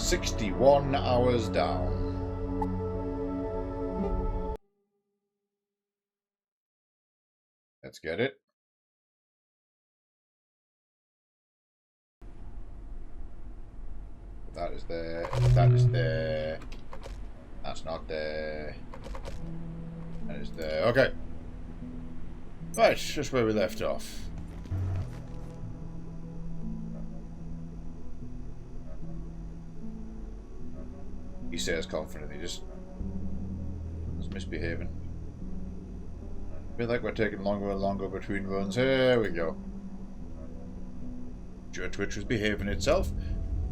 61 hours down. Let's get it. That is there. That is there. That's not there. That is there. Okay. Right, just where we left off. He says confidently, just misbehaving. Feel like we're taking longer and longer between runs. Here we go. Your Twitch was behaving itself.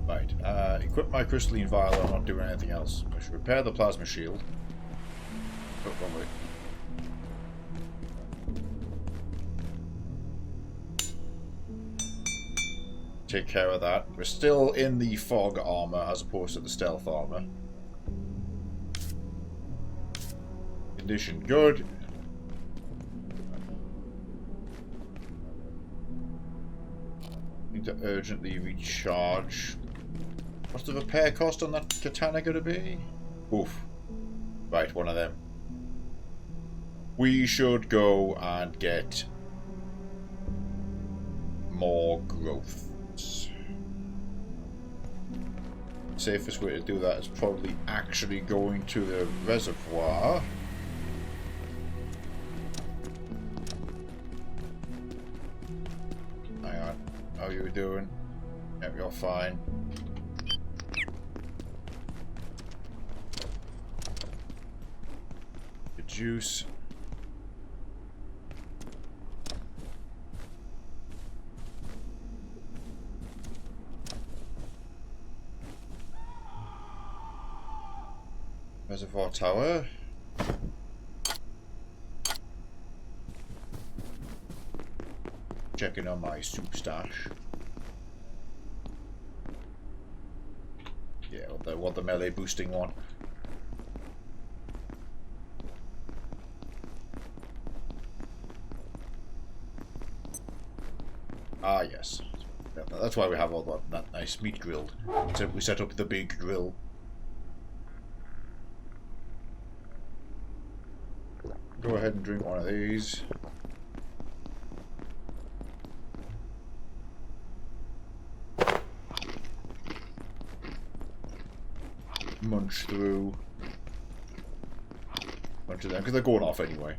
Right. Equip my crystalline vial. I'm not doing anything else. I should repair the plasma shield. Oh, wrong way. Take care of that. We're still in the fog armor as opposed to the stealth armor. Condition good. Need to urgently recharge. What's the repair cost on that katana going to be? Oof. Right, one of them. We should go and get more growth. Safest way to do that is probably actually going to the reservoir. Hang on. How are you doing? Yep, you're fine. The juice. Reservoir tower. Checking on my soup stash. Yeah, what the melee boosting one. Ah, yes. That's why we have all that nice meat grilled. So we set up the big grill. Go ahead and drink one of these. Munch through a bunch of them, because they're going off anyway.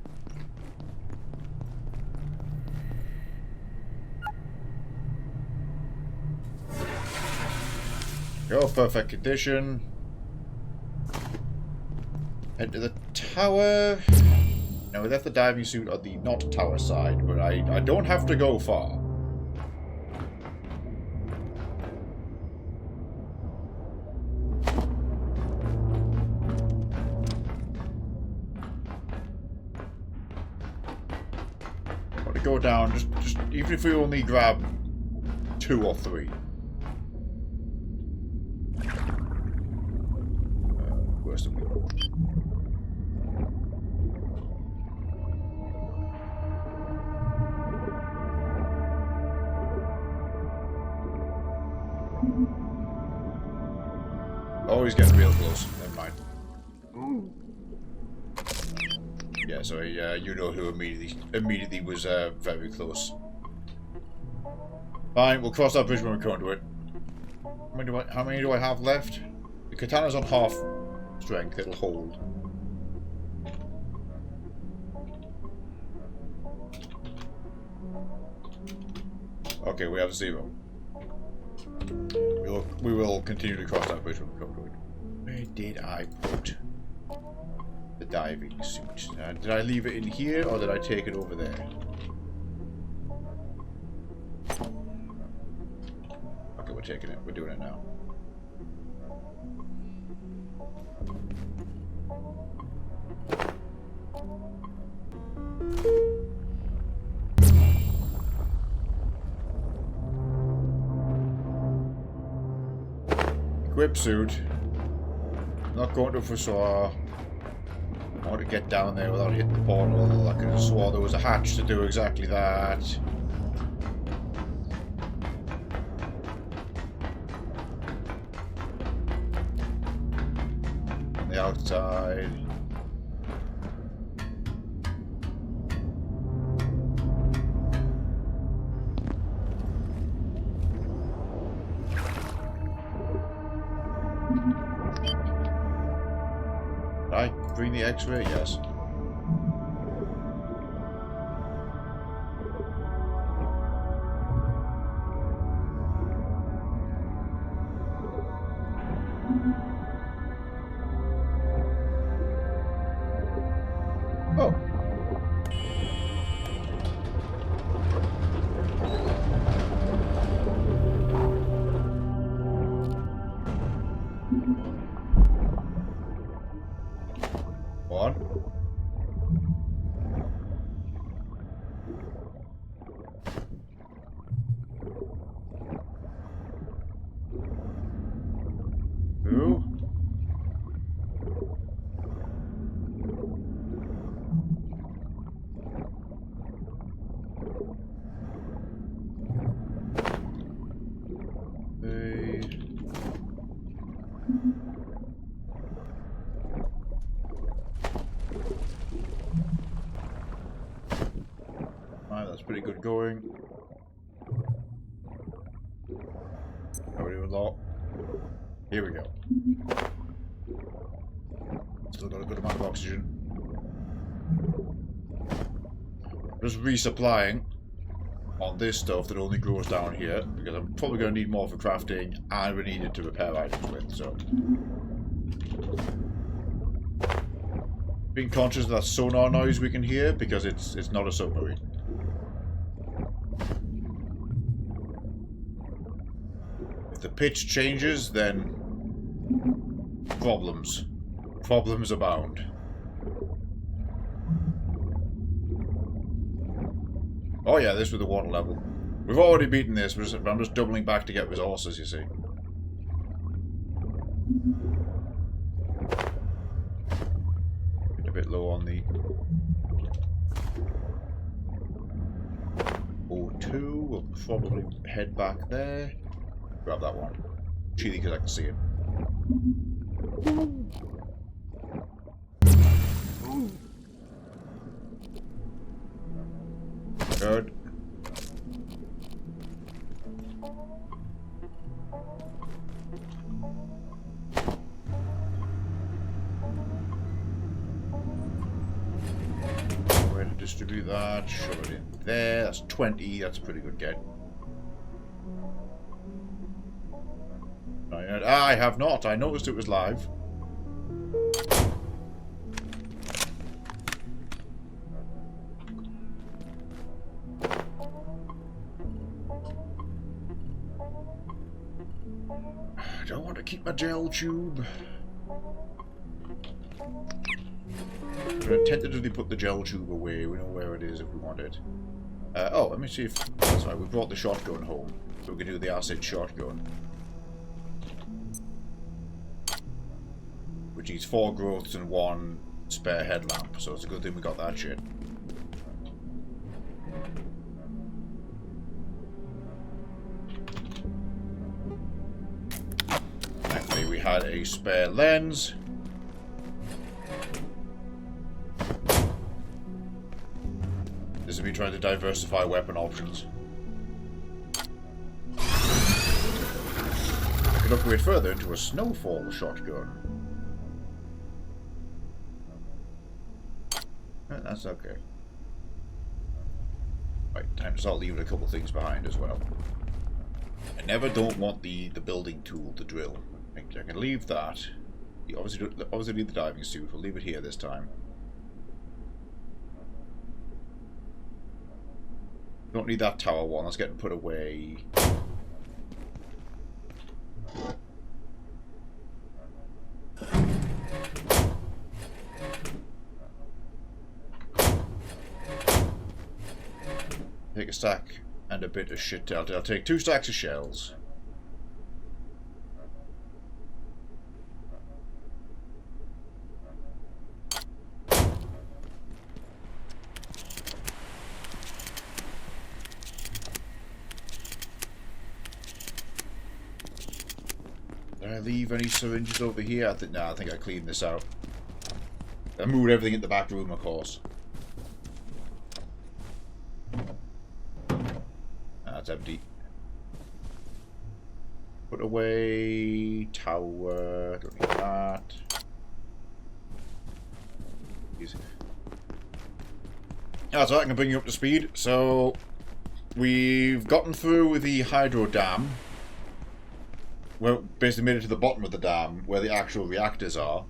Go, perfect condition. Head to the tower. Now we left the diving suit on the not tower side, but I don't have to go far. Want to go down, just even if we only grab 2 or 3. Worst of all. Oh, he's getting real close. Never mind. Yeah, so you know who immediately was very close. Fine, we'll cross that bridge when we come to it. How many do I have left? The katana's on half strength. It'll hold. Okay, we have 0. We will continue to cross that bridge when we come to it. Where did I put the diving suit? Did I leave it in here or did I take it over there? Okay, we're taking it. We're doing it now. Equip suit. Not going to Fusar. I want to get down there without hitting the portal. I could have swore there was a hatch to do exactly that. side. Did I bring the X-ray? Yes. Oh. What? Who? Alright, that's pretty good going. How are we doing, lot? Here we go. Still got a good amount of oxygen. Just resupplying on this stuff that only grows down here, because I'm probably going to need more for crafting, and we need it to repair items with, so. Being conscious of that sonar noise we can hear, because it's not a submarine. If the pitch changes, then problems. Problems abound. Oh yeah, this with the water level. We've already beaten this, but I'm just doubling back to get resources, you see. A bit low on the O2. We'll probably head back there. Grab that one. Cheating because I can see it. Good. Way to distribute that, shove it in there. That's 20, that's a pretty good get. I have not. I noticed it was live. I don't want to keep my gel tube. I'm going to tentatively put the gel tube away. We know where it is if we want it. Oh, let me see if... That's right, we brought the shotgun home. So we can do the acid shotgun. Which needs 4 growths and 1 spare headlamp. So it's a good thing we got that shit. Thankfully we had a spare lens. This is me trying to diversify weapon options. I could upgrade further into a snowfall shotgun. That's okay. Right, time to start leaving a couple things behind as well. I never don't want the building tool to drill. I can leave that. You obviously need the diving suit. We'll leave it here this time. Don't need that tower one. That's getting put away. Take a stack and a bit of shit. I'll take 2 stacks of shells. Did I leave any syringes over here? I think I cleaned this out. I moved everything in the back room, of course. That's empty. Put away tower. Don't need that. Easy. Yeah, so I can bring you up to speed. So we've gotten through the hydro dam. We're basically made it to the bottom of the dam where the actual reactors are.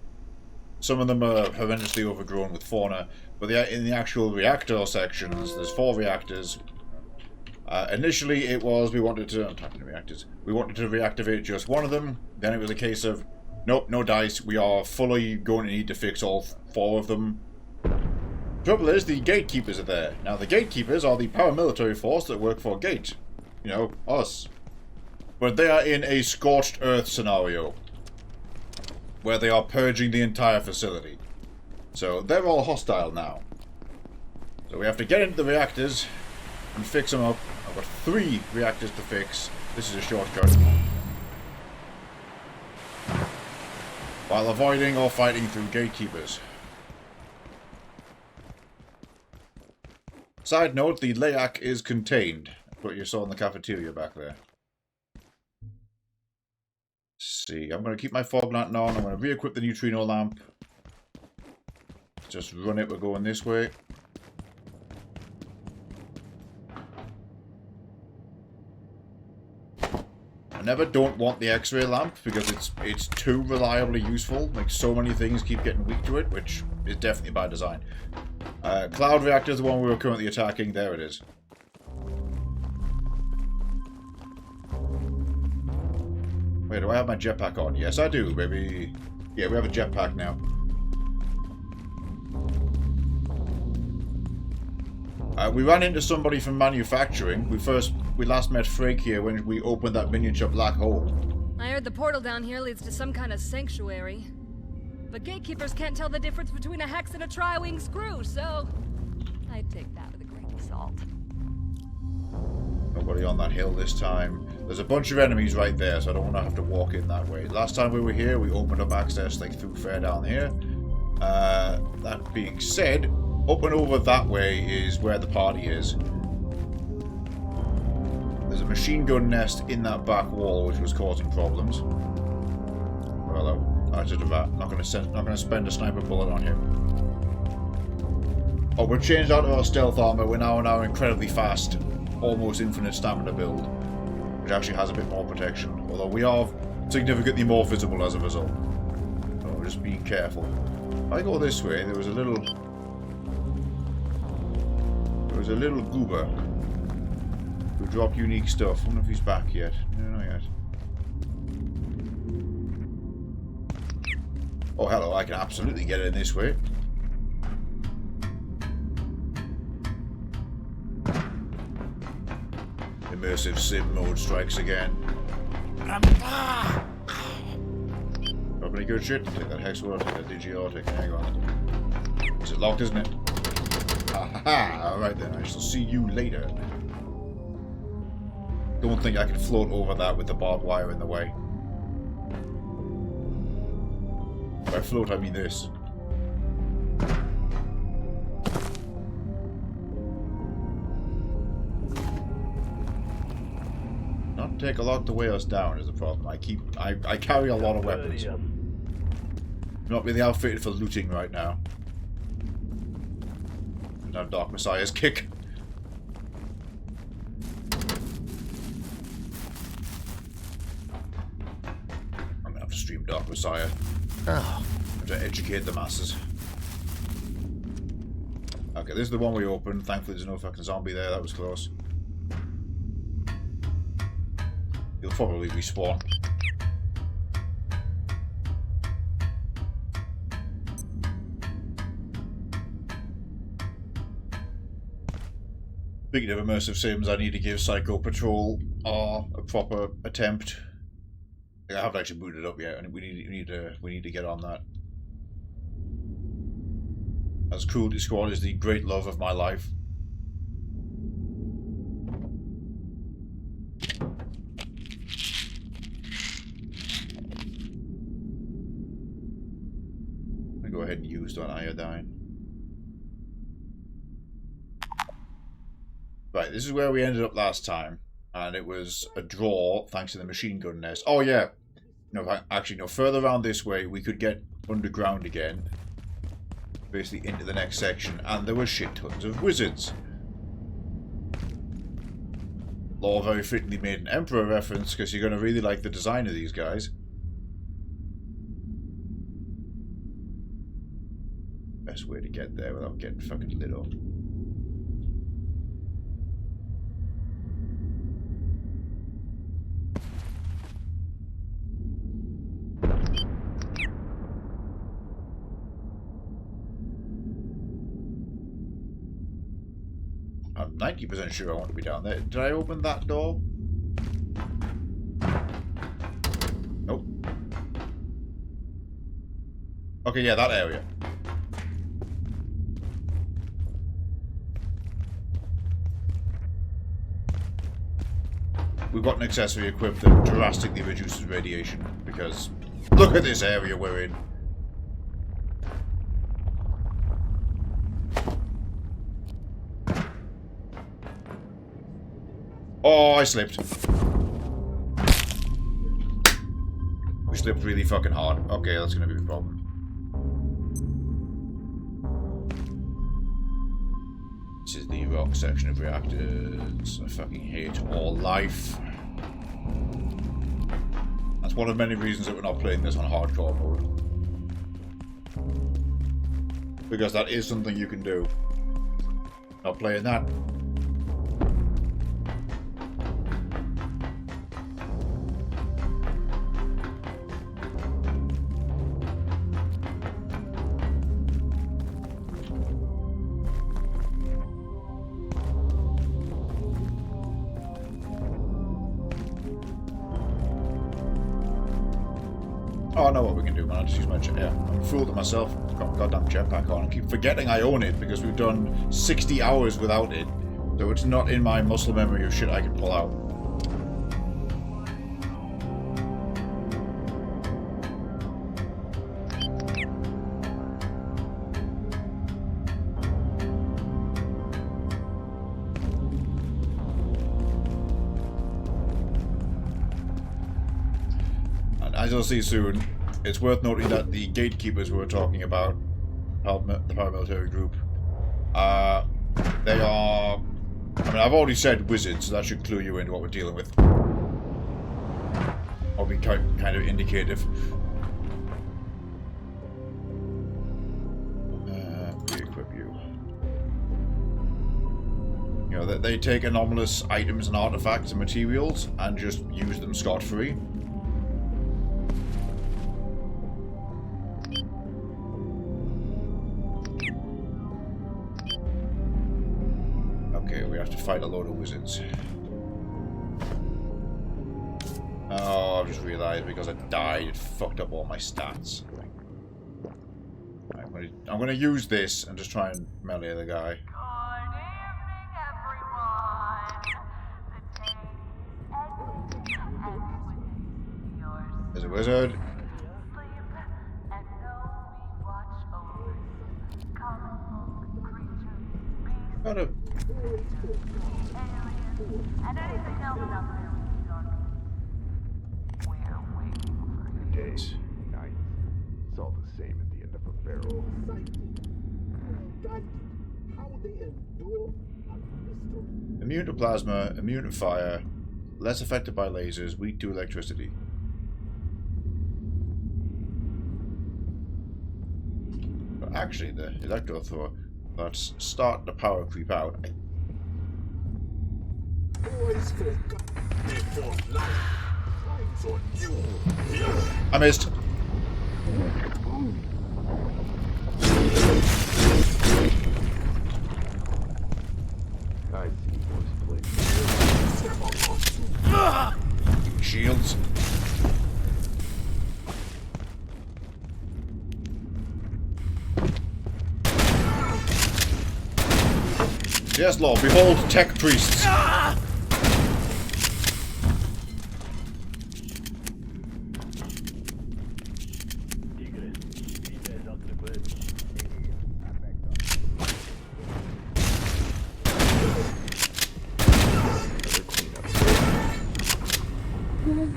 Some of them are horrendously overgrown with fauna, but in the actual reactor sections, there's 4 reactors. Initially, it was we wanted to reactivate just one of them. Then it was a case of nope, no dice. We are fully going to need to fix all 4 of them. Trouble is, the gatekeepers are there. Now, the gatekeepers are the paramilitary force that work for Gate. You know, us. But they are in a scorched earth scenario, where they are purging the entire facility. So they're all hostile now. So we have to get into the reactors and fix them up. I've got 3 reactors to fix. This is a shortcut. While avoiding or fighting through gatekeepers. Side note, the LAYAC is contained. That's what you saw in the cafeteria back there. See, I'm going to keep my fog lantern on. I'm going to re-equip the neutrino lamp. Just run it. We're going this way. I never don't want the X-ray lamp because it's too reliably useful. Like, so many things keep getting weak to it, which is definitely by design. Cloud reactor is the one we were currently attacking. There it is. Wait, do I have my jetpack on? Yes, I do, baby. Yeah, we have a jetpack now. We ran into somebody from manufacturing. We last met Frake here when we opened that miniature black hole. I heard the portal down here leads to some kind of sanctuary. But gatekeepers can't tell the difference between a hex and a tri-wing screw, so I'd take that with a grain of salt. Nobody on that hill this time. There's a bunch of enemies right there, so I don't want to have to walk in that way. Last time we were here, we opened up access like through fair down here. That being said, up and over that way is where the party is. There's a machine gun nest in that back wall, which was causing problems. Hello. I just about not going to spend a sniper bullet on him. Oh, we've changed out of our stealth armor. We're now in our incredibly fast, almost infinite stamina build, which actually has a bit more protection. Although we are significantly more visible as a result. So just be careful. If I go this way, there was a little goober who dropped unique stuff. I wonder if he's back yet. No, not yet. Oh, hello, I can absolutely get in this way. Immersive sim mode strikes again. Got any good shit? Take that hex word, take that DGR, take that hang on. Is it locked, isn't it? Haha! Alright then, I shall see you later. Don't think I can float over that with the barbed wire in the way. By float, I mean this. Not take a lot to weigh us down is the problem. I carry a lot of weapons. I'm not really outfitted for looting right now. Don't have Dark Messiah's kick. I'm gonna have to stream Dark Messiah. Oh. To educate the masses. Okay, this is the one we opened. Thankfully there's no fucking zombie there. That was close. He'll probably respawn. Speaking of immersive sims, I need to give Psycho Patrol a proper attempt. I haven't actually booted it up yet, and we need to get on that. As Cruelty Squad is the great love of my life. ahead and use that iodine. Right, this is where we ended up last time. And it was a draw thanks to the machine gun nest. Oh yeah! No, actually no, further around this way we could get underground again. Basically into the next section. And there were shit tons of wizards. Law very fittingly made an Emperor reference because you're going to really like the design of these guys. Best way to get there without getting fucking lit up. I'm 90% sure I want to be down there. Did I open that door? Nope. Okay, yeah, that area. We've got an accessory equipped that drastically reduces radiation, because look at this area we're in. Oh, I slipped. We slipped really fucking hard. Okay, that's gonna be a problem. This is the rock section of reactors. I fucking hate all life. That's one of many reasons that we're not playing this on hardcore mode. Because that is something you can do. Not playing that. Oh, I know what we can do, man. I just use my jet. Yeah, I'm fooled at myself. I've got my goddamn jetpack on. I keep forgetting I own it because we've done 60 hours without it. So it's not in my muscle memory of shit I can pull out. As you'll see soon, it's worth noting that the gatekeepers we were talking about, the paramilitary group, they are... I mean, I've already said wizards, so that should clue you into what we're dealing with. Or be kind of indicative. Re-equip you. You know, they take anomalous items and artifacts and materials and just use them scot-free. Okay, we have to fight a load of wizards. Oh, I've just realised because I died, it fucked up all my stats. Right, I'm gonna use this and just try and melee the guy. There's a wizard. Got a... Days, nights. It's all the same at the end of a barrel. Immune to plasma, immune to fire, less affected by lasers, weak to electricity. But actually, the electro thrower, that's starting to power creep out. I missed. I see voice plate. Shields. Yes, Lord, behold tech priests.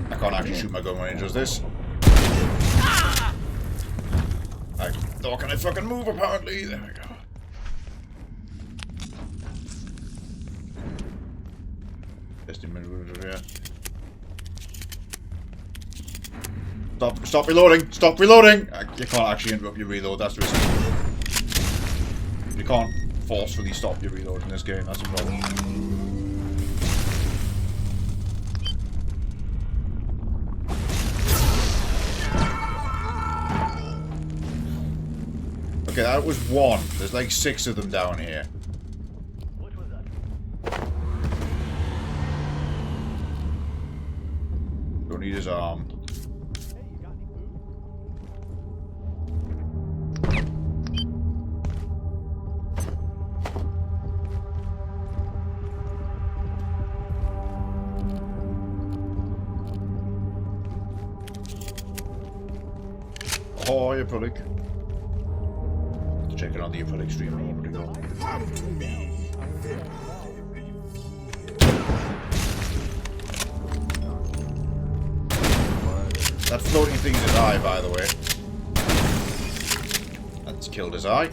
I can't actually shoot my gun when it does this. Nor can I fucking move, apparently. There we go. Just a minute, yeah. Stop reloading! Stop reloading! You can't actually interrupt your reload, that's risky. You can't forcefully stop your reload in this game, that's a problem. Okay, that was one. There's like 6 of them down here. Don't need his arm. Oh, you product. Checking on the Abiotic stream a moment ago. That floating thing's his eye, by the way. That's killed his eye.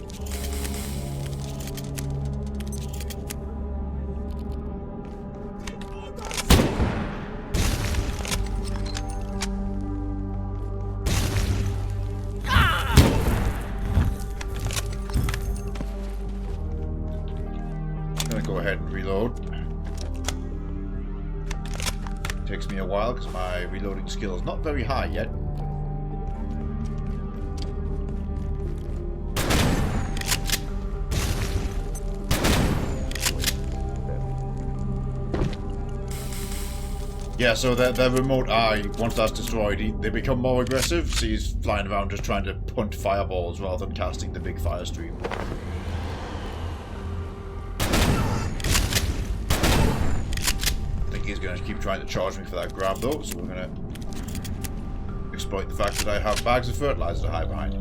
Go ahead and reload. Takes me a while because my reloading skill is not very high yet. Yeah, so the remote eye, once that's destroyed, they become more aggressive, so he's flying around just trying to punt fireballs rather than casting the big fire stream. He's going to keep trying to charge me for that grab though, so we're going to exploit the fact that I have bags of fertilizer to hide behind.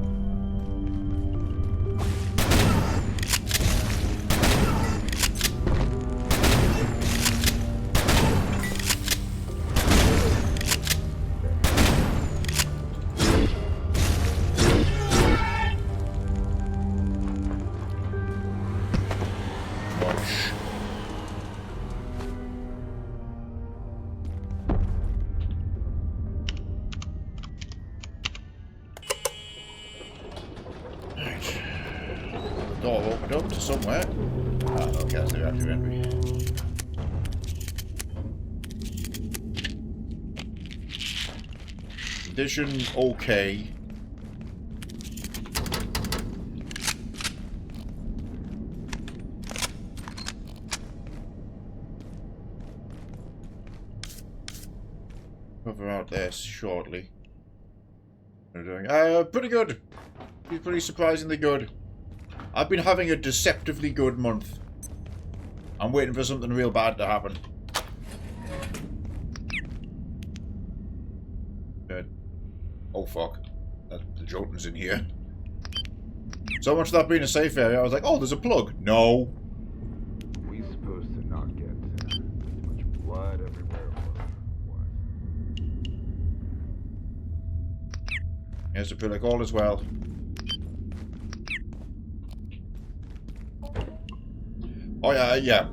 Door opened up to somewhere. Ah, okay, that's the reactor entry. Condition okay. Cover out there shortly. What are we doing? Pretty good. Pretty surprisingly good. I've been having a deceptively good month. I'm waiting for something real bad to happen. Oh fuck. The Jotun's in here. So much for that being a safe area, I was like, oh, there's a plug. No. We supposed to not get too much blood everywhere. What? Here's a pillar, all as well. Oh yeah.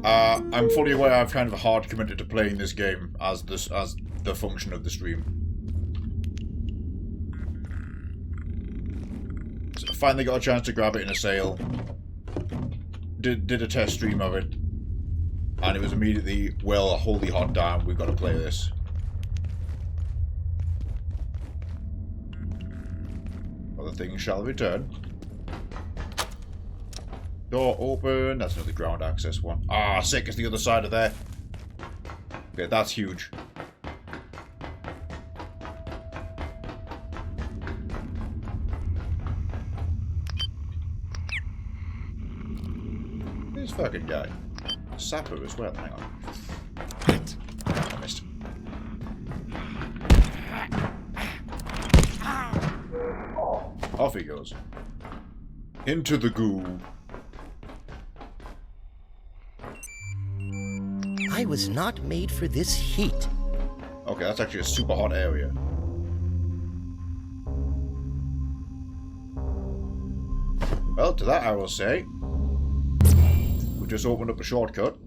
I'm fully aware I've kind of hard committed to playing this game as the function of the stream. So I finally got a chance to grab it in a sale. Did a test stream of it, and it was immediately, well, holy hot damn, we've got to play this. Other things shall return. Door open. That's another ground access one. Ah, sick. It's the other side of there. Okay, that's huge. This fucking guy. Sapper as well. Hang on. I missed. Off he goes. Into the goo. I was not made for this heat. Okay, that's actually a super hot area. Well, to that I will say, we just opened up a shortcut.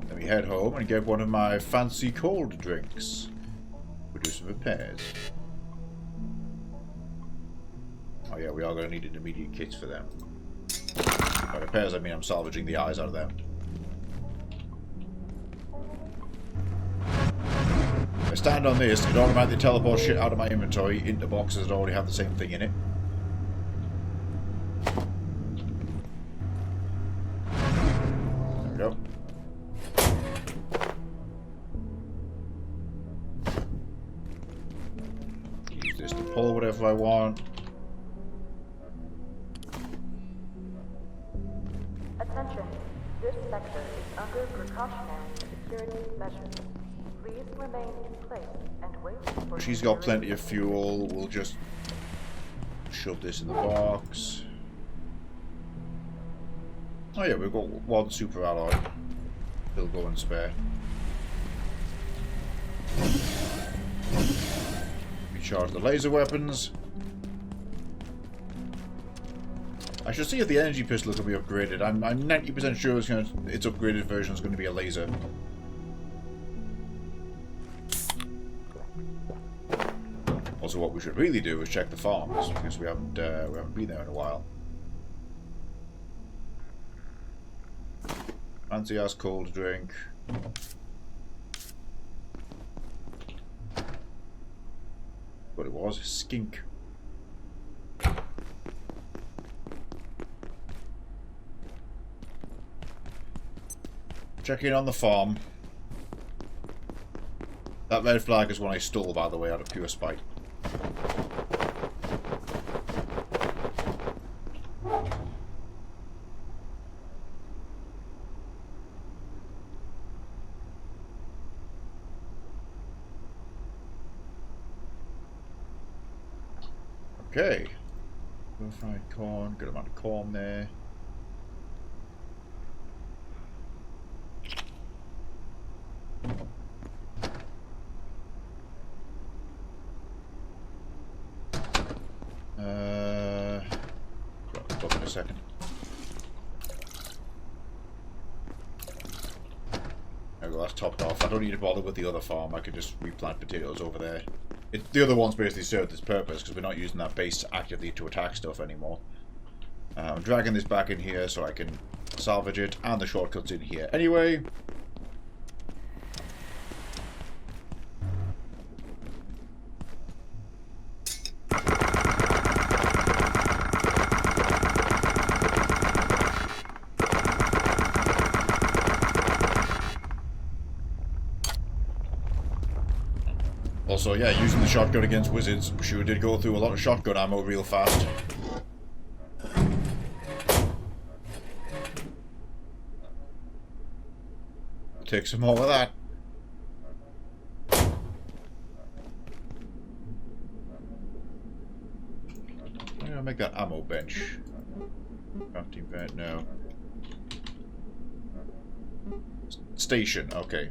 Let me head home and get one of my fancy cold drinks. We'll do some repairs. Oh yeah, we are going to need intermediate kits for them. By repairs, I mean I'm salvaging the eyes out of them. If I stand on this, it automatically teleports shit out of my inventory into boxes that already have the same thing in it. There we go. Use this to pull whatever I want. Attention, this sector is under precautionary security measures. Please remain in place and wait for... She's got plenty of fuel. We'll just shove this in the box. Oh yeah, we've got one super alloy. Still go and spare. Recharge the laser weapons. I should see if the energy pistol can be upgraded. I'm 90% sure its upgraded version is going to be a laser. Also, what we should really do is check the farms, because we haven't been there in a while. Fancy ass cold drink. What it was, skink. Check in on the farm. That red flag is one I stole, by the way, out of pure spite. Okay. Verified corn, good amount of corn there. Stop in a second. There we go, that's topped off. I don't need to bother with the other farm, I can just replant potatoes over there. The other one's basically served its purpose because we're not using that base actively to attack stuff anymore. I'm dragging this back in here so I can salvage it, and the shortcut's in here anyway. Also, yeah, using the shotgun against wizards sure did go through a lot of shotgun ammo real fast. Take some more of that. I'm gonna make that ammo bench. Crafting vent, no. Station, okay.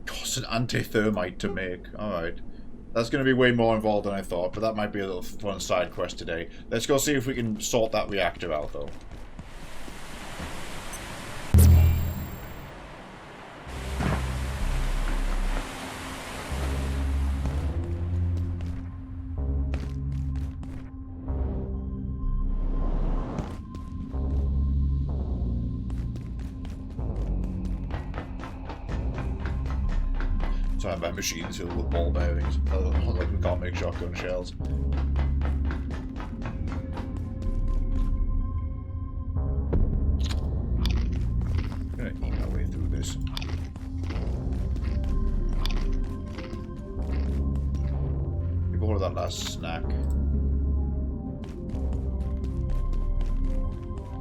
Costs an anti-thermite to make. Alright. That's going to be way more involved than I thought, but that might be a little fun side quest today. Let's go see if we can sort that reactor out, though. Time by machines filled with ball bearings. Like we can't make shotgun shells. I'm gonna eat my way through this. Give all of that last snack.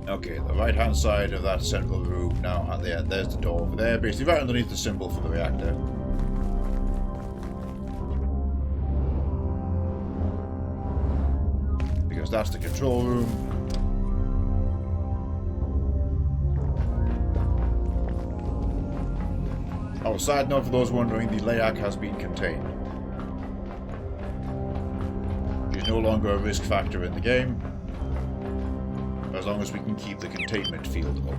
Okay, the right hand side of that central room now, and there's the door over there, basically right underneath the symbol for the reactor. That's the control room. Oh, side note for those wondering, the LAAC has been contained. She's no longer a risk factor in the game, as long as we can keep the containment field up.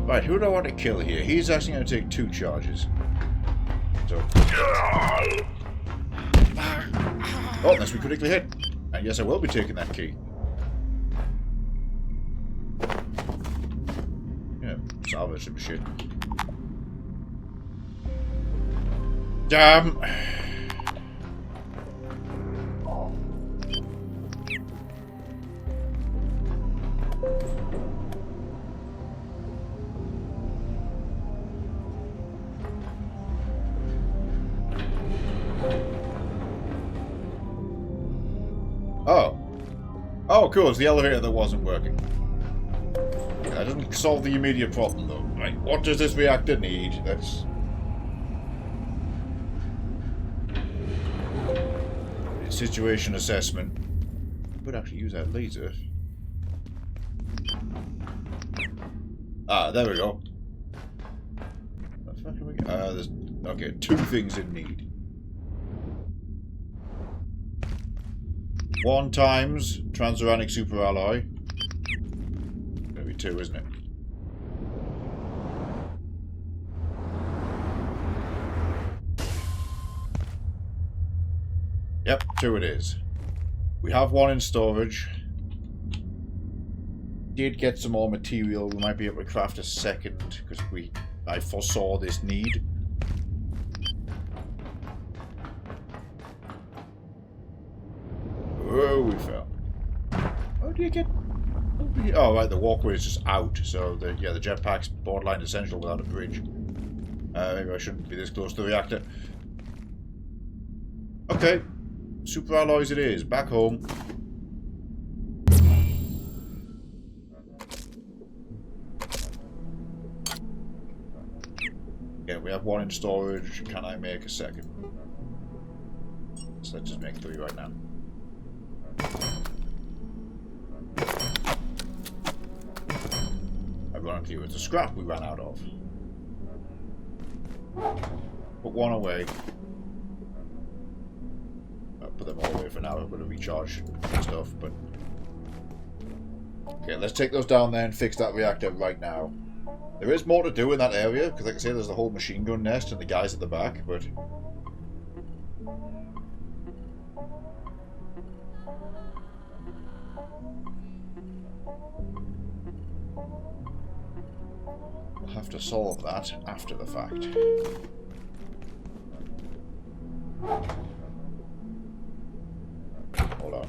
Right, who do I want to kill here? He's actually going to take 2 charges. So... Oh, unless we critically hit. And yes, I will be taking that key. Yeah, salvage some shit. Damn! Oh. Oh, cool. It's the elevator that wasn't working. That doesn't solve the immediate problem, though. Right, what does this reactor need? That's... Situation assessment. Could actually use that laser. Ah, there we go. What the fuck are we... there's... Okay, 2 things in need. 1 times transuranic superalloy. Gonna be 2, isn't it? Yep, 2 it is. We have 1 in storage. Did get some more material. We might be able to craft a second because I foresaw this need. Oh, we fell. How do you get... Oh, right, the walkway is just out, so the jetpack's borderline essential without a bridge. Maybe I shouldn't be this close to the reactor. Okay. Super alloys it is. Back home. Yeah, we have 1 in storage. Can I make a second? So let's just make 3 right now. Ironically, it was the scrap we ran out of. Put 1 away. I'll put them all away for now. I'm going to recharge stuff, but... Okay, let's take those down there and fix that reactor right now. There is more to do in that area, because like I say, there's the whole machine gun nest and the guys at the back, but... We'll have to solve that after the fact. Hold on.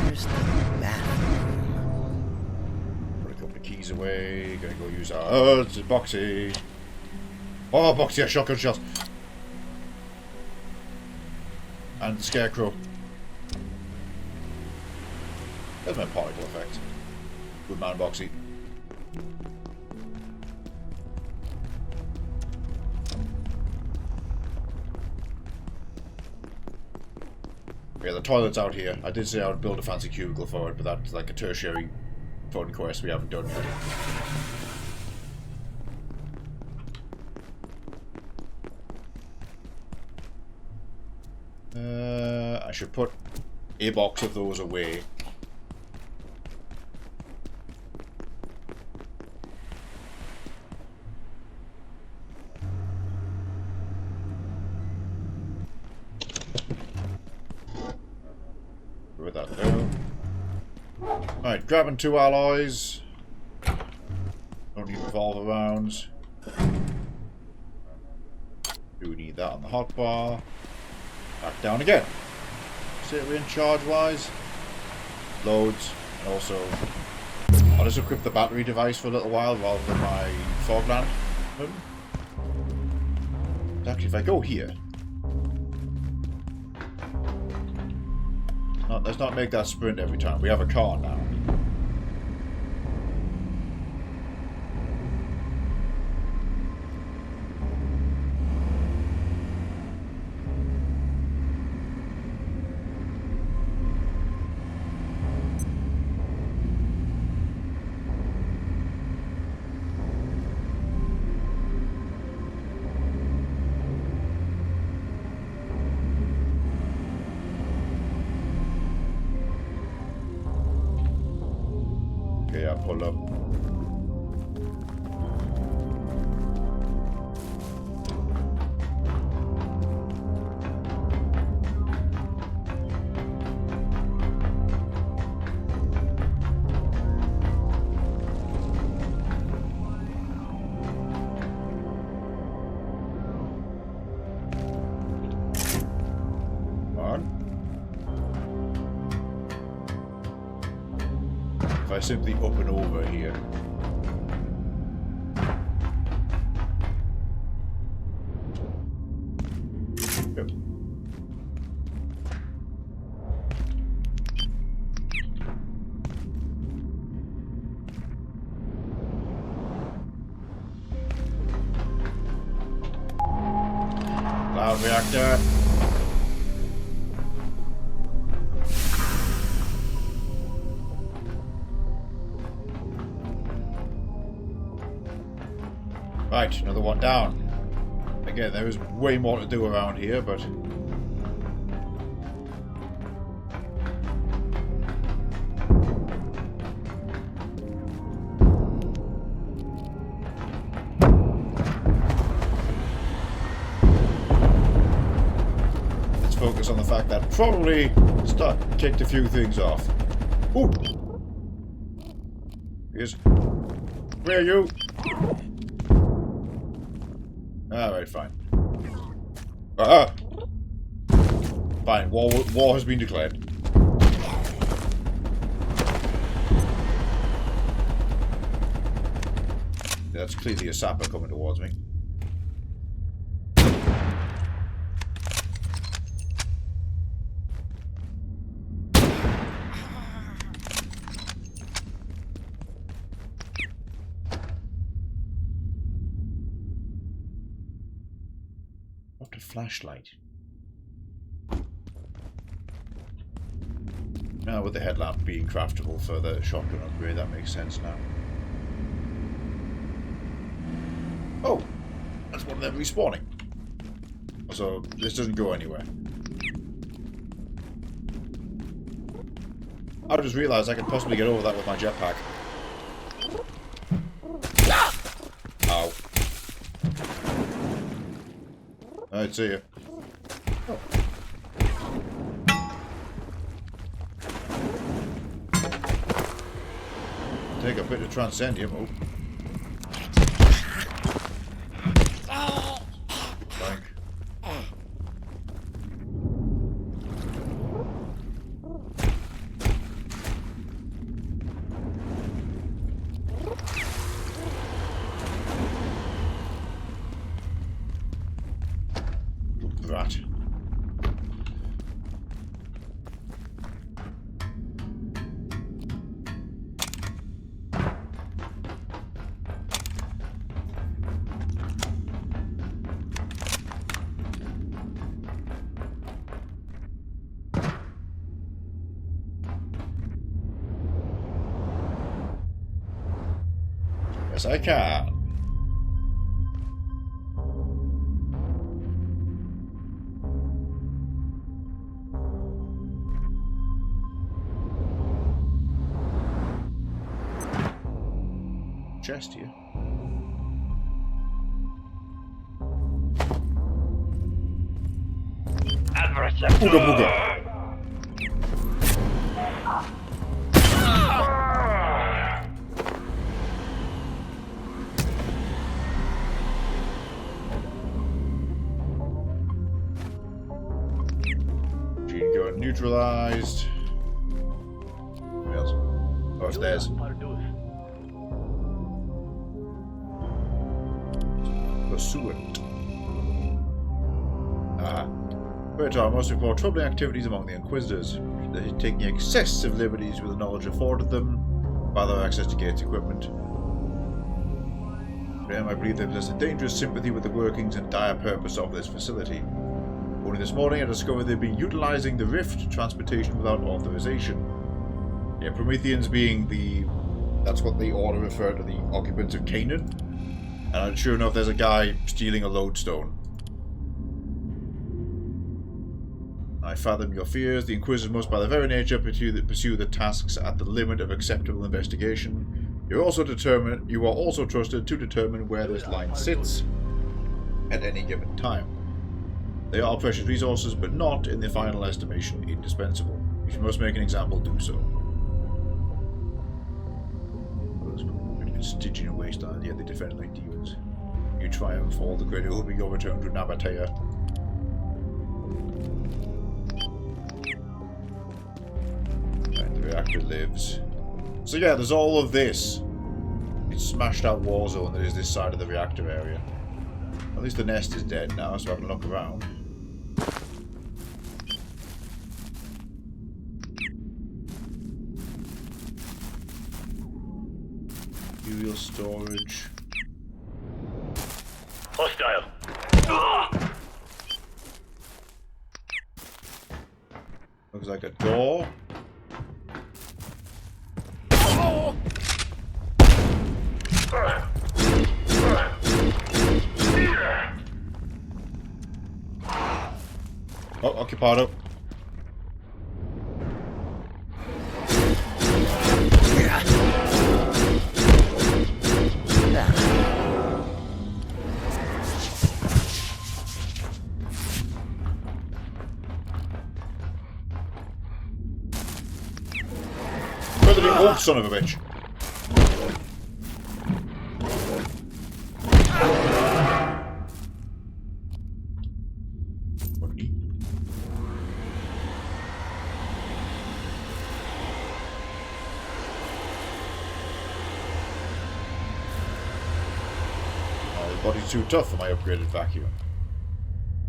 Where's the bathroom? Put a couple of keys away. Gonna go use our... Oh, it's a Boxy. Oh, Boxy, a shotgun shot. And the Scarecrow. There's my particle effect. Good man, Boxy. Yeah, the toilet's out here. I did say I would build a fancy cubicle for it, but that's like a tertiary fun quest we haven't done yet. I should put a box of those away. With that there. Alright, grabbing 2 alloys. Don't need revolver rounds. Do need that on the hotbar. Back down again. Say we're in charge wise. Loads. And also, I'll just equip the battery device for a little while rather than my Fogland. Actually, if I go here. Let's not make that sprint every time. We have a car now. Okay, yeah, pull up. If I simply up and over here. Yep. Cloud reactor. Right, another one down. Again, there is way more to do around here, but... let's focus on the fact that probably kicked a few things off. Ooh! Here's... where are you? Alright, fine. Fine, war has been declared. That's clearly a sapper coming towards me. Flashlight. Now with the headlamp being craftable for the shotgun upgrade, that makes sense now. Oh! That's one of them respawning. So this doesn't go anywhere. I just realised I could possibly get over that with my jetpack. Ow. I'd see you. Oh. Take a bit of transcendium. Oh. Thank. Right. Yes, I can. Chest here. Booga booga. Gene gun neutralized. What else? Oh, it's theirs. Pursuant. Bertar must report troubling activities among the Inquisitors. They're taking excessive liberties with the knowledge afforded them by their access to Gates equipment. I believe they possess a dangerous sympathy with the workings and dire purpose of this facility. Only this morning I discovered they've been utilizing the rift transportation without authorization. Yeah, Prometheans being the... that's what the Order referred to, the occupants of Canaan. And sure enough, there's a guy stealing a lodestone. I fathom your fears. The Inquisitors must, by their very nature, pursue the tasks at the limit of acceptable investigation. You are also trusted to determine where this line sits at any given time. They are precious resources, but not, in the final estimation, indispensable. If you must make an example, do so. Stygian wasteland, yet they defend like demons. You triumph, all the greater will be your return to Nabatea. Right, the reactor lives. So yeah, there's all of this. It's smashed out war zone that is this side of the reactor area. At least the nest is dead now, so I can look around. Material storage. Hostile. Looks like a door. Oh, Occupado. Oh, son of a bitch. Oh, the body's too tough for my upgraded vacuum.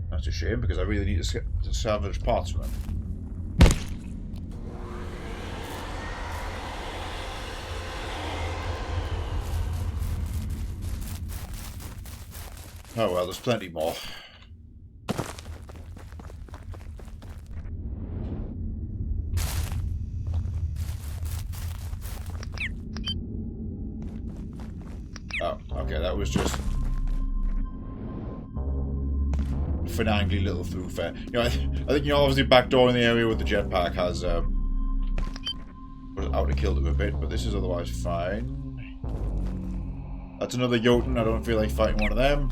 That's a shame, because I really need to salvage parts from it. Oh well, there's plenty more. Oh, okay, that was just finagly little thoroughfare. You know, I think you know, obviously backdoor in the area with the jetpack has was out to kill them a bit, but this is otherwise fine. That's another Jotun. I don't feel like fighting one of them.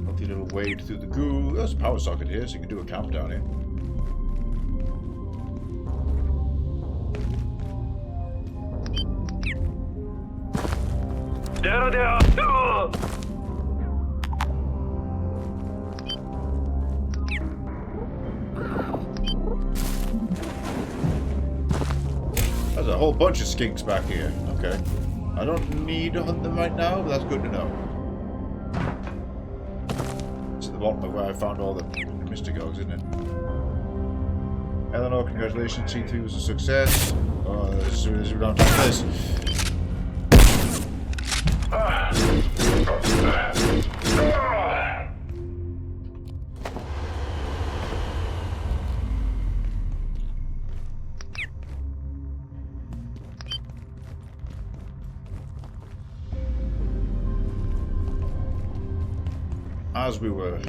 Healthy little wade through the goo. There's a power socket here, so you can do a camp down here. There's a whole bunch of skinks back here. Okay. I don't need to hunt them right now, but that's good to know. It's at the bottom of where I found all the Mystagogs, isn't it? Eleanor, congratulations. C3 was a success. Oh, as soon as we don't have this. As we were.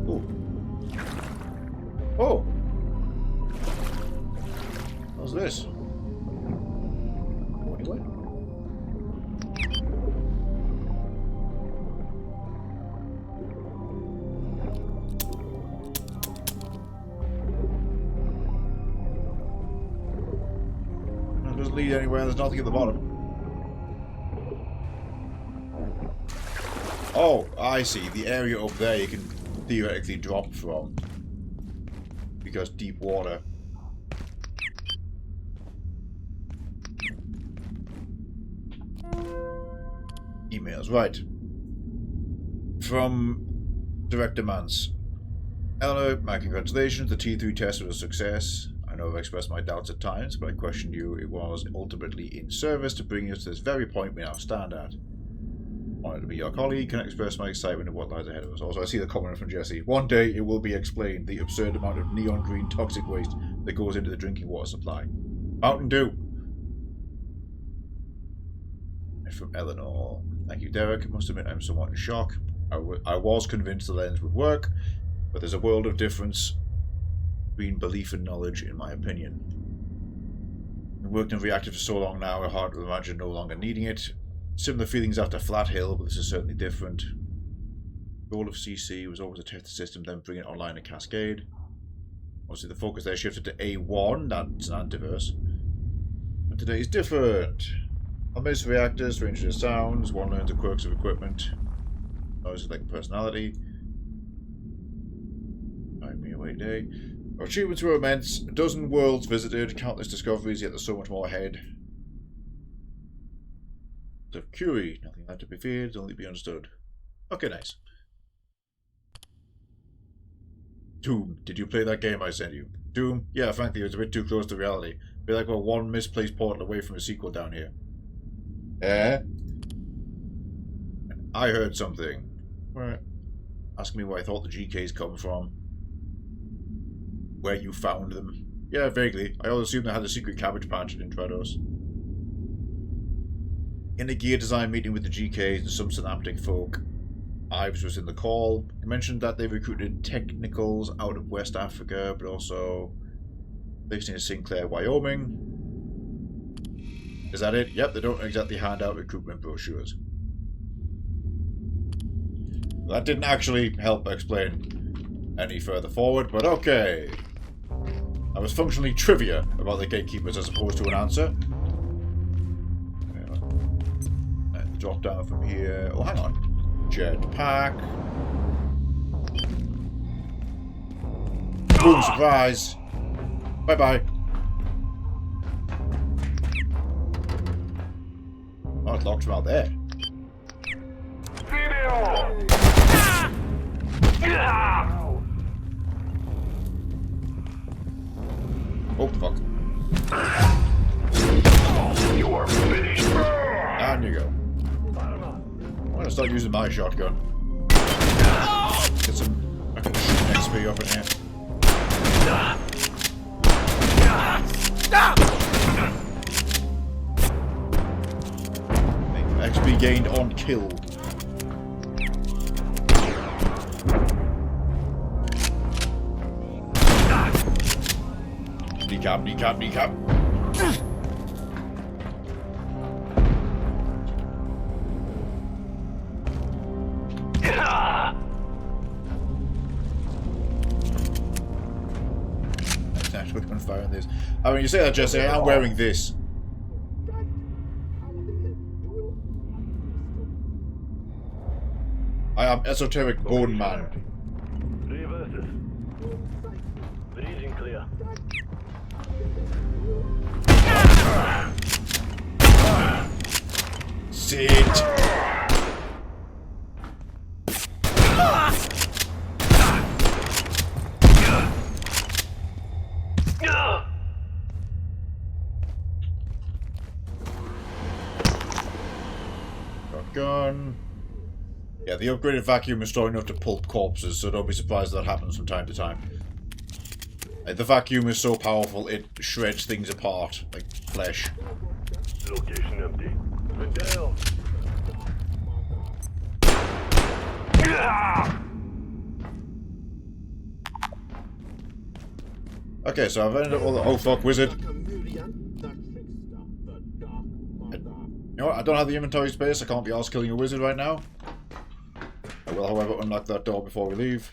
Oh. Oh. What's this? Go anyway. It doesn't lead anywhere. There's nothing at the bottom. Oh, I see. The area up there you can theoretically drop from. Because deep water. Emails, right. From Director Mance. Eleanor, my congratulations. The T3 test was a success. I know I've expressed my doubts at times, but I question you. It was ultimately in service to bring us to this very point we now stand at. Wanted to be your colleague, can express my excitement at what lies ahead of us. Also, I see the comment from Jesse. One day it will be explained the absurd amount of neon green toxic waste that goes into the drinking water supply. Mountain Dew. And from Eleanor. Thank you, Derek. I must admit I'm somewhat in shock. I was convinced the lens would work, but there's a world of difference between belief and knowledge, in my opinion. I've worked in reactor for so long now, it's hard to imagine no longer needing it. Similar feelings after Flat Hill, but this is certainly different. The goal of CC was always to test the system, then bring it online in Cascade. Obviously the focus there shifted to A1, that's an antiverse. But today is different. I'll miss reactors, strange to sounds, one learns the quirks of equipment. Noises like personality. Might be a wait day. Our achievements were immense, a dozen worlds visited, countless discoveries, yet there's so much more ahead. Of Curie, nothing left to be feared, only be understood. Okay, nice. Doom, did you play that game I sent you? Doom? Yeah, frankly, it was a bit too close to reality. Be like we're one misplaced portal away from a sequel down here. Eh? I heard something. Right. Ask me where I thought the GKs come from. Where you found them. Yeah, vaguely. I always assumed they had a secret cabbage patch in Trados. In a gear design meeting with the GKs and some synaptic folk, Ives was in the call. He mentioned that they recruited technicals out of West Africa, but also based in Sinclair, Wyoming. Is that it? Yep, they don't exactly hand out recruitment brochures. That didn't actually help explain any further forward, but okay. That was functionally trivia about the gatekeepers as opposed to an answer. Drop down from here. Oh, hang on. Jetpack. Boom, surprise. Bye-bye. Oh, it locked from out there. Oh, fuck. You are finished. Down you go. I'm gonna start using my shotgun. Get some fucking XP up in here. XP gained on kill. Kneecap, kneecap, kneecap. Firing this. I mean, you say that, Jesse. I'm wearing this. I am esoteric bone man. Reverses. Breathing clear. Sit. Gun. Yeah, the upgraded vacuum is strong enough to pulp corpses, so don't be surprised that happens from time to time. Like, the vacuum is so powerful it shreds things apart, like flesh. Location empty. Vendale. Okay, so I've ended up all the... Oh, fuck, wizard. You know what? I don't have the inventory space. I can't be arsed killing a wizard right now. I will, however, unlock that door before we leave.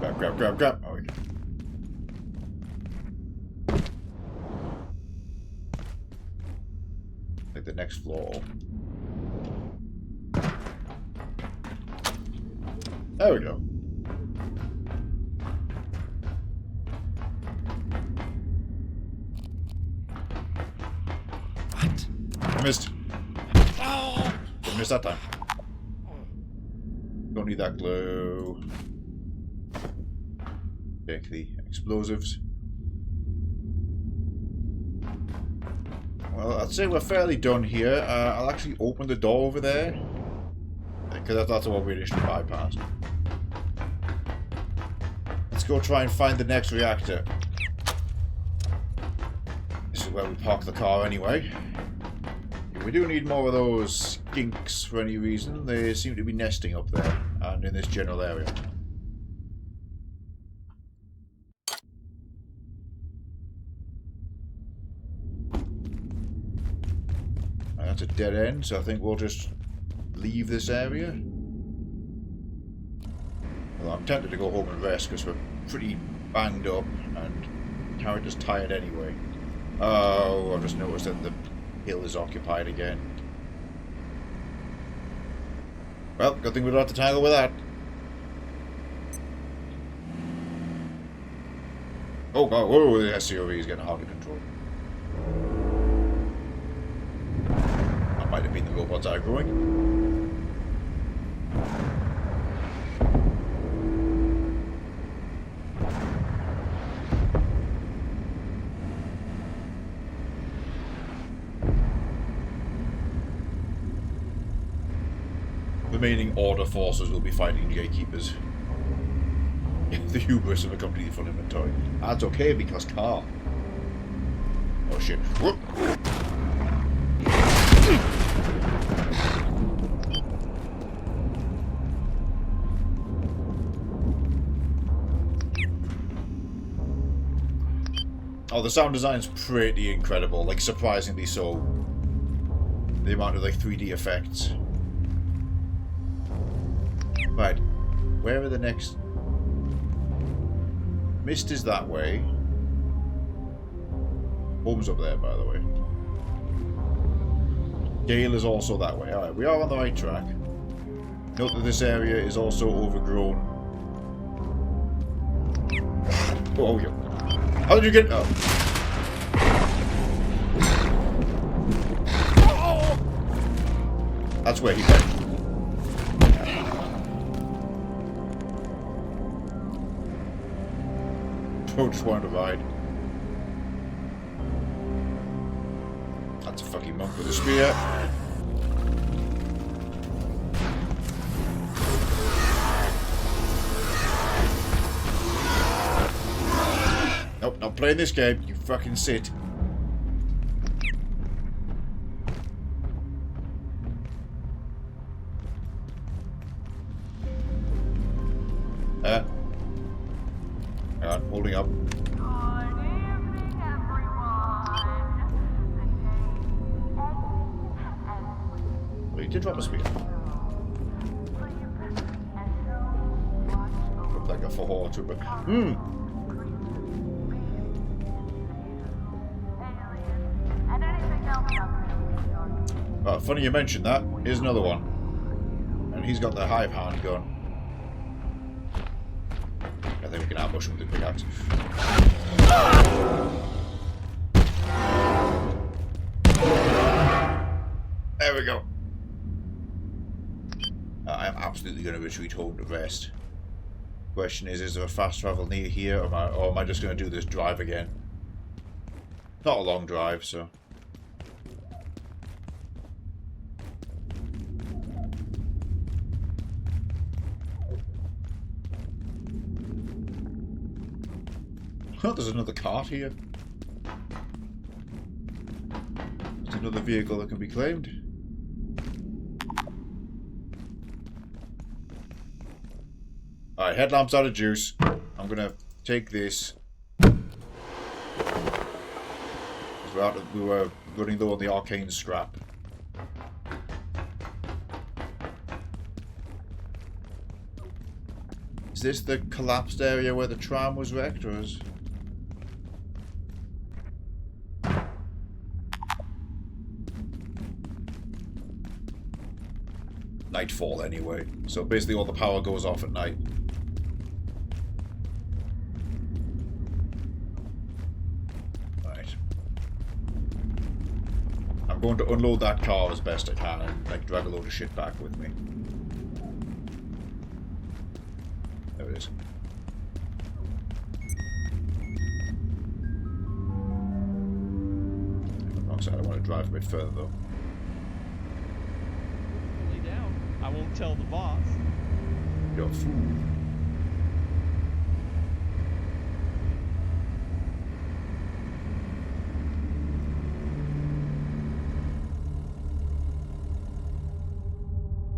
Grab, grab, grab, grab. Oh, okay. Like the next floor. There we go. What? I missed. I missed that time. Don't need that glue. Take the explosives. Well, I'd say we're fairly done here. I'll actually open the door over there. Because that's what we initially bypassed. Let's go try and find the next reactor. This is where we park the car anyway. We do need more of those skinks for any reason. They seem to be nesting up there and in this general area. That's a dead end, so I think we'll just leave this area. Well, I'm tempted to go home and rest because we're pretty banged up and character's tired anyway. Oh, I've just noticed that the hill is occupied again. Well, good thing we don't have to tangle with that. Oh god, whoa, the SUV is getting hard to control. That might have been the robots aggroing. Remaining order forces will be fighting gatekeepers. The hubris of a completely full inventory. That's okay because car. Oh shit. Whoop. Oh, the sound design's pretty incredible, like surprisingly so. The amount of like 3D effects. Right, where are the next... Mist is that way. Home's up there, by the way. Gale is also that way. Alright, we are on the right track. Note that this area is also overgrown. Oh, yeah. How did you get... Oh. That's where he went. Oh, just wanted to ride. That's a fucking monk with a spear. Nope, not playing this game. You fucking sit. Holding up. Good evening, everyone. Well, he did drop a spear. Looked like a for trooper. Funny you mentioned that. Here's another one. And he's got the hive hand gun. I think we can ambush him with the pickaxe. There we go. I am absolutely going to retreat home to rest. Question is there a fast travel near here, or am I just going to do this drive again? Not a long drive, so... Oh, there's another cart here. There's another vehicle that can be claimed. Alright, headlamp's out of juice. I'm gonna take this. We were running low on the arcane scrap. Is this the collapsed area where the tram was wrecked, or is... Nightfall anyway, so basically all the power goes off at night. Right. I'm going to unload that car as best I can and like drag a load of shit back with me. There it is. So I don't want to drive a bit further though. Lay down. I won't tell the boss. Your food.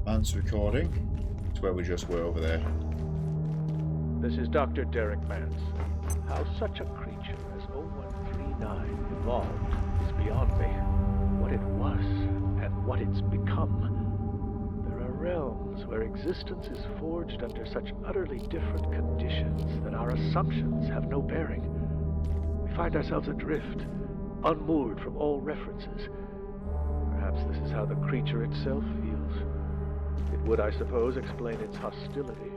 Man's recording. It's where we just were over there. This is Dr. Derek Mance. How such a creature as 0139 evolved is beyond me. What it was, and what it's become. There are realms where existence is forged under such utterly different conditions that our assumptions have no bearing. We find ourselves adrift, unmoored from all references. Perhaps this is how the creature itself feels. It would, I suppose, explain its hostility.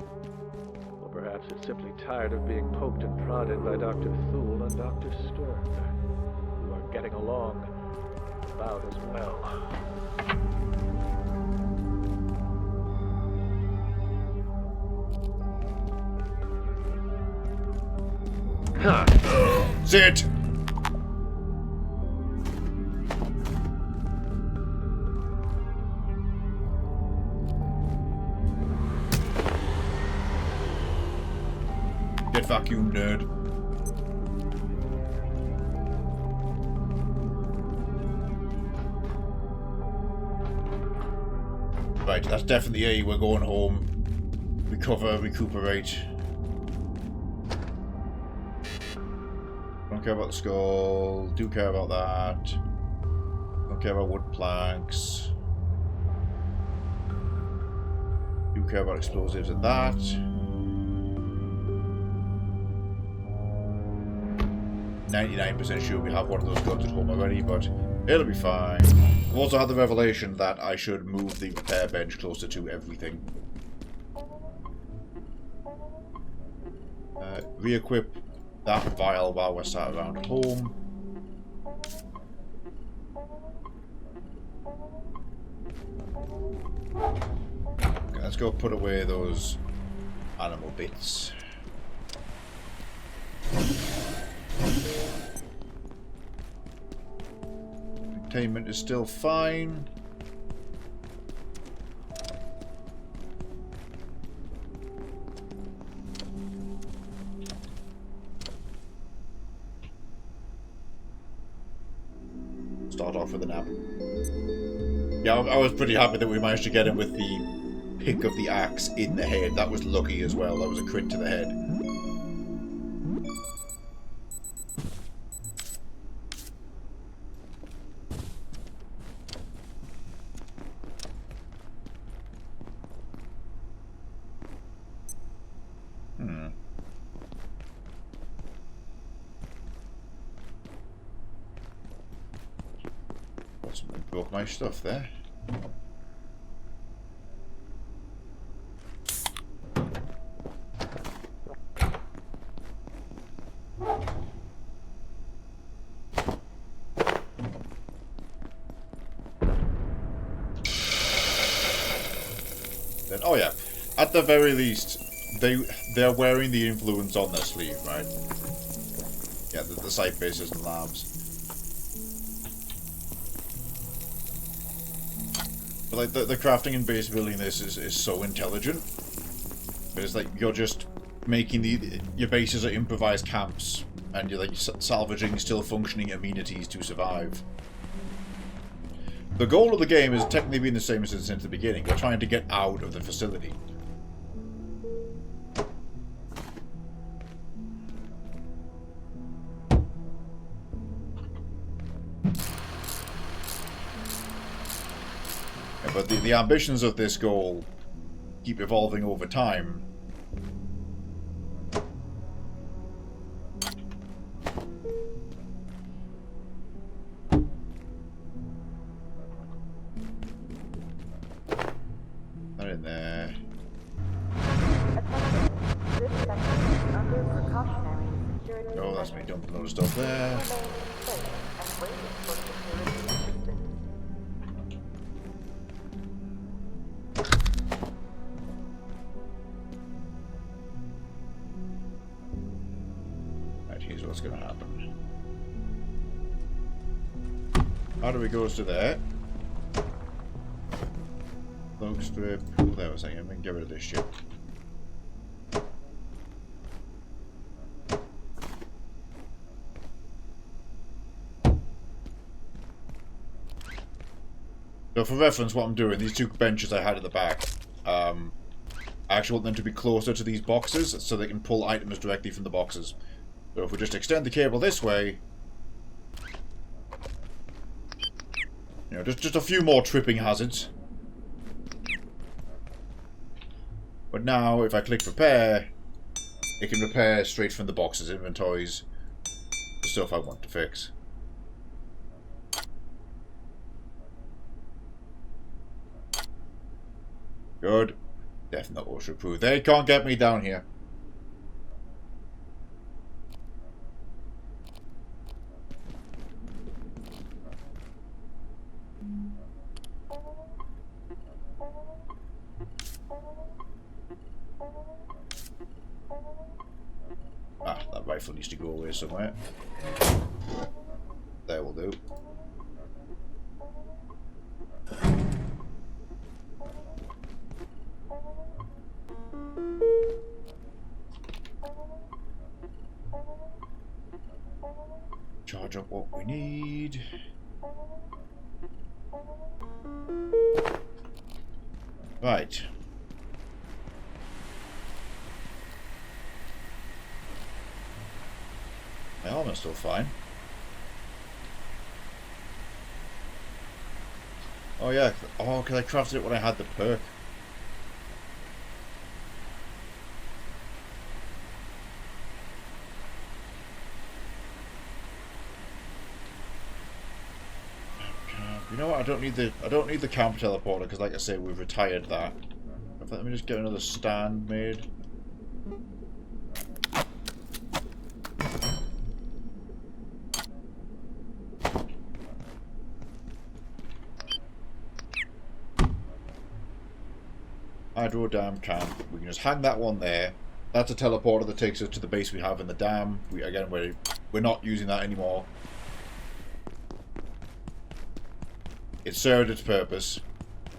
Perhaps it's simply tired of being poked and prodded by Dr. Thule and Dr. Stern, who are getting along about as well. Sit! Get vacuumed, nerd. Right, that's definitely A. We're going home. Recover, recuperate. Don't care about the skull. Do care about that. Don't care about wood planks. Do care about explosives and that. 99% sure we have one of those guns at home already, but it'll be fine. I've also had the revelation that I should move the repair bench closer to everything. Re-equip that vial while we're sat around home. Okay, let's go put away those animal bits. Containment is still fine. Start off with a nap. Yeah, I was pretty happy that we managed to get him with the pick of the axe in the head. That was lucky as well. That was a crit to the head. Something broke my stuff there. Then, oh yeah, at the very least, they're wearing the influence on their sleeve, right? Yeah, the site bases and labs. But like the crafting and base building this is so intelligent. But it's like you're just making your bases are improvised camps, and you're like salvaging still functioning amenities to survive. The goal of the game has technically been the same since the beginning. We're trying to get out of the facility. But the ambitions of this goal keep evolving over time. Not in there. Oh, that's me dumping a load of stuff there. Right, here's what's going to happen. How do we go to there? Log strip. Oh, there was a second. We can get rid of this shit. So for reference, what I'm doing, these two benches I had at the back, I actually want them to be closer to these boxes so they can pull items directly from the boxes. So if we just extend the cable this way, you know, just a few more tripping hazards. But now, if I click repair, it can repair straight from the boxes, inventories, the stuff I want to fix. Good. Definitely ultra proof. They can't get me down here. Ah, that rifle needs to go away somewhere. There will do. Charge up what we need. Right. My armor's still fine. Oh yeah. Oh, because I crafted it when I had the perk. You know what? I don't need the camp teleporter because, like I say, we've retired that. Let me just get another stand made. Hydro dam camp. We can just hang that one there. That's a teleporter that takes us to the base we have in the dam. We're not using that anymore. It served its purpose.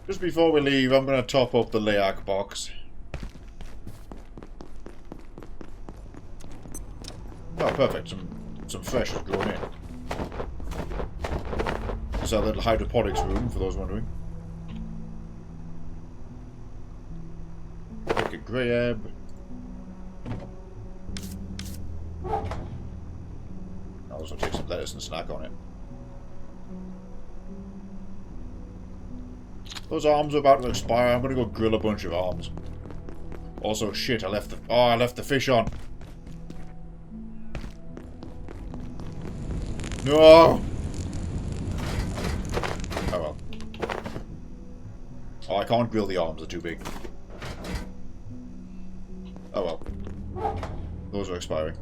Just before we leave, I'm going to top up the Layak box. Oh, perfect. Some fresh is going in. This is our little hydroponics room, for those wondering. Look at grey ebb. I'll also take some lettuce and snack on it. Those arms are about to expire. I'm gonna go grill a bunch of arms. Also, shit, I left the fish on. No! Oh well. Oh, I can't grill the arms, they're too big. Oh well. Those are expiring.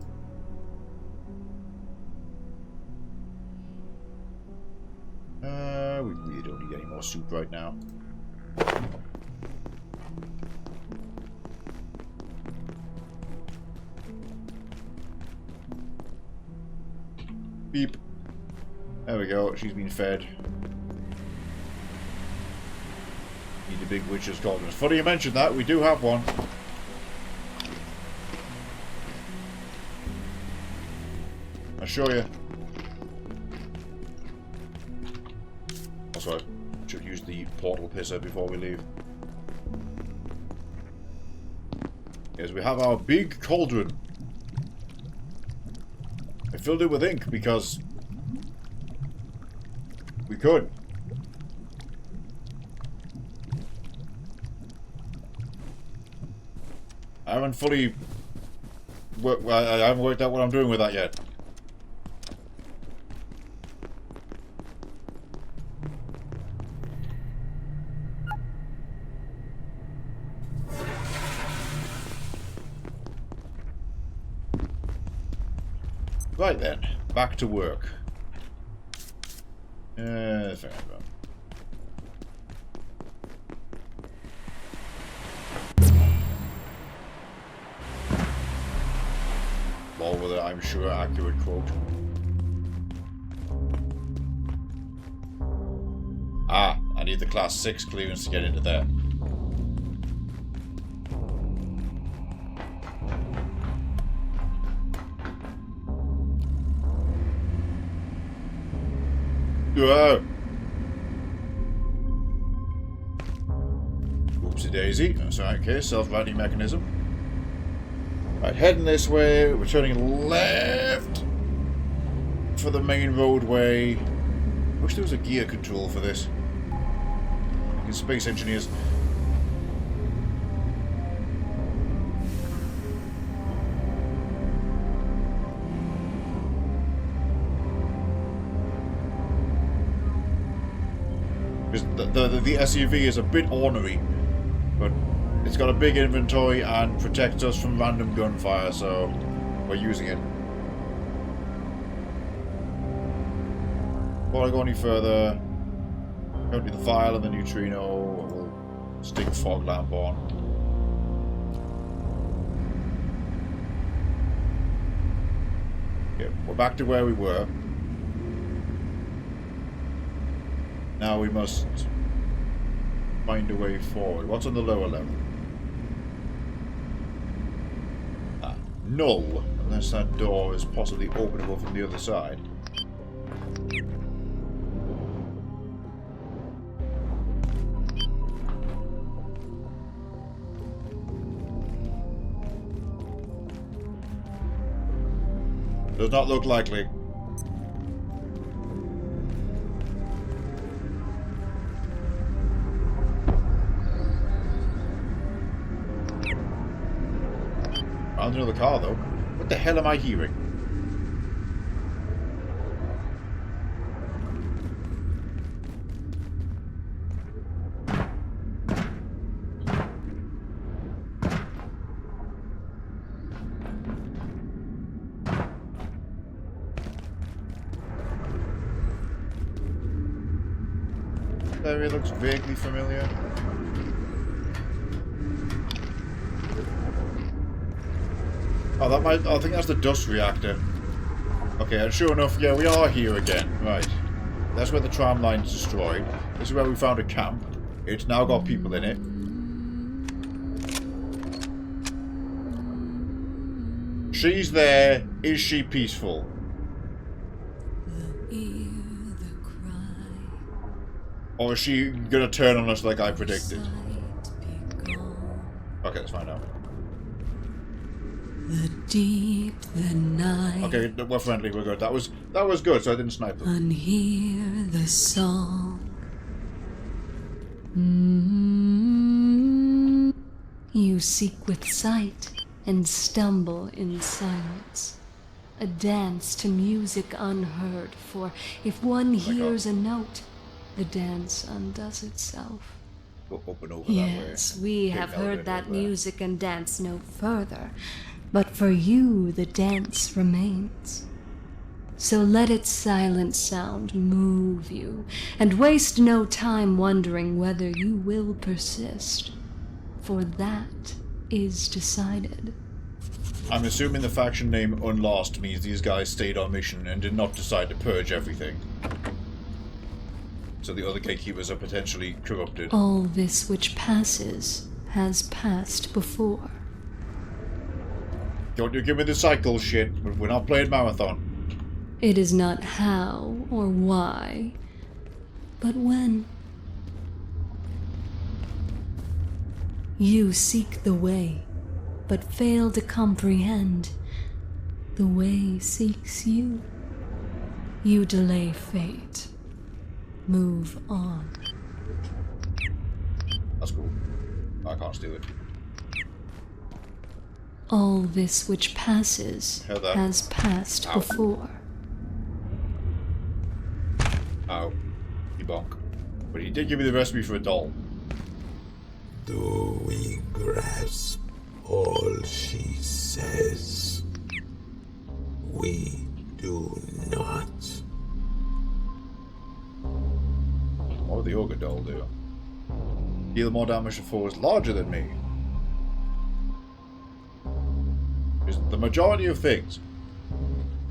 We really don't need any more soup right now. Beep. There we go, she's been fed. Need a big witch's cauldron. Funny you mentioned that, we do have one. I'll show you. Also, I should use the portal pisser before we leave. Yes, we have our big cauldron. I filled it with ink because we could. I haven't fully I haven't worked out what I'm doing with that yet. Right then, back to work. Fair enough. Lol with it, I'm sure accurate quote. Ah, I need the Class 6 clearance to get into there. Whoa! Whoopsie daisy. That's right, okay, self-righting mechanism. Right, heading this way, we're turning left for the main roadway. Wish there was a gear control for this. Like Space Engineers. Because the SUV is a bit ornery, but it's got a big inventory and protects us from random gunfire, so we're using it. Before I go any further, don't need the vial and the neutrino. We'll stick a fog lamp on. Okay, we're back to where we were. Now we must find a way forward. What's on the lower level? Ah, null. Unless that door is possibly openable from the other side. Does not look likely. Found another car though. What the hell am I hearing? That area looks vaguely familiar. Oh, that might. I think that's the dust reactor. Okay, and sure enough, yeah, we are here again. Right. That's where the tram line's destroyed. This is where we found a camp. It's now got people in it. She's there. Is she peaceful? Or is she gonna turn on us like I predicted? Okay, let's find out. The deep, the night. Okay, we're friendly, we're good. That was good, so I didn't snipe them. Unhear the song. You seek with sight and stumble in silence. A dance to music unheard, for if one hears a note, the dance undoes itself. Go up and over Yes, that way. we have heard that music and dance no further, but for you the dance remains. So let its silent sound move you, and waste no time wondering whether you will persist, for that is decided. I'm assuming the faction name Unlost means these guys stayed on mission and did not decide to purge everything. So the other gatekeepers are potentially corrupted. All this which passes has passed before. Don't you give me the cycle shit. We're not playing marathon. It is not how or why, but when. You seek the way, but fail to comprehend. The way seeks you. You delay fate. Move on. That's cool. I can't steal it. All this which passes has passed before. Ow. You bonk. But he did give me the recipe for a doll. Do we grasp all she says? We do not. What would the ogre doll do? Deal more damage to foes larger than me. Is the majority of things.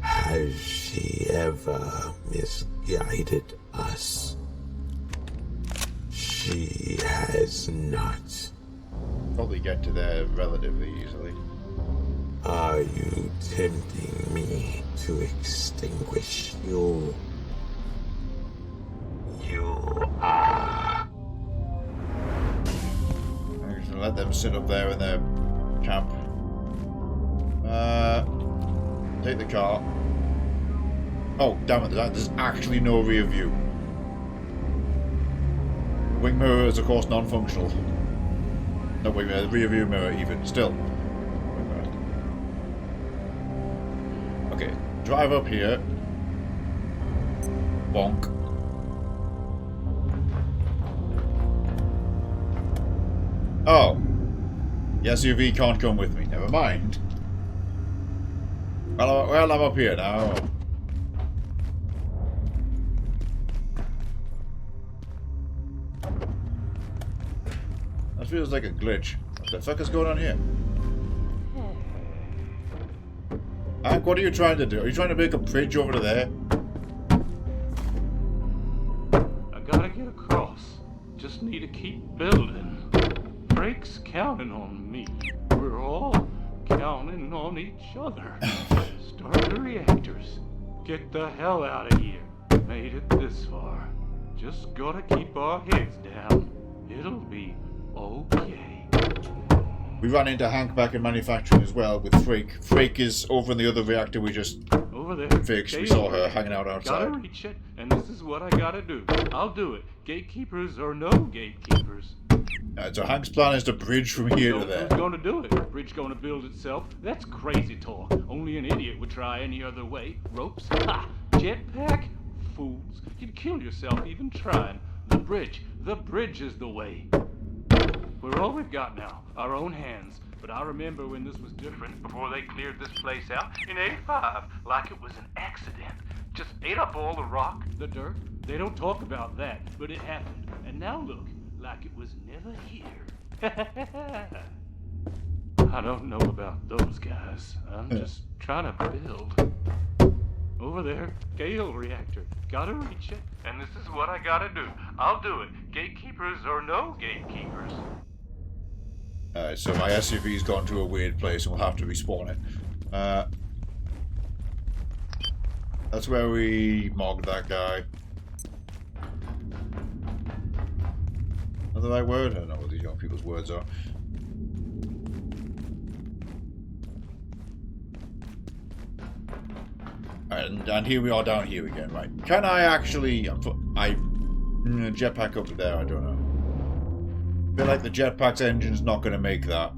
Has she ever misguided us? She has not. Probably get to there relatively easily. Are you tempting me to extinguish you? You are. I'm just gonna let them sit up there in their camp. Take the car. Oh, damn it, there's actually no rear view. Wing mirror is, of course, non-functional. No wing mirror, rear view mirror even. Still. Okay, drive up here. Bonk. Oh. The SUV can't come with me. Never mind. Well, I'm up here now. That feels like a glitch. What the fuck is going on here? Hank, what are you trying to do? Are you trying to make a bridge over to there? I gotta get across. Just need to keep building. Drake's counting on me. We're all counting on each other. Start the reactors. Get the hell out of here. Made it this far. Just gotta keep our heads down. It'll be okay. We ran into Hank back in manufacturing as well with Freak. Freak is over in the other reactor we just over there fixed. We saw her hanging out outside. Gotta reach it, and this is what I gotta do. I'll do it. Gatekeepers or no gatekeepers. So Hank's plan is to bridge from here to there. Who's gonna do it? Bridge gonna build itself? That's crazy talk. Only an idiot would try any other way. Ropes? Ha! Jetpack? Fools. You'd kill yourself even trying. The bridge is the way. We're all we've got now, our own hands. But I remember when this was different, before they cleared this place out in '85, like it was an accident. Just ate up all the rock, the dirt. They don't talk about that, but it happened. And now look, like it was never here. I don't know about those guys. I'm just trying to build. Over there, Gale reactor. Gotta reach it, and this is what I gotta do. I'll do it. Gatekeepers or no gatekeepers. Alright, so my SUV's gone to a weird place and we'll have to respawn it. That's where we mogged that guy. Is that the right word? I don't know what these young people's words are. And here we are down here again, right? Can I actually... jetpack up to there, I don't know. I feel like the jetpack's engine's not going to make that.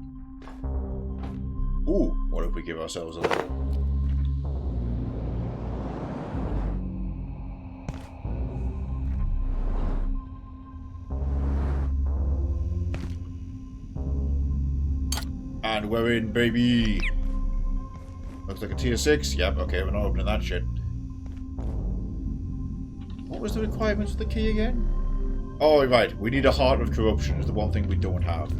Ooh, what if we give ourselves a little... And we're in, baby! Looks like a tier 6. Yep, okay, we're not opening that shit. What was the requirements for the key again? Oh, right. We need a Heart of Corruption is the one thing we don't have.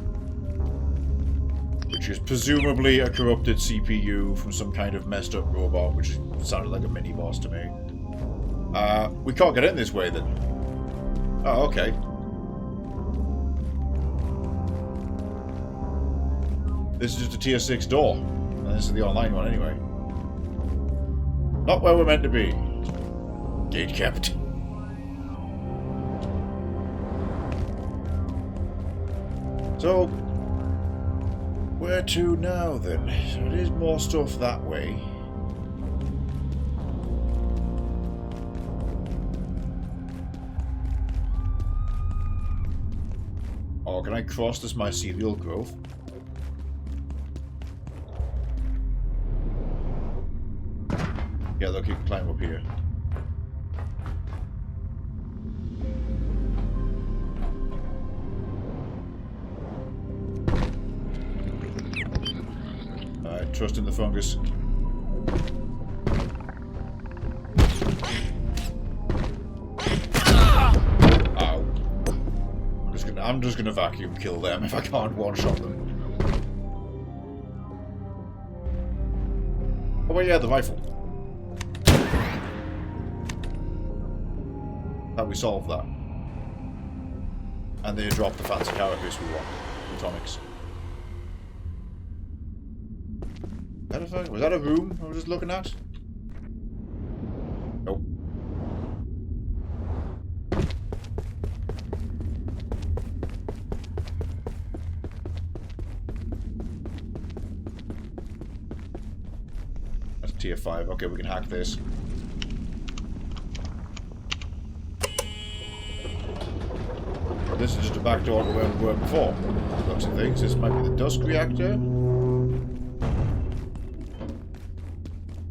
Which is presumably a corrupted CPU from some kind of messed up robot, which sounded like a mini-boss to me. We can't get in this way then. Oh, okay. This is just a tier 6 door. And this is the online one anyway. Not where we're meant to be. Gate kept. So, where to now then? So it is more stuff that way. Oh, can I cross this mycelial growth? Yeah, look, you can climb up here. Alright, trust in the fungus. Ow. I'm just gonna vacuum kill them if I can't one-shot them. Oh, well, yeah, the rifle. How we solve that? And they drop the fancy carapace we want. Photonics. Was that a room I was just looking at? Nope. That's tier 5. Okay, we can hack this. This is just a back door to where we were before. Looks of things. This might be the Dusk reactor.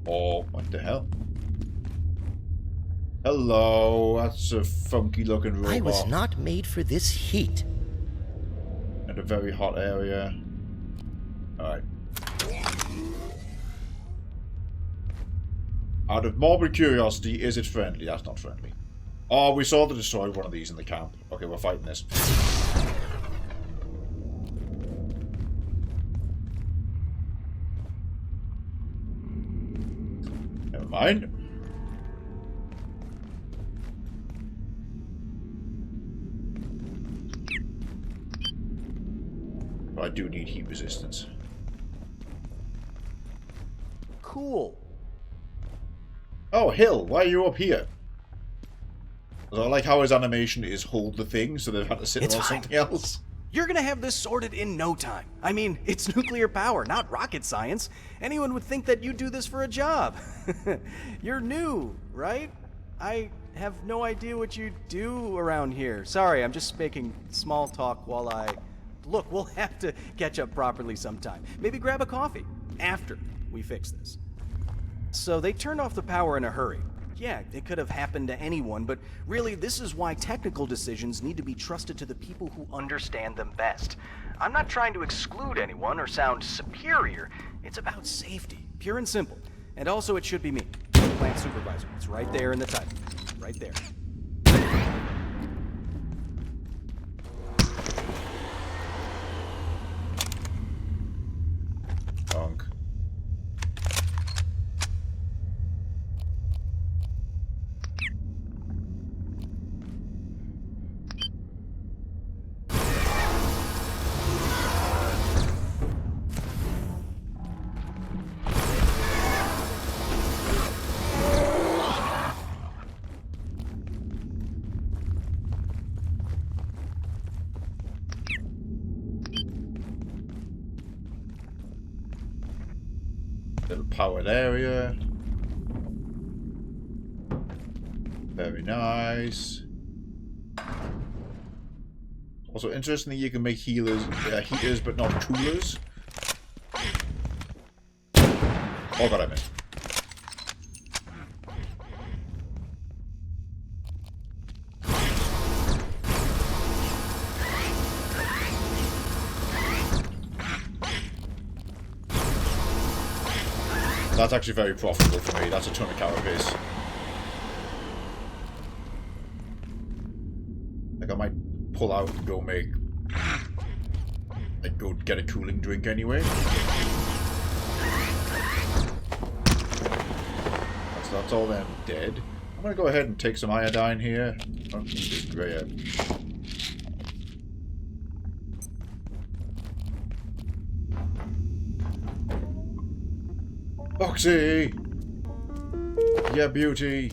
Or what the hell? Hello, that's a funky looking robot. I was not made for this heat. And a very hot area. Alright. Out of morbid curiosity, is it friendly? That's not friendly. Oh, we saw the destroyed one of these in the camp. Okay, we're fighting this. Never mind. But I do need heat resistance. Cool. Oh, Hill, why are you up here? I like how his animation is hold the thing, so they've had to sit on something else. You're gonna have this sorted in no time. I mean, it's nuclear power, not rocket science. Anyone would think that you do this for a job. You're new, right? I have no idea what you do around here. Sorry, I'm just making small talk while I... Look, we'll have to catch up properly sometime. Maybe grab a coffee after we fix this. So they turned off the power in a hurry. Yeah, it could have happened to anyone, but really this is why technical decisions need to be trusted to the people who understand them best. I'm not trying to exclude anyone or sound superior. It's about safety, pure and simple. And also it should be me, plant supervisor. It's right there in the title. Right there. Punk. Little powered area. Very nice. Also, interestingly, you can make healers, heaters, but not coolers. Oh god, I missed. That's actually very profitable for me. That's a ton of calories. Like I might pull out and go make, like go get a cooling drink anyway. That's all them dead. I'm gonna go ahead and take some iodine here. Oh, great. Boxy! Yeah, beauty!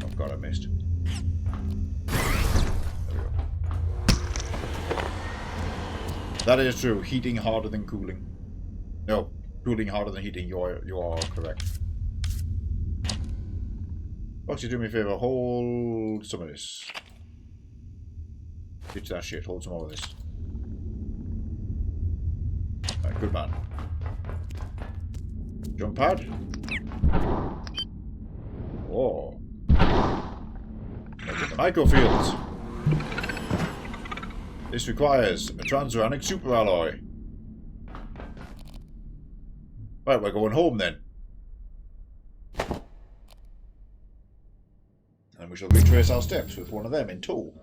Oh god, I missed. There we go. That is true. Heating harder than cooling. No, cooling harder than heating. You are correct. Boxy, do me a favor. Hold some of this. Ditch that shit. Hold some more of this. Right, good man. Jump pad. Oh. Look at the microfields. This requires a transuranic superalloy. Right, we're going home then. And we shall retrace our steps with one of them in tow.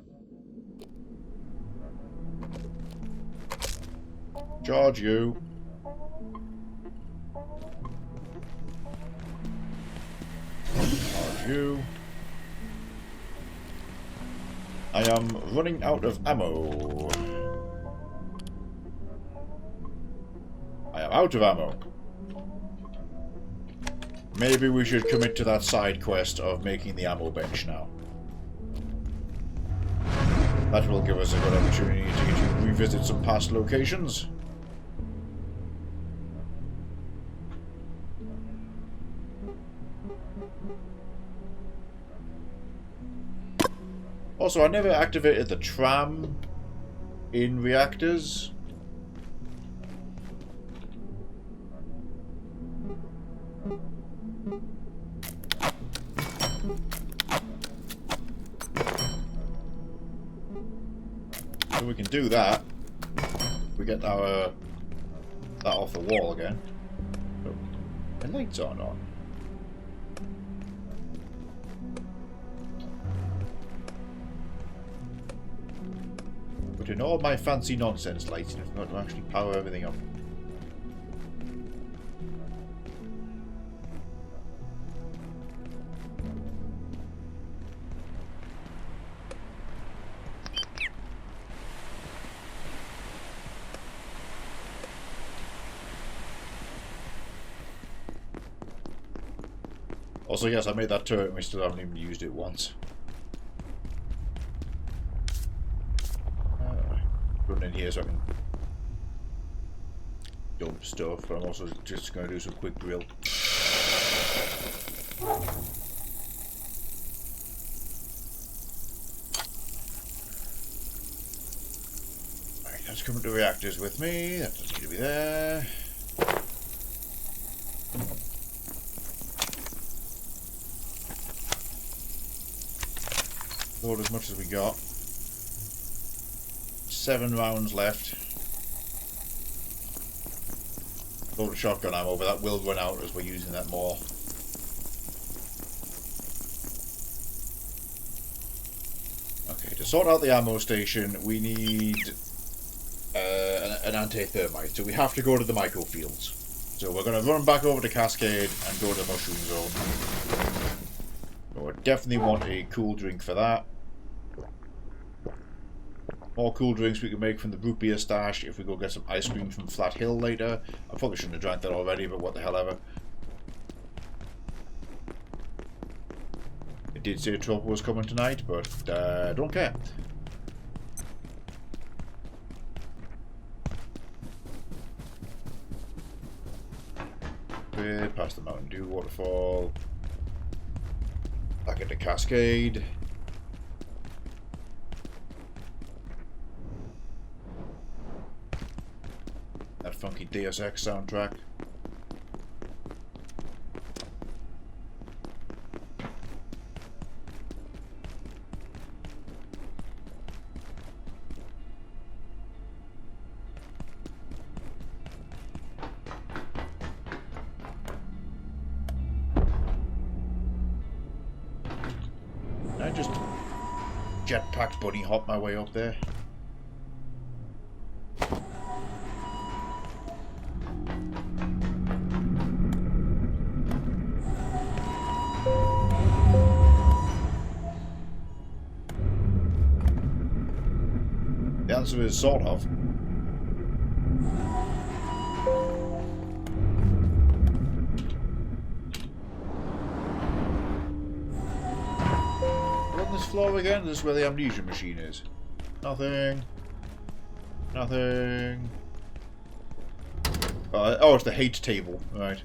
Charge you. Charge you. I am running out of ammo. I am out of ammo. Maybe we should commit to that side quest of making the ammo bench now. That will give us a good opportunity to revisit some past locations. Also, I never activated the tram in reactors. So we can do that. We get our that off the wall again. Oh, the lights aren't on. But in all my fancy nonsense lights, I've got to actually power everything up. Also, yes, I made that turret and we still haven't even used it once. Run in here so I can dump stuff, but I'm also just going to do some quick drill. Alright, that's coming to reactors with me. That doesn't need to be there. Load as much as we got. 7 rounds left. Load of shotgun ammo, but that will run out as we're using that more. Okay, to sort out the ammo station, we need an anti-thermite, so we have to go to the microfields. So we're going to run back over to Cascade and go to the Mushroom Zone. So we definitely want a cool drink for that. More cool drinks we can make from the root beer stash if we go get some ice cream from Flat Hill later. I probably shouldn't have drank that already, but what the hell ever. It did say Tropo was coming tonight, but don't care. Okay, past the Mountain Dew waterfall. Back into Cascade. That funky Deus Ex soundtrack. Can I just jetpack bunny hop my way up there? The answer is sort of. We're on this floor again. This is where the amnesia machine is. Nothing. Nothing. Oh, it's the hate table. Right.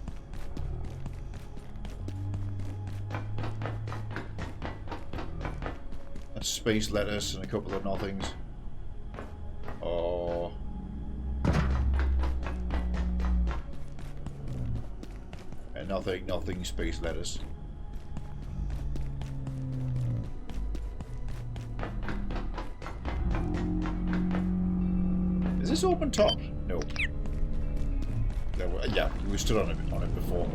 That's space lettuce and a couple of nothings. Oh. And nothing space lettuce. Is this open top? No. Yeah, we stood on it before.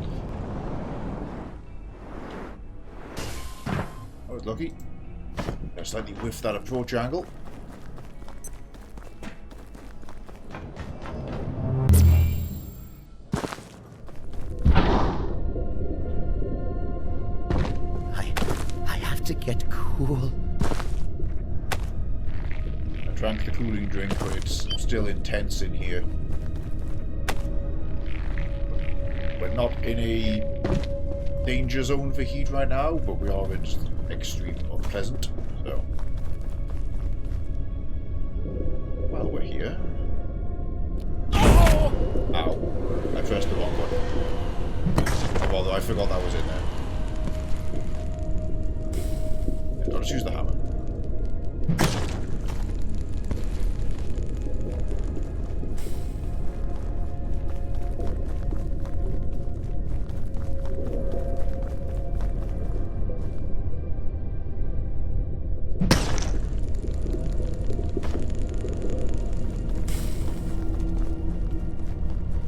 I was lucky. I slightly whiffed that approach angle. I have to get cool. drank the cooling drink, but it's still intense in here. We're not in a danger zone for heat right now, but we are in just extreme unpleasant, so. Well, we're here. Oh! Ow. I pressed the wrong button. Although I forgot that was in there. I'll just use the hammer.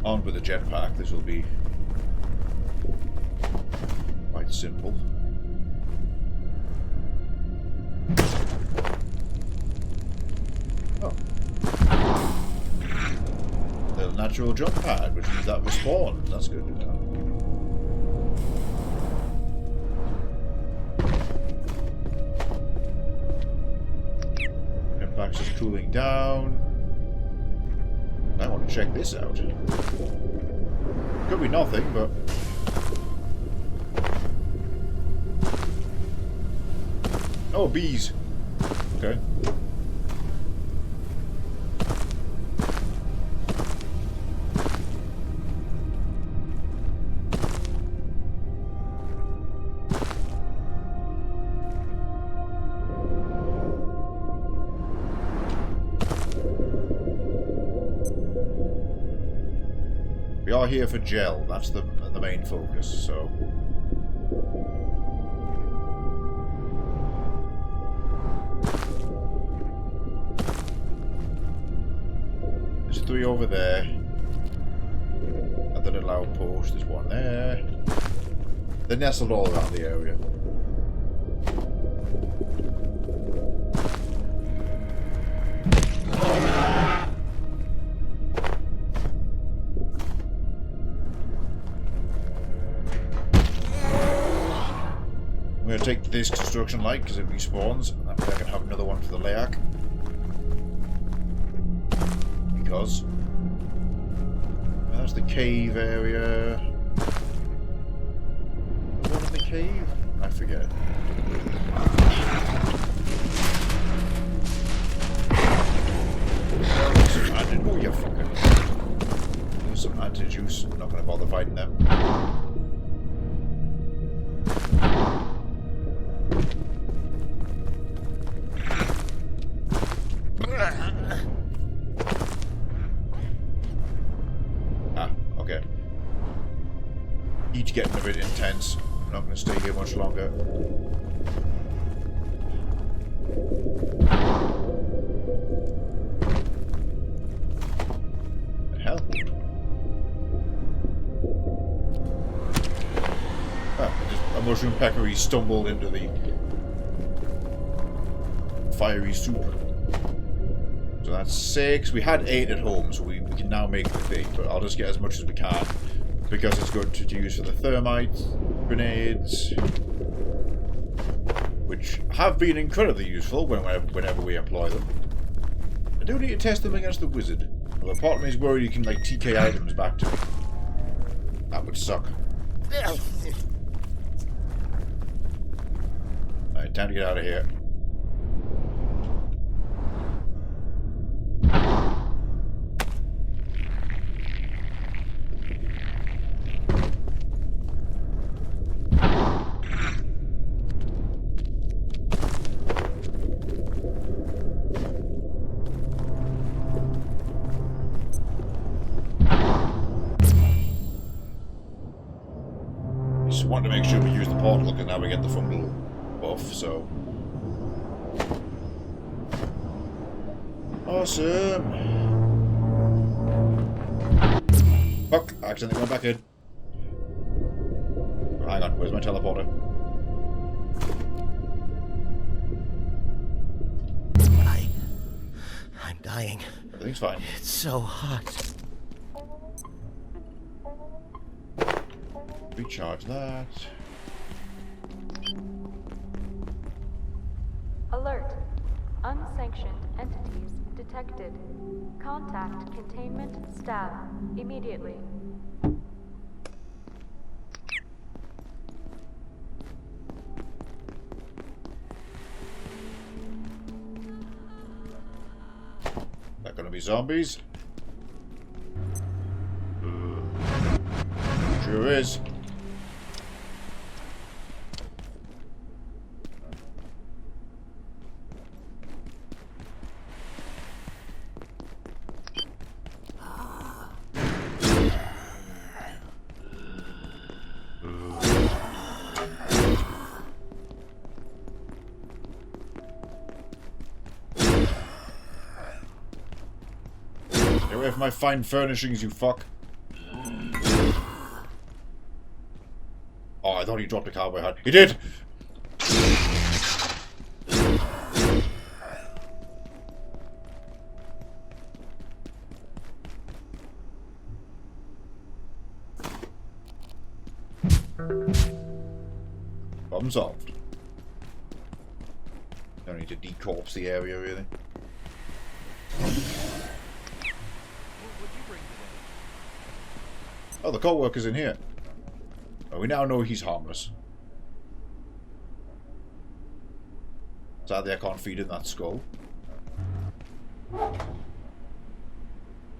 On with the jetpack, this will be quite simple. Oh. Little natural jump pad, which means that respawns. That's good to know. Jetpack's just cooling down. I want to check this out. Could be nothing, but... Oh, bees! Okay. We are here for gel, that's the main focus, so... There's 3 over there. At the little outpost, there's 1 there. They're nestled all around the area. I'm going to take this construction light because it respawns, and that way I can have another one for the layak. Because that's the cave area. The one in the cave? I forget. Oh, you fucker. There's some anti-juice. I'm not going to bother fighting them. Each getting a bit intense. I'm not going to stay here much longer. The hell? A mushroom peccary stumbled into the fiery soup. So that's 6. We had 8 at home, so we can now make the thing, but I'll just get as much as we can. Because it's good to use for the thermite grenades, which have been incredibly useful whenever we employ them. I do need to test them against the wizard. Although part of me is worried you can like TK items back to me. That would suck. Alright, time to get out of here. Want to make sure we use the portal because now we get the fungal buff, so. Awesome! Fuck, I accidentally went back in. Oh, hang on, where's my teleporter? I'm dying. Everything's fine. It's so hot. Recharge that. Alert. Unsanctioned sanctioned entities detected. Contact containment staff immediately. That gonna be zombies? Sure is. Get away from my fine furnishings, you fuck. Oh, I thought he dropped a cowboy hat. He did! Problem solved. Don't need to decorpse the area, really. Oh, the co-worker's in here. Oh, we now know he's harmless. Sadly, I can't feed in that skull. Right,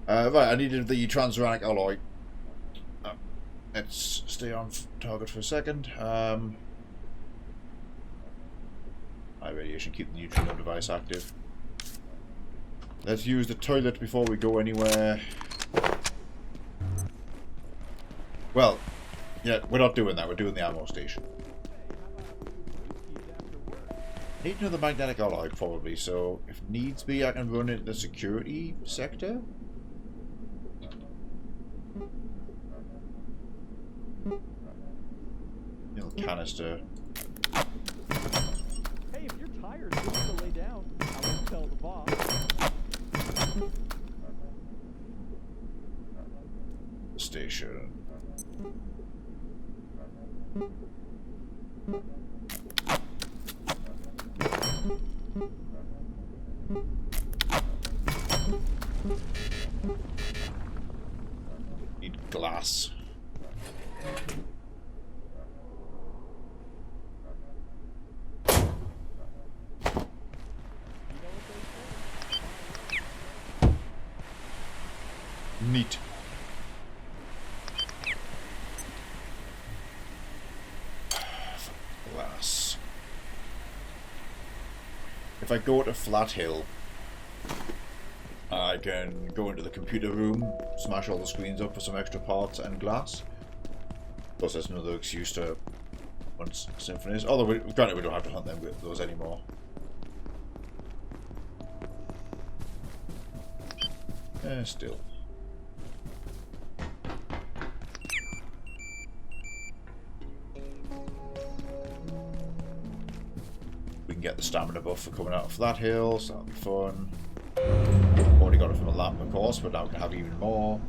I needed the transuranic alloy. Let's stay on target for a second. High radiation, keep the neutrino device active. Let's use the toilet before we go anywhere. Well, yeah, we're not doing that. We're doing the ammo station. Need another magnetic alloy, probably, so if needs be, I can run into the security sector. Little canister. Hey, if you're tired, just to lay down. I won't tell the boss. Station. Need glass. Neat. Glass. If I go to Flat Hill, I can go into the computer room, smash all the screens up for some extra parts and glass. Plus, there's another excuse to hunt symphonies. Although, granted, we don't have to hunt them with those anymore. Still. We can get the stamina buff for coming out of Flat Hill, so that'll be fun. Already got it from a lamp, of course, but now we can have even more.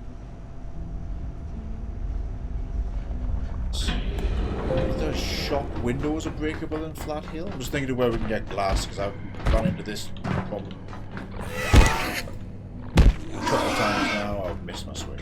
The shop windows are breakable in Flat Hill. I'm just thinking of where we can get glass, because I've run into this problem a couple of times now. I've missed my swing.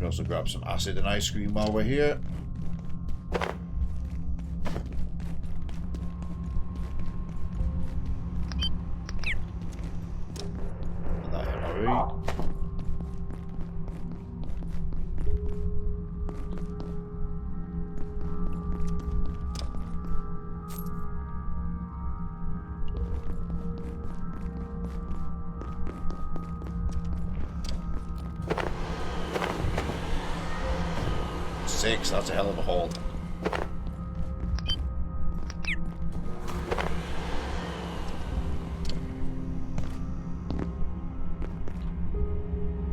Also grab some acid and ice cream while we're here. That MRE. Six, that's a hell of a haul.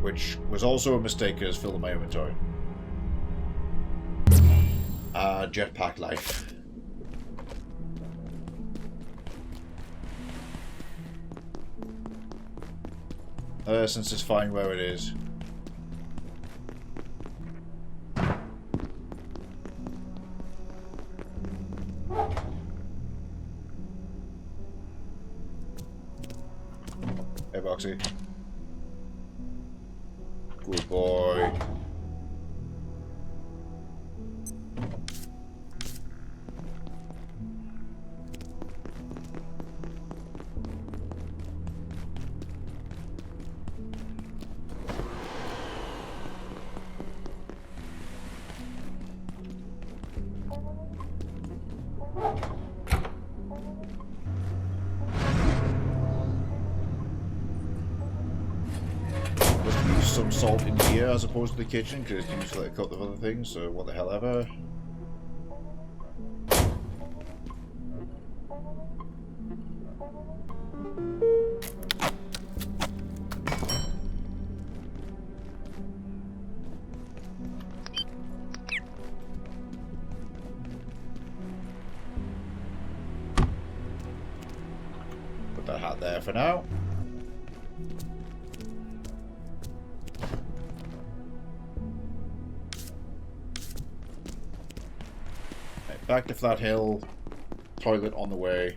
Which was also a mistake because filled my inventory. Jetpack life. Since it's fine where it is. Hey, Boxy. Good boy. Some salt in here as opposed to the kitchen because it's used for like a couple of other things, so what the hell ever. Put that hat there for now. Back to Flat Hill, toilet on the way.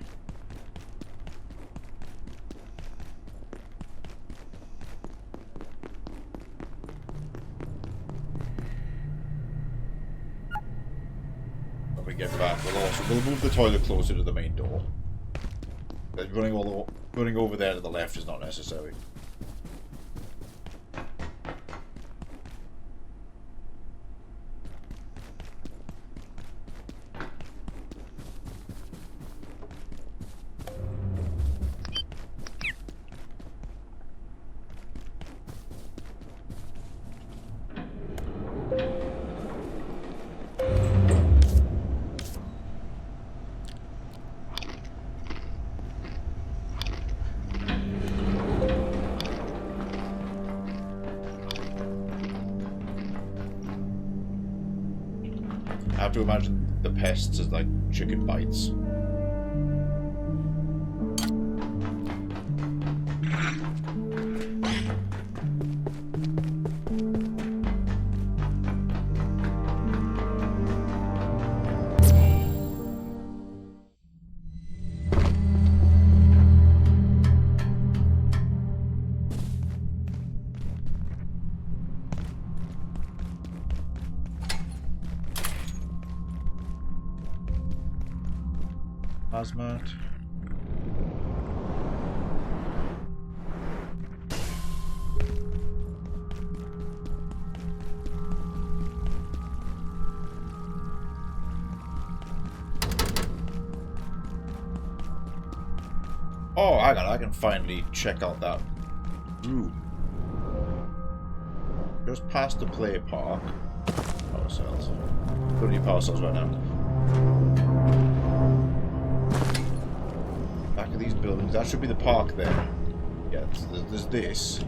When we get back, we'll move the toilet closer to the main door. Running over there to the left is not necessary. I have to imagine the pests as like chicken bites. Hazmat. Oh, I can finally check out that room. Just past the play park. Power cells. Don't need power cells right now. Back of these buildings. That should be the park there. Yeah, there's this.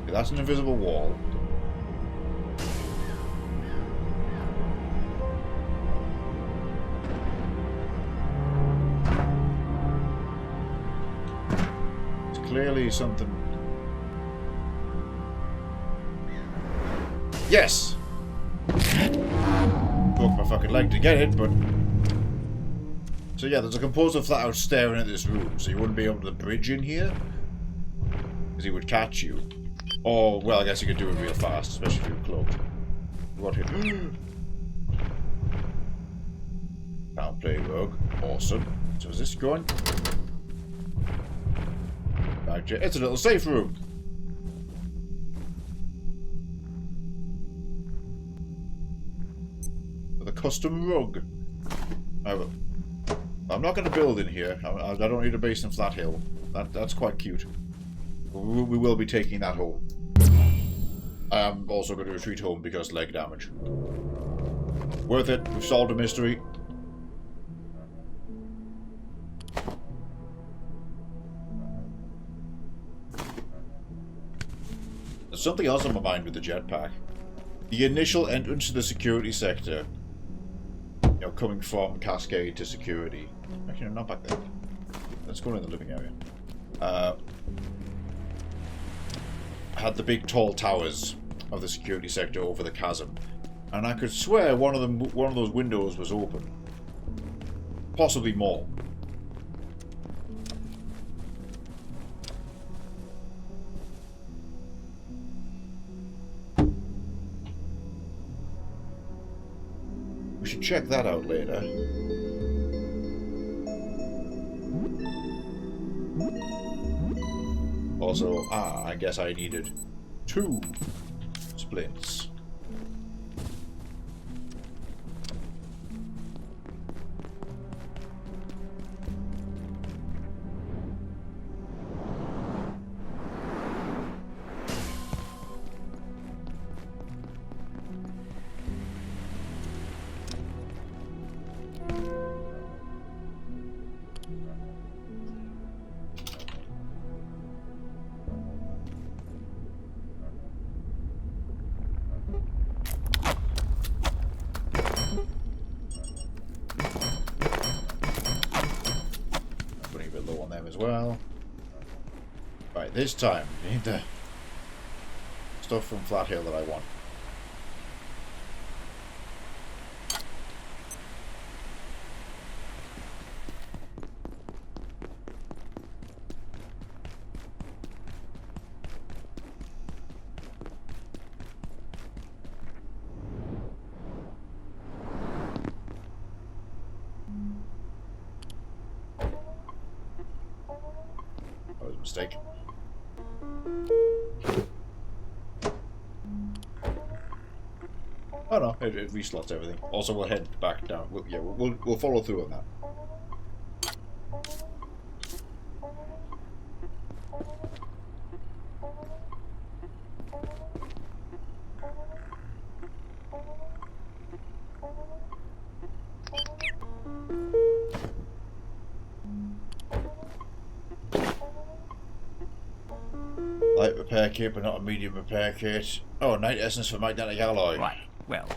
Okay, that's an invisible wall. It's clearly something. Yes! Broke my fucking leg to get it, but... So yeah, there's a composer flat out staring at this room, so you wouldn't be able to bridge in here. Because he would catch you. Or, well, I guess you could do it real fast, especially if you were cloaked. What hit? Can't play rogue. Awesome. So is this going? It's a little safe room. With a custom rug. I'm not going to build in here. I don't need a base in Flat Hill. That's quite cute. We will be taking that home. I am also going to retreat home because leg damage. Worth it. We've solved a mystery. There's something else on my mind with the jetpack. The initial entrance to the security sector. You know, coming from Cascade to security. Actually, no, not back there. Let's go in the living area. had the big tall towers of the security sector over the chasm, and I could swear one of those windows was open, possibly more. We should check that out later. Also, I guess I needed 2 splints. Well, right, this time we need the stuff from Flat Hill that I want. Mistake. Oh no, it reslots everything. Also, we'll head back down. We'll follow through on that. Light repair kit, but not a medium repair kit. Oh, night essence for magnetic alloy. Right. Well,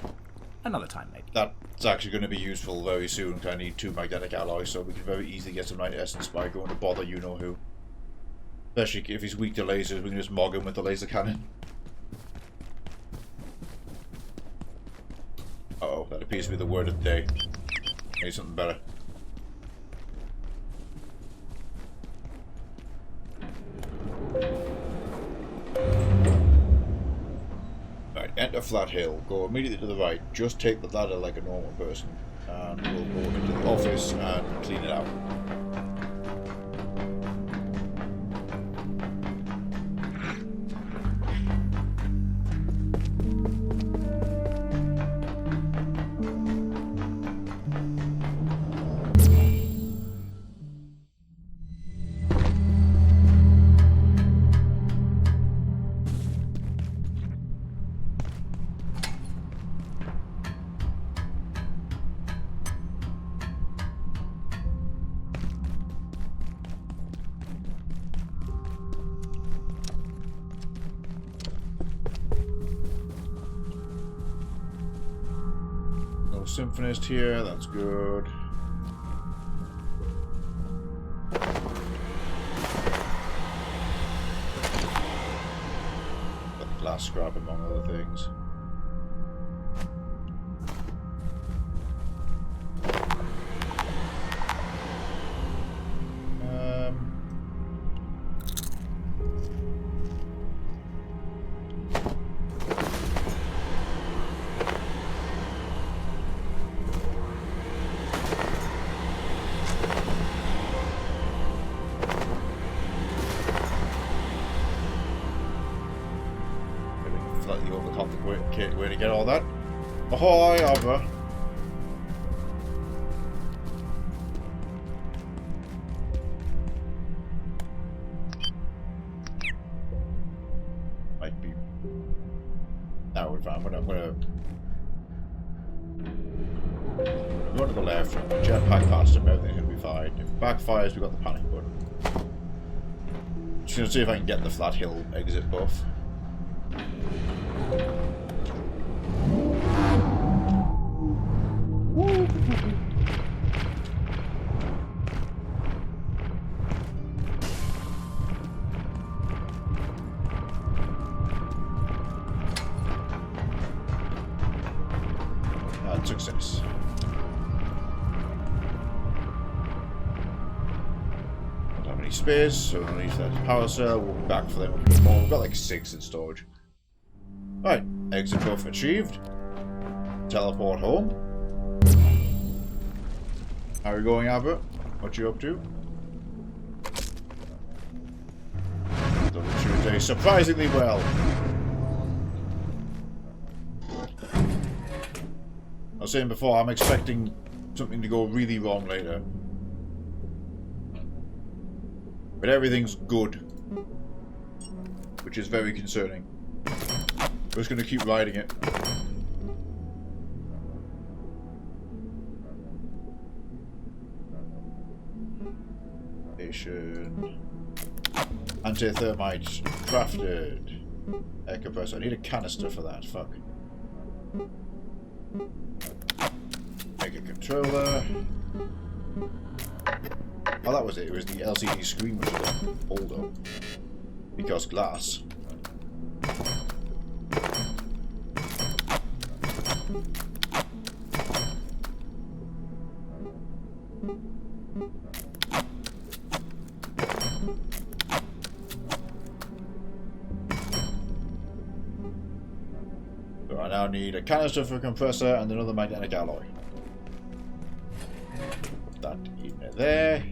another time maybe. That's actually going to be useful very soon, because I need 2 magnetic alloys, so we can very easily get some night essence by going to bother you-know-who. Especially if he's weak to lasers, we can just mog him with the laser cannon. Uh-oh, that appears to be the word of the day. Need something better. Right, enter Flat Hill. Go immediately to the right. Just take the ladder like a normal person. And we'll go into the office and clean it out. Symphonist here, that's good. Got the glass scrap among other things. Slightly overcomplicated way to get all that. Ahoy, Abra! Might be. Now we're fine. I'm gonna go to the left. Jetpack past him. Everything's gonna be fine. If it backfires, we got the panic button. Just gonna see if I can get the Flat Hill exit buff. And success. Don't have any space, so we'll use that power cell. We'll be back for them. More. We've got like 6 in storage. Right, exit buff achieved. Teleport home. How are you going, Albert? What you up to? Double Tuesday surprisingly well. I was saying before, I'm expecting something to go really wrong later. But everything's good. Which is very concerning. We're just going to keep riding it. Station. Anti-thermite crafted. Air compressor. I need a canister for that. Fuck. Make a controller. Oh, that was it. It was the LCD screen which was older. Because glass. So I now need a canister for a compressor and another magnetic alloy. Put that in there.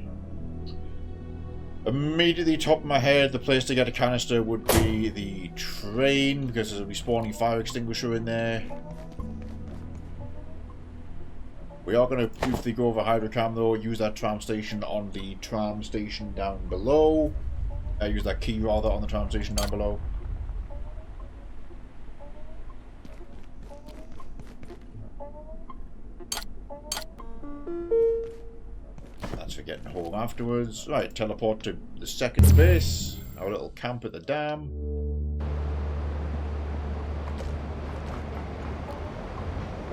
Immediately top of my head, the place to get a canister would be the train, because there'll be spawning fire extinguisher in there. We are going to briefly go over hydrocam though, use that tram station on the tram station down below. Use that key rather on the tram station down below. That's for getting home afterwards. Right, teleport to the second base. Our little camp at the dam.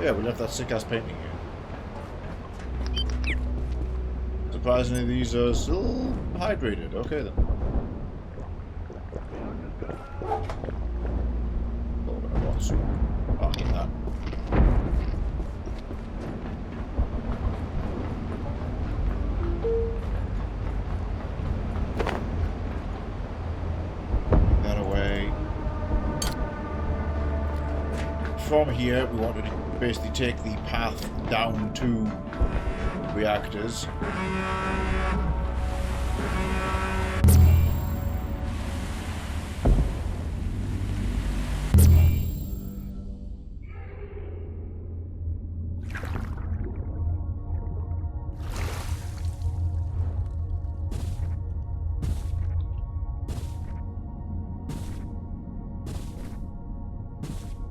Yeah, we left that sick ass painting here. Surprisingly, these are still hydrated. Okay then. Oh, but I want to park in that. That away. From here, we wanted to basically take the path down to reactors.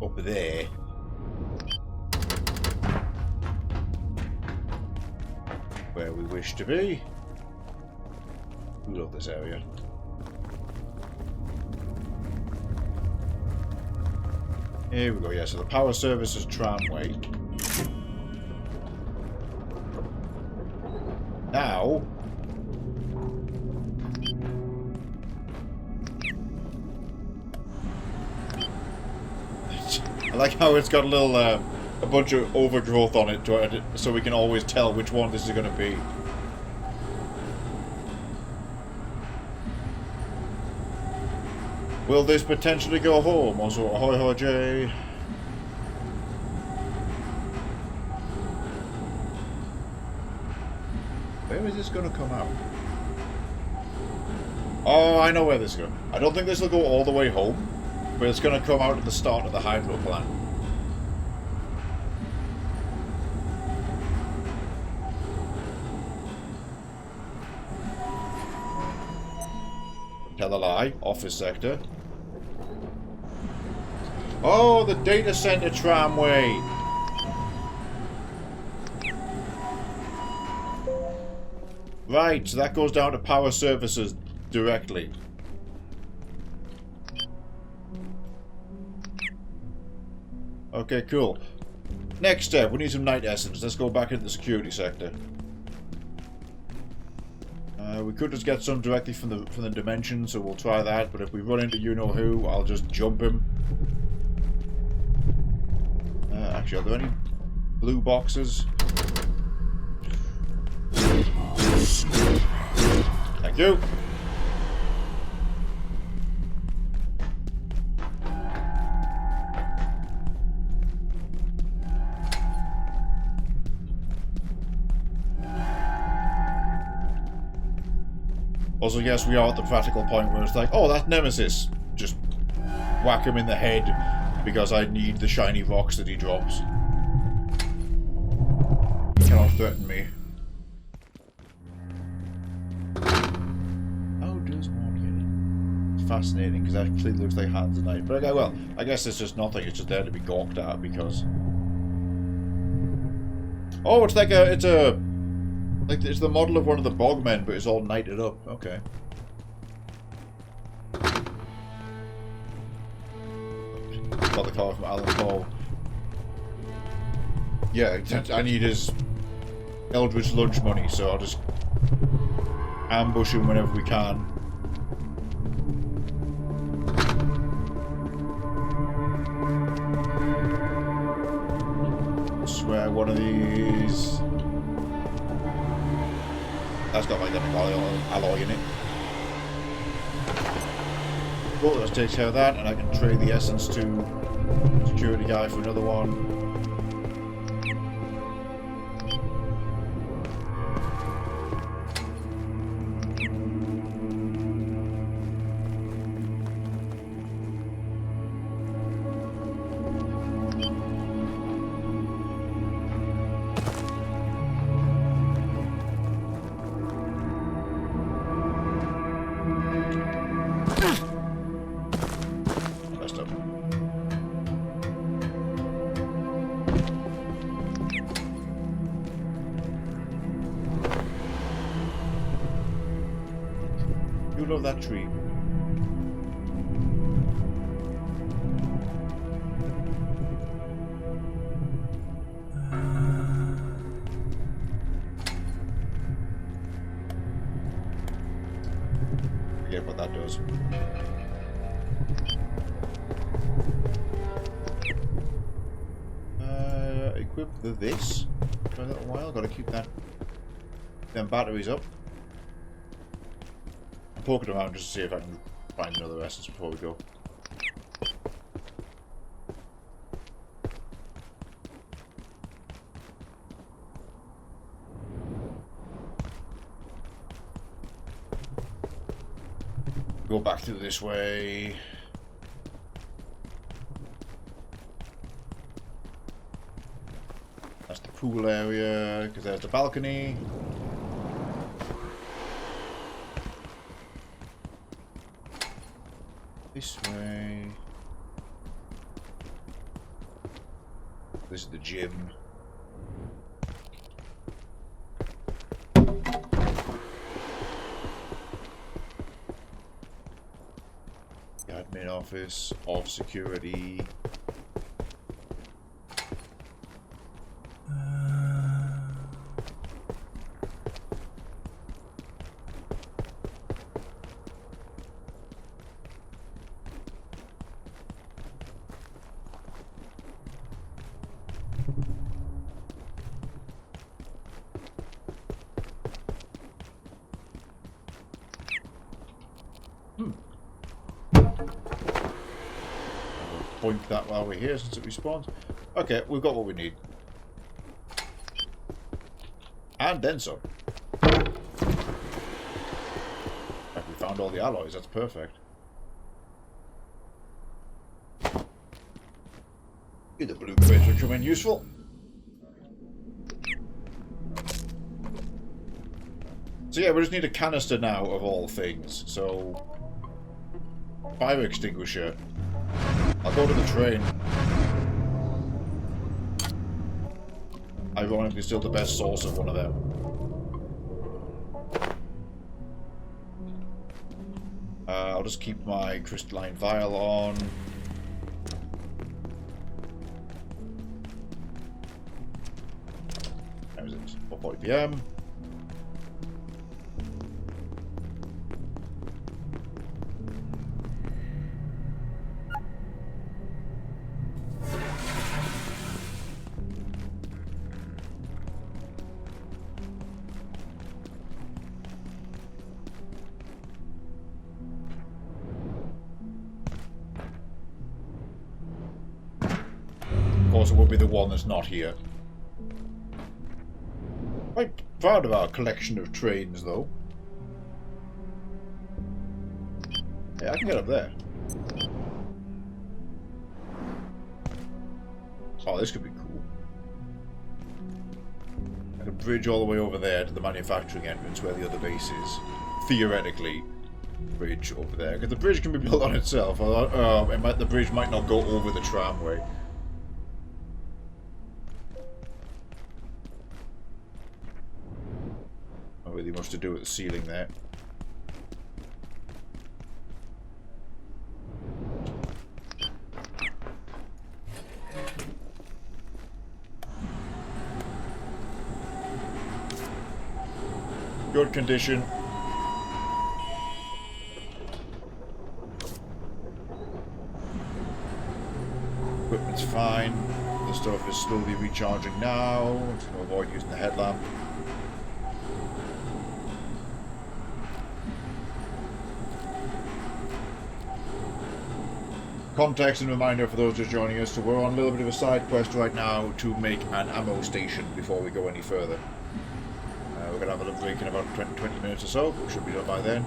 Up there. Where we wish to be. We love this area. Here we go, yeah, so the power service is tramway. Now... I like how it's got a little, a bunch of overgrowth on it, so we can always tell which one this is going to be. Will this potentially go home? Also, ahoy hoy Jay. Where is this going to come out? Oh, I know where this is going. I don't think this will go all the way home, but it's going to come out at the start of the hydro plant. Tell a lie. Office sector. Oh, the data center tramway. Right, so that goes down to power services directly. Okay, cool. Next step, we need some night essence. Let's go back into the security sector. We could just get some directly from the dimension, so we'll try that. But if we run into you-know-who, I'll just jump him. Actually, are there blue boxes. Thank you. Also, yes, we are at the practical point where it's like, oh, that's Nemesis. Just whack him in the head because I need the shiny rocks that he drops. He cannot threaten me. How does one get it? It's fascinating because that actually looks like hands and knife. But okay, well, I guess it's just nothing. It's just there to be gawked at because. Oh, it's like it's the model of one of the bogmen, but it's all knighted up. Okay. Got the car from Alan Paul. Yeah, I need his Eldritch lunch money, so I'll just ambush him whenever we can. I swear one of these. That's got like an alloy in it. Cool, let's take care of that, and I can trade the essence to security guy for another one. You love that tree. Forget what that does. Equip this for a little while. Gotta keep them batteries up. I'm poking around just to see if I can find another essence before we go. Go back through this way. That's the pool area, because there's the balcony. This way. This is the gym. Admin office, off security. Point that while we're here since it respawns. Okay, we've got what we need. And then some. We found all the alloys, that's perfect. The blueprints will come in useful. So yeah, we just need a canister now of all things. So fire extinguisher. I'll go to the train. Ironically, still the best source of one of them. I'll just keep my crystalline vial on. How is it? 4:40 PM. course, it would be the one that's not here. Quite proud of our collection of trains, though. Yeah, I can get up there. Oh, this could be cool. I could bridge all the way over there to the manufacturing entrance where the other base is. Theoretically, bridge over there. Because the bridge can be built on itself. The bridge might not go over the tramway. Not really much to do with the ceiling there. Good condition. Equipment's fine. The stuff is slowly recharging now to avoid using the headlamp. Context and reminder for those just joining us, so we're on a little bit of a side quest right now to make an ammo station before we go any further. We're going to have a little break in about 20 minutes or so, but we should be done by then.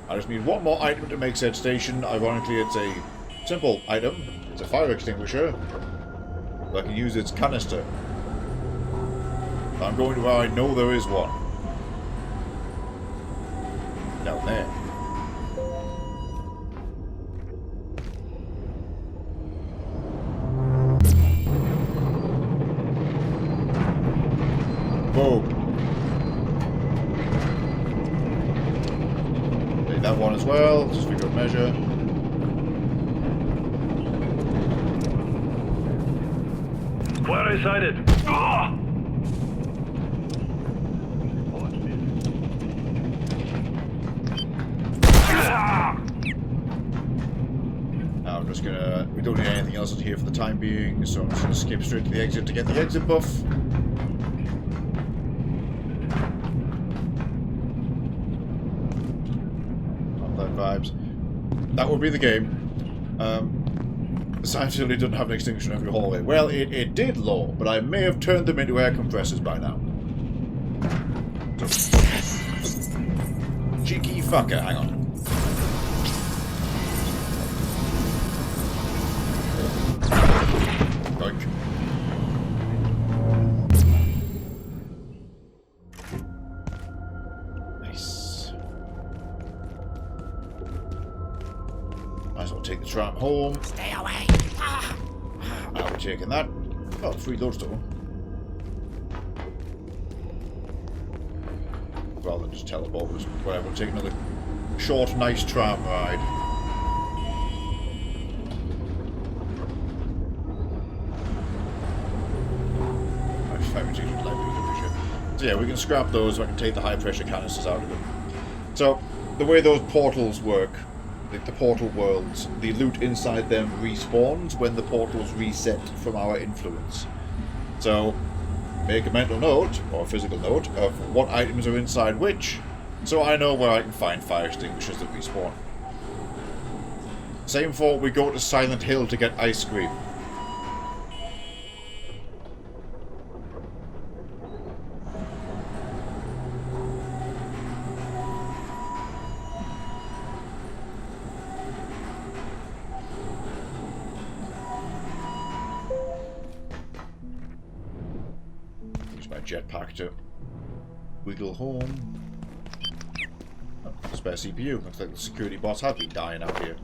I just need one more item to make said station. Ironically, it's a simple item. It's a fire extinguisher. But I can use its canister. I'm going to where I know there is one. Down there. Whoa. That one as well, just for good measure. Square sighted. Now I'm just gonna... We don't need anything else in here for the time being, so I'm just gonna skip straight to the exit to get the exit buff. Vibes. That would be the game. The science facility doesn't have an extinguisher in every hallway. Well, it did, lore, but I may have turned them into air compressors by now. So, cheeky fucker, hang on. Like. Take the tram home. Stay away! Now we're taking that. Oh, free lodestone. Rather than just teleport, just whatever. We'll take another short, nice tram ride. So yeah, we can scrap those so I can take the high pressure canisters out of them. So, the way those portals work, the portal worlds, the loot inside them respawns when the portals reset from our influence. So, make a mental note, or a physical note, of what items are inside which, so I know where I can find fire extinguishers that respawn. Same for we go to Silent Hill to get ice cream. Jetpack to wiggle home. Oh, spare CPU. Looks like the security bots have been dying out here.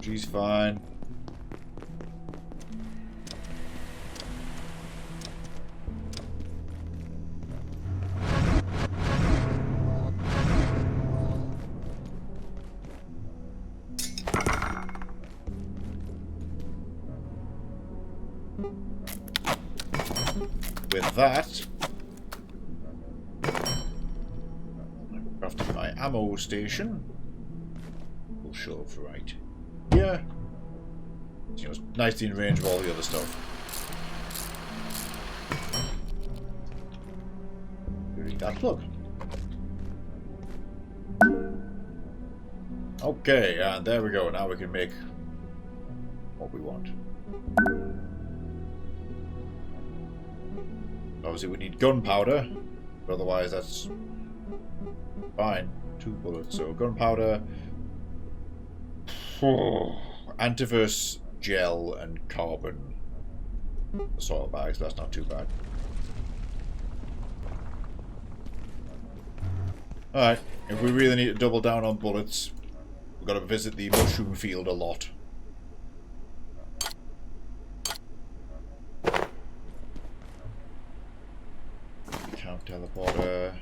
She's fine. With that, after my ammo station will show up right here. You know, it's nicely in range of all the other stuff. Take that plug. Okay, and there we go. Now we can make what we want. Obviously we need gunpowder, but otherwise that's fine. 2 bullets. So gunpowder, antivirus gel, and carbon soil bags. That's not too bad. Alright, if we really need to double down on bullets, we've got to visit the mushroom field a lot. Count teleporter.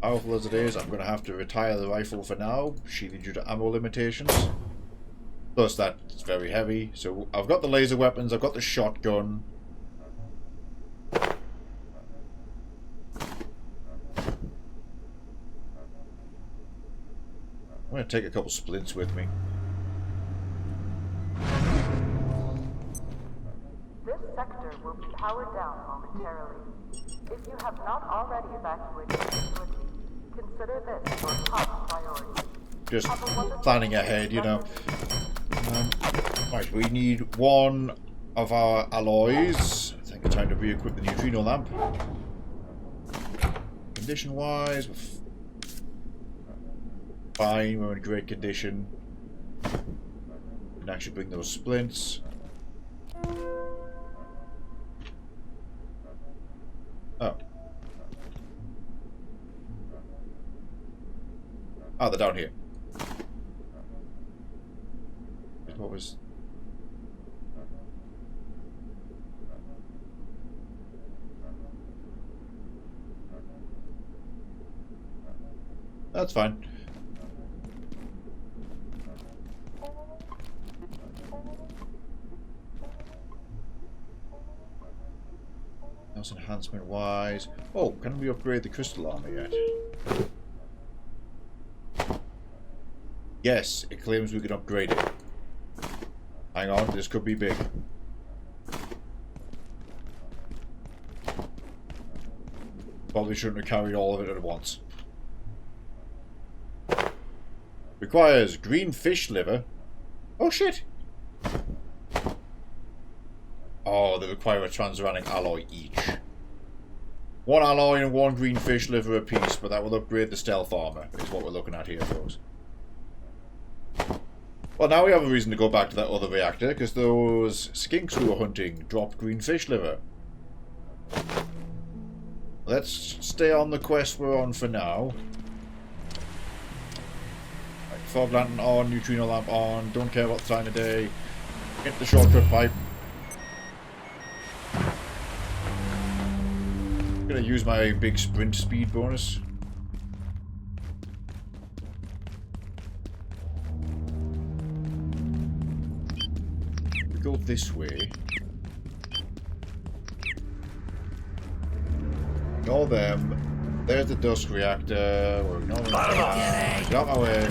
Powerful as it is, I'm going to have to retire the rifle for now, chiefly due to ammo limitations. Plus that's very heavy, so I've got the laser weapons, I've got the shotgun. I'm going to take a couple splints with me. This sector will be powered down momentarily. If you have not already evacuated the facility, consider this your top priority. Just planning ahead, you know. Right, we need 1 of our alloys. I think it's time to re-equip the neutrino lamp. Condition-wise, we're fine, we're in great condition. We can actually bring those splints. Oh. Oh, they're down here. What was... That's fine. Else enhancement wise. Oh, can we upgrade the crystal armor yet? Yes, it claims we can upgrade it. Hang on, this could be big. Probably shouldn't have carried all of it at once. Requires green fish liver. Oh shit! Oh, they require a transuranic alloy each. 1 alloy and 1 green fish liver apiece, but that will upgrade the stealth armor, is what we're looking at here, folks. Well, now we have a reason to go back to that other reactor, because those skinks we were hunting dropped green fish liver. Let's stay on the quest we're on for now. Right, fog lantern on, neutrino lamp on, don't care about the time of day. Get the shortcut pipe. I'm gonna use my big sprint speed bonus. We go this way. Ignore them. There's the dust reactor. We're ignoring them. Get out my way.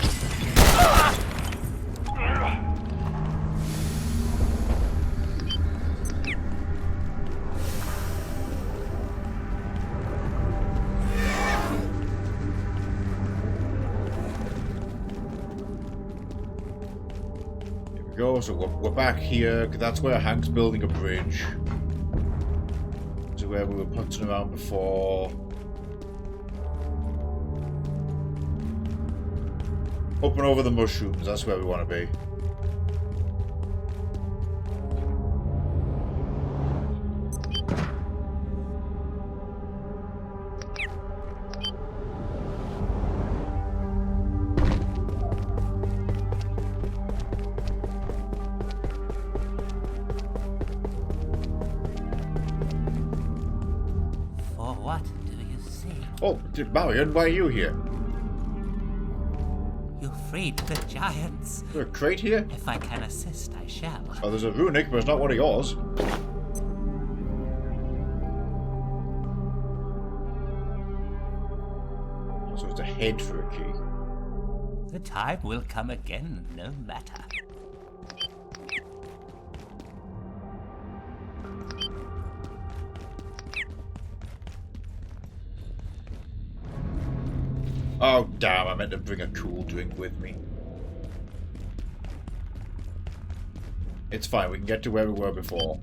Here we go. So we're back here, because that's where Hank's building a bridge. Where we were punching around before. Up and over the mushrooms, that's where we want to be. Oh, Marion, why are you here? You freed the giants. Is there a crate here? If I can assist, I shall. Oh, there's a runic, but it's not one of yours. So it's a head for a key. The time will come again, no matter. Oh, damn, I meant to bring a cool drink with me. It's fine, we can get to where we were before.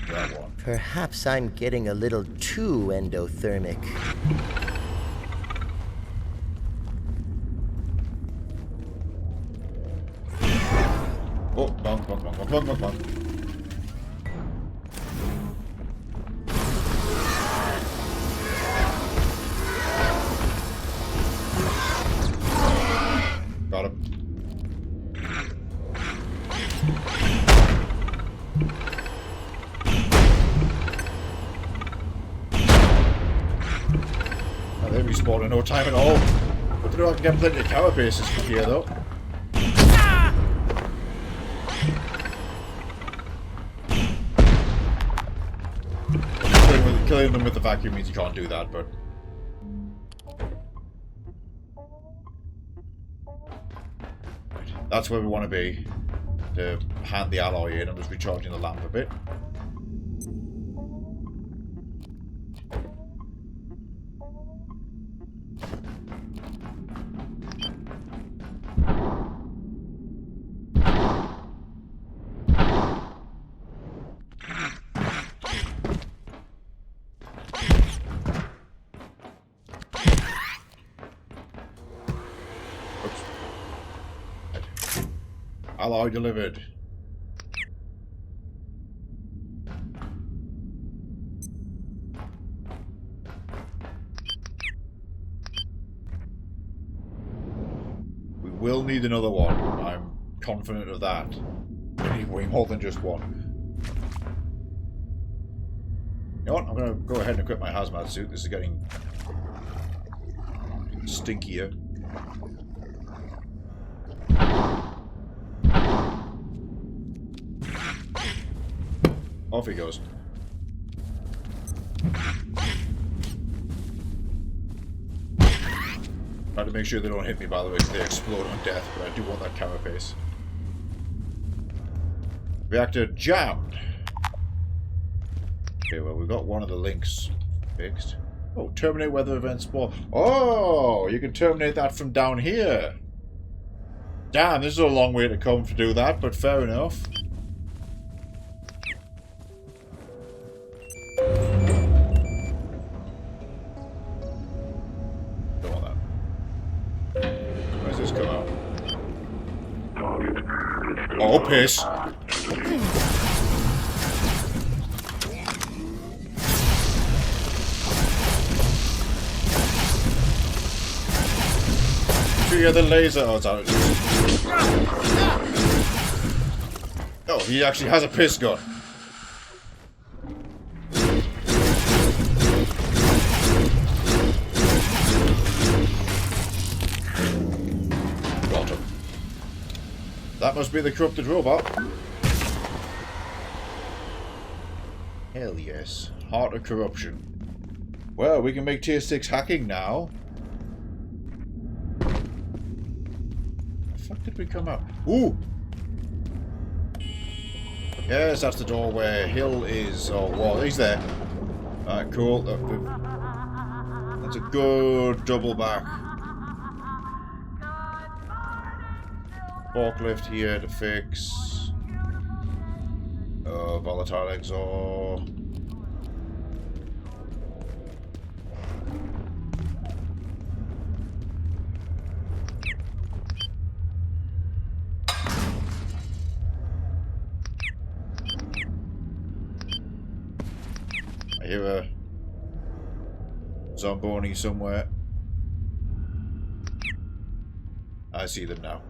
That one. Perhaps I'm getting a little too endothermic. Oh, bonk, bonk, bonk, bonk, bonk, bonk, bonk. Got him. Oh, they respawn in no time at all. But I can get plenty of tower bases from here, though. Killing them with the vacuum means you can't do that, but... That's where we want to be. To hand the alloy in. I'm just recharging the lamp a bit. Alloy delivered. We will need another one. I'm confident of that. We need way more than just one. You know what? I'm going to go ahead and equip my hazmat suit. This is getting stinkier. Off he goes. Try to make sure they don't hit me, by the way, because they explode on death, but I do want that carapace. Reactor jammed. Okay, well, we've got one of the links fixed. Oh, terminate weather event spawn. Oh, you can terminate that from down here. Damn, this is a long way to come to do that, but fair enough. Oh, piss. Trigger the laser. Oh, it's out. Oh, he actually has a piss gun. Got him. That must be the corrupted robot. Hell yes. Heart of corruption. Well, we can make tier 6 hacking now. The fuck did we come up? Ooh! Yes, that's the door where Hill is. Oh, well, he's there. Alright, cool. That's a good double back. Forklift here to fix. Volatile exhaust. I hear a Zomboni somewhere. I see them now.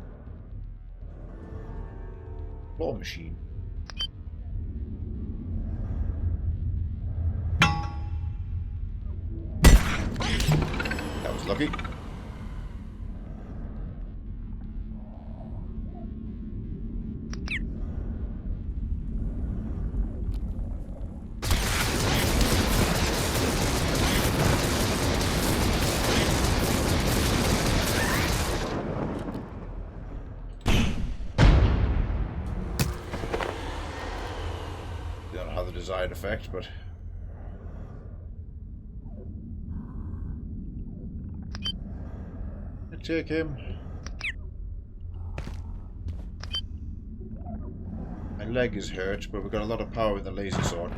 Claw machine. That was lucky. Desired effect, but take him. My leg is hurt, but we've got a lot of power in the laser sword.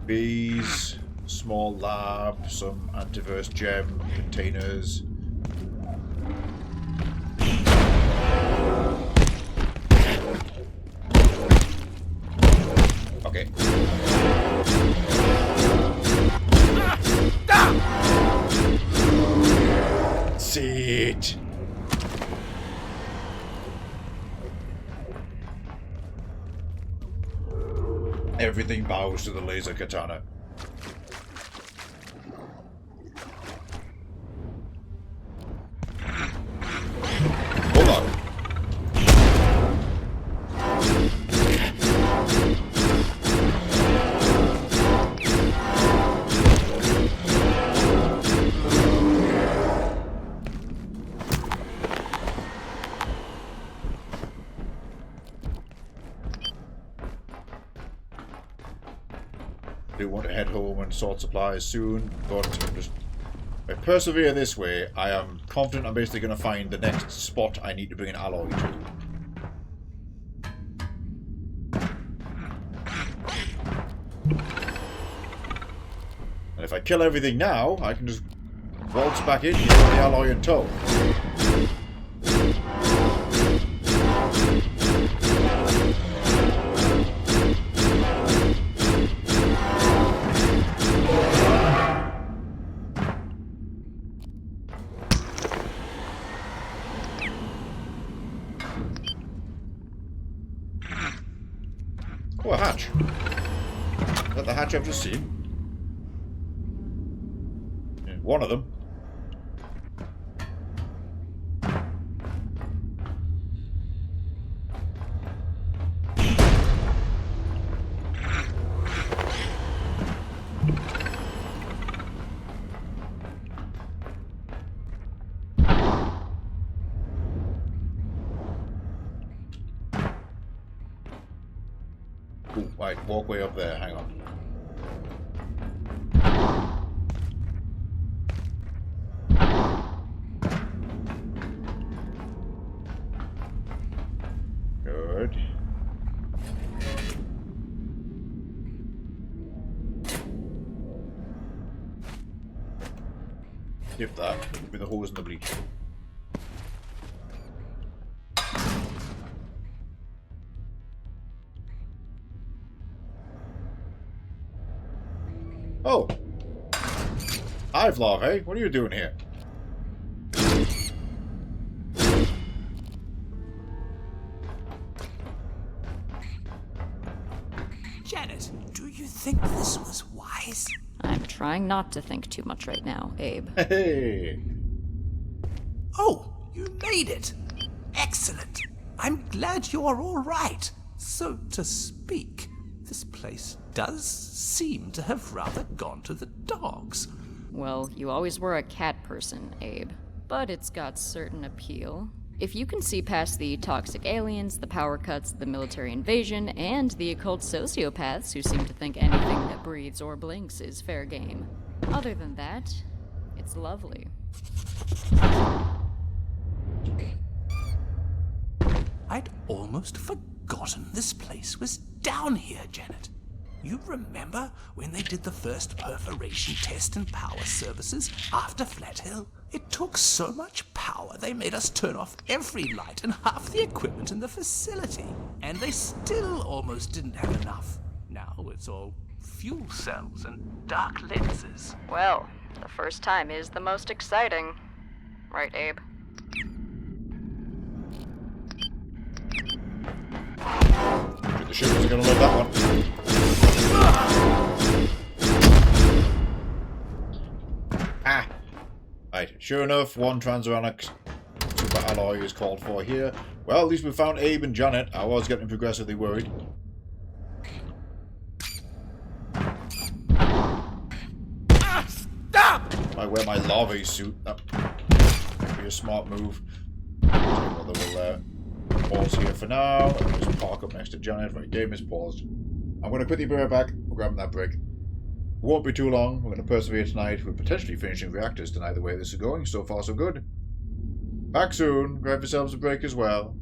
Bees, small lab, some antivirus gem containers. Okay. Sit. Everything bows to the laser katana. Hold on. Do want to head home and sort supplies soon, but just if I persevere this way, I am confident I'm basically going to find the next spot I need to bring an alloy to. And if I kill everything now, I can just waltz back in here with the alloy in tow. Oh, a hatch. Is that the hatch I've just seen? Yeah, one of them. Ooh, right, walkway up there, hang on. Good. Skip that, with the hose and the bleach. Oh! Hive larvae, what are you doing here? Janet, do you think this was wise? I'm trying not to think too much right now, Abe. Hey! Oh, you made it! Excellent! I'm glad you're all right, so to speak. This place does seem to have rather gone to the dogs. Well, you always were a cat person, Abe. But it's got certain appeal. If you can see past the toxic aliens, the power cuts, the military invasion, and the occult sociopaths who seem to think anything that breathes or blinks is fair game. Other than that, it's lovely. I'd almost forgotten this place was down here, Janet. You remember when they did the first perforation test in power services after Flat Hill? It took so much power they made us turn off every light and half the equipment in the facility. And they still almost didn't have enough. Now it's all fuel cells and dark lenses. Well, the first time is the most exciting. Right, Abe? The ship is gonna love that one. Ah! Right, sure enough, one transuranic super alloy is called for here. Well, at least we found Abe and Janet. I was getting progressively worried. Stop! I wear my larvae suit. Oh. be a smart move. Although we'll pause here for now. And just park up next to Janet. Right, game is paused. I'm going to quickly be right back. We're grabbing that brick. Won't be too long. We're going to persevere tonight. We're potentially finishing reactors tonight the way this is going. So far, so good. Back soon. Grab yourselves a break as well.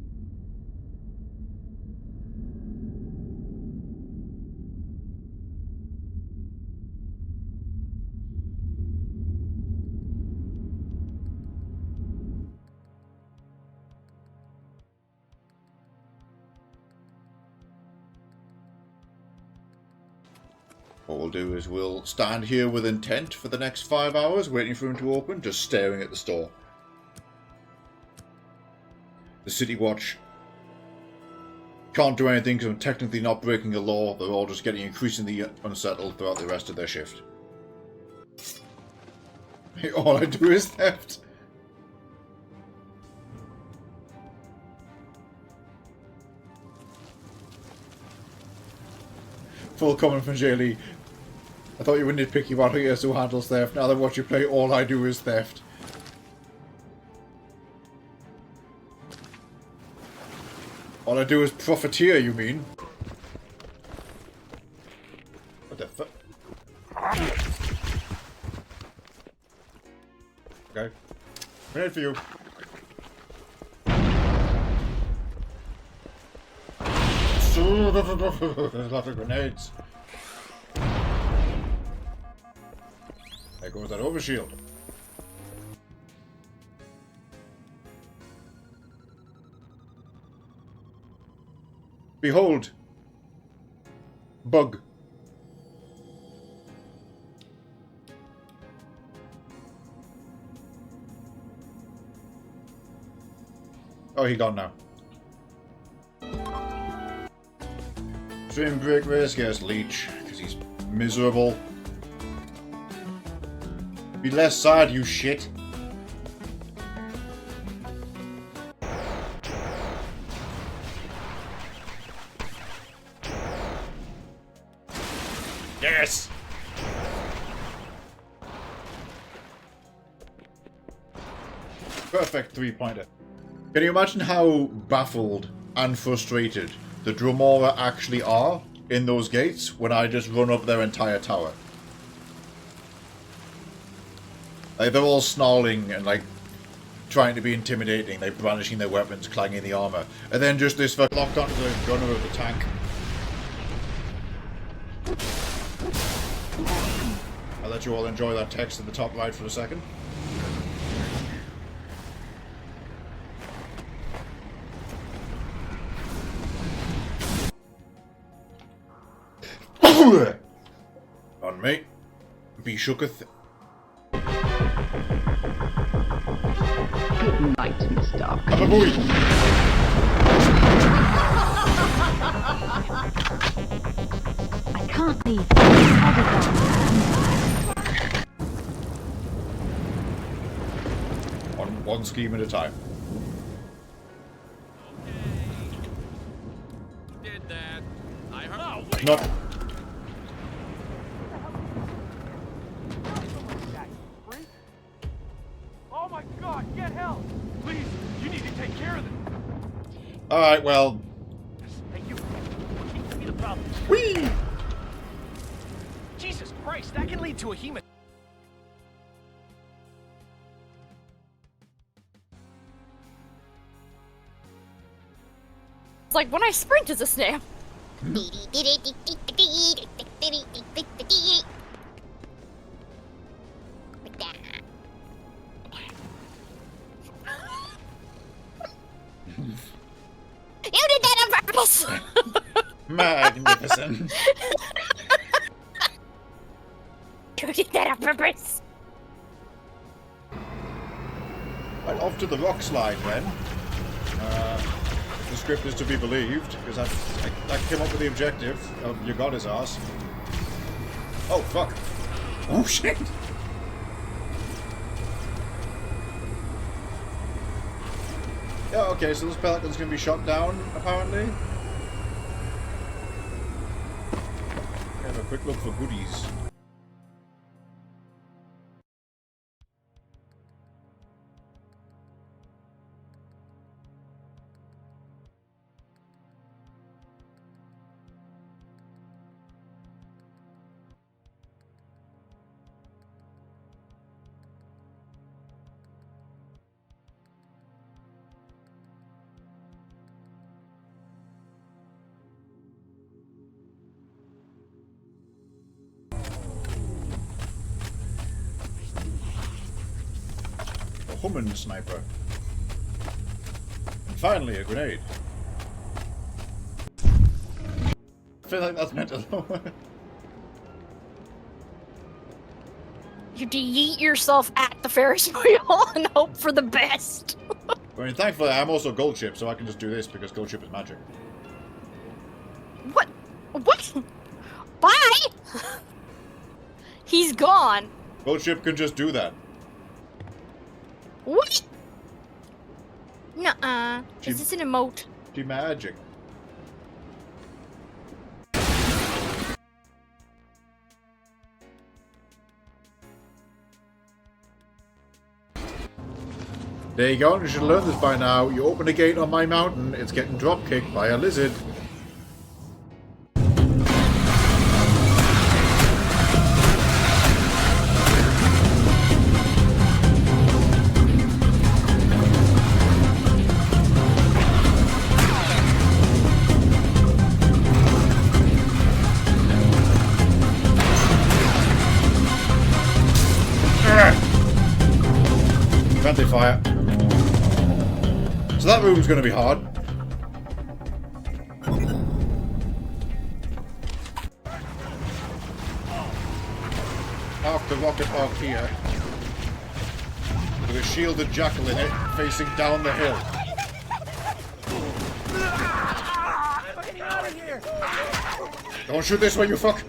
What we'll do is we'll stand here with intent for the next 5 hours, waiting for him to open, just staring at the store. The City Watch can't do anything because I'm technically not breaking a law. They're all just getting increasingly unsettled throughout the rest of their shift. All I do is theft. Full comment from Jaylee. I thought you were nitpicky about who handles theft. Now that I watch you play, all I do is theft. All I do is profiteer, you mean? What the fuck? Okay. Grenade for you. There's a lot of grenades. There goes that overshield. Behold. Bug. Oh, he gone now. Swim break race against Leech, because he's miserable. Be less sad, you shit. Yes! Perfect three-pointer. Can you imagine how baffled and frustrated the Dromora actually are in those gates when I just run up their entire tower? Like, they're all snarling and, like, trying to be intimidating, like, brandishing their weapons, clanging the armor. And then just this fuck locked onto the gunner of the tank. I'll let you all enjoy that text at the top right for a second. On me. Be shooketh. Good night, Mr. I can't leave. One scheme at a time. Did that. I heard. Oh, Not. Oh my god, get help! Please, you need to take care of them. Alright, well. Thank you. What seems to be the problem? Whee! Jesus Christ, that can lead to a hema. It's like when I sprint as a snail. You did that on purpose! Magnificent. You did that on purpose! Right, off to the rock slide then. If the script is to be believed, because that came up with the objective of your god is ours. Oh, fuck. Oh, shit. Yeah, okay, so this pelican's gonna be shot down, apparently. Have a quick look for goodies. woman sniper. And finally, a grenade. I feel like that's meant to lower. You yeet yourself at the Ferris wheel and hope for the best. I mean, thankfully, I'm also gold chip, so I can just do this because gold chip is magic. What? What? Bye! He's gone. Gold chip can just do that. What? Nuh-uh. Is this an emote? She magic. There you go, you should learn this by now. You open a gate on my mountain, it's getting drop kicked by a lizard. Friendly fire. So that room's going to be hard. Arc the rocket arc here. With a shielded jackal in it, facing down the hill. Get out of here! Don't shoot this way, you fuck!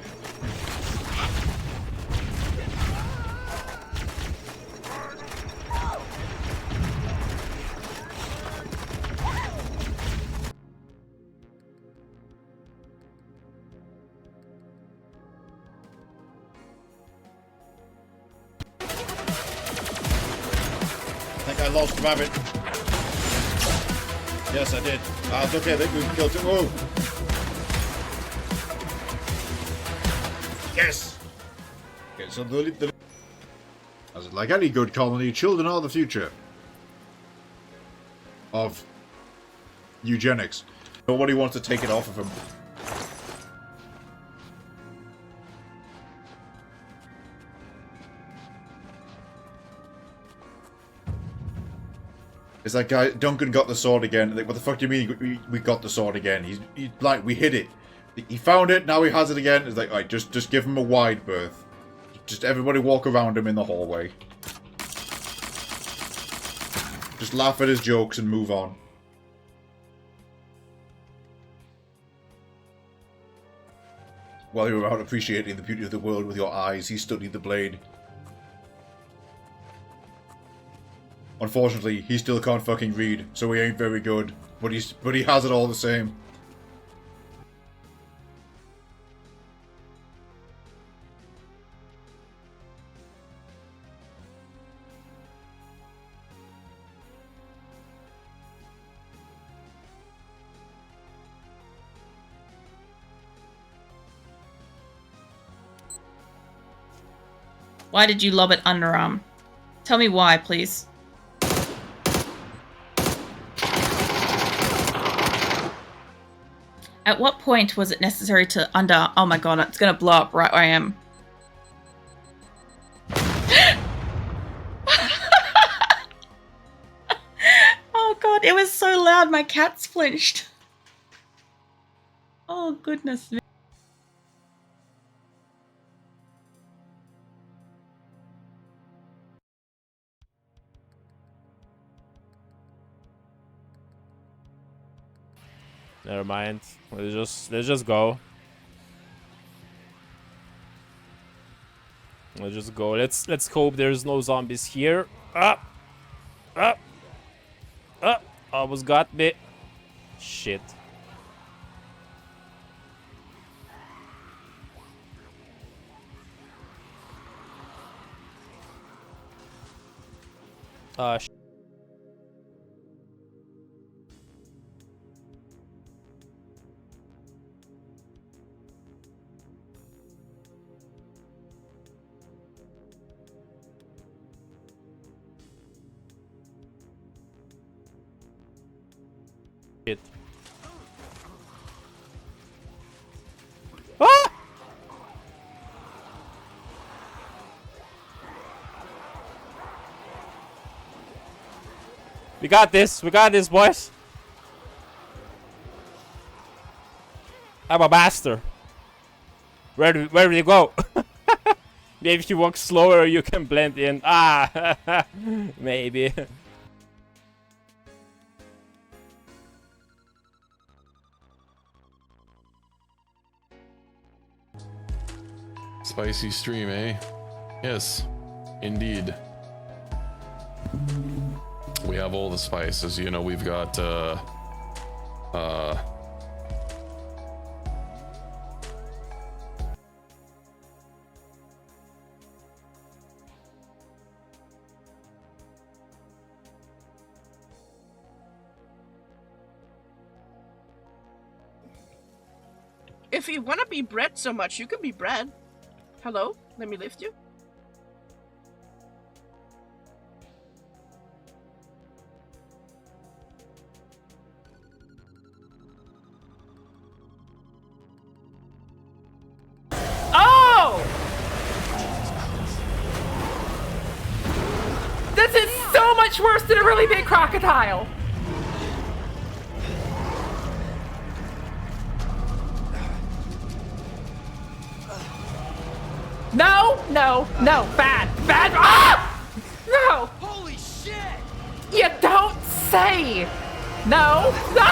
I think I lost rabbit. Yes, I did. It's okay, I think we killed him. Oh! Yes! Okay, so as like any good colony, children are the future of eugenics. Nobody wants to take it off of him. It's like, guy, Duncan got the sword again. Like, what the fuck do you mean we got the sword again? He's like, we hid it. He found it, now he has it again. It's like, alright, just give him a wide berth. Just everybody walk around him in the hallway. Just laugh at his jokes and move on. While you're out appreciating the beauty of the world with your eyes, he studied the blade. Unfortunately, he still can't fucking read, so he ain't very good. But he has it all the same. Why did you lob it underarm? Tell me why, please. At what point was it necessary to oh my god, it's gonna blow up right where I am. Oh god, it was so loud, my cat flinched. Oh goodness me. Never mind. Let's just go. Let's just go. Let's hope there's no zombies here. Almost got me. Shit. Shit. Ah! We got this. We got this, boys. I'm a master. Where do you go? Maybe if you walk slower, you can blend in. Ah, maybe. Spicy stream, eh? Yes, indeed. We have all the spices, you know, we've got, If you want to be bread so much, you can be bread. Hello? Let me lift you. Oh! This is so much worse than a really big crocodile. No, no, no, bad, bad. Ah! No! Holy shit! You don't say! No! No!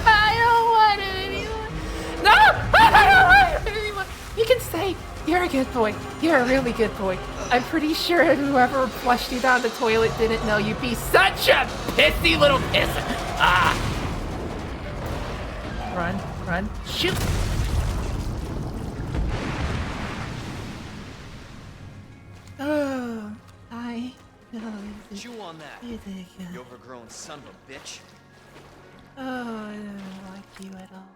I don't want it anymore! No! I don't want it anymore! You can stay! You're a good boy. You're a really good boy. I'm pretty sure whoever flushed you down the toilet didn't know you'd be such a pissy little pisser! Ah! Run, run, shoot! Oh, I know. Chew on that, you overgrown son of a bitch. Oh, I don't like you at all.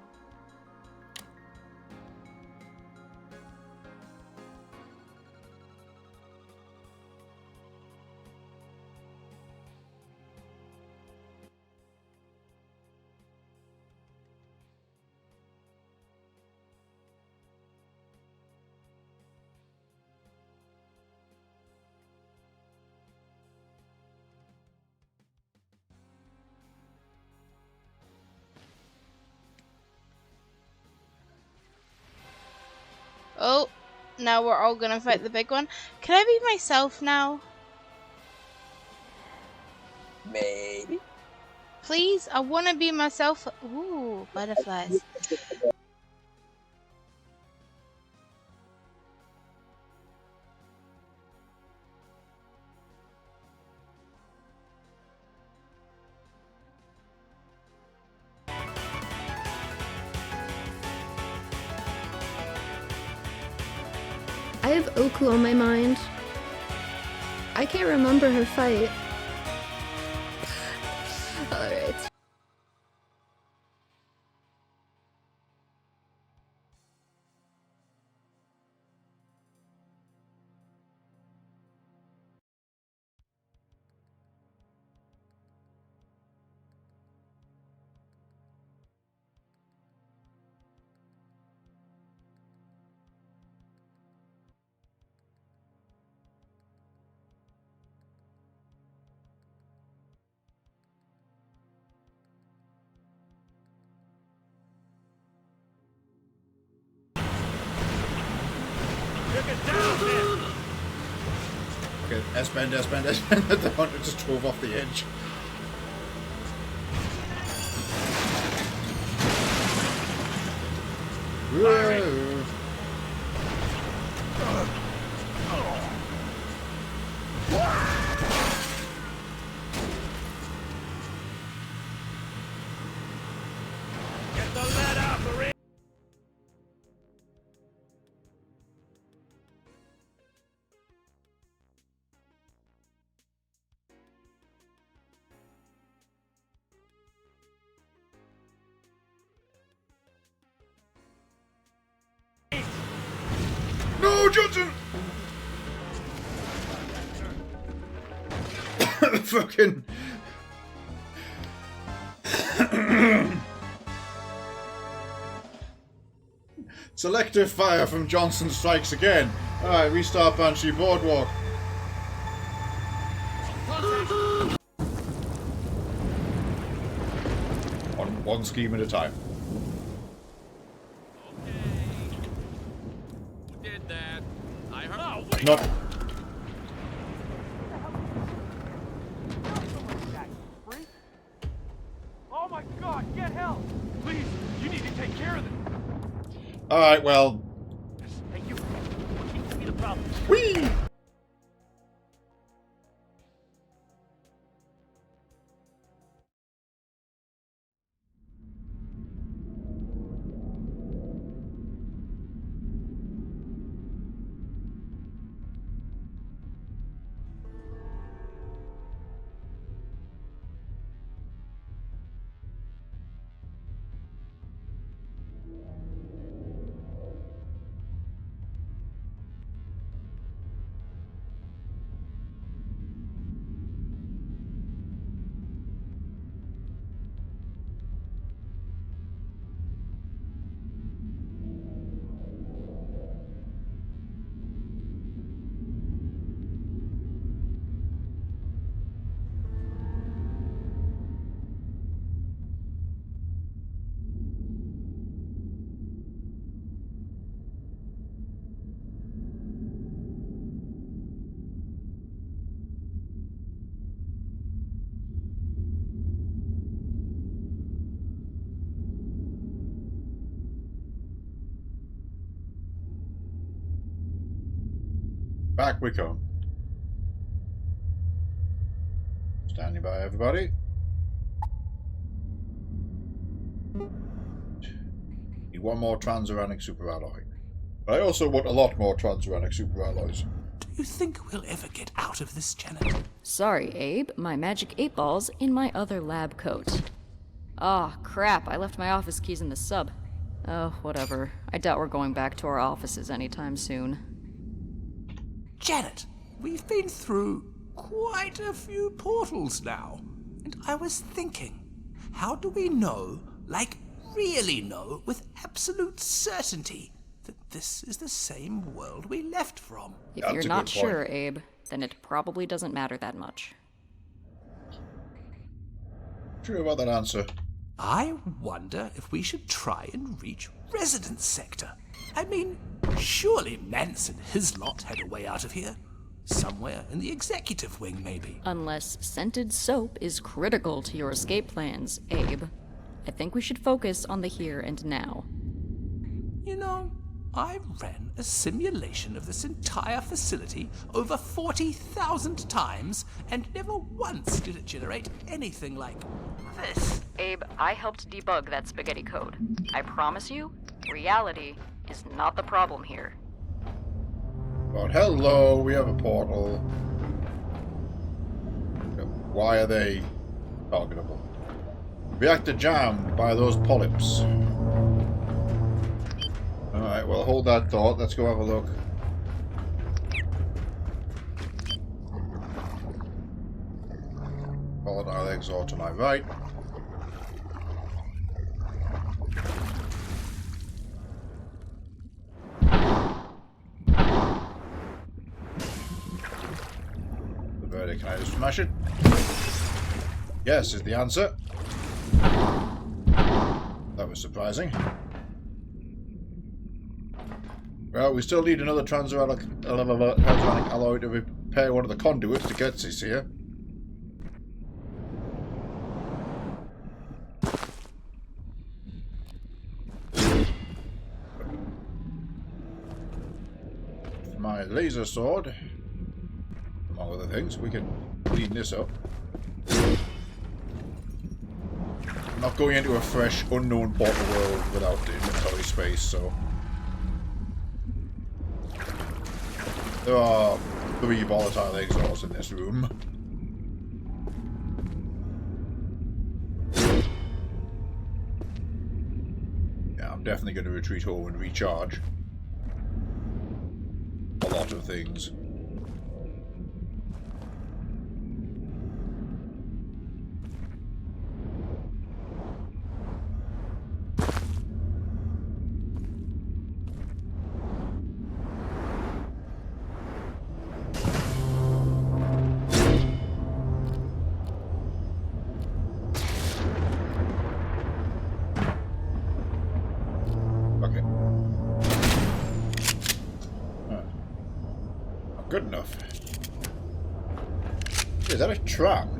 Oh, now we're all gonna fight the big one. Can I be myself now? Maybe. Please, I wanna be myself. Ooh, butterflies. I have Oku on my mind. I can't remember her fight. Alright. Okay, S-bend, S-bend, S-bend. The hunter just drove off the edge. Whoa. Get the lead out, Marine! No, Johnson! Fucking... Selective fire from Johnson strikes again. Alright, restart Banshee Boardwalk. One scheme at a time. Who did that? I heard. Oh, wait. Not. Oh my God! Get help! Please, you need to take care of this. All right. Well. Hey, you. What seems to be the problem? Whee! Back we come. Standing by, everybody. Need one more transuranic superalloy. But I also want a lot more transuranic superalloys. Do you think we'll ever get out of this, Janet? Sorry, Abe. My magic 8-ball's in my other lab coat. Ah, crap. I left my office keys in the sub. Oh, whatever. I doubt we're going back to our offices anytime soon. Janet, we've been through quite a few portals now. And I was thinking, how do we know, like really know, with absolute certainty, that this is the same world we left from? If you're not sure, Abe, then it probably doesn't matter that much. True about that answer. I wonder if we should try and reach Residence Sector. I mean, surely Nance and his lot had a way out of here. Somewhere in the executive wing, maybe. Unless scented soap is critical to your escape plans, Abe. I think we should focus on the here and now. You know, I ran a simulation of this entire facility over 40,000 times, and never once did it generate anything like this. Abe, I helped debug that spaghetti code. I promise you, reality is not the problem here. But hello, we have a portal. Why are they targetable? Reactor jammed by those polyps. Alright, well, hold that thought. Let's go have a look. Volatile exhaust to my right. The verdict, can I just smash it? Yes, is the answer. That was surprising. Well, we still need another transuranic alloy to repair one of the conduits to get us here. My laser sword, among other things, we can clean this up. I'm not going into a fresh, unknown bottle world without inventory space, so... There are 3 volatile exhausts in this room. Yeah, I'm definitely going to retreat home and recharge. A lot of things. good enough. Is that a tram?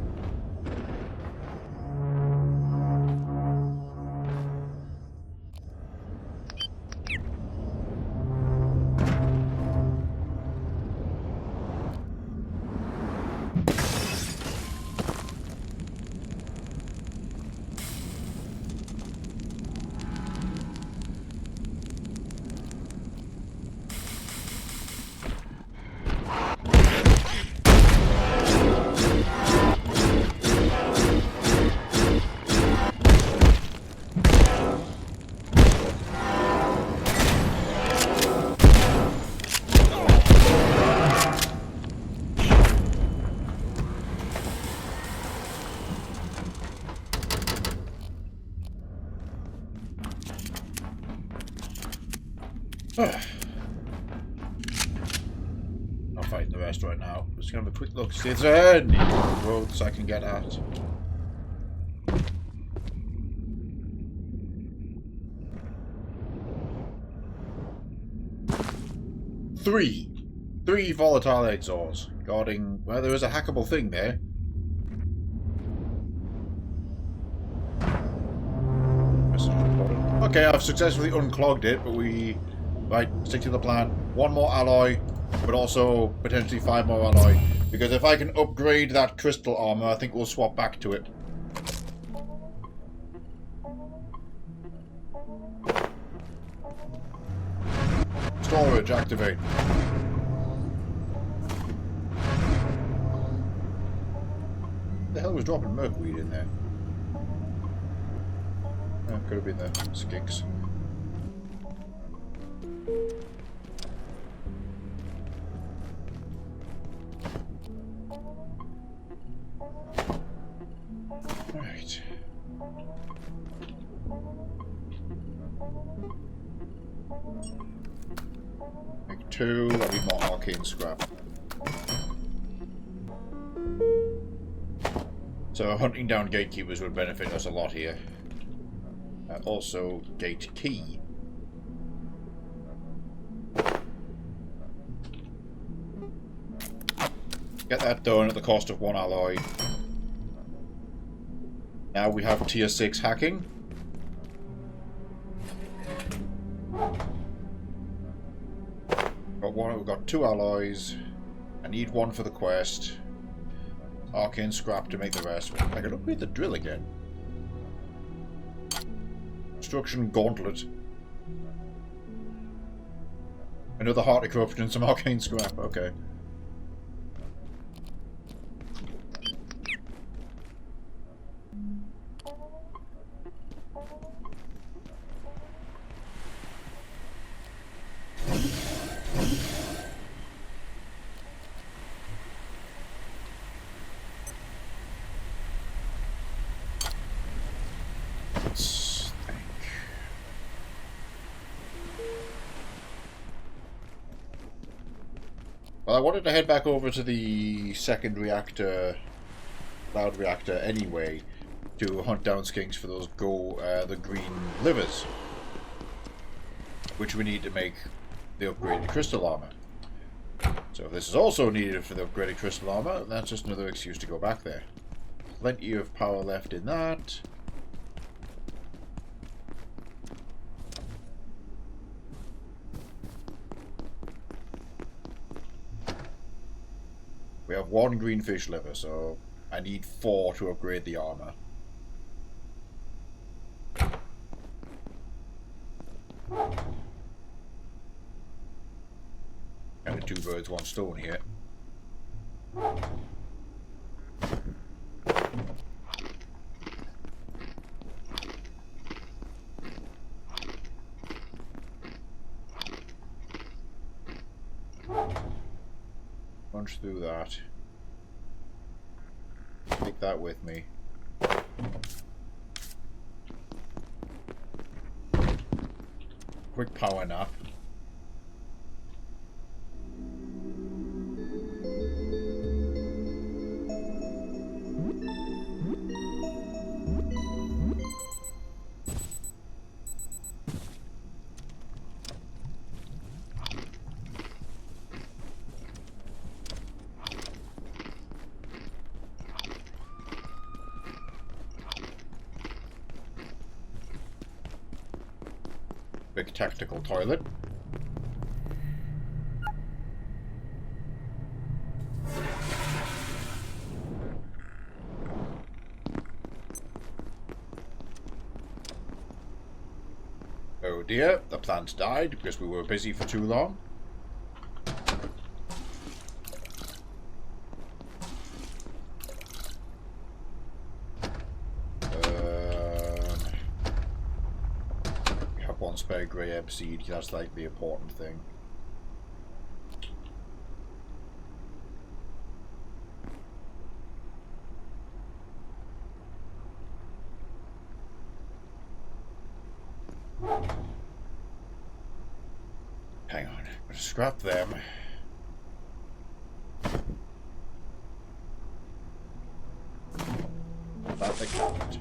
Not fighting the rest right now. Just gonna have a quick look, see if there's any roads I can get at. Three volatile exhausts guarding. Well, there is a hackable thing there. Okay, I've successfully unclogged it, but we... Right, stick to the plan. One more alloy, but also potentially 5 more alloy. Because if I can upgrade that crystal armor, I think we'll swap back to it. Storage, activate. The hell was dropping merkweed in there? Oh, could have been the skinks. Right. Make 2, I need more arcane scrap. So hunting down gatekeepers would benefit us a lot here. Also, gate key. Get that done at the cost of 1 alloy. Now we have tier 6 hacking. We've got 2 alloys. I need 1 for the quest. Arcane scrap to make the rest. I can upgrade the drill again. Construction gauntlet. Another heart of corruption and some arcane scrap. Okay. Well, I wanted to head back over to the second reactor, cloud reactor anyway, to hunt down skinks for those the green livers, which we need to make the upgraded crystal armor. So if this is also needed for the upgraded crystal armor, that's just another excuse to go back there. Plenty of power left in that. We have 1 green fish liver, so I need 4 to upgrade the armor. Kind of 2 birds, 1 stone here. Punch through that. Take that with me. Quick power nap. Big tactical toilet. Oh dear, the plants died because we were busy for too long. We have one spare grey herb seed, that's like the important thing. Hang on, let's scrap them. About the carrot.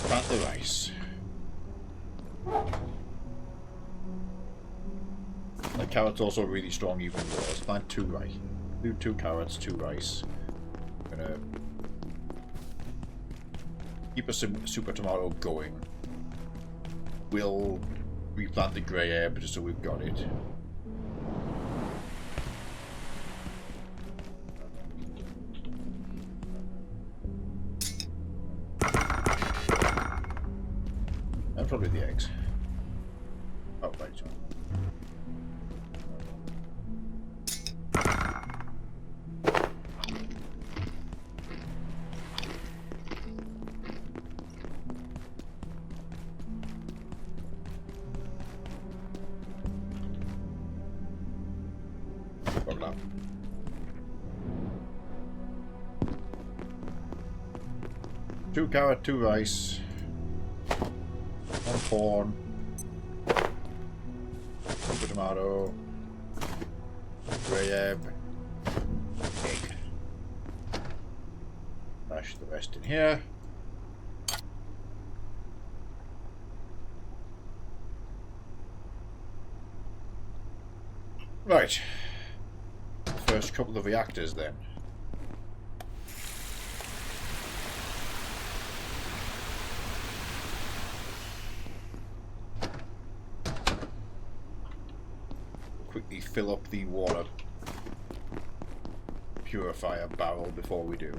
Plant the rice. The carrot's also really strong even more. Let's plant 2 rice. Do 2 carrots, 2 rice. I'm gonna keep a super tomato going. We'll replant the grey herb just so we've got it. And probably the eggs. Oh, right. Voilà. Two carrot, 2 rice, 1 corn, super tomato, grey herb, egg. Mash the rest in here. Right. First couple of reactors then. Quickly fill up the water purifier barrel before we do.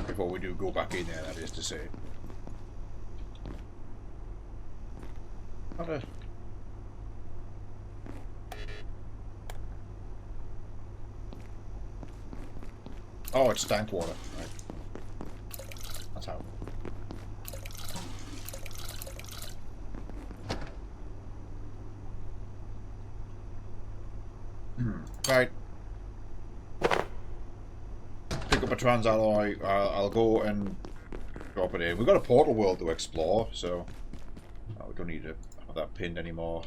Before we do go back in there, that is to say. What a... Oh, it's stank water. Right. That's how. Right. Pick up a trans alloy. I'll go and drop it in. We've got a portal world to explore, so we don't need to have that pinned anymore.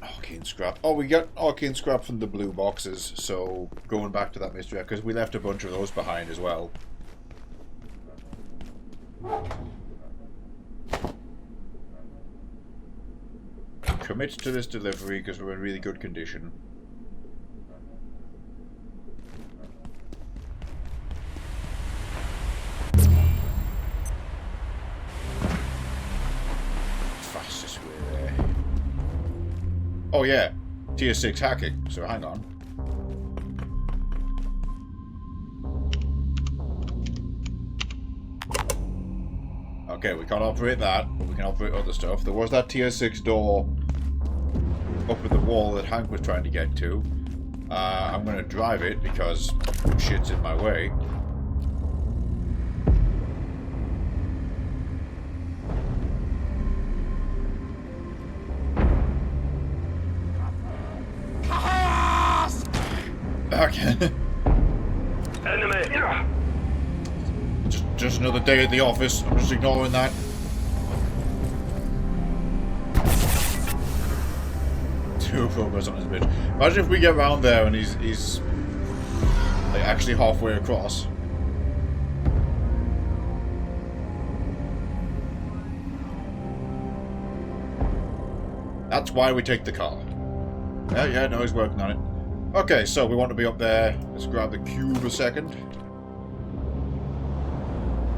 Arcane scrap. Oh, we got arcane scrap from the blue boxes, so going back to that mystery, because we left a bunch of those behind as well. Commit to this delivery because we're in really good condition. Fastest way there. Oh yeah, tier 6 hacking, so hang on. Okay, we can't operate that, but we can operate other stuff. There was that tier 6 door up at the wall that Hank was trying to get to. I'm going to drive it because shit's in my way. Okay. Enemy. Just another day at the office. I'm just ignoring that. cobras on his bitch. Imagine if we get round there and he's like actually halfway across. That's why we take the car. Yeah, no, he's working on it. Okay, so we want to be up there. Let's grab the cube a second.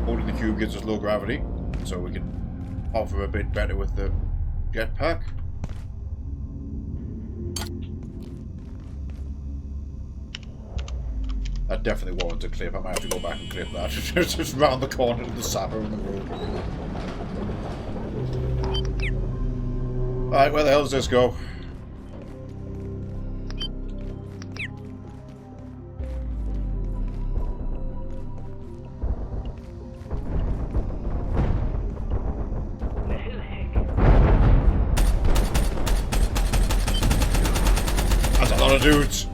Holding the cube gives us low gravity, so we can hover a bit better with the jetpack. That definitely warrants a clip. I might have to go back and clip that. Just round the corner to the sapper on the road. Alright, where the hell does this go? That's a lot of dudes.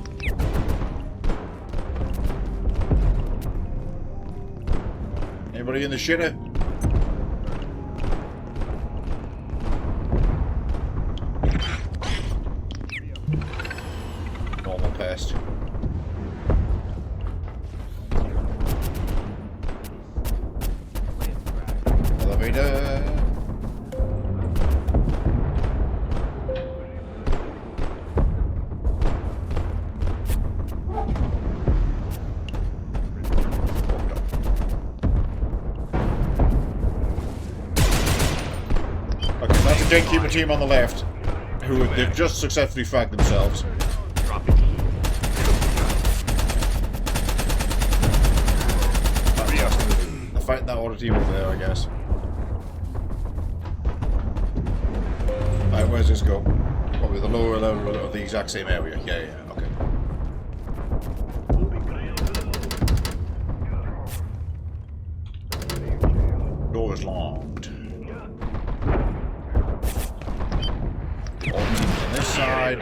Anybody in the shitter? Normal pest. Elevator. Gatekeeper team on the left, who they've just successfully fragged themselves. They're fighting that order team over there, I guess. Alright, where's this go? Probably the lower level of the exact same area. Yeah, okay. Door is locked. All teams on this side.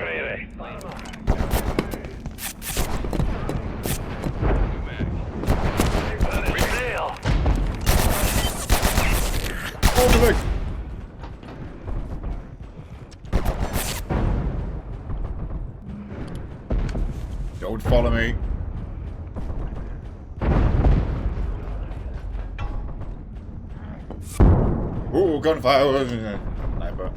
Hold the big. Don't follow me. Ooh, gunfire! Sniper.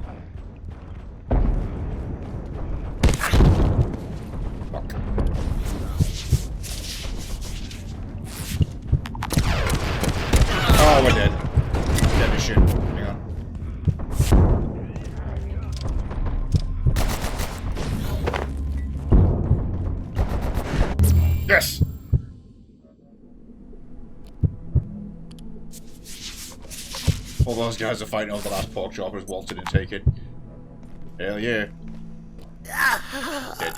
Fuck. Oh, we're dead. Dead as shit. Hang on. Yes! All those guys are fighting over the last pork chop who's waltzed in and take it. Hell yeah. Dead.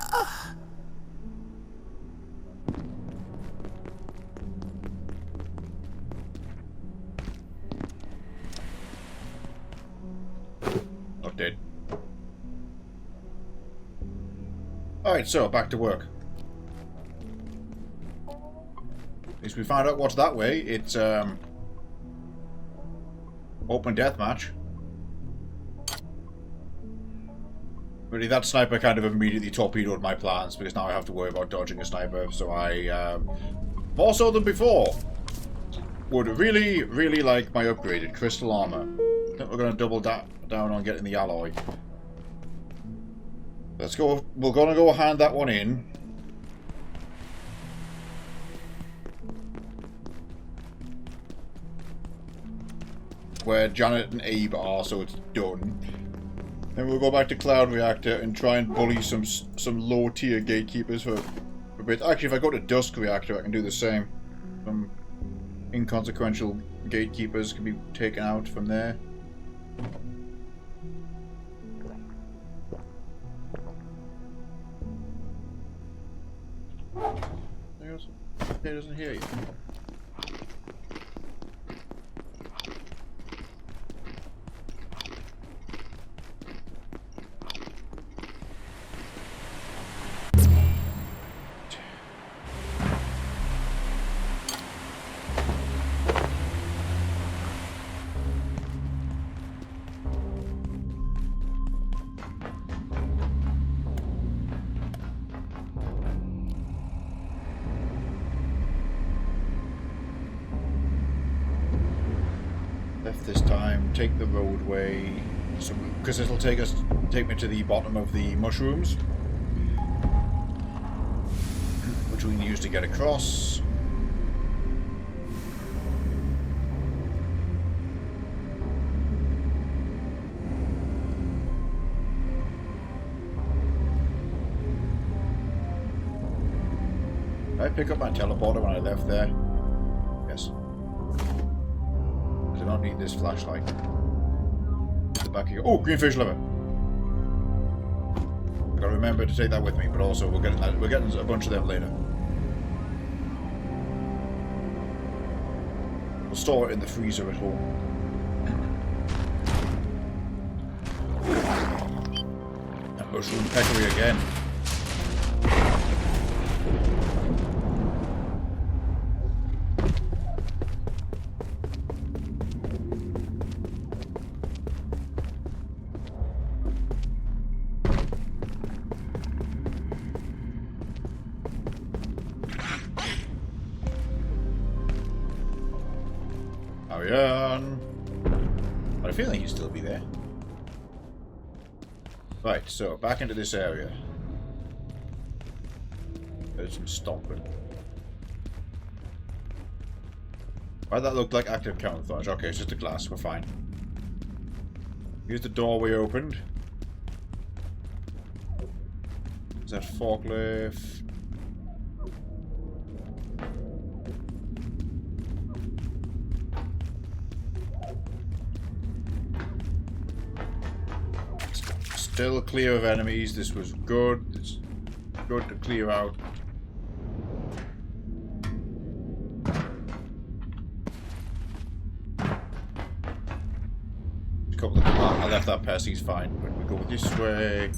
Not dead. Alright, so back to work. At least we found out what's that way. It's open deathmatch. Really, that sniper kind of immediately torpedoed my plans because now I have to worry about dodging a sniper. So I, more so than before, would really, really like my upgraded crystal armor. I think we're going to double down on getting the alloy. Let's go. We're going to go hand that one in. Where Janet and Abe are, so it's done. Then we'll go back to Cloud Reactor and try and bully some low tier gatekeepers for a bit. Actually, if I go to Dusk Reactor, I can do the same. Some inconsequential gatekeepers can be taken out from there. He doesn't hear you. left this time. Take the roadway, because it'll take me to the bottom of the mushrooms, which we can use to get across. Did I pick up my teleporter when I left there? Yes. I do not need this flashlight. The back here. Oh, green fish liver. I gotta remember to take that with me, but also we're getting a bunch of them later. We'll store it in the freezer at home. And mushroom peccary again. I have a feeling he'd still be there. Right, so back into this area. There's some stomping. Why'd that look like active camouflage? Okay, it's just a glass, we're fine. Here's the door we opened. Is that forklift? Still clear of enemies. This was good. It's good to clear out. A couple of I left that pass, he's fine. But we go this way.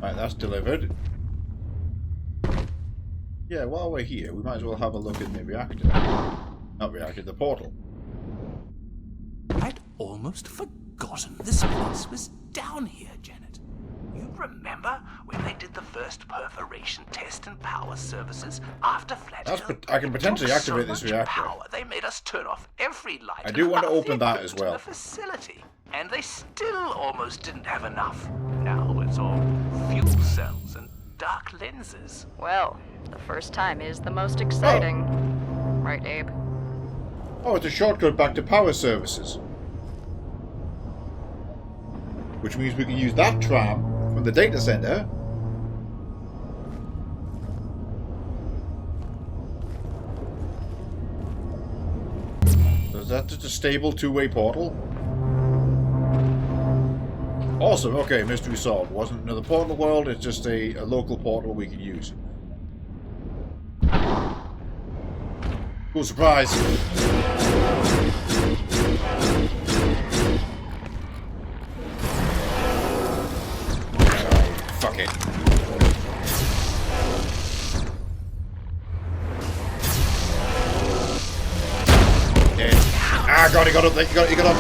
Right, that's delivered. Yeah, while we're here, we might as well have a look in the reactor. Not reactor, the portal. I'd almost forgotten this place was down here, Janet. You remember when they did the first perforation test and power services after Flathill? I can potentially activate this reactor. Power, they made us turn off every light. I do want to open that as well. The facility, and they still almost didn't have enough. Now it's all fuel cells and dark lenses. Well, the first time is the most exciting. Oh. Right, Abe? Oh, it's a shortcut back to power services. Which means we can use that tram from the data center. So is that just a stable two-way portal? Awesome, okay, mystery solved. Wasn't another portal world, it's just a local portal we can use. Cool surprise! Fuck it. Okay. Ah, God, he got up there, he got up.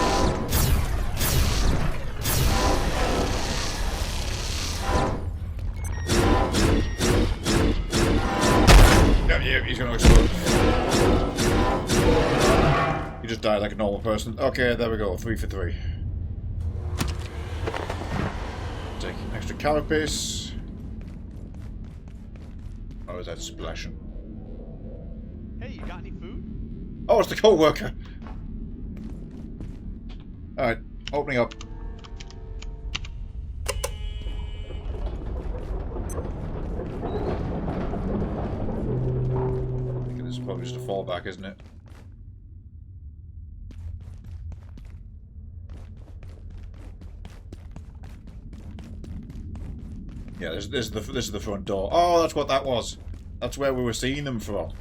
Yeah, he's gonna explode. He just died like a normal person. Okay, there we go, 3 for 3. Take an extra carapace. Oh, is that splashing? Hey, you got any food? Oh, it's the co-worker. Alright, opening up. This is probably just a fallback, isn't it? Yeah, this is the front door. Oh, that's what that was. That's where we were seeing them from.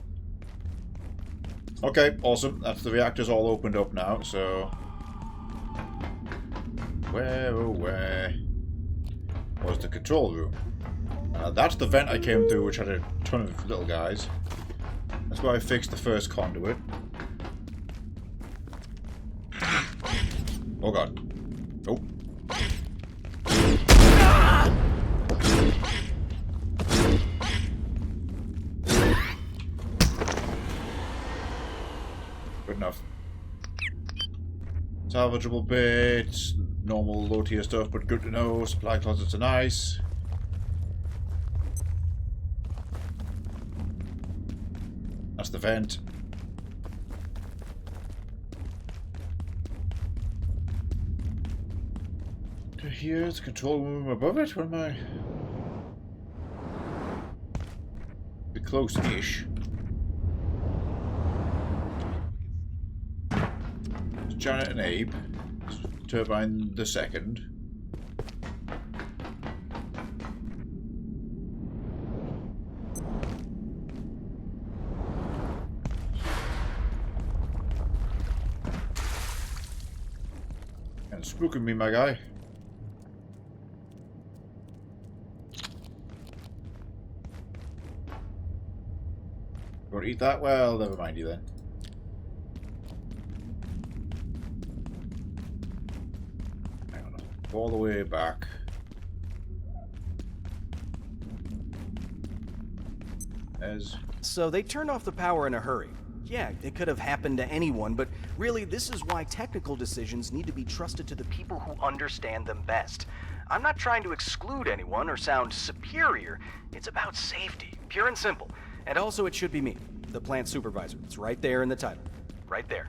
Okay, awesome. That's the reactors all opened up now, so Where, oh where was the control room? That's the vent I came through, which had a ton of little guys. That's where I fixed the first conduit. Oh god. Oh. Good enough. Salvageable bits, normal low tier stuff, but good to know. Supply closets are nice. That's the vent. Here's the control room above it. Where am I? Be close-ish. Janet and Abe. Turbine the second. And spooking me, my guy. Want to eat that? Well, never mind you then. Hang on. All the way back. So they turned off the power in a hurry. Yeah, it could have happened to anyone, but really this is why technical decisions need to be trusted to the people who understand them best. I'm not trying to exclude anyone or sound superior. It's about safety, pure and simple. And also it should be me, the plant supervisor. It's right there in the title. Right there.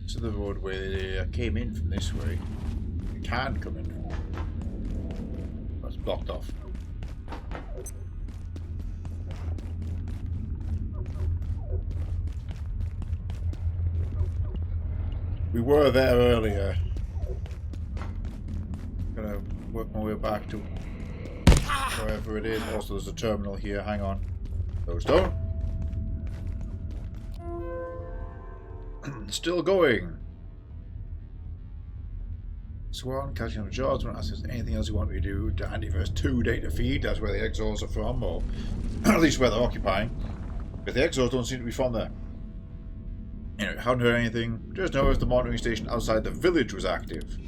So the roadway they came in from this way. You can come in. That's blocked off. We were there earlier. Gonna work my way back to wherever it is. Also, there's a terminal here. Hang on. Those don't. Still going. Swan, catching up jobs. When I ask us anything else you want me to do, to Antiverse 2 data feed. That's where the exos are from, or at least where they're occupying. But the exos don't seem to be from there. Anyway, haven't heard anything. Just noticed the monitoring station outside the village was active.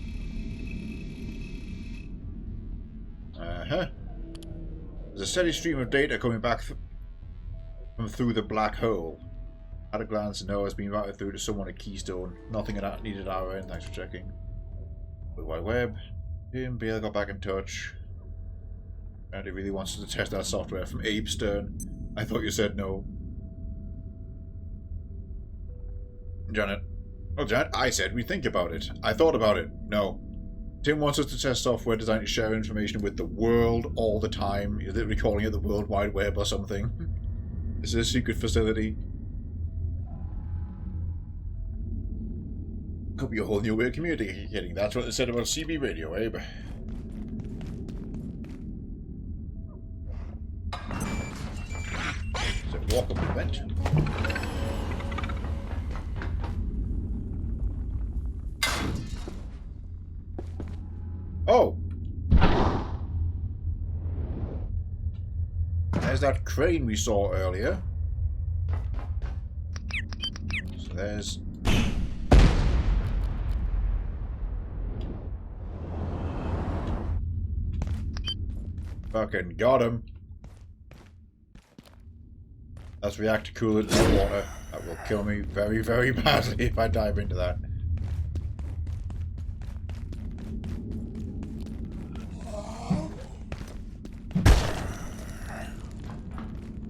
There's a steady stream of data coming back from through the black hole. At a glance, no, has been routed through to someone at Keystone. Nothing needed our end. Thanks for checking. World Wide Web. Jim Bale got back in touch. And he really wants us to test that software from Abe Stern. I thought you said no. Janet. Oh, Janet, I said we think about it. I thought about it. No. Tim wants us to test software designed to share information with the world all the time. You're literally calling it the World Wide Web or something. This is a secret facility. Could be a whole new way of communicating. That's what they said about CB radio, Abe. Is it walkable vent? Oh! There's that crane we saw earlier. So there's... Fucking got him. That's reactor coolant, not water. That will kill me very, very badly if I dive into that.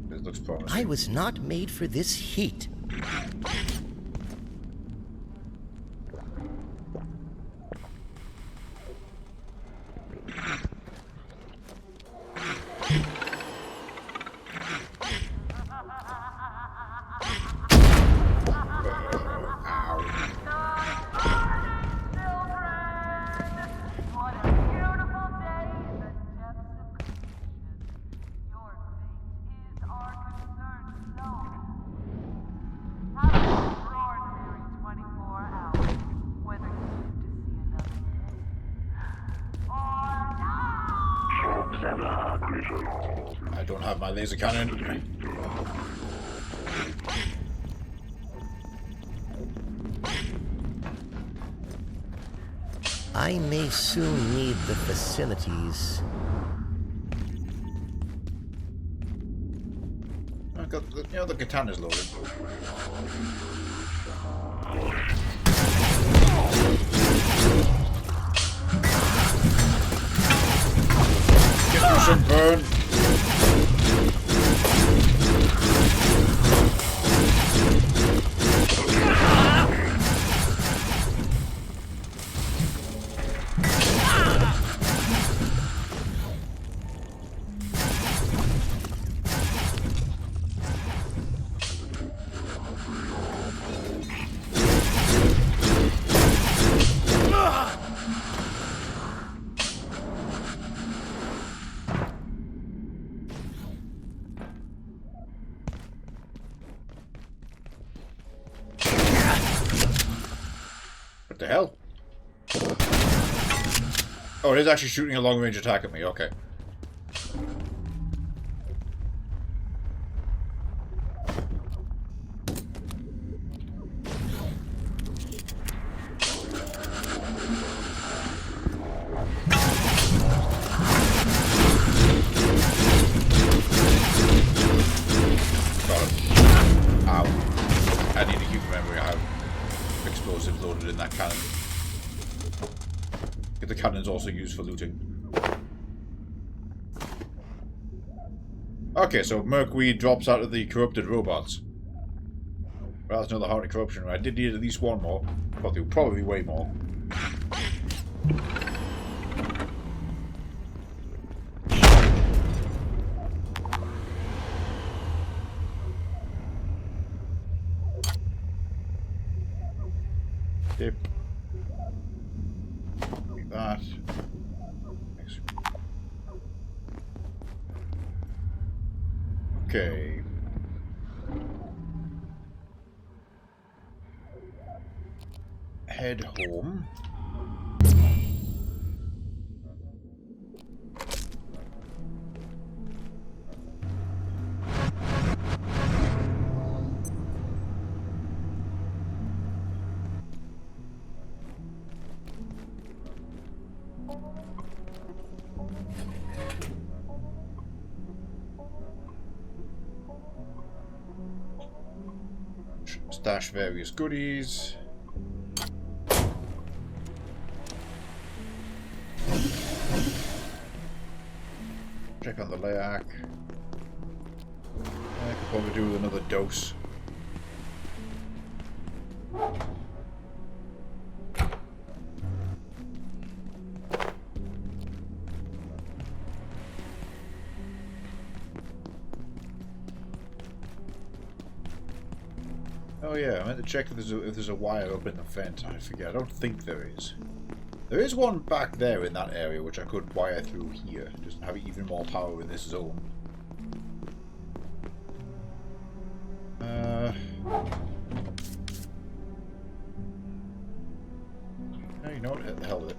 This looks promising. I was not made for this heat. I don't have my laser cannon. I may soon need the facilities. I've got the, you know, the katana's loaded. Get you some burn. What the hell? Oh, it is actually shooting a long-range attack at me. Okay. Got it. Ow. I need to keep remembering I have explosives loaded in that cannon. The cannon's also used for looting. Okay, so Merkweed drops out of the corrupted robots. Well, that's another heart of corruption. I did need at least one more. Probably way more. Dip. Like that. Okay. Head home. Stash various goodies. Check on the layak. I could probably do with another dose. Oh yeah, I meant to check if there's a wire up in the fence. I forget. I don't think there is. There is one back there in that area which I could wire through here. Just have even more power in this zone. Yeah, you know what? The hell with it.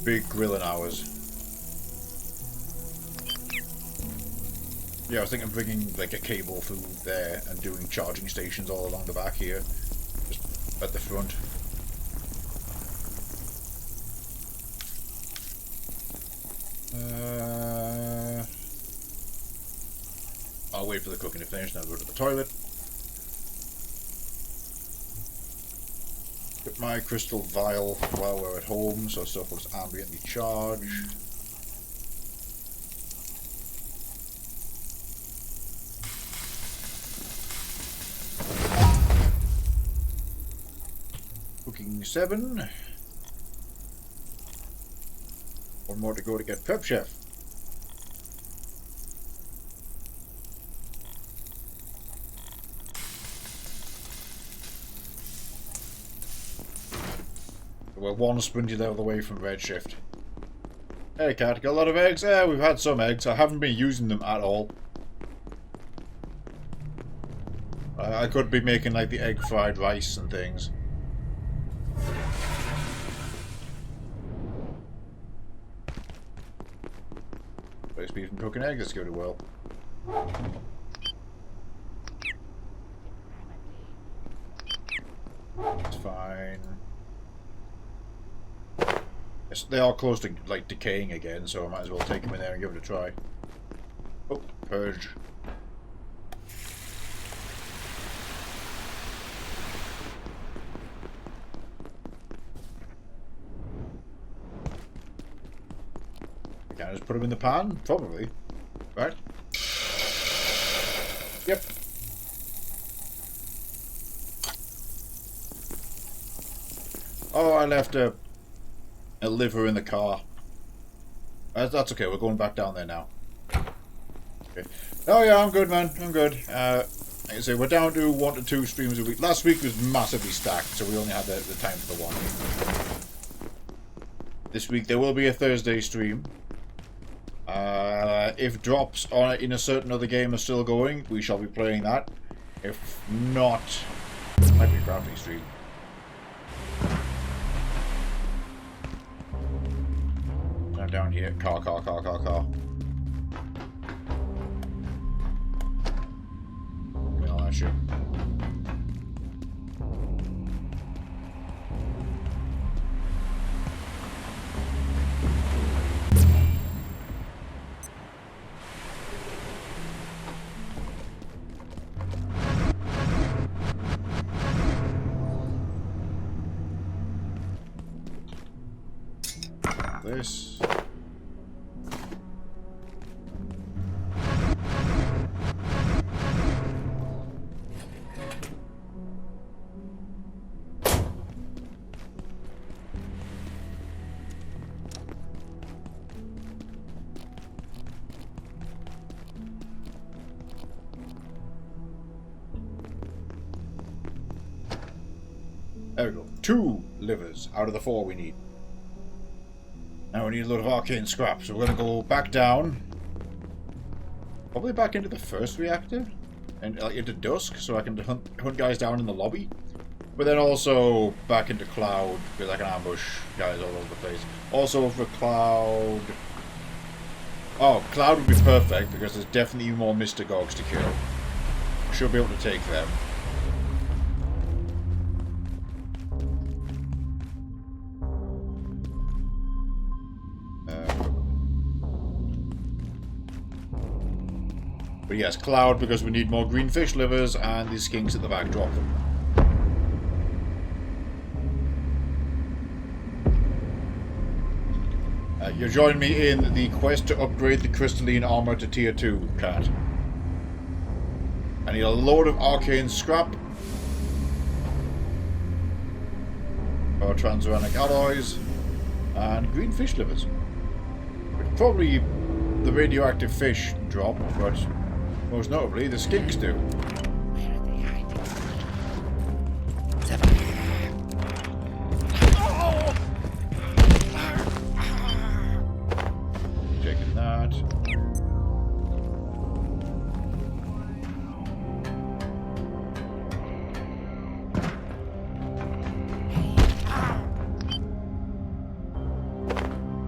Big grilling hours. Yeah, I was thinking of bringing like a cable through there and doing charging stations all along the back here, just at the front. I'll wait for the cooking to finish, then I'll go to the toilet. Get my crystal vial while we're at home, so stuff will just ambiently charge. Cooking 7. One more to go to get Prep Chef. We're one sprinted out of the way from Red Shift. Hey cat, got a lot of eggs? Yeah, we've had some eggs. I haven't been using them at all. I could be making like the egg fried rice and things. Roast beef and cooking eggs, let's give it a whirl. It's fine. They are close to like decaying again, so I might as well take them in there and give it a try. Oh, purge. Can I just put them in the pan? Probably. Right? Yep. Oh, I left a liver in the car. That's okay, we're going back down there now. Okay. Oh yeah, I'm good, man. I'm good. Like I say, we're down to 1 to 2 streams a week. Last week was massively stacked, so we only had the time for the one. This week there will be a Thursday stream. If drops on in a certain other game are still going, we shall be playing that. If not, it might be a crafting stream. I'm down here. Car. Get all that shit. This. There we go. 2 livers out of the 4 we need. Now we need a load of arcane scrap, so we're going to go back down. Probably back into the first reactor. And into Dusk, so I can hunt guys down in the lobby. But then also back into Cloud, because I can ambush guys all over the place. Also for Cloud... Oh, Cloud would be perfect, because there's definitely more Mr. Gogs to kill. Should be able to take them. But yes, Cloud, because we need more green fish livers, and these skinks at the back drop them. You join me in the quest to upgrade the crystalline armor to tier 2, Cat. I need a load of arcane scrap. Or transuranic alloys. And green fish livers. Probably the radioactive fish drop, but most notably the skinks do. Taking that.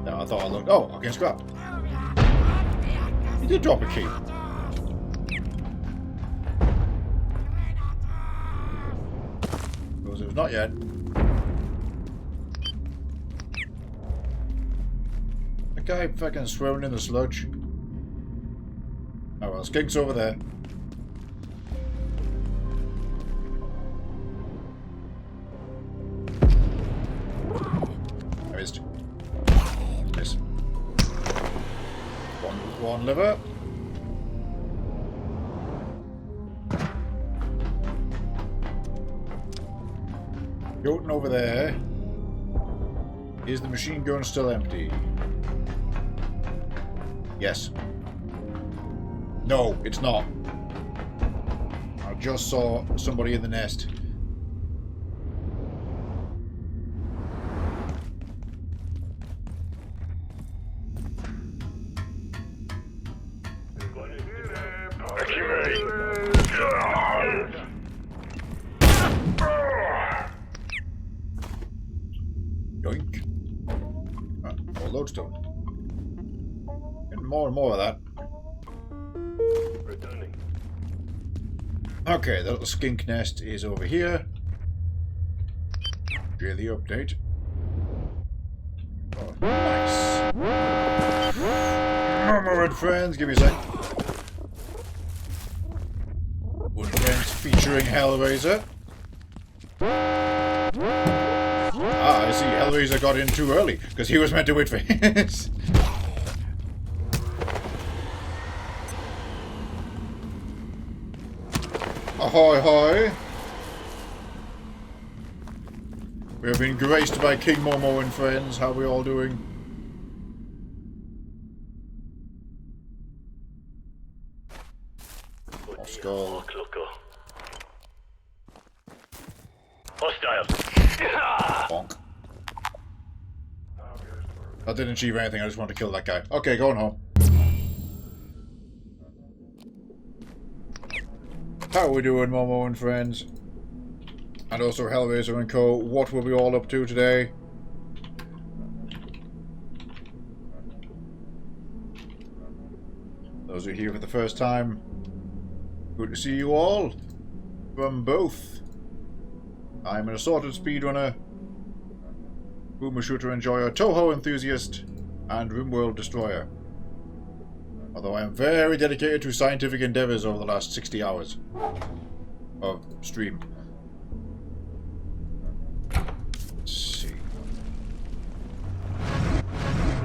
No, I thought I looked. Oh, I can scrap. He did drop a key. Because it was not yet. The guy fucking swimming in the sludge. Oh well, skink's over there. I missed. Miss. One liver. Jotun over there. Is the machine gun still empty? Yes. No, it's not. I just saw somebody in the nest. lodestone. Getting more and more of that. Returning. Okay, the little skink nest is over here. Daily update. Oh, nice. Murmur and Friends, give me a sec. Wood Friends featuring Hellraiser. Ah, I see. Hellraiser got in too early, because he was meant to wait for his. Ahoy, hoy! We have been graced by King Momo and friends. How are we all doing? Skull. Hostile. Bonk. That didn't achieve anything. I just wanted to kill that guy. Okay, going home. How are we doing, Momo and friends? And also Hellraiser and Co. What were we all up to today? Those who are here for the first time, good to see you all. From both. I'm an assorted speedrunner, boomer shooter enjoyer, Toho enthusiast, and RimWorld destroyer. Although I am very dedicated to scientific endeavors over the last 60 hours of stream. Let's see.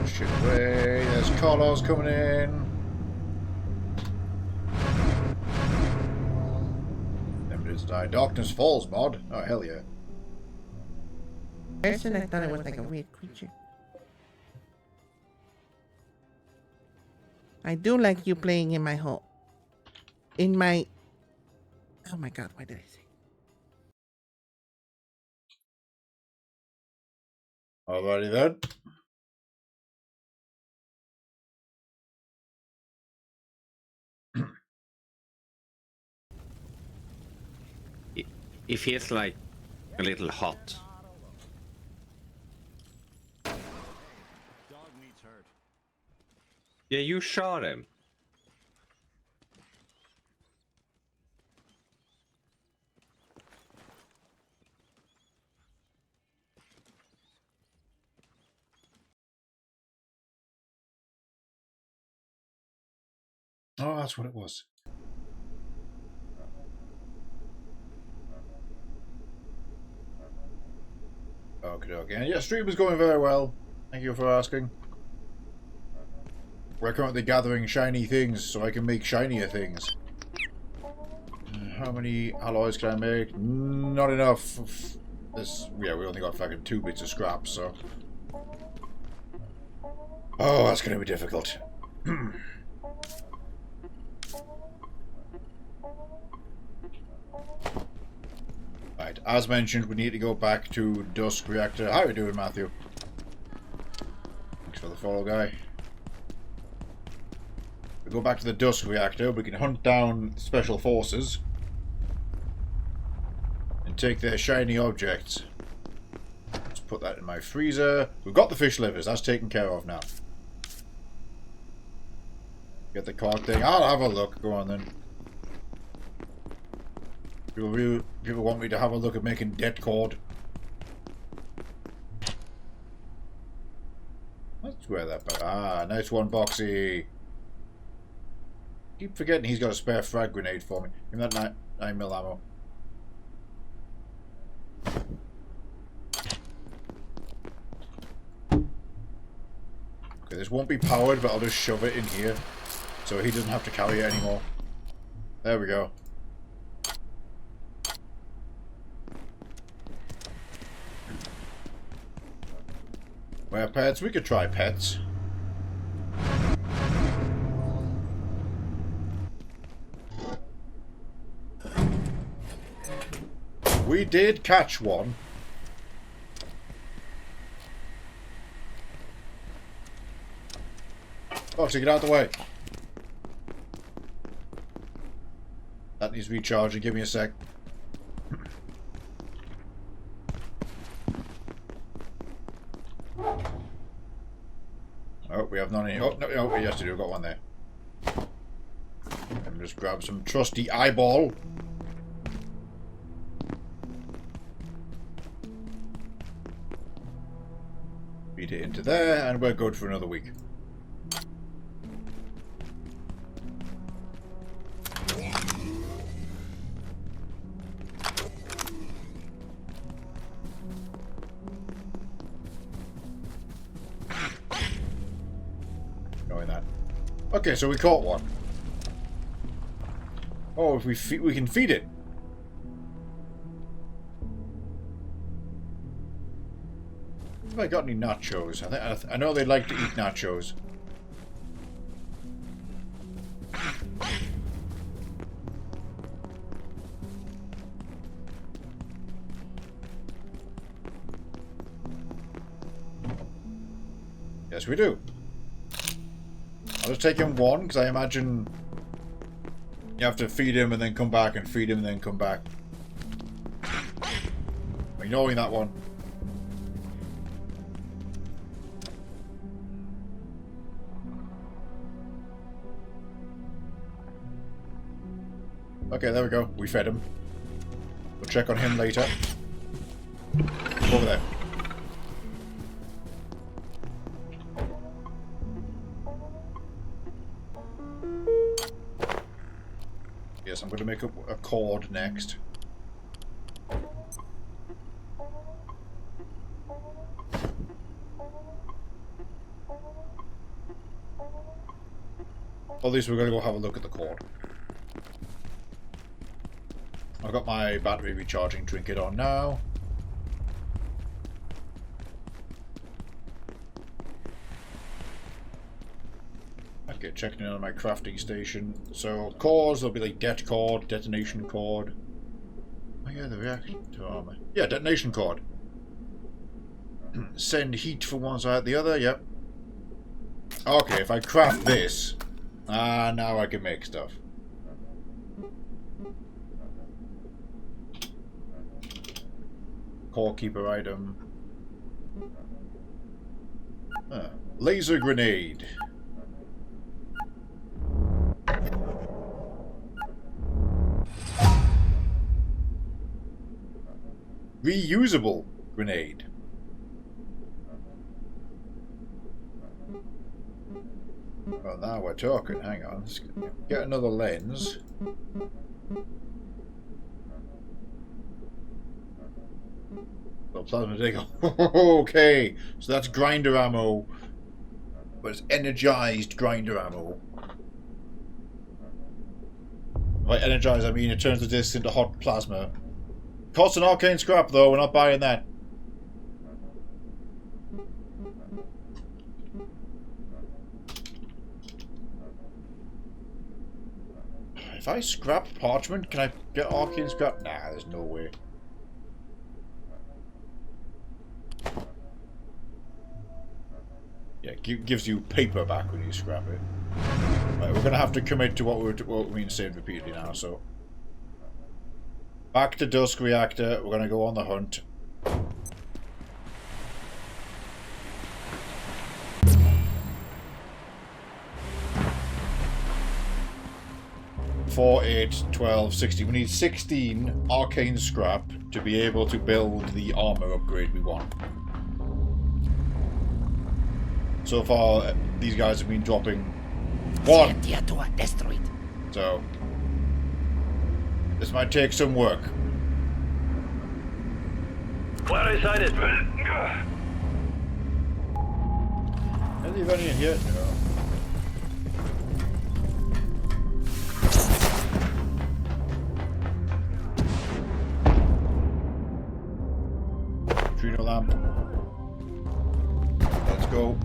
Shit away. There's Carlos coming in. Emeralds die. Darkness Falls mod. Oh, hell yeah. First, I thought it was like a weird creature. I do like you playing in my home. In my... Oh my god, why did I say? Alrighty then. It feels like a little hot. Dog needs hurt. Yeah, you shot him. Oh, that's what it was. Okay. Yeah, stream is going very well. Thank you for asking. We're currently gathering shiny things so I can make shinier things. How many alloys can I make? Not enough. This, yeah, we only got fucking 2 bits of scrap, so. Oh, that's gonna be difficult. Right, as mentioned, we need to go back to Dusk Reactor. How are you doing, Matthew? Thanks for the follow, guy. We go back to the Dusk Reactor, we can hunt down Special Forces and take their shiny objects. Let's put that in my freezer. We've got the fish livers, that's taken care of now. Get the card thing. I'll have a look. Go on then. People want me to have a look at making debt cord. Let's wear that back. Ah, nice one, Boxy. Keep forgetting he's got a spare frag grenade for me. Give me that 9mm ammo. Okay, this won't be powered, but I'll just shove it in here so he doesn't have to carry it anymore. There we go. Where pets? We could try pets. We did catch one. Oh, so get out of the way. That needs recharging. Give me a sec. have none in here. Oh, no, yes, I do. I've got one there. Let me just grab some trusty eyeball. Feed it into there, and we're good for another week. Knowing that. Okay, so we caught one. Oh, if we can feed it. Have I got any nachos? I know they like to eat nachos. Yes, we do. I'll just take him one, because I imagine you have to feed him and then come back and feed him and then come back. Ignoring that one. Okay, there we go. We fed him. We'll check on him later. Over there. Yes, I'm going to make up a cord next. At least we're going to go have a look at the cord. I've got my battery recharging trinket on now. Okay, checking in on my crafting station. So, cores, there'll be like det cord, detonation cord. Oh yeah, the reaction to armor. Yeah, detonation cord. Send heat from one side to the other, yep. Okay, if I craft this, now I can make stuff. Core keeper item. Laser grenade. Reusable grenade. Well, now we're talking. Hang on. Let's get another lens. Plasma digger. Okay, so that's grinder ammo, but it's energized grinder ammo. By energized, I mean it turns the disc into hot plasma. Costs an arcane scrap, though. We're not buying that. If I scrap parchment, can I get arcane scrap? Nah, there's no way. Yeah, gives you paper back when you scrap it. Right, we're gonna have to commit to what we been saying repeatedly now. So, back to Dusk Reactor. We're gonna go on the hunt. Four, 8, 12, 16. We need 16 arcane scrap to be able to build the armor upgrade we want. So far, these guys have been dropping one. So, this might take some work. Cloud sighted. Has he got any in here? No. Trino lamp. Let's go.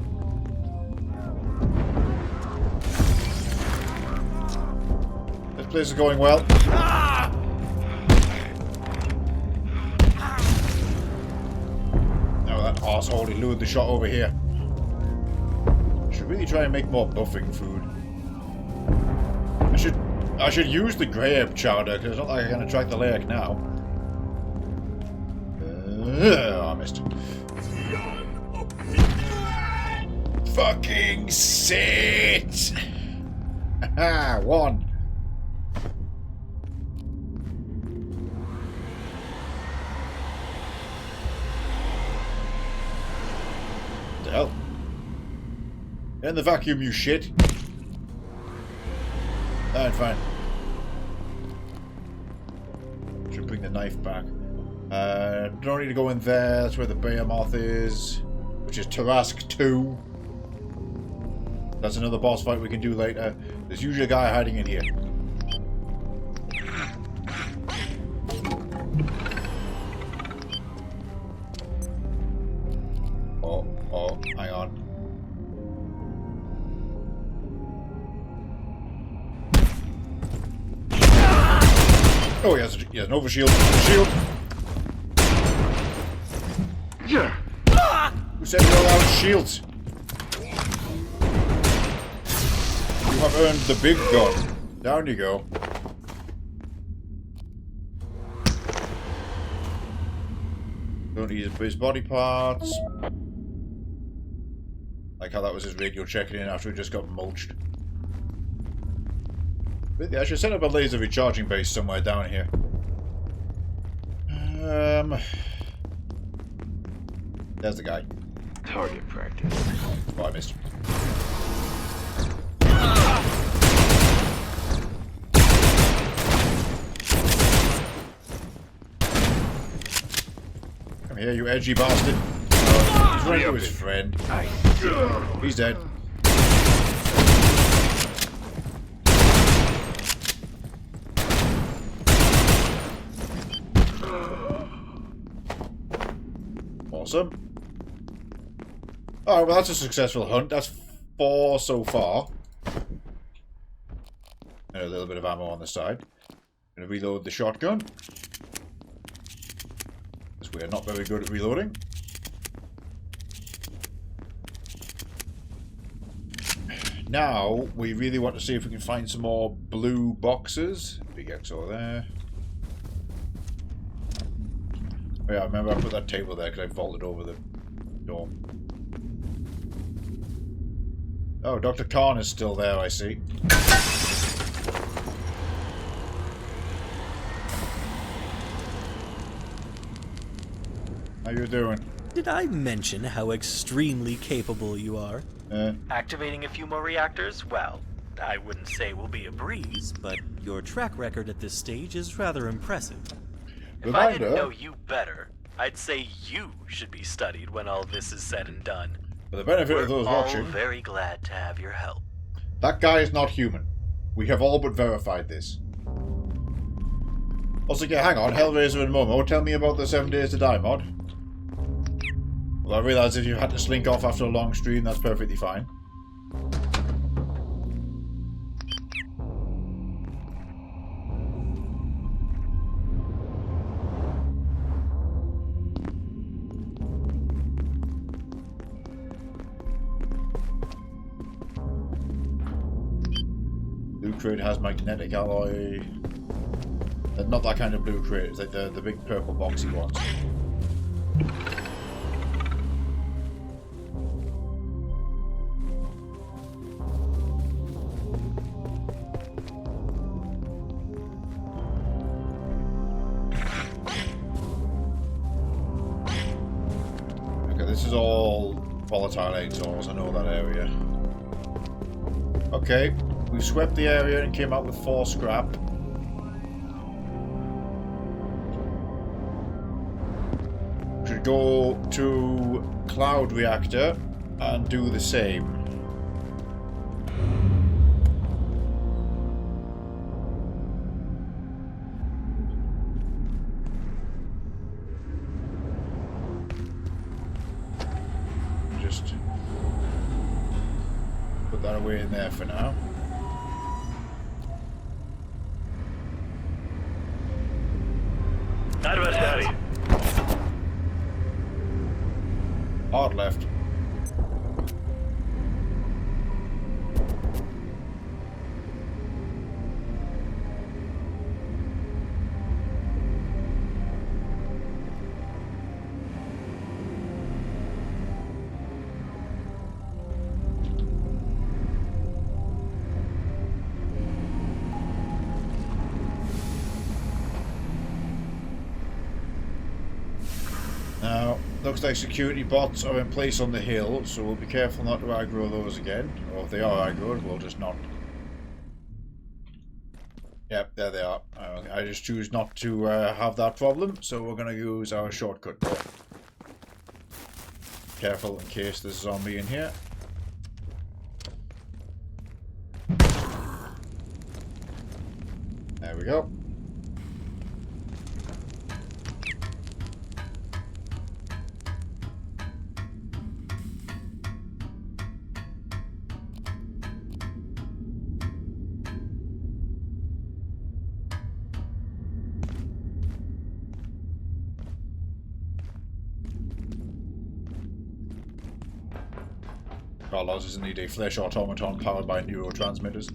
This place is going well. No, that arsehole, he lured the shot over here. Should really try and make more buffing food. I should use the grey herb chowder, because it's not like I can attract the lake now. I missed. fucking sit! Haha, 1. What the hell? Get in the vacuum, you shit. Alright, fine. Should bring the knife back. Don't need to go in there. That's where the behemoth is, which is Tarask 2. That's another boss fight we can do later. There's usually a guy hiding in here. Oh, hang on. Oh, he has an overshield. Shield. Who said you're allowed shields? You have earned the big gun. Down you go. Don't need his body parts. Like how that was his radio checking in after he just got mulched. Really, I should set up a laser recharging base somewhere down here. There's the guy. Target practice. Oh, I missed. Come here, you edgy bastard. Oh, he's running to his friend. He's dead. Awesome. Alright, well that's a successful hunt. That's 4 so far. And a little bit of ammo on the side. Gonna reload the shotgun. Because we are not very good at reloading. Now, we really want to see if we can find some more blue boxes. Big XO there. Oh yeah, I remember I put that table there because I vaulted over the door. Oh, Dr. Khan is still there, I see. How you doing? Did I mention how extremely capable you are? Activating a few more reactors? Well, I wouldn't say will be a breeze, But your track record at this stage is rather impressive. if I didn't know you better, I'd say you should be studied when all this is said and done. For the benefit We're of those all watching, very glad to have your help. that guy is not human. We have all but verified this. Also, yeah, hang on, Hellraiser and Momo, tell me about the 7 Days to Die mod. Well, I realise if you had to slink off after a long stream, that's perfectly fine. Blue crate has magnetic alloy. Not that kind of blue crate, it's like the big purple boxy ones. Okay, this is all volatile exhausts, I know that area. Okay, we swept the area and came out with 4 scrap. Should go to Cloud Reactor and do the same. Just put that away in there for now. Adversary. Hard left. Looks like security bots are in place on the hill, so we'll be careful not to aggro those again. Or if they are aggroed, we'll just not. Yep, there they are. I just choose not to have that problem, so we're going to use our shortcut door. Careful in case there's a zombie in here. There we go. Carlos is indeed a flesh automaton powered by neurotransmitters.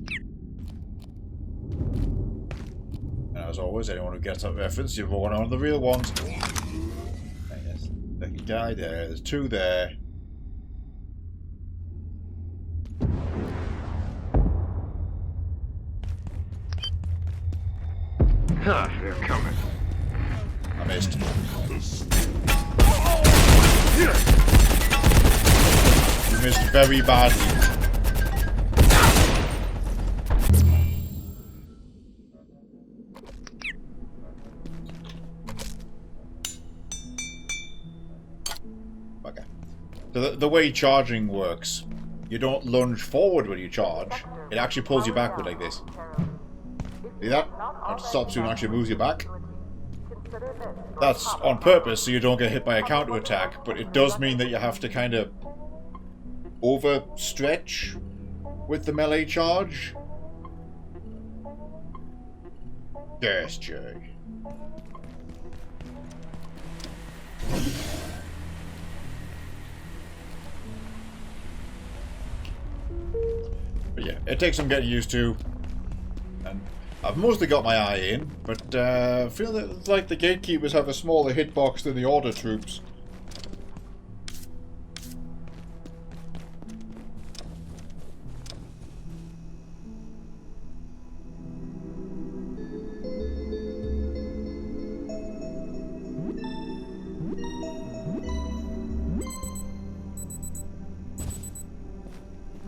And as always, anyone who gets that reference, you're one of the real ones. Yes, there's a guy there, there's two there. Ah, they're coming. I missed. You missed very badly. Okay. So the way charging works, you don't lunge forward when you charge. It actually pulls you backward like this. See that? It stops you and actually moves you back. That's on purpose so you don't get hit by a counter attack, but it does mean that you have to kind of overstretch with the melee charge. Yes, Jay. But yeah, it takes some getting used to. And I've mostly got my eye in, but I feel that it's like the gatekeepers have a smaller hitbox than the order troops.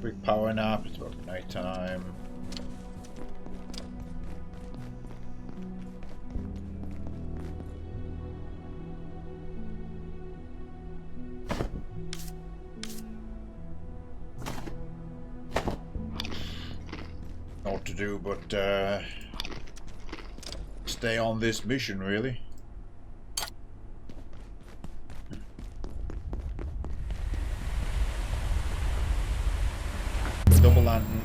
Quick power nap, it's about night time. Not what to do, but stay on this mission, really. Double lantern.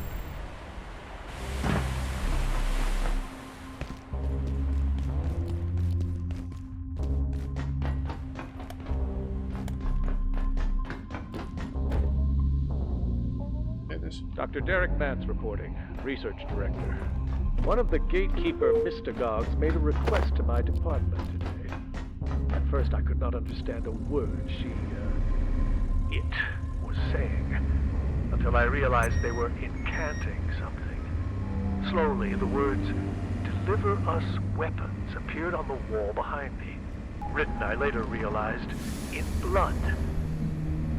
Dr. Derek Mance reporting, Research Director. One of the gatekeeper mystagogues made a request to my department today. At first I could not understand a word it was saying, until I realized they were incanting something. Slowly, the words, "Deliver us weapons," appeared on the wall behind me. Written, I later realized, in blood.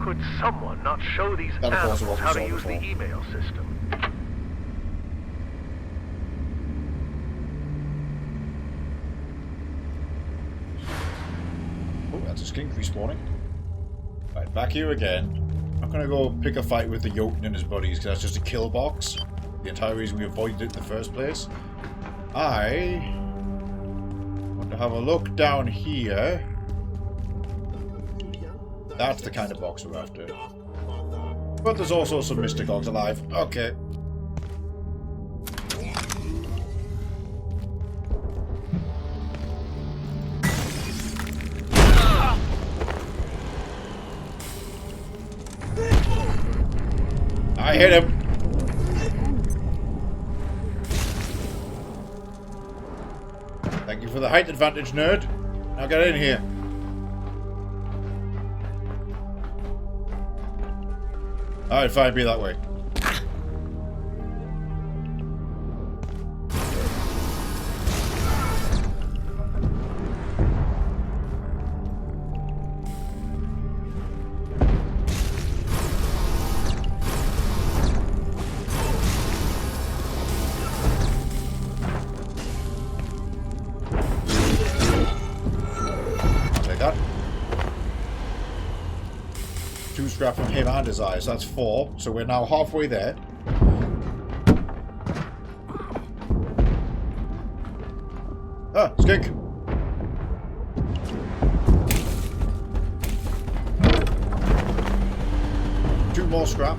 Could someone not show these animals how to use the email system? Oh, that's a skink respawning. Right, back here again. I'm not gonna go pick a fight with the Jotun and his buddies because that's just a kill box. The entire reason we avoided it in the first place. I want to have a look down here. That's the kind of box we're after. But there's also some mystagogues alive. Okay. I hit him. Thank you for the height advantage, nerd. Now get in here. Alright, fine, be that way. scrap from him and his eyes. That's 4. So we're now halfway there. Ah, skink. Two more scrap.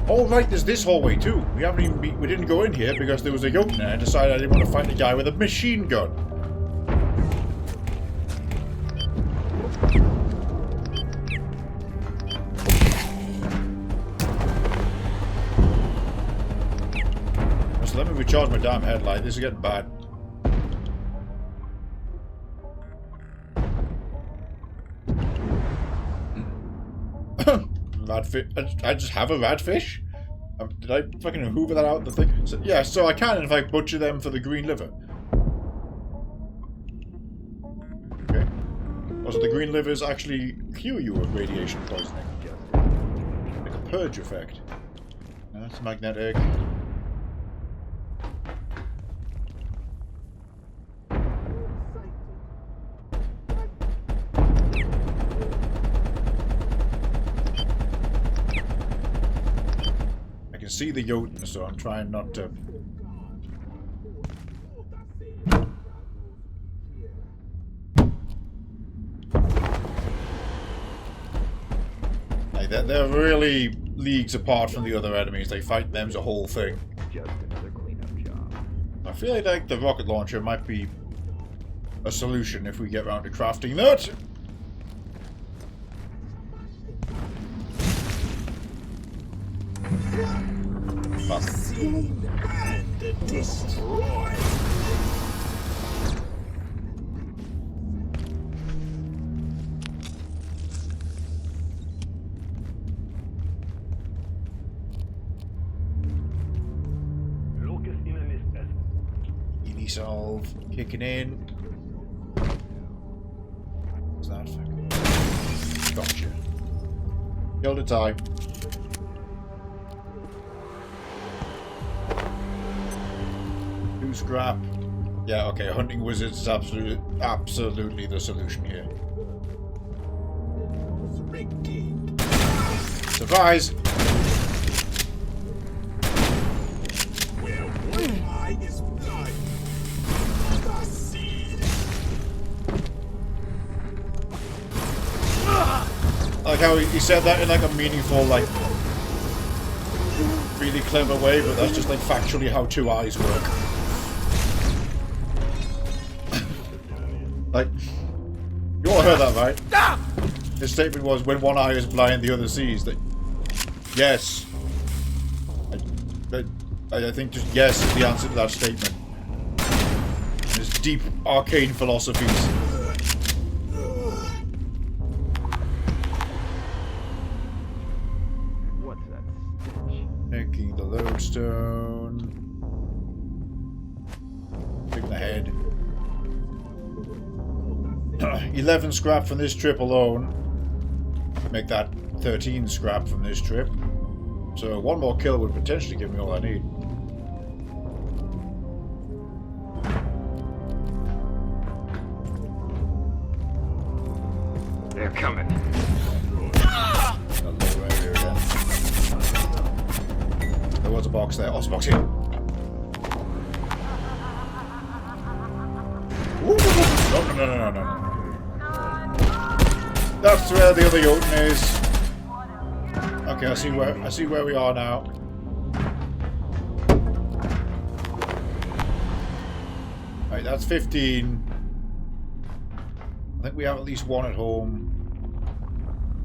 Oh right, there's this hallway too. We didn't go in here because there was a yoke there. I decided I didn't want to fight a guy with a machine gun. So let me recharge my damn headlight. This is getting bad. Radfish. I just have a radfish? Did I fucking hoover that out the thing? So, yeah, so I can in fact butcher them for the green liver. Okay. Also, the green livers actually cure you of radiation poisoning. Like a purge effect. That's magnetic. See the Jotun, so I'm trying not to. Like they're really leagues apart from the other enemies. They fight them as a whole thing. Just another cleanup job. I feel like the rocket launcher might be a solution if we get around to crafting that. Seen and destroyed. Easy solve, kicking in. What's that? Gotcha. Killed a tie. Scrap. Yeah, okay, hunting wizards is absolutely the solution here. Surprise! Where one eye is blind, the seed. I like how he said that in like a meaningful, like, really clever way, but that's just like factually how two eyes work. Like, you all heard that, right? His statement was, when one eye is blind, the other sees. That, yes. I think just yes is the answer to that statement. And his deep, arcane philosophies. What's that? Making the lodestone. Taking the head. 11 scrap from this trip alone. Make that 13 scrap from this trip. So one more kill would potentially give me all I need. They're coming. Right here again. There was a box there. Oh, it's a box here. Ooh, no. That's where the other Jotun is. Okay, I see where we are now. Right, that's 15. I think we have at least one at home.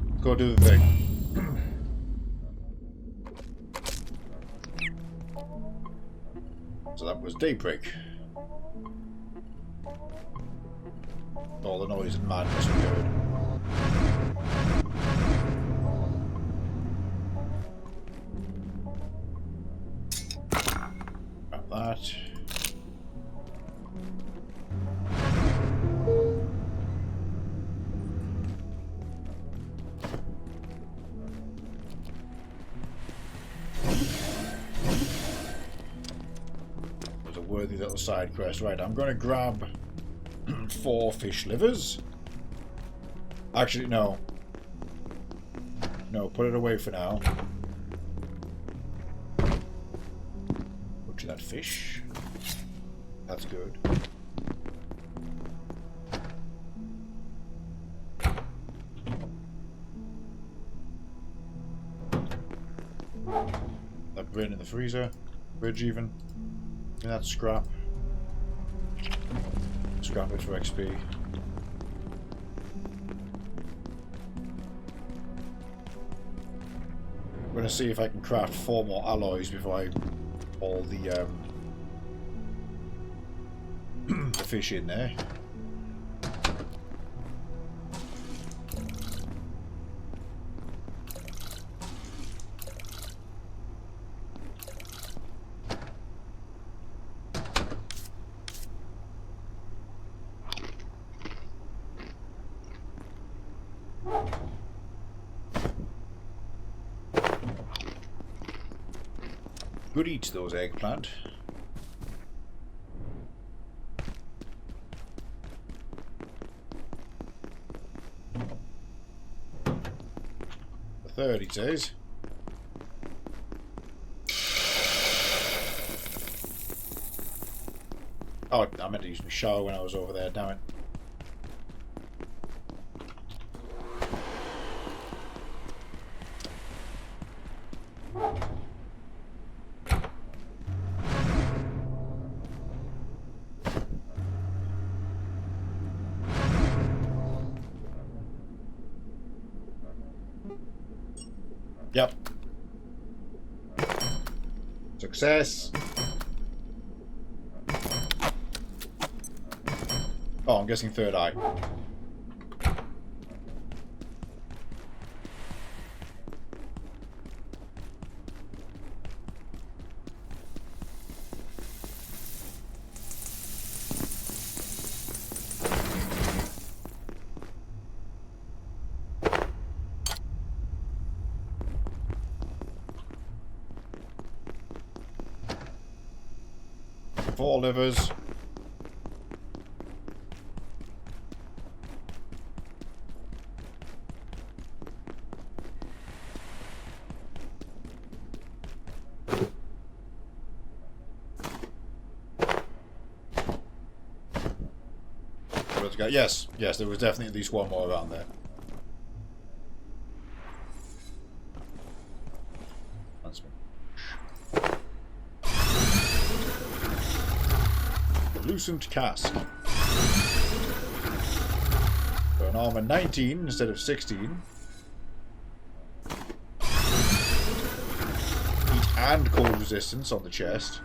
Let's go do the thing. So that was daybreak. All the noise and madness we heard. Grab that. There's a worthy little side quest. Right, I'm going to grab 4 fish livers. Actually, no. no, put it away for now. Butcher that fish. That's good. That bread in the freezer. Bridge even. And that's scrap. Scrap it for XP. I'm gonna see if I can craft 4 more alloys before I haul the the fish in there. Good eats those eggplant. The third, he says. Oh, I meant to use my shower when I was over there, damn it. Yep. Success. Oh, I'm guessing third eye. Four livers. Yes, yes, there was definitely at least one more around there. That's me. Lucent cask. For an armor 19 instead of 16. Heat and cold resistance on the chest.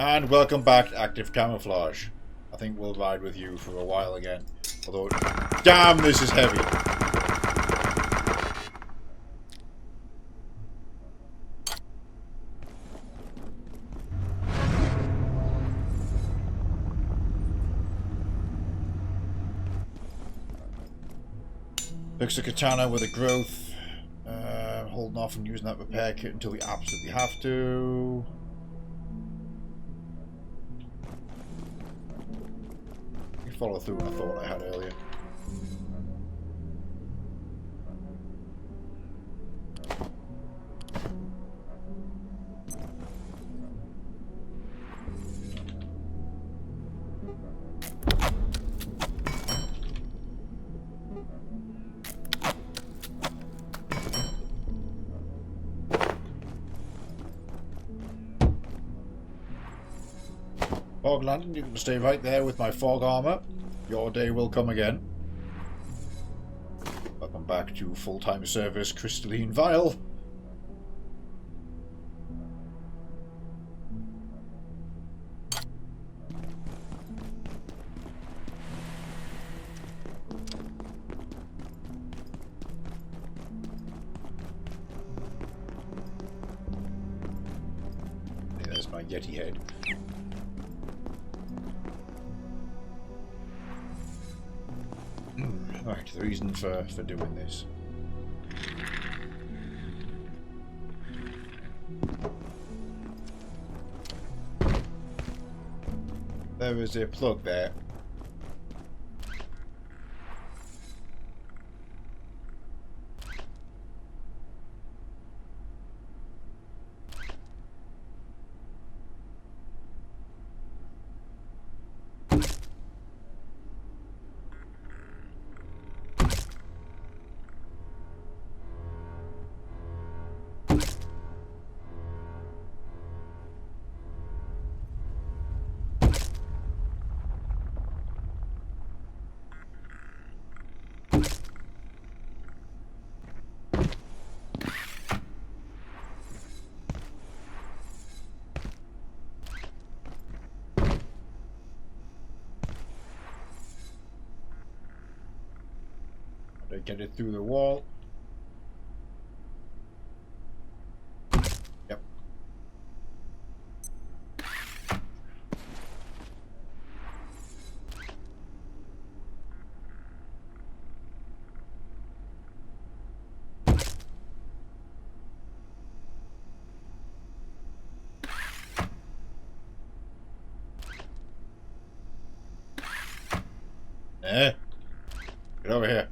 And welcome back to Active Camouflage. I think we'll ride with you for a while again. Although, damn, this is heavy. Fix the katana with a growth. Holding off and using that repair kit until we absolutely have to. Follow through on a thought I had earlier. Fog landing, you can stay right there with my fog armor. Your day will come again. Welcome back to full-time service, Crystalline Vial. There's my Yeti head. Right, the reason for doing this. There is a plug there. to get it through the wall. Yep. Eh? Get over here.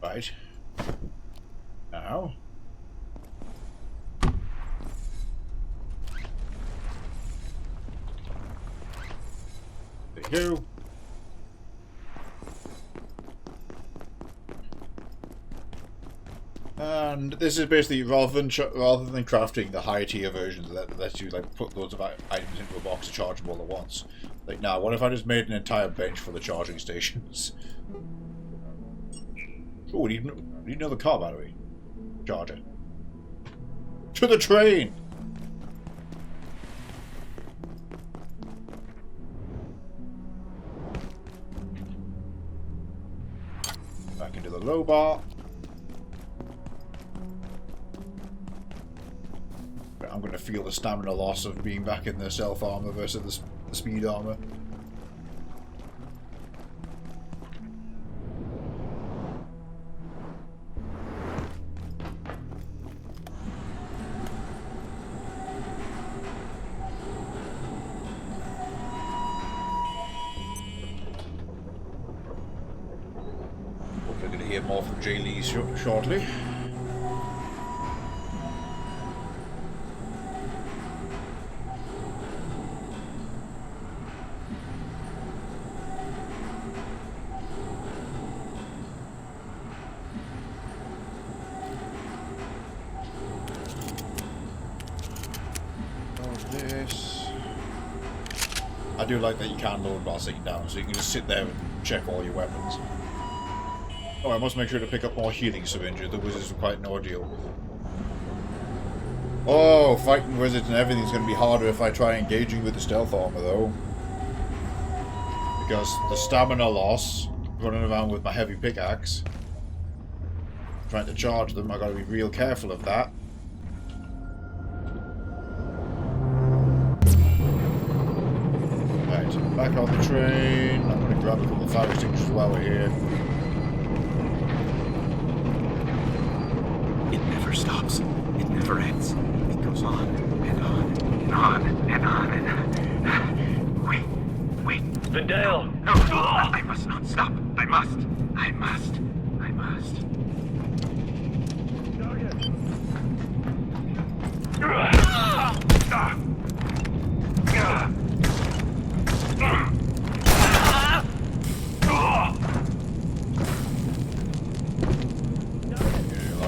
Right. Now. There you go. And this is basically rather than crafting the high tier versions that lets you like put loads of items into a box to charge them all at once. Like now, what if I just made an entire bench for the charging stations? Oh, we need another car battery charger. To the train. Back into the low bar. I'm going to feel the stamina loss of being back in the self armor versus the speed armor. Hopefully going to hear more from Jay Lee shortly. I do like that you can load while sitting down, so you can just sit there and check all your weapons. Oh, I must make sure to pick up more healing syringes. The wizards are quite an ordeal. Oh, fighting wizards and everything's going to be harder if I try engaging with the stealth armor, though. Because the stamina loss, running around with my heavy pickaxe, trying to charge them, I've got to be real careful of that. Back on the train. I'm going to grab a couple of fire extinguishers while we're here. It never stops. It never ends. It goes on and on and on and on and on. Wait. Vidal! No, I must not stop. I must.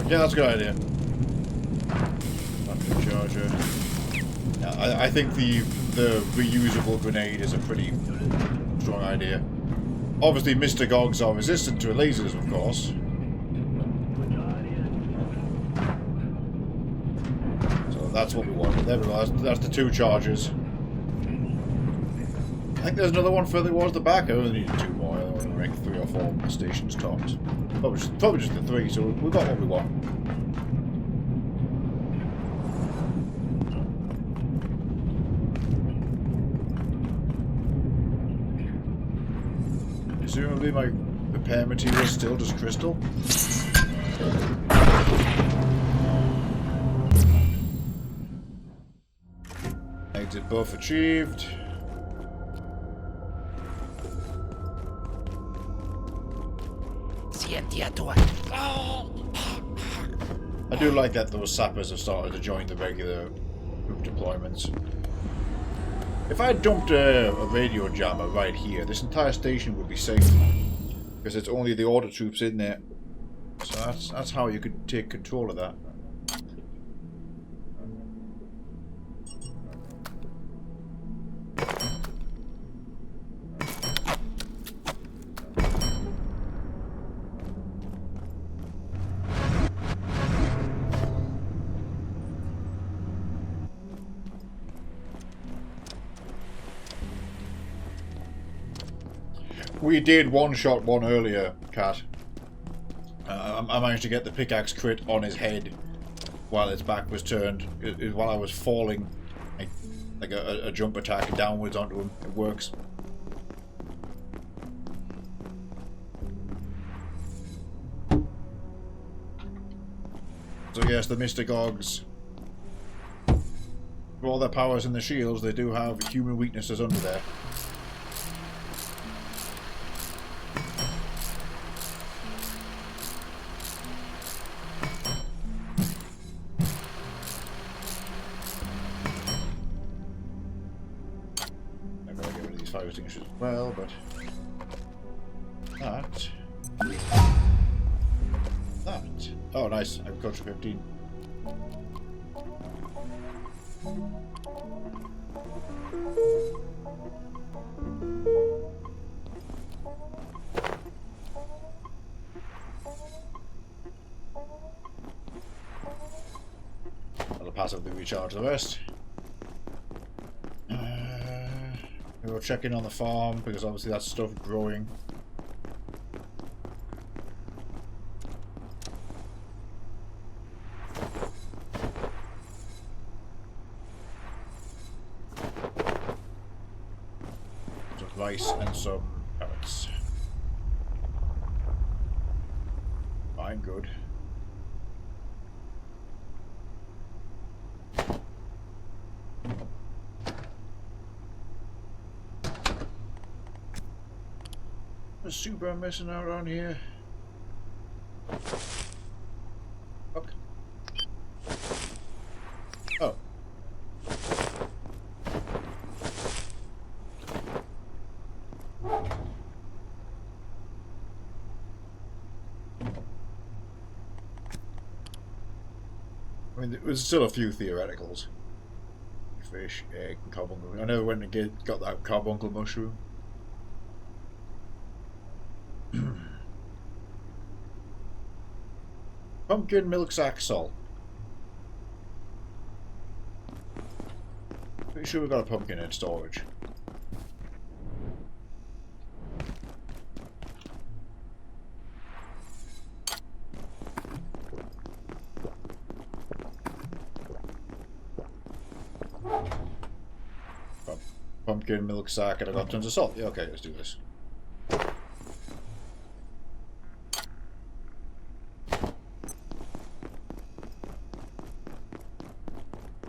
Yeah, that's a good idea. Battery charger. Yeah, I think the reusable grenade is a pretty strong idea. Obviously, Mr. Gogs are resistant to lasers, of course. So that's what we want. There we go. That's the 2 chargers. I think there's another one further towards the back. I only need 2 more. I want to rank 3 or 4 stations tops. Probably just the 3, so we've got what we want. Presumably my repair material is still just crystal. Exit buff achieved. I do like that those sappers have started to join the regular group deployments. If I dumped a radio jammer right here, this entire station would be safe. Because it's only the order troops in there. So that's how you could take control of that. We did one-shot one earlier, Cat. I managed to get the pickaxe crit on his head while its back was turned. While I was falling, like a jump attack downwards onto him. It works. So yes, the Mystagogs, for all their powers in the shields, they do have human weaknesses under there. I'm gonna get rid of these fire extinguishers as well, but that. Oh, nice. Agriculture 15. I'll passively recharge the rest. We'll check in on the farm because obviously that's stuff growing. Rice and some carrots. Fine, good. There's super missing out on here. Fuck. Oh. I mean, there's still a few theoreticals. Fish, egg, and carbuncle. I never went and got that carbuncle mushroom. Pumpkin milk sack salt. Pretty sure we've got a pumpkin in storage. Pumpkin milk sack, and I got tons of salt. Yeah, okay, let's do this.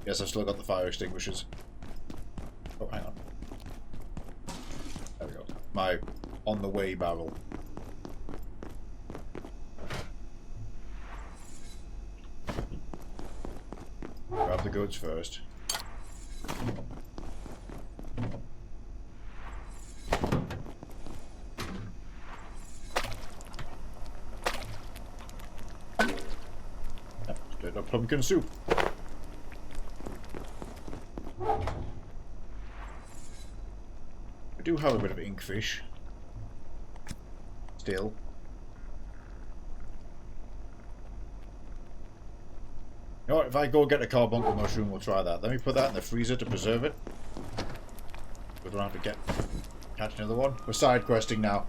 Yes, I've still got the fire extinguishers. Oh, hang on. There we go. My on the way barrel. Grab the goods first. Straight up pumpkin soup. I do have a bit of inkfish. Still. You know what, if I go get a carbuncle mushroom, we'll try that. Let me put that in the freezer to preserve it. We don't have to catch another one. We're side questing now.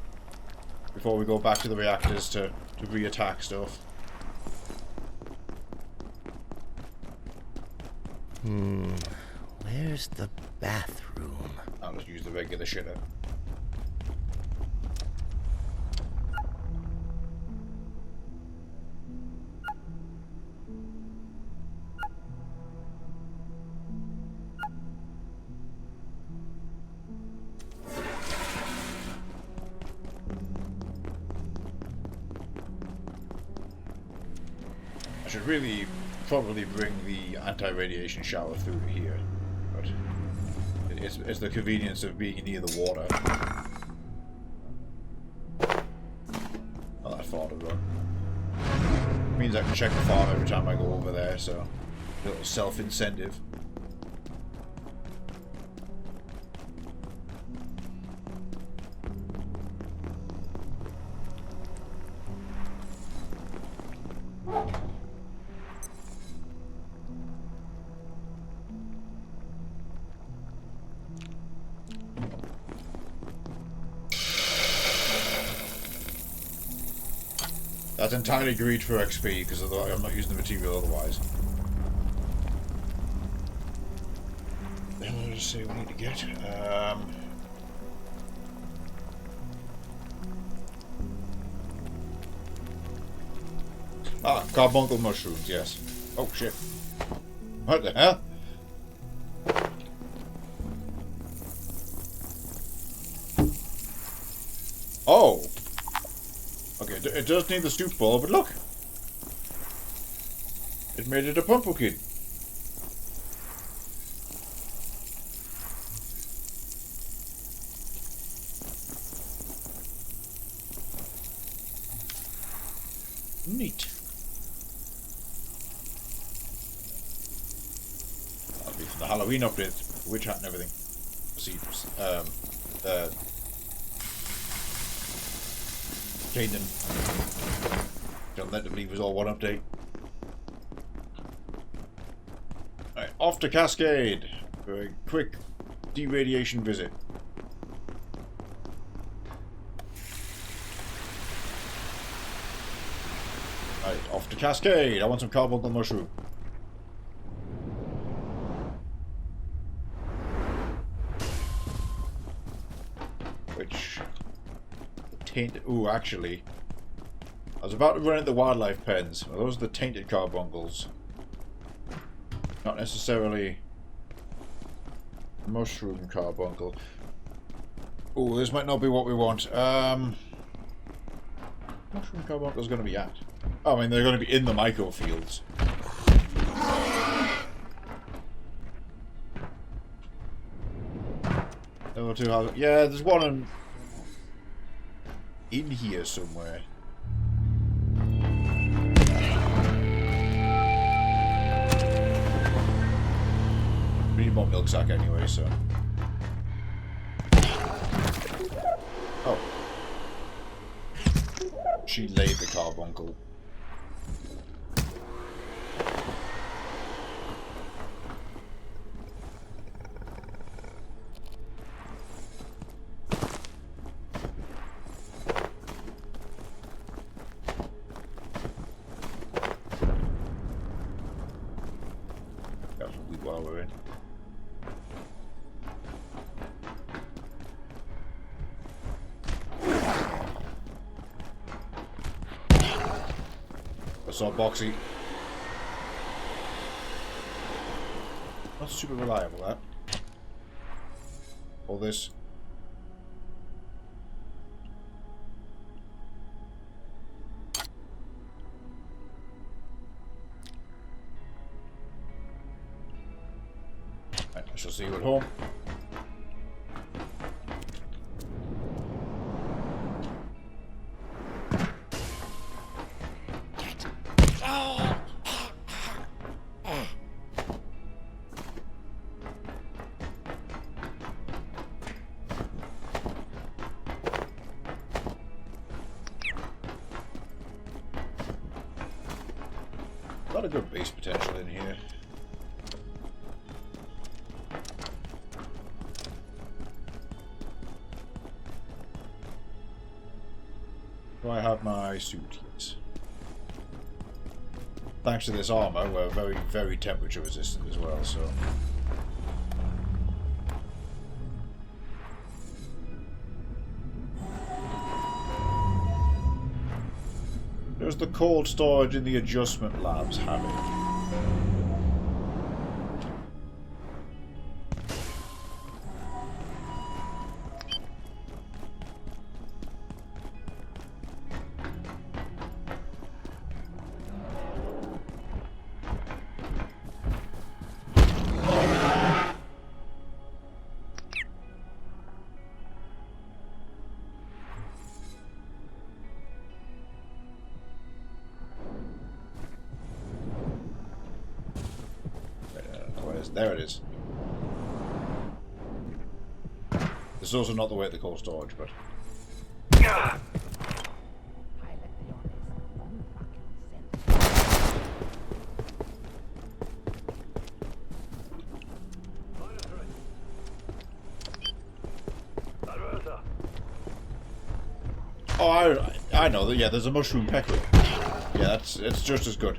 Before we go back to the reactors to re-attack stuff. Where's the bathroom? I'll just use the regular shitter. I should really probably bring the anti-radiation shower through here, but it's the convenience of being near the water. Not that far to run. Means I can check the farm every time I go over there, so a little self-incentive. That's entirely greed for XP, because I'm not using the material otherwise. Then I'll just say we need to get. Carbuncle mushrooms, yes. Oh shit. What the hell? Oh! Okay, it does need the soup bowl, but look! It made it a pumpkin. Neat. That'll be for the Halloween update, witch hat and everything. See, Caden. Don't let them leave us all one update. Alright, off to Cascade for a quick deradiation visit. Right, off to Cascade. I want some carbuncle mushroom. Which... tainted... Ooh, actually... I was about to run at the wildlife pens. Well, those are the tainted carbuncles. Not necessarily... mushroom carbuncle. Ooh, this might not be what we want. Mushroom carbuncle's going to be at... I mean, they're going to be in the microfields. Level 2 has... Yeah, there's one in here somewhere. We need more milk sack anyway, so... Oh. She laid the carbuncle. While we're in. I saw Boxy. Not super reliable, that. All this. Right, I shall see you at home. A lot of good base potential in here. Do I have my suit? Yes. Thanks to this armor, we're very, very temperature resistant as well, so... Does the cold storage in the adjustment labs have it? There it is. This is also not the way at the cold storage, but... Oh, I know that. Yeah, there's a mushroom pecker. Yeah, it's just as good.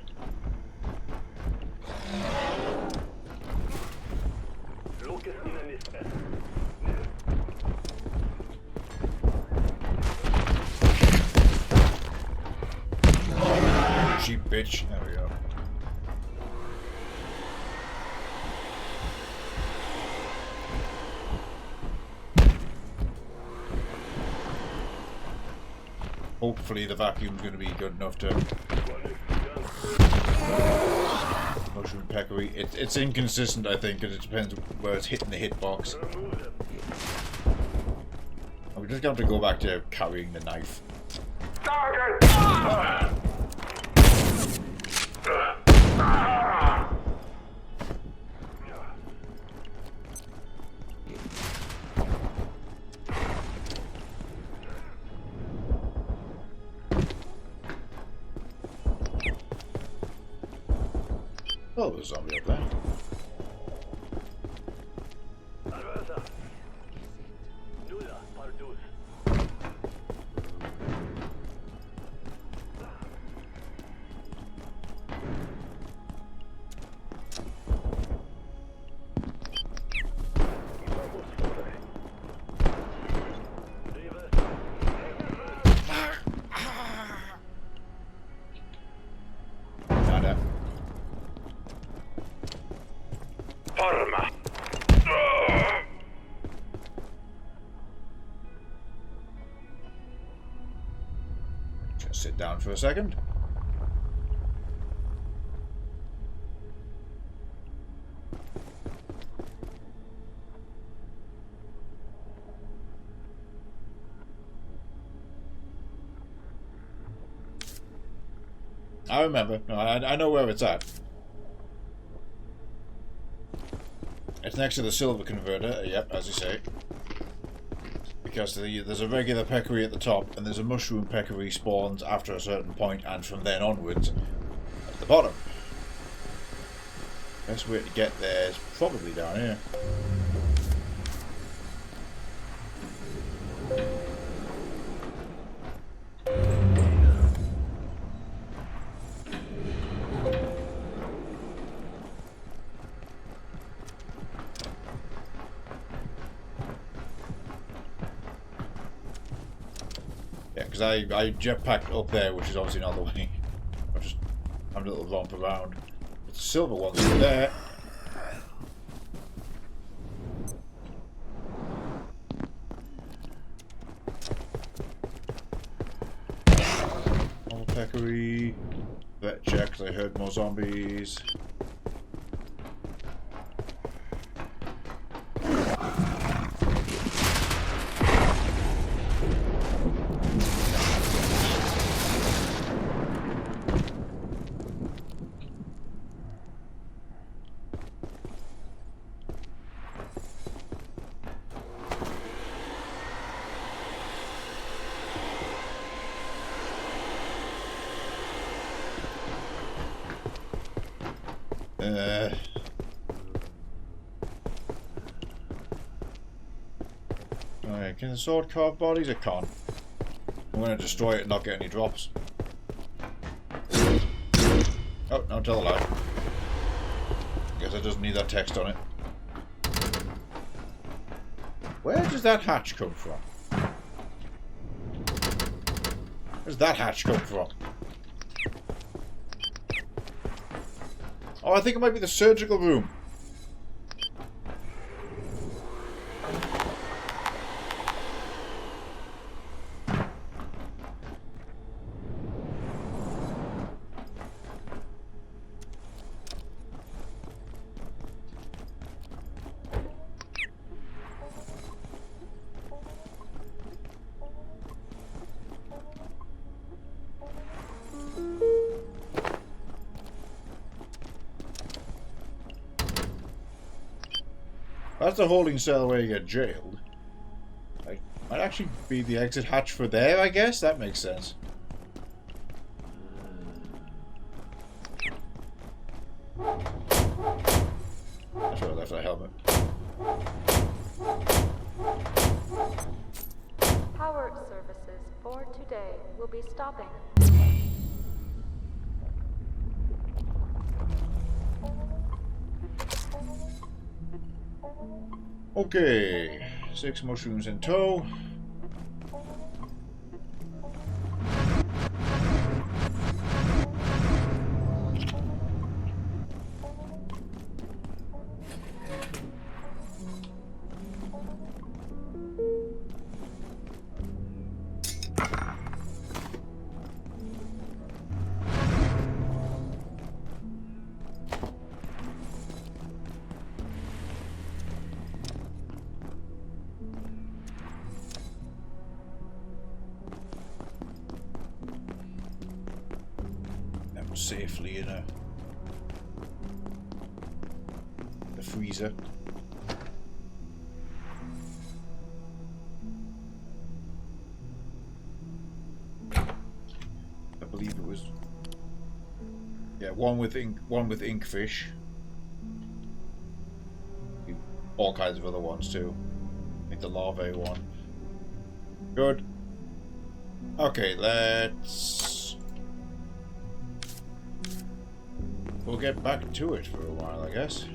Cheap bitch. There we go. Hopefully the vacuum's going to be good enough to... Mushroom peccary. It's inconsistent, I think, and it depends where it's hitting the hitbox. We just have to go back to carrying the knife. Oh, there's a zombie up there. Nada. Just sit down for a second. I remember. No, I know where it's at. It's next to the silver converter. Yep, as you say. Because there's a regular peccary at the top, and there's a mushroom peccary spawns after a certain point, and from then onwards at the bottom. Best way to get there is probably down here. Yeah, because I jetpacked up there, which is obviously not the way. I'm a little romp around. But the silver one's there. More peccary. Vet check, because I heard more zombies. Alright, can the sword carve bodies? I can't. I'm going to destroy it and not get any drops. Oh, no, tell a lie. Guess it doesn't need that text on it. Where does that hatch come from? Where's that hatch come from? Oh, I think it might be the surgical room. That's the holding cell where you get jailed. Might actually be the exit hatch for there, I guess? That makes sense. That's where I left that helmet. Power services for today will be stopping. Okay, 6 mushrooms in tow. Safely in the freezer. I believe it was, yeah, one with inkfish. All kinds of other ones too. I think the larvae one. Good. Okay, we'll get back to it for a while, I guess.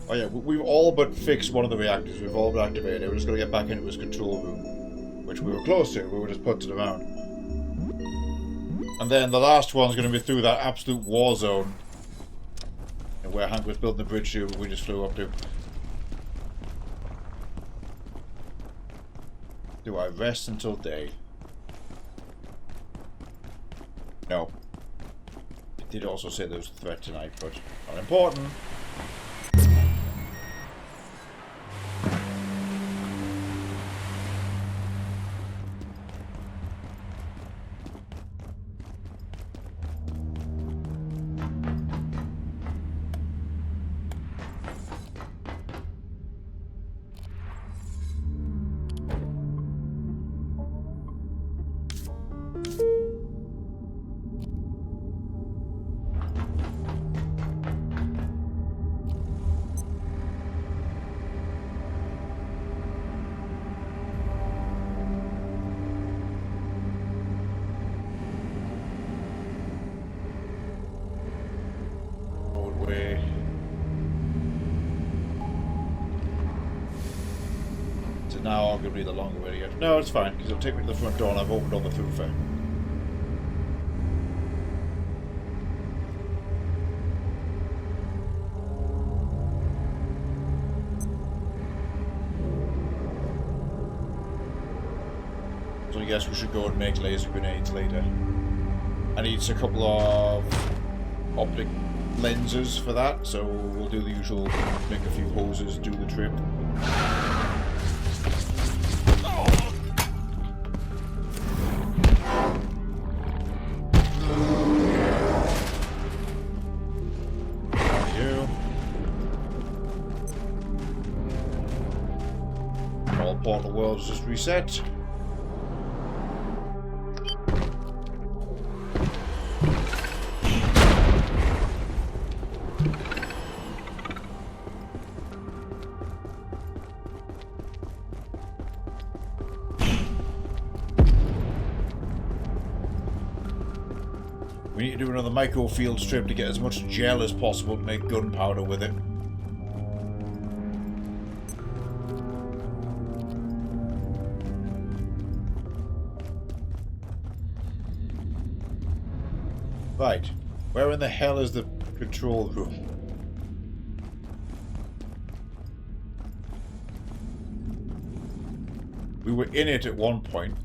Oh yeah, we've all but fixed one of the reactors. We've all but activated it. We're just going to get back into his control room, which we were close to. We were just putting it around. And then the last one's going to be through that absolute war zone, and where Hank was building the bridge to, we just flew up to. Do I rest until day? No. It did also say there was a threat tonight, but not important. Now arguably the longer way to get. No, it's fine, because it'll take me to the front door and I've opened all the throughfare. So I guess we should go and make laser grenades later. I need a couple of optic lenses for that, so we'll do the usual, make a few hoses, do the trip. Portal world is just reset. We need to do another microfield strip to get as much gel as possible to make gunpowder with it. Right, where in the hell is the control room? We were in it at one point.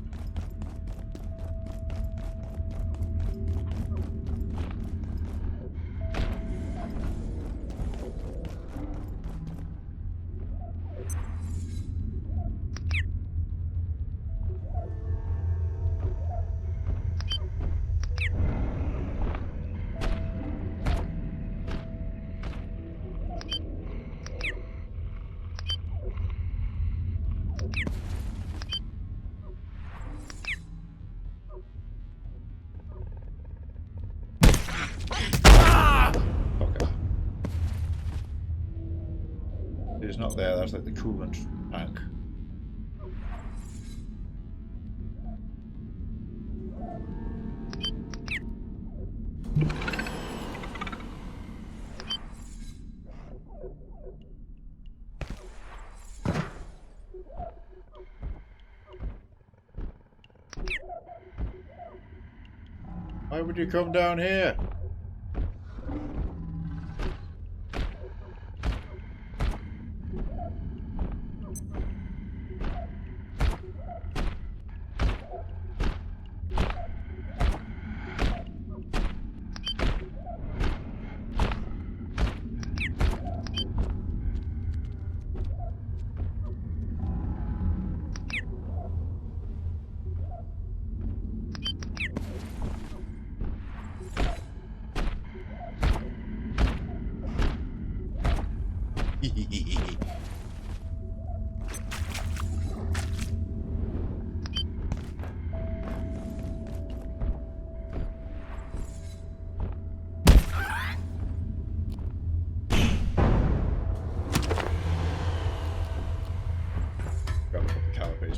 It's not there, that's like the coolant tank. Why would you come down here?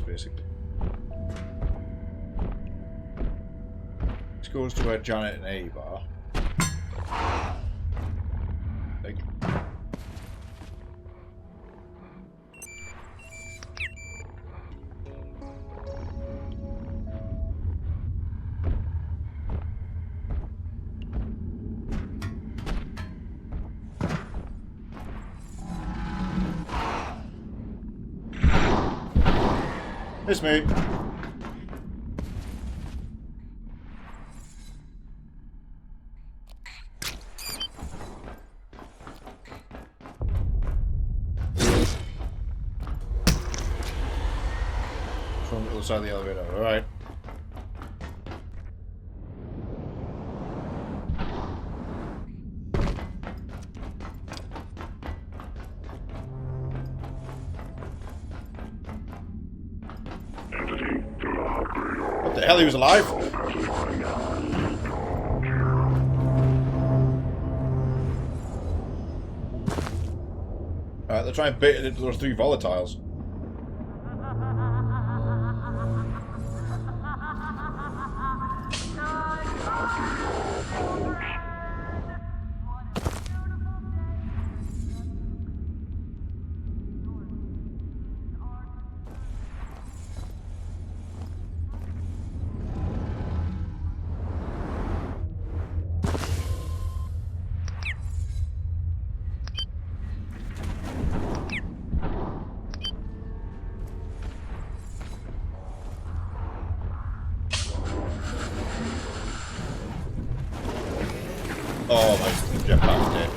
Basically. This goes to where Janet and Abe are. Like. It's me. From the other side of the elevator. Alright. What the hell? He was alive? Alright, they're trying to bait it into those 3 volatiles. Oh, my jetpack's dead.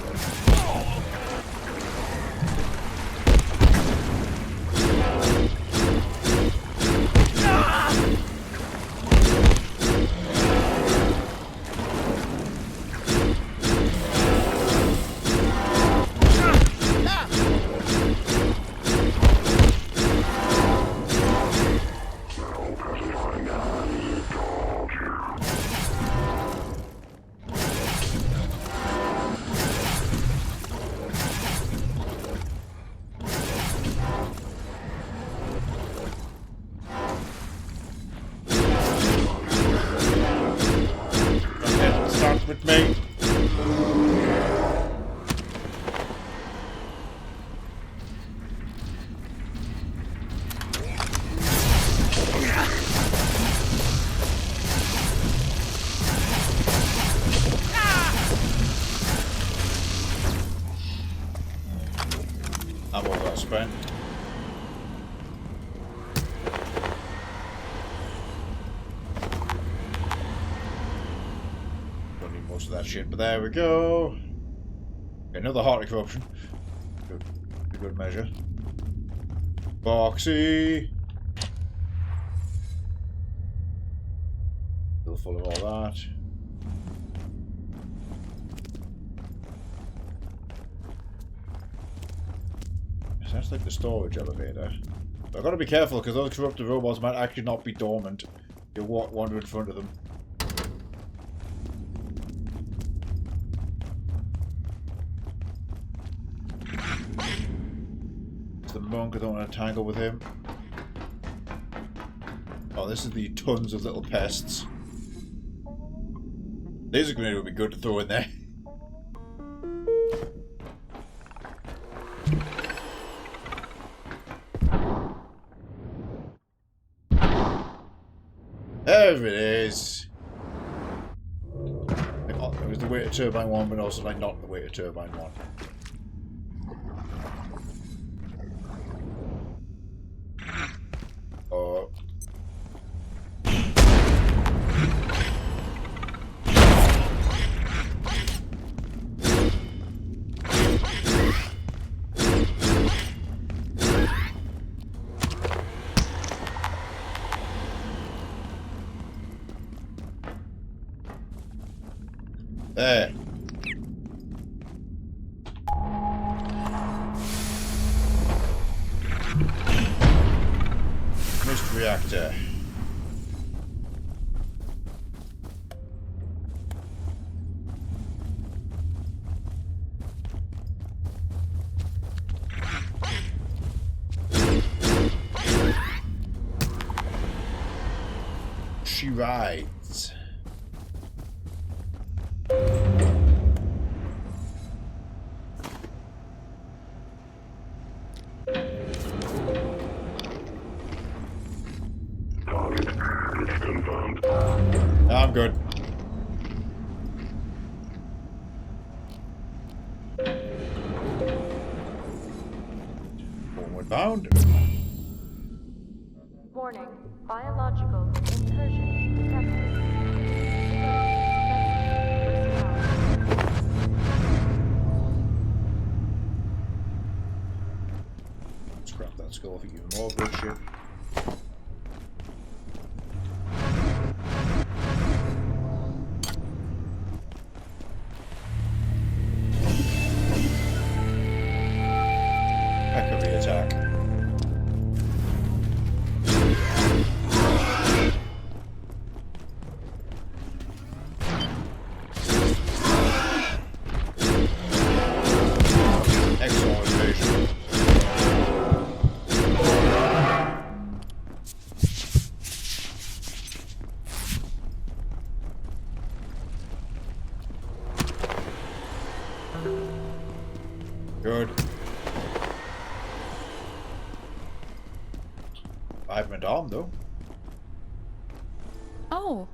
With me. I'm all well spent. Most of that shit, but there we go. Another heart corruption. Good measure. Boxy. Still full of all that. Sounds like the storage elevator. But I've got to be careful because those corrupted robots might actually not be dormant. You wander in front of them. The monk, I don't want to tangle with him. Oh, this is the tons of little pests. Laser grenade would be good to throw in there. There it is. of turbine 1, but also like not the weight of turbine 1. Oh. There. Missed reactor. She rides. I'm good. Homeward bound. Warning. Biological incursion detected. Scrap that skull for even more good shit. Echo attack. Excellent invasion. Good. Vibrant arm, though. Oh,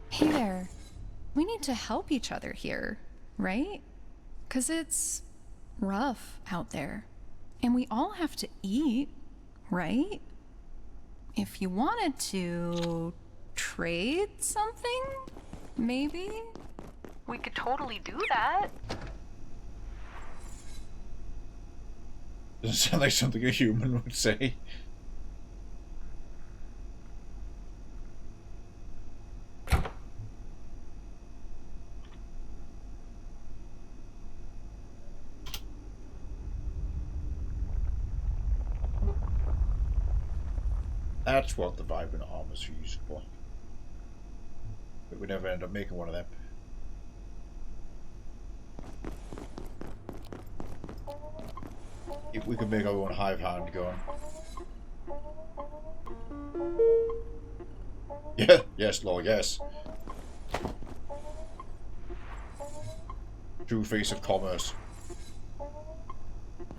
hey there. We need to help each other here, right? 'Cause it's rough out there. And we all have to eat, right? If you wanted to trade something, maybe? We could totally do that. Doesn't sound like something a human would say. That's what the vibrant arm is used for. But we never end up making one of them. If we could make our own hive hand going. Yeah, yes, Lord, yes. True face of commerce.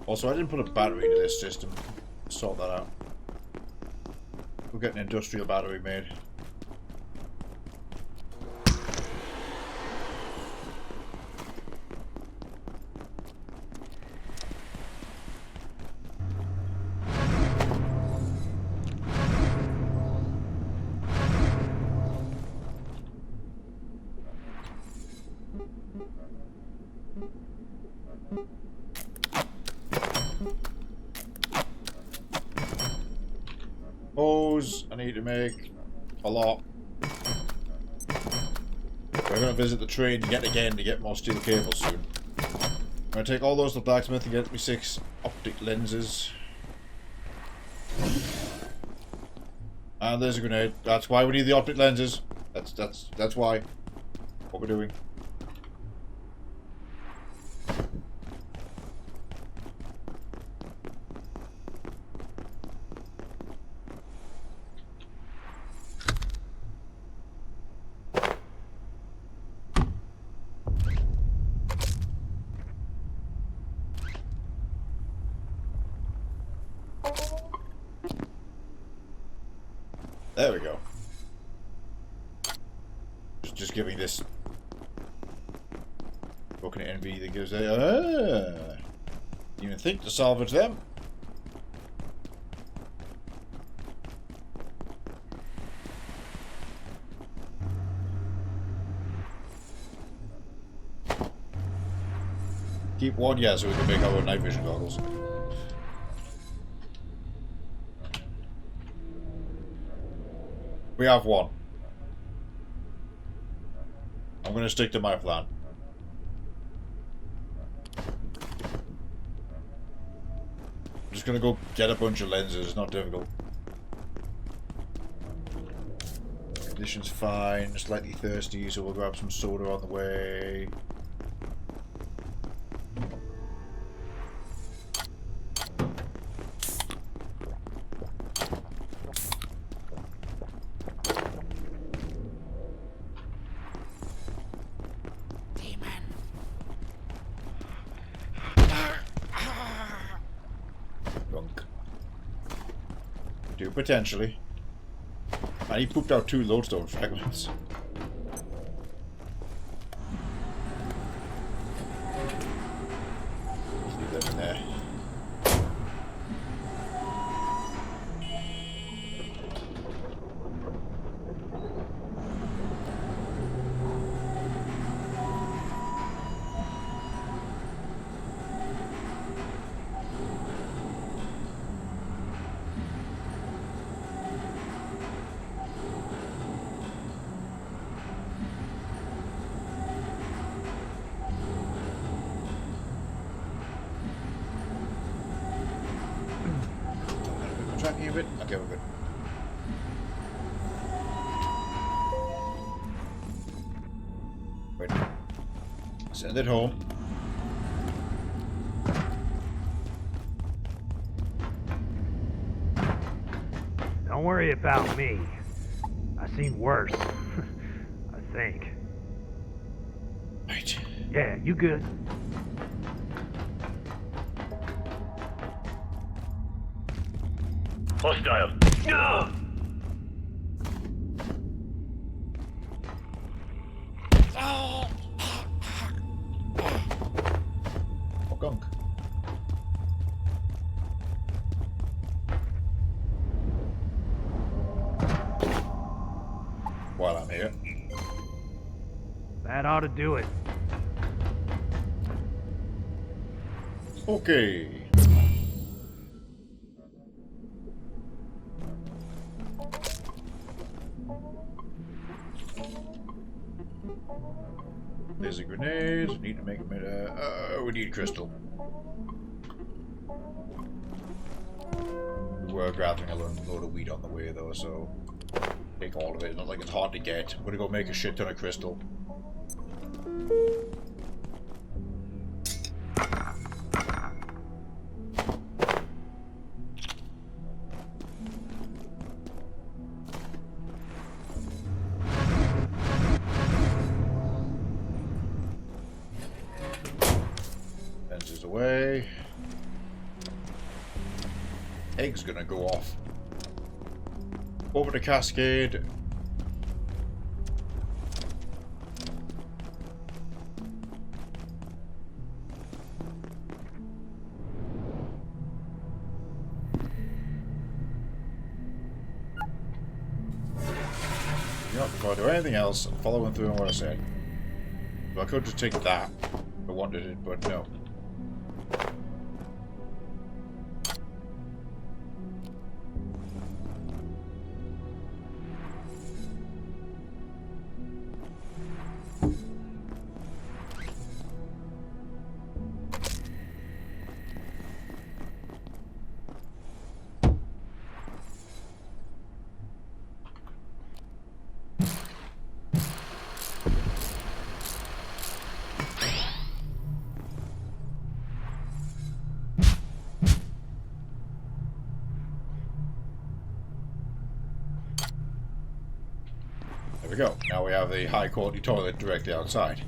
Also, I didn't put a battery into this system. Sort that out. We'll get an industrial battery made. Hose, I need to make a lot. We're going to visit the trade yet again to get more steel cables soon. I'm going to take all those to the blacksmith and get me 6 optic lenses. And there's a grenade. That's why we need the optic lenses. That's why. What we're doing. There we go. Just giving this looking at envy that gives a you even think to salvage them? Keep one, yeah, so we can make our night vision goggles. We have one. I'm gonna stick to my plan. I'm just gonna go get a bunch of lenses, it's not difficult. Condition's fine, slightly thirsty, so we'll grab some soda on the way. Potentially. And he pooped out 2 lodestone fragments. Let's leave them in there. Tracking a bit? Okay, we're good. Wait. Send it home. Don't worry about me. I've seen worse. I think. Right. Yeah, you good. Hostile. No! Oh, gunk. While I'm here. That ought to do it. Okay. There's a grenade. We need to make a we need crystal. We were grabbing a load of wheat on the way though, so take all of it. Not like it's hard to get. I'm gonna go make a shit ton of crystal. Lenses away. Egg's gonna go off. Over the cascade. Before I do anything else, I'm following through on what I said. So I could just take that if I wanted it, but no. There we go. Now we have the high quality toilet directly outside.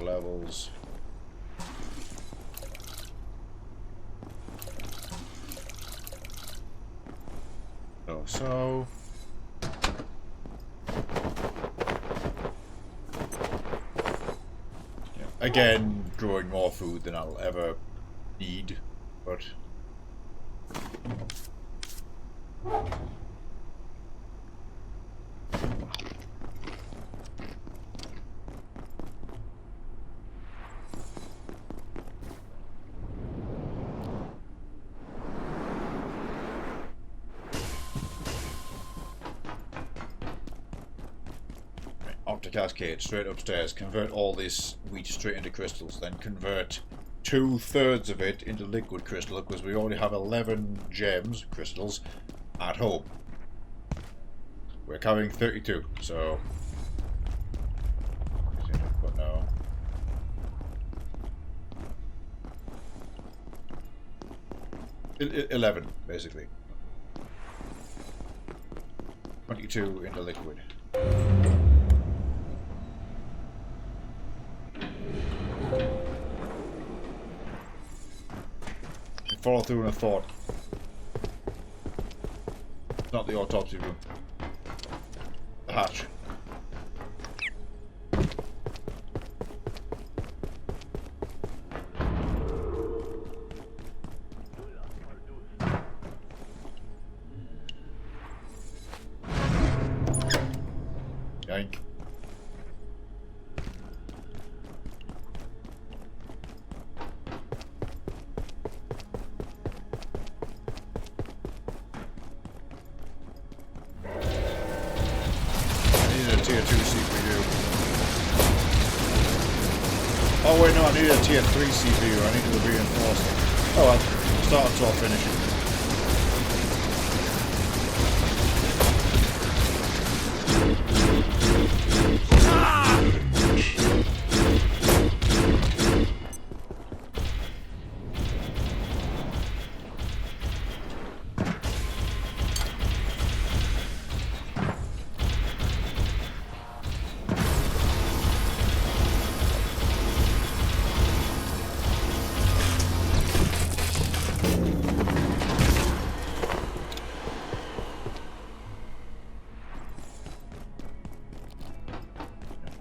levels. So. Yeah. Again, growing more food than I'll ever need, but. Cascade straight upstairs, convert all this wheat straight into crystals, then convert 2/3 of it into liquid crystal, because we already have 11 gems, crystals, at home. We're carrying 32, so... But no. I 11, basically. 22 into liquid. Follow through on a thought. It's not the autopsy room. The hatch. Yank. Oh wait, no, I need a tier 3 CPU, I need to reinforce it. Oh well, start until I finish it.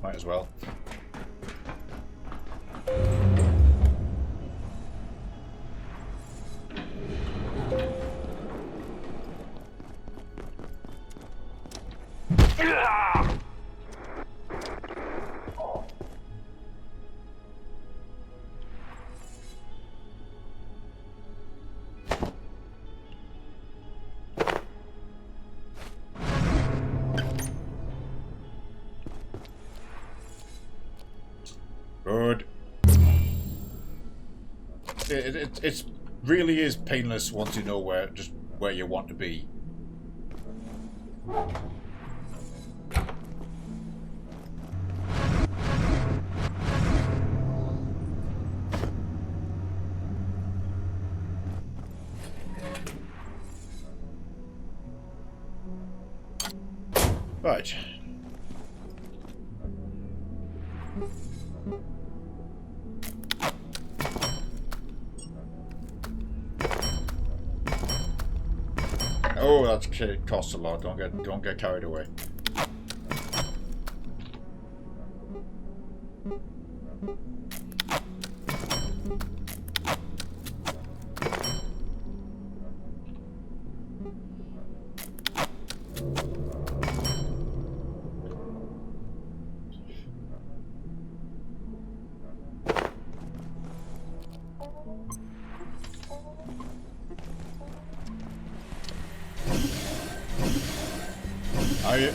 Might as well. Good. It really is painless once you know where you want to be. Right. Oh, that's costs a lot. Don't get carried away.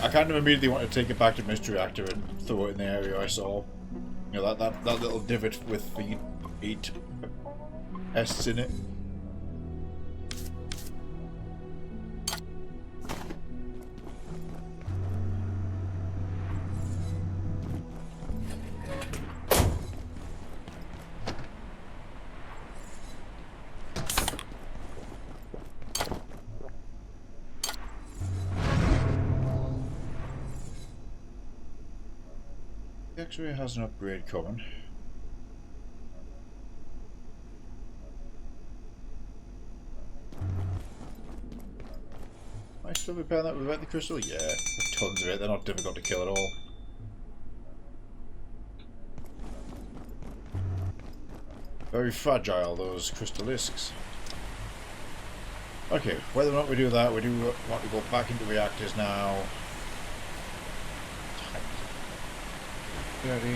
I kind of immediately want to take it back to Mystery Reactor and throw it in the area I saw. You know, that little divot with the 8 pests in it. X-ray has an upgrade coming. I still repair that without the crystal? Yeah, tons of it. They're not difficult to kill at all. Very fragile, those crystal discs. Okay, whether or not we do that, we do want to go back into reactors now. Ready.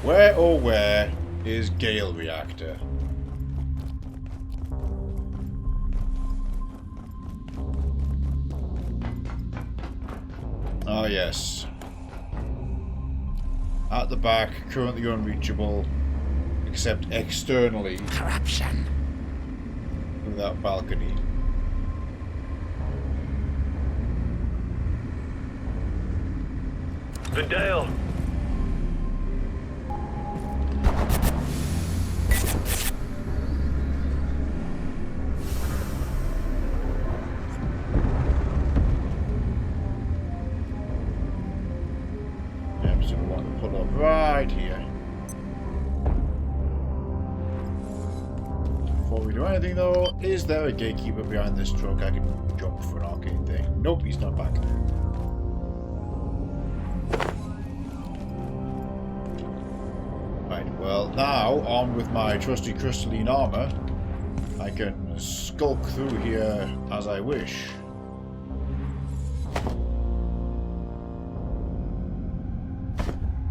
Where, oh where, is Gale Reactor? Ah, yes. At the back, currently unreachable, except externally. Corruption. Through that balcony. Vidal! So we want to pull up right here. Before we do anything though, is there a gatekeeper behind this truck I can jump for an arcade thing? Nope, he's not back. Right, well now, armed with my trusty crystalline armor, I can skulk through here as I wish.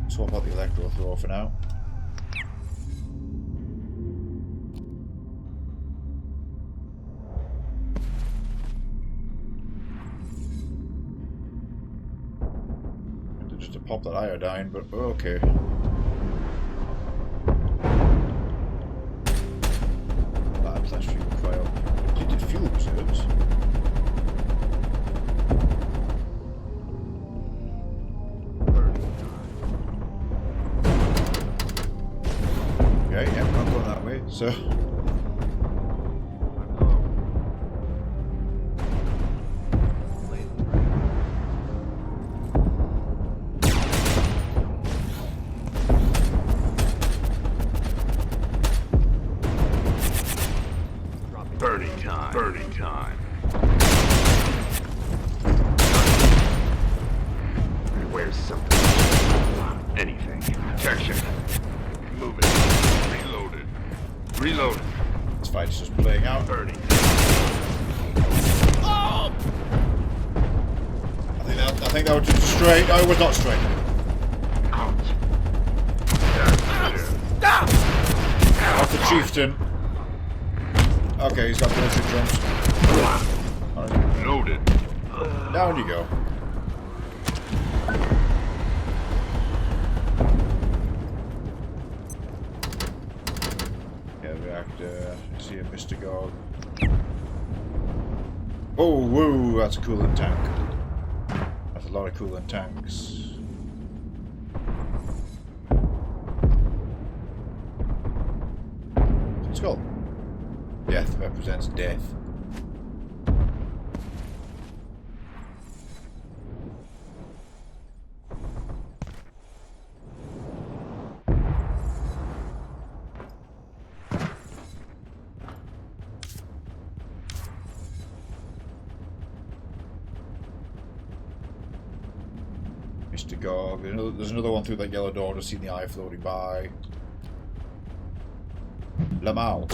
Swap out the electro thrower for now. Just to pop that iodine, but okay. That's fuel file. Depleted fuel reserves. Yeah, I'm not going that way, so... Burning time. Burning time. Where's something? Anything. Protection. Moving. Reloaded. Reloaded. This fight's just playing out. Burning. Oh! I think that was just straight. No, it was not straight. That's the chieftain. Okay, he's got bullshit jumps. Loaded. Down you go. Yeah, reactor. I see a Mr. God. Oh, whoa, that's a coolant tank. That's a lot of coolant tanks. Skull. Death represents death. Mr. Gog. There's another one through that yellow door. Just seen the eye floating by. Lamau.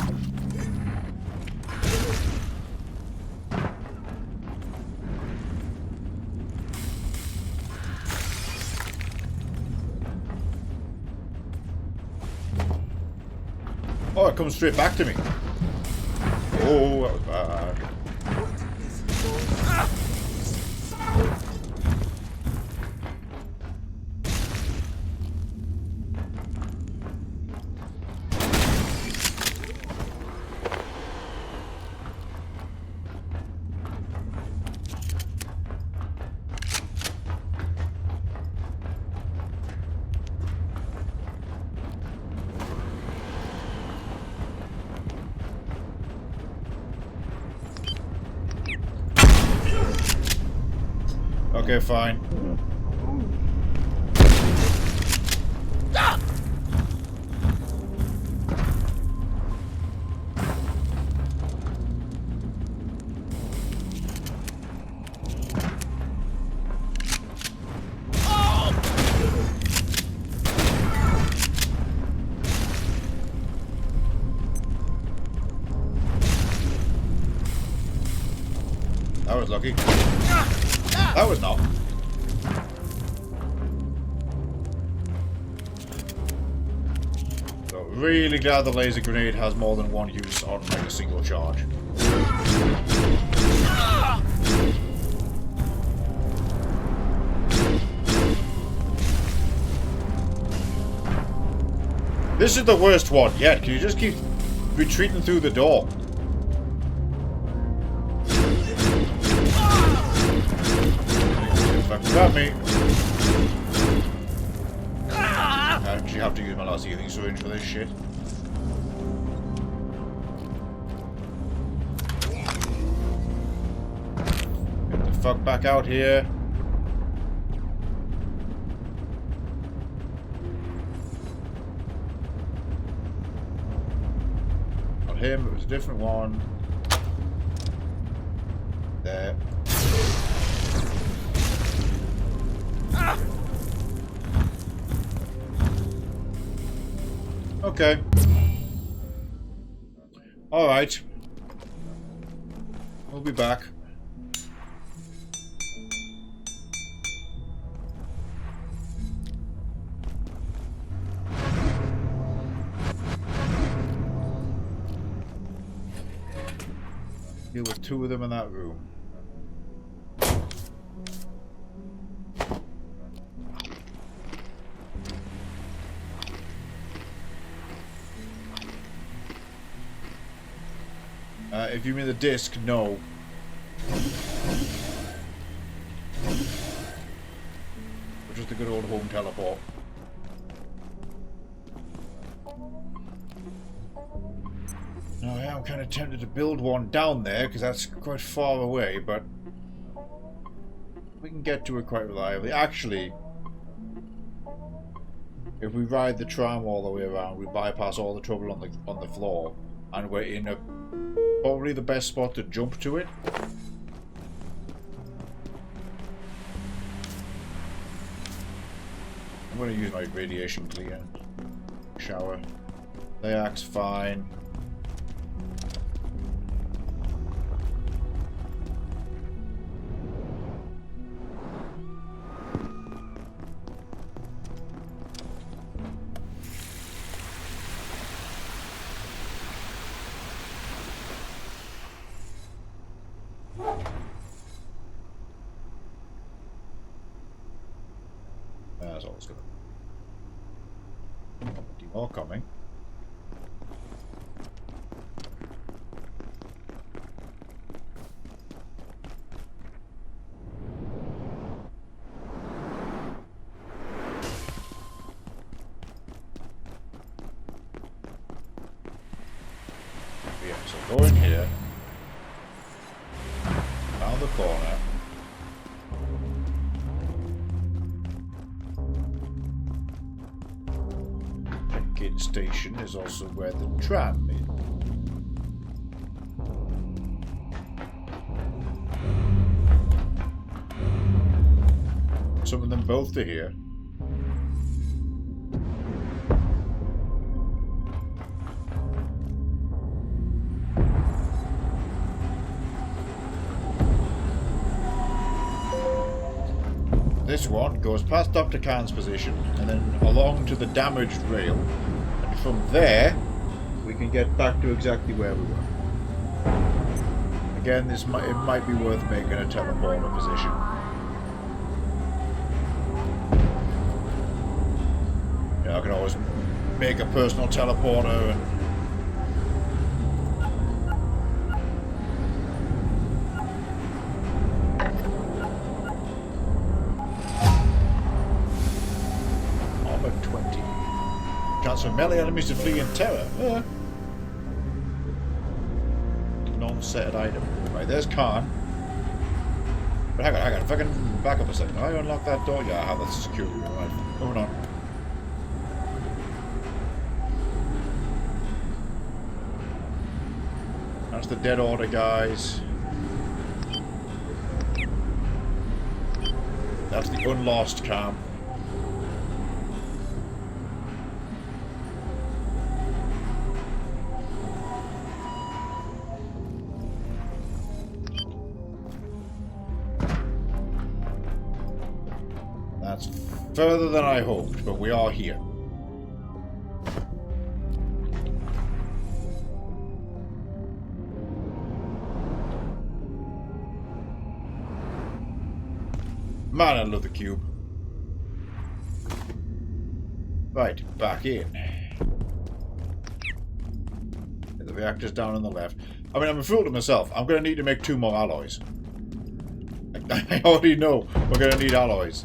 Oh, it comes straight back to me. Oh, that was bad. Okay, fine. That was lucky. That was not. So really glad the laser grenade has more than one use on like a single charge. This is the worst one yet. Can you just keep retreating through the door? Got me. I actually have to use my last healing syringe for this shit. Get the fuck back out here. Not him, it was a different one. There. Okay. Alright. We'll be back. Deal with two of them in that room. If you mean the disc, no. Or just a good old home teleport. Now, yeah, I'm kind of tempted to build one down there, because that's quite far away, but we can get to it quite reliably. Actually, if we ride the tram all the way around, we bypass all the trouble on the floor, and we're in a probably the best spot to jump to it. I'm going to use my radiation clear. Shower. Layak's fine. That's all it's good. Plenty more coming. Yeah, so go in here. Down the corner. Station is also where the tram is. Summon them both to here. This one goes past Dr. Khan's position and then along to the damaged rail. From there, we can get back to exactly where we were. Again, it might be worth making a teleporter position. Yeah, I can always make a personal teleporter and for melee enemies to flee in terror. Non-setted item. Right, there's Khan. But hang on, fucking back up a second. I unlock that door? Yeah, I have that security room. Right, moving on. That's the dead order, guys. That's the unlost camp. That's further than I hoped, but we are here. Man, I love the cube. Right, back in. The reactor's down on the left. I mean, I'm a fool to myself. I'm going to need to make 2 more alloys. I already know we're going to need alloys.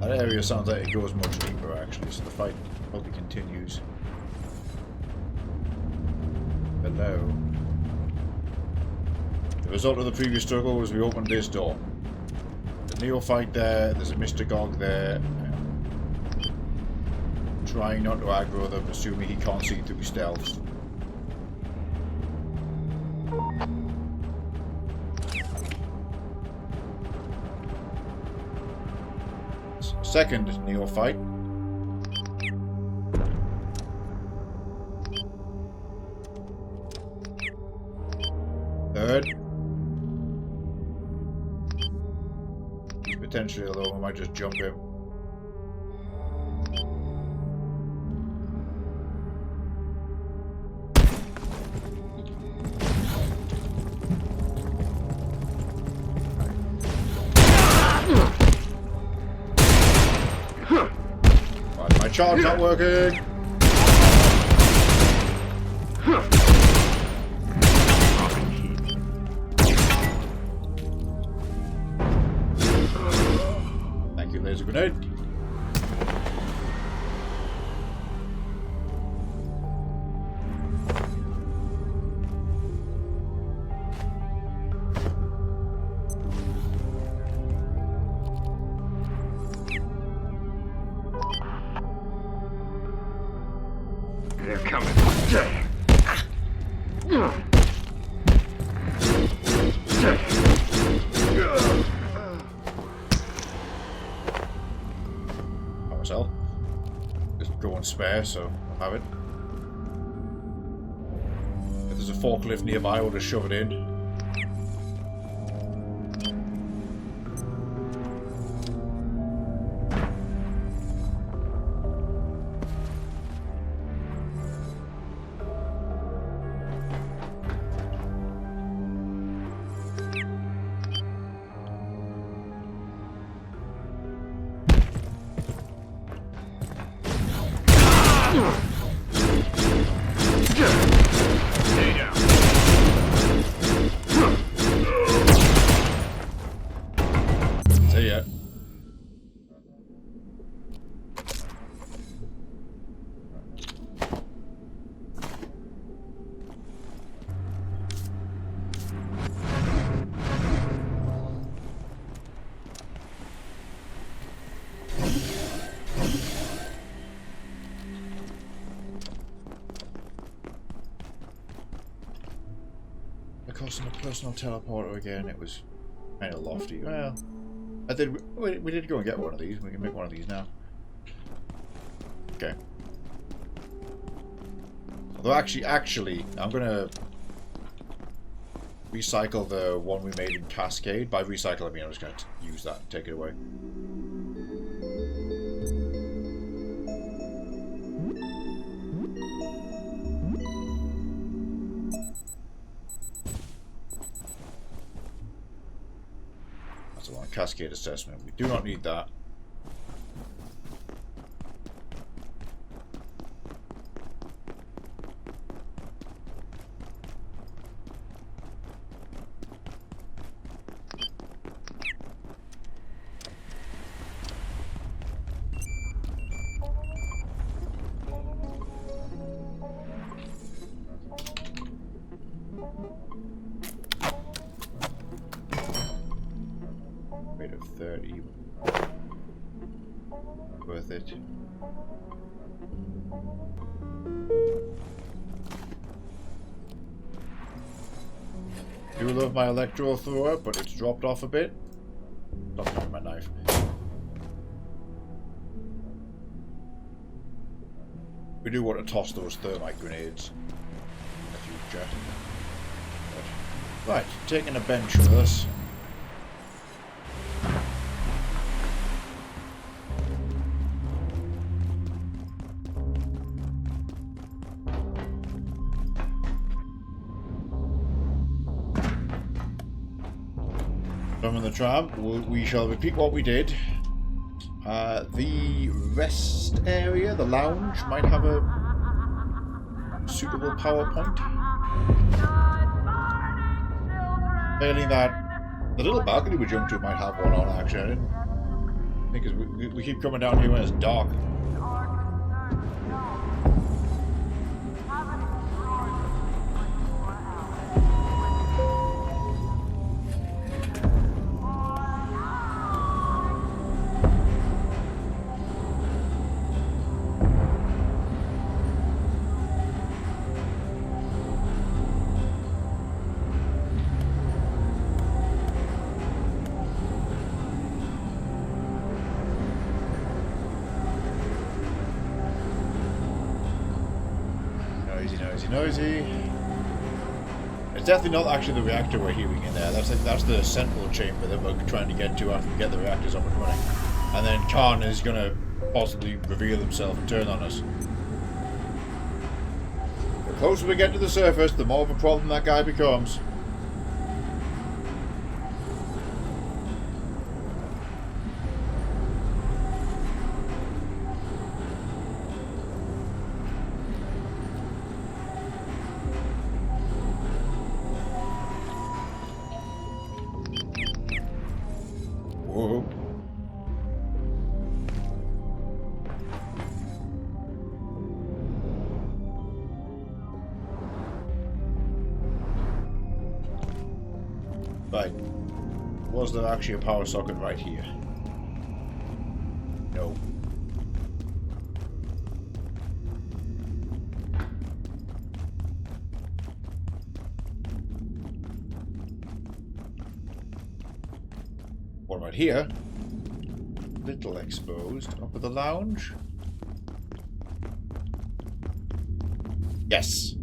That area sounds like it goes much deeper actually, so the fight probably continues. Hello. The result of the previous struggle was we opened this door. There's a neophyte there, there's a Mr. Gog there. Trying not to aggro them, assuming he can't see through stealth. Second neophyte. Third. Potentially, although I might just jump him. My charge not working. Thank you, laser grenade. They're coming. Myself. Just go on spare, so I'll have it. If there's a forklift nearby, I'll just shove it in. See ya. The cost of a personal teleporter again, it was kind of lofty. Well, we did go and get one of these. We can make one of these now. Okay. Although actually, I'm gonna recycle the one we made in Cascade. By recycle, I mean I'm just gonna use that and take it away. That's the one, Cascade Assessment. We do not need that. Rate of 30. worth it. Do love my electro thrower, but it's dropped off a bit. Stop throwing my knife. We do want to toss those thermite grenades in the future. Right, taking a bench with us. From the tram, we shall repeat what we did. The rest area, the lounge, might have a suitable PowerPoint. Failing that, the little balcony we jumped to might have one on actually. I think we keep coming down here when it's dark. Noisy. It's definitely not actually the reactor we're hearing in there. That's the central chamber that we're trying to get to after we get the reactors up and running. And then Khan is going to possibly reveal himself and turn on us. The closer we get to the surface, the more of a problem that guy becomes. Whoa. Right. Was there actually a power socket right here? No. One right here. Little exposed. Up at the lounge. Yes.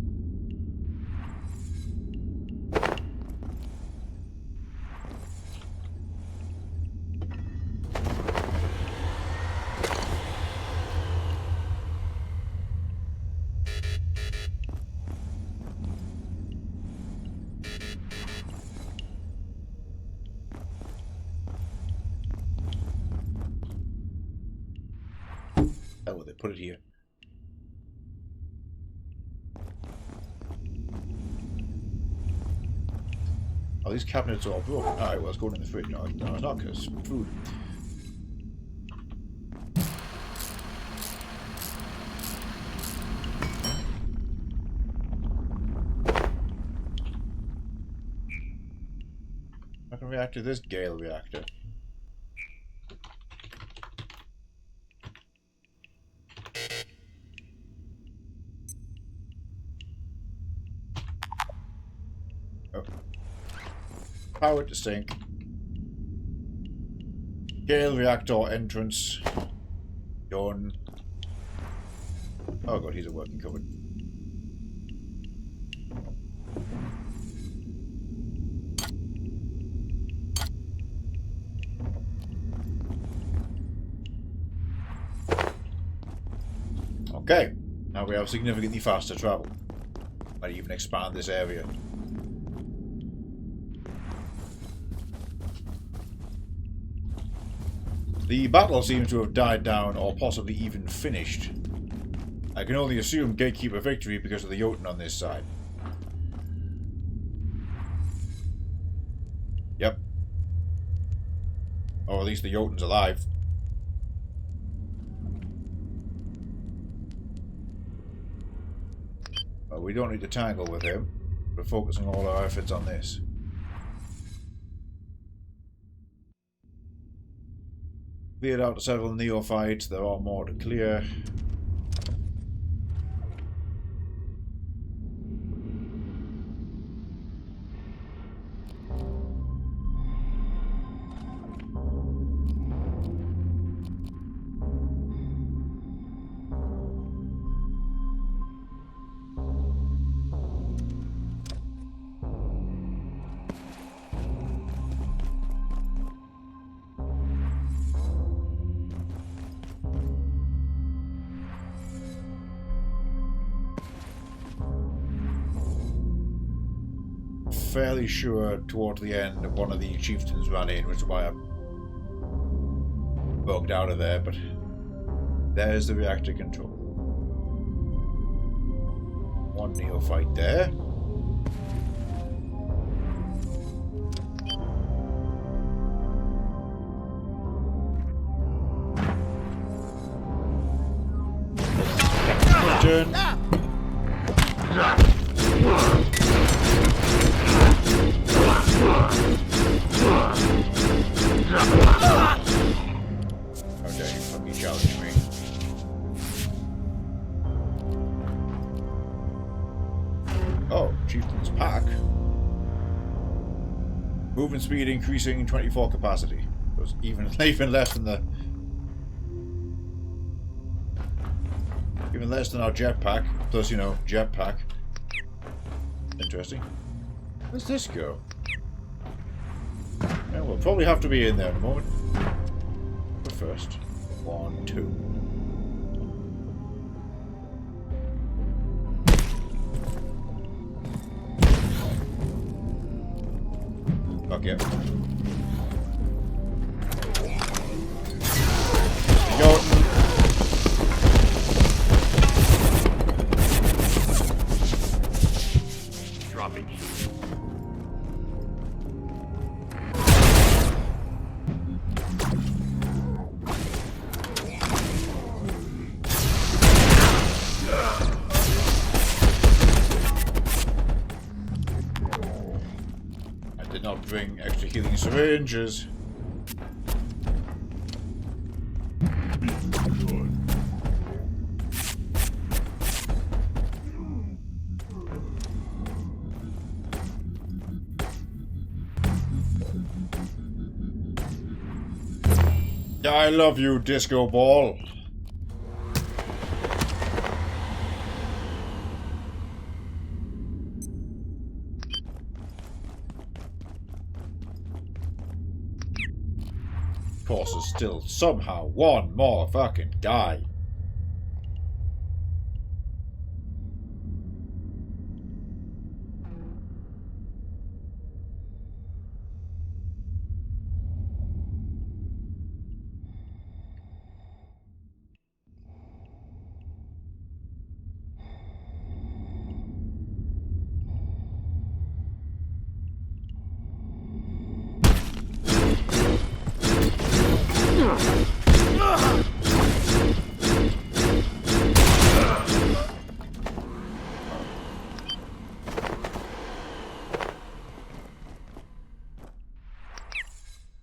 Oh, they put it here. Oh, these cabinets are all broken. Alright, well, it's going in the fridge. No, it's not, because food. I can react to this Gale reactor. Oh. Power to sink. Gale reactor entrance. Done. Oh god, he's a working cupboard. Okay, now we have significantly faster travel. Might even expand this area. The battle seems to have died down or possibly even finished. I can only assume Gatekeeper victory because of the Jotun on this side. Yep. Or at least the Jotun's alive. Well, we don't need to tangle with him. We're focusing all our efforts on this. 。Cleared out several neophytes. There are more to clear. Fairly sure towards the end one of the chieftains ran in, which is why I bugged out of there, but there's the reactor control. One neophyte there. Turn. Okay, you fucking challenge me. Oh, Chieftain's pack. Movement speed increasing 24 capacity. It was even less than the... Even less than our jetpack. Plus, you know, jetpack. Interesting. Where's this go? Yeah, we'll probably have to be in there in a moment. But first, 1, 2. Okay. Go. Dropping. Bring extra healing syringes. I love you, Disco Ball. Of course, there's still somehow one more fucking guy.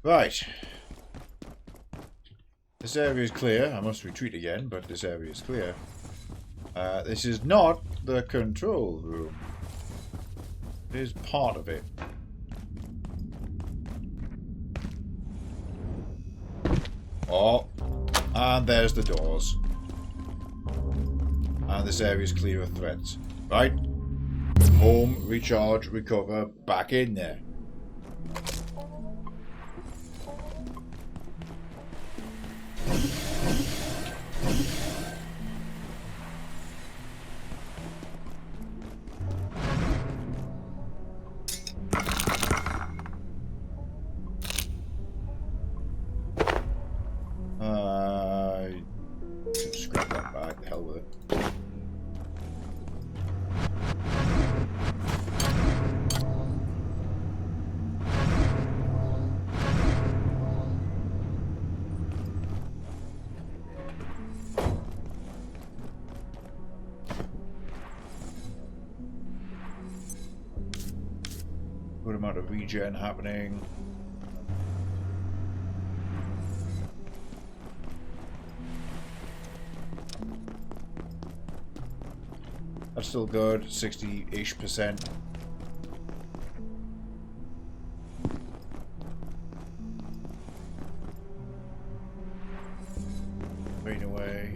Right. This area is clear. I must retreat again, but this area is clear. This is not the control room. It is part of it. Oh. And there's the doors. And this area is clear of threats. Right. Home, recharge, recover, back in there. Scrap that back, the hell with it. Good amount of regen happening. That's still good, 60-ish%. Rain away.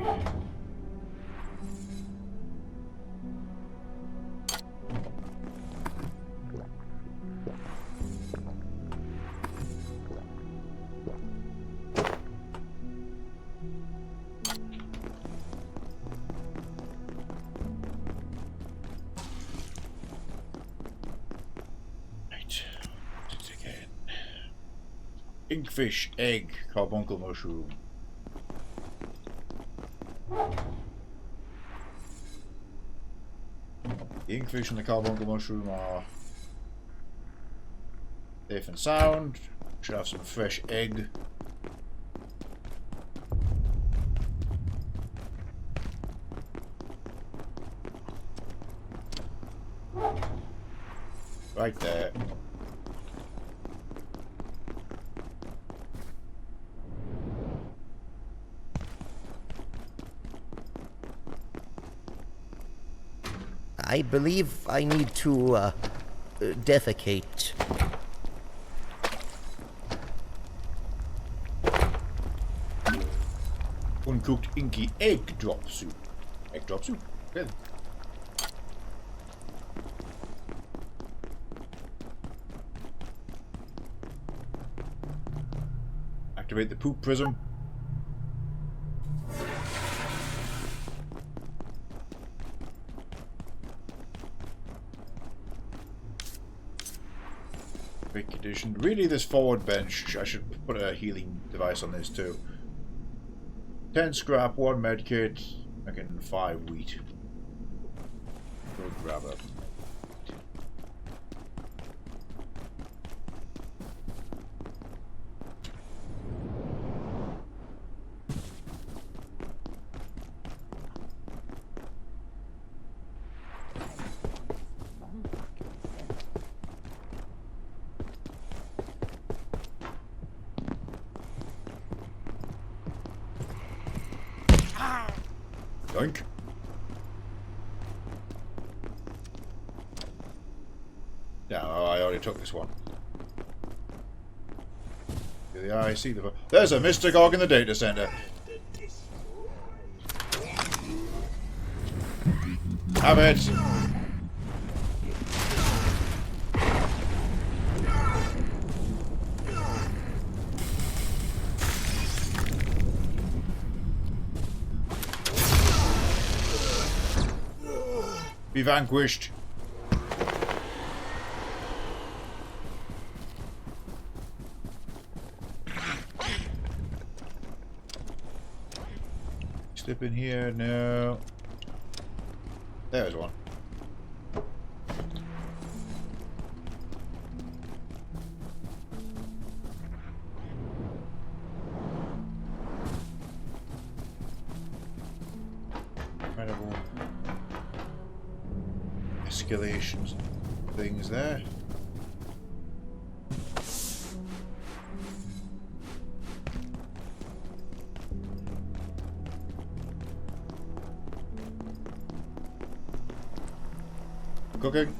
Inkfish, egg, carbuncle mushroom. The inkfish and the carbuncle mushroom are safe and sound. Should have some fresh egg. Right there. I believe I need to, defecate. Uncooked inky egg drop soup. Egg drop soup. Good. Activate the poop prism. Quick addition. Really, this forward bench, I should put a healing device on this too. 10 scrap, 1 medkit, again 5 wheat. Go grab it. Yoink. No, I already took this one. Yeah, I see the... There's a Mr. Gog in the data center. Have it. Be vanquished. Slip in here, no. There's one. Incredible escalations and things there. Cooking.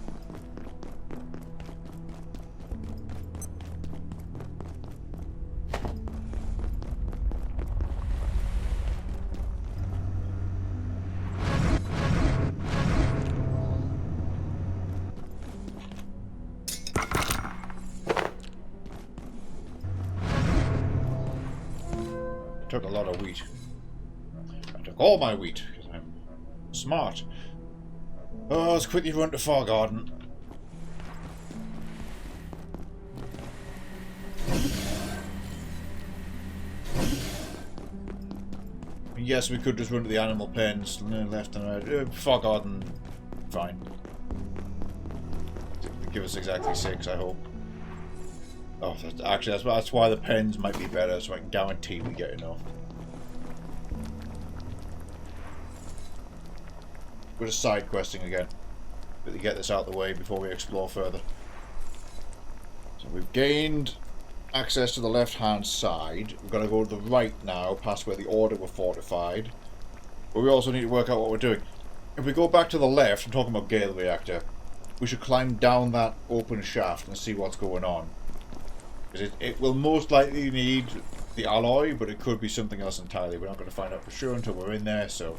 Took a lot of wheat. I took all my wheat because I'm smart. Oh, let's quickly run to Far Garden. Yes, we could just run to the animal pens, left and right. Far Garden, fine. Give us exactly 6, I hope. Oh, that's why the pens might be better, so I can guarantee we get enough. We're just side questing again. But to get this out of the way before we explore further. So we've gained access to the left hand side. We've got to go to the right now, past where the Order were fortified. But we also need to work out what we're doing. if we go back to the left, I'm talking about Gale Reactor, we should climb down that open shaft and see what's going on. Because it will most likely need the alloy, but it could be something else entirely. We're not going to find out for sure until we're in there, so...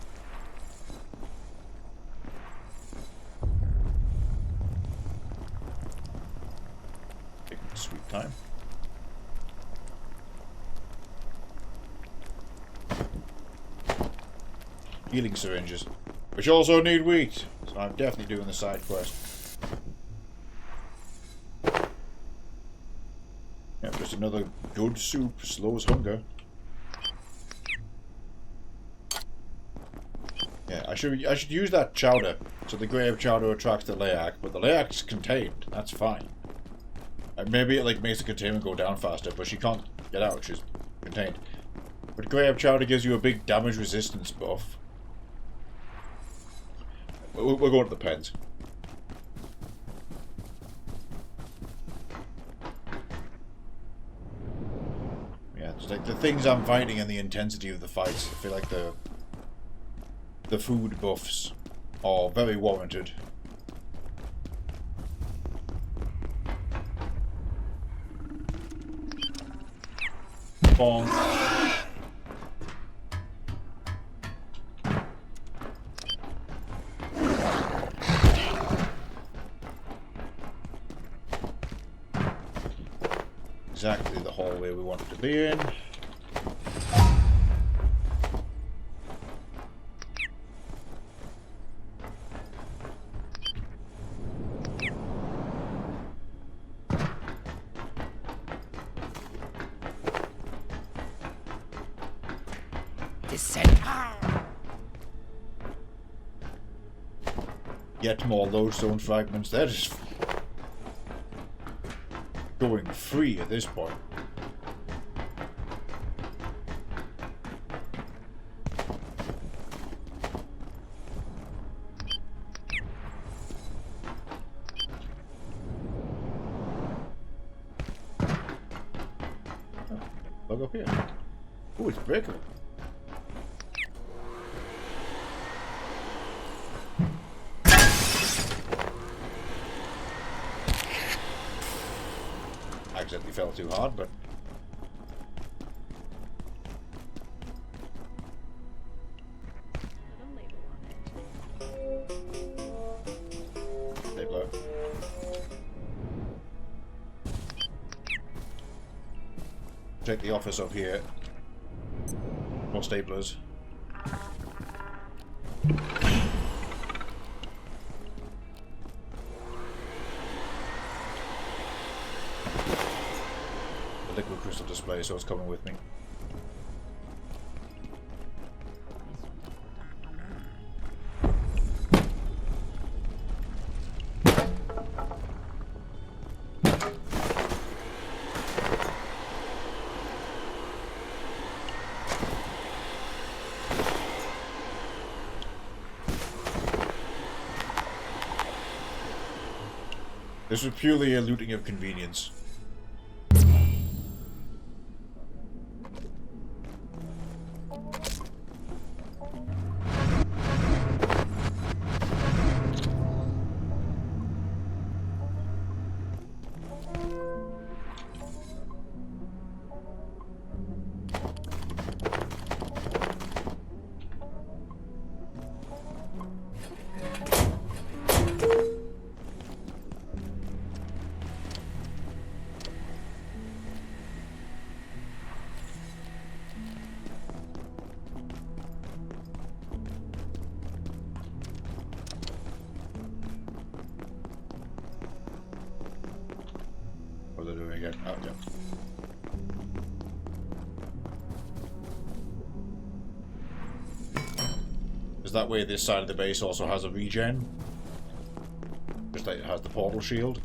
Taking sweet time. Healing syringes, which also need wheat, so I'm definitely doing the side quest. Yep, just another good soup, slows hunger. Yeah, I should use that chowder, so the grave chowder attracts the layak, but the layak's contained, that's fine. Maybe it like makes the containment go down faster, but she can't get out, she's contained. But grave chowder gives you a big damage resistance buff. We're going to the pens. Yeah, it's like the things I'm fighting and the intensity of the fights. I feel like the food buffs are very warranted. Bonk. Exactly the hallway we wanted to be in. Descend. Yet more lodestone fragments. That is going free at this point. Look up here. Oh, it's breakable. Accidentally fell too hard, but stapler. Check the office up here. More staplers. The liquid crystal display, so it's coming with me. This was purely a looting of convenience. What are they doing again? Oh, yeah. Is that way this side of the base also has a regen? Just like it has the portal shield?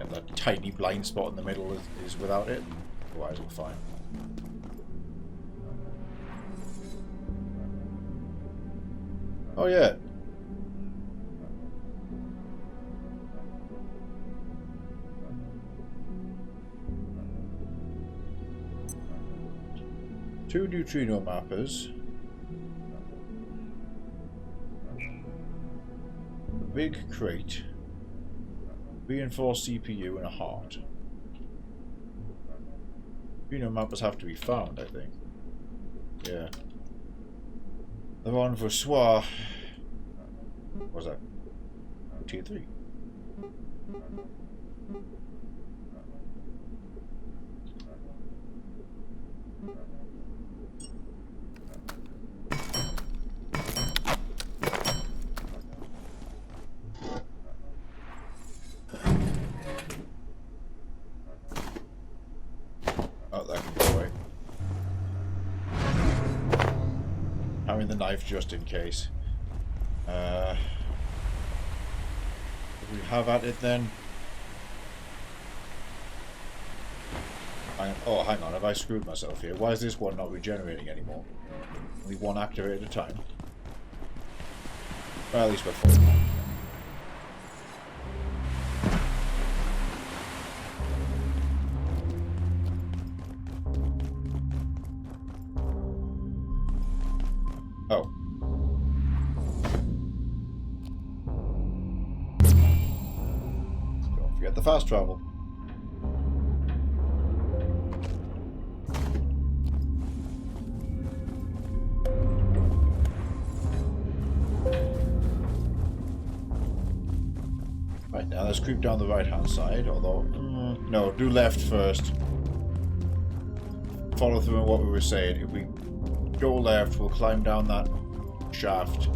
And that tiny blind spot in the middle is without it. Otherwise we're fine. Oh yeah. Two neutrino mappers. big crate, reinforced CPU, and a heart. Mappers have to be found, I think. Yeah. The one for Soir. What was that? Tier 3. Oh, that can go away. Having the knife just in case. We have at it then. Oh, hang on, have I screwed myself here? Why is this one not regenerating anymore? Only one activate at a time. Well, at least we're full. Oh. Don't forget the fast travel. Right, now let's creep down the right hand side, although... no, do left first. Follow through on what we were saying. If we go left, we'll climb down that shaft.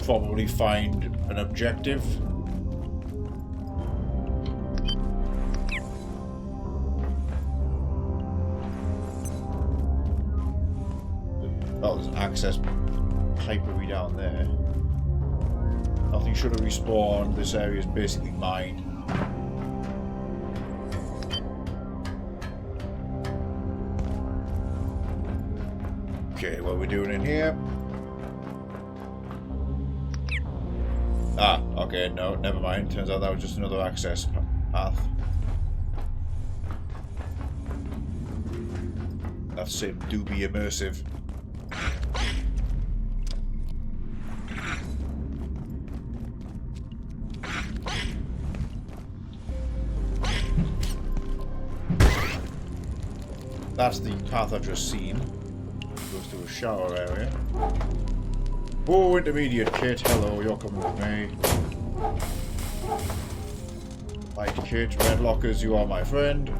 Probably find an objective. Oh, there's an access pipery down there. Nothing should have respawned. This area is basically mine. Okay, what are we doing in here? Ah, okay, no, never mind. Turns out that was just another access path. That sim do be immersive. That's the path I've just seen. Goes to a shower area. Oh, intermediate kit. Hello, you're coming with me. Light kit, red lockers, you are my friend.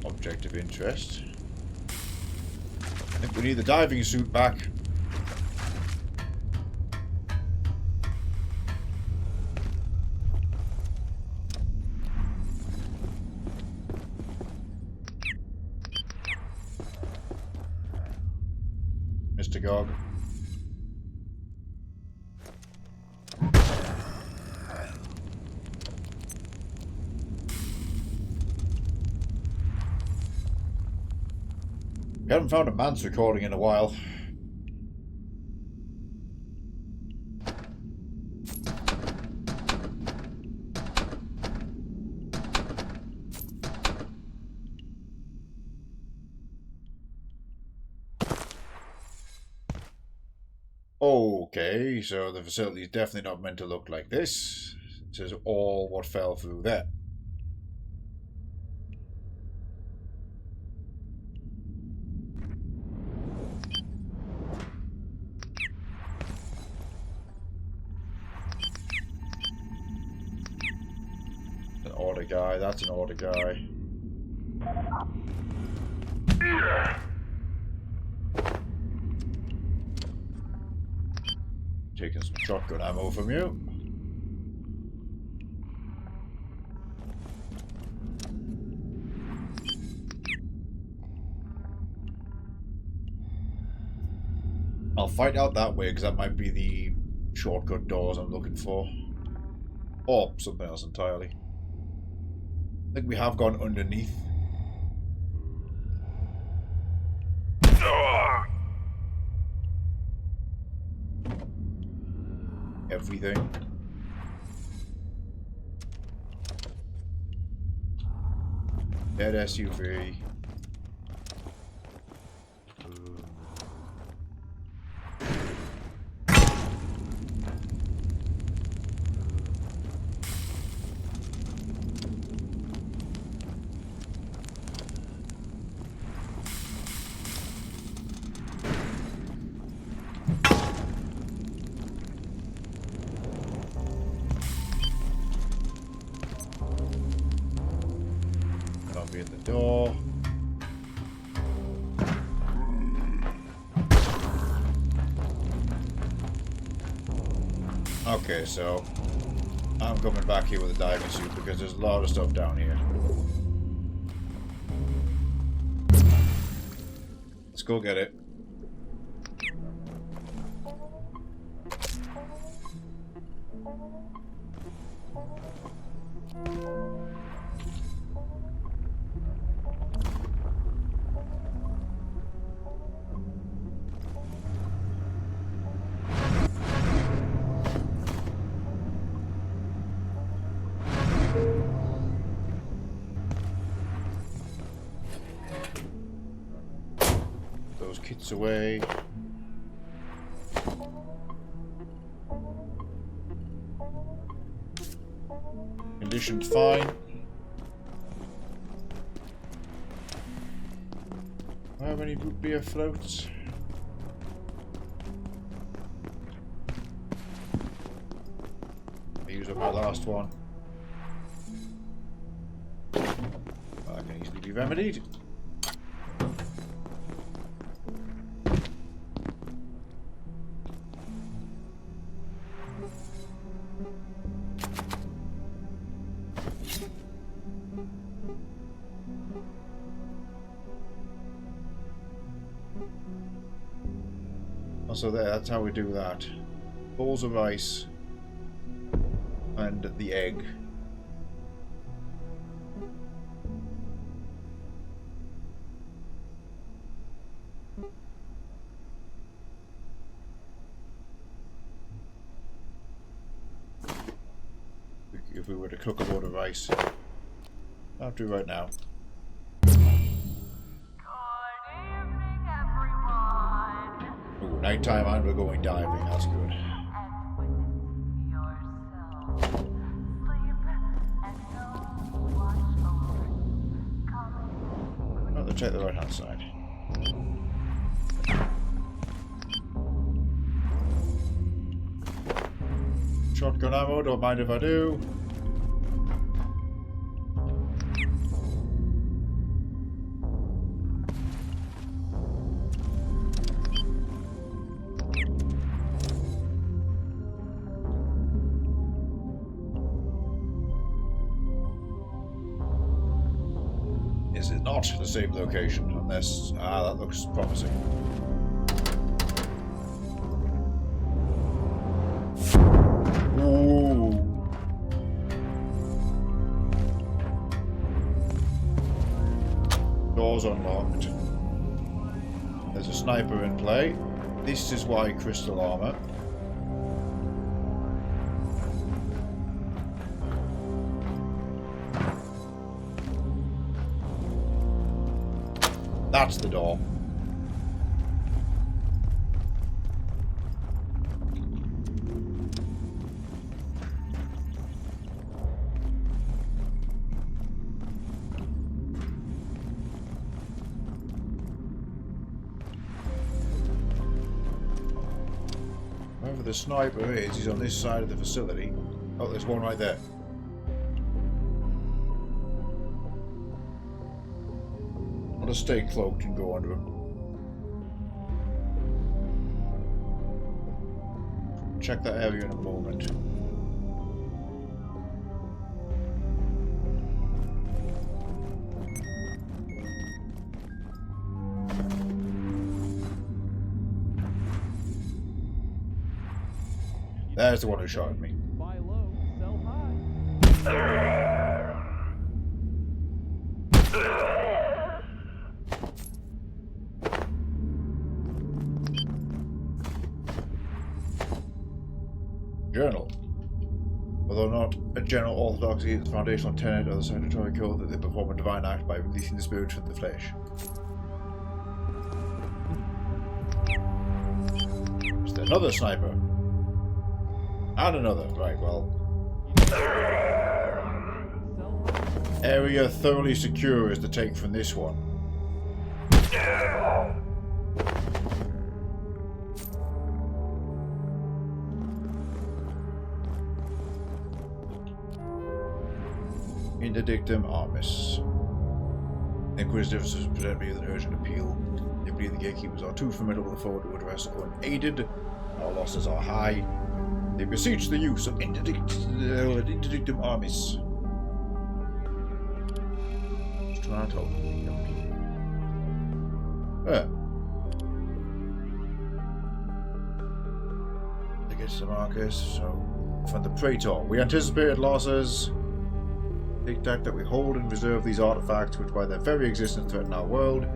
Object of interest. I think we need the diving suit back. Mr. Gog. We haven't found a man's recording in a while. Okay, so the facility is definitely not meant to look like this. This is all what fell through there. An order guy, that's an order guy. Taking some shotgun ammo from you. fight out that way, because that might be the shortcut doors I'm looking for. Or something else entirely. I think we have gone underneath. Everything. Dead SUV. Copy at the door. Okay, so I'm coming back here with a diving suit because there's a lot of stuff down here. Let's go get it. Those kits away. Condition's fine. Do I have any root beer floats? I used up my last one. That can easily be remedied. Also there, that's how we do that. Balls of ice and the egg. If we were to cook a load of ice. I'll do right now. Ooh, nighttime and we're going diving, that's good. Oh, let's check the right hand side. Shotgun ammo, don't mind if I do. Is it not the same location? Unless... ah, that looks promising. Ooh. Doors unlocked. There's a sniper in play. This is why crystal armor. That's the door. Wherever the sniper is, he's on this side of the facility. Oh, there's one right there. I'll just stay cloaked and go under him. Check that area in a moment. There's the one who shot at me. Buy low, sell high. Journal. Although not a general orthodoxy, it's the foundational tenet of the Sanctuary Code that they perform a divine act by releasing the spirit from the flesh. Is there another sniper? And another. Right, well. Area thoroughly secure is the take from this one. Interdictum armis. The Inquisitors present me with an urgent appeal. They believe the gatekeepers are too formidable a foe to address unaided. Our losses are high. They beseech the use of interdictum armis. Strato. They get to Marcus, so from the Praetor. We anticipated losses. Tic-tac that we hold and reserve these artifacts, which by their very existence threaten our world.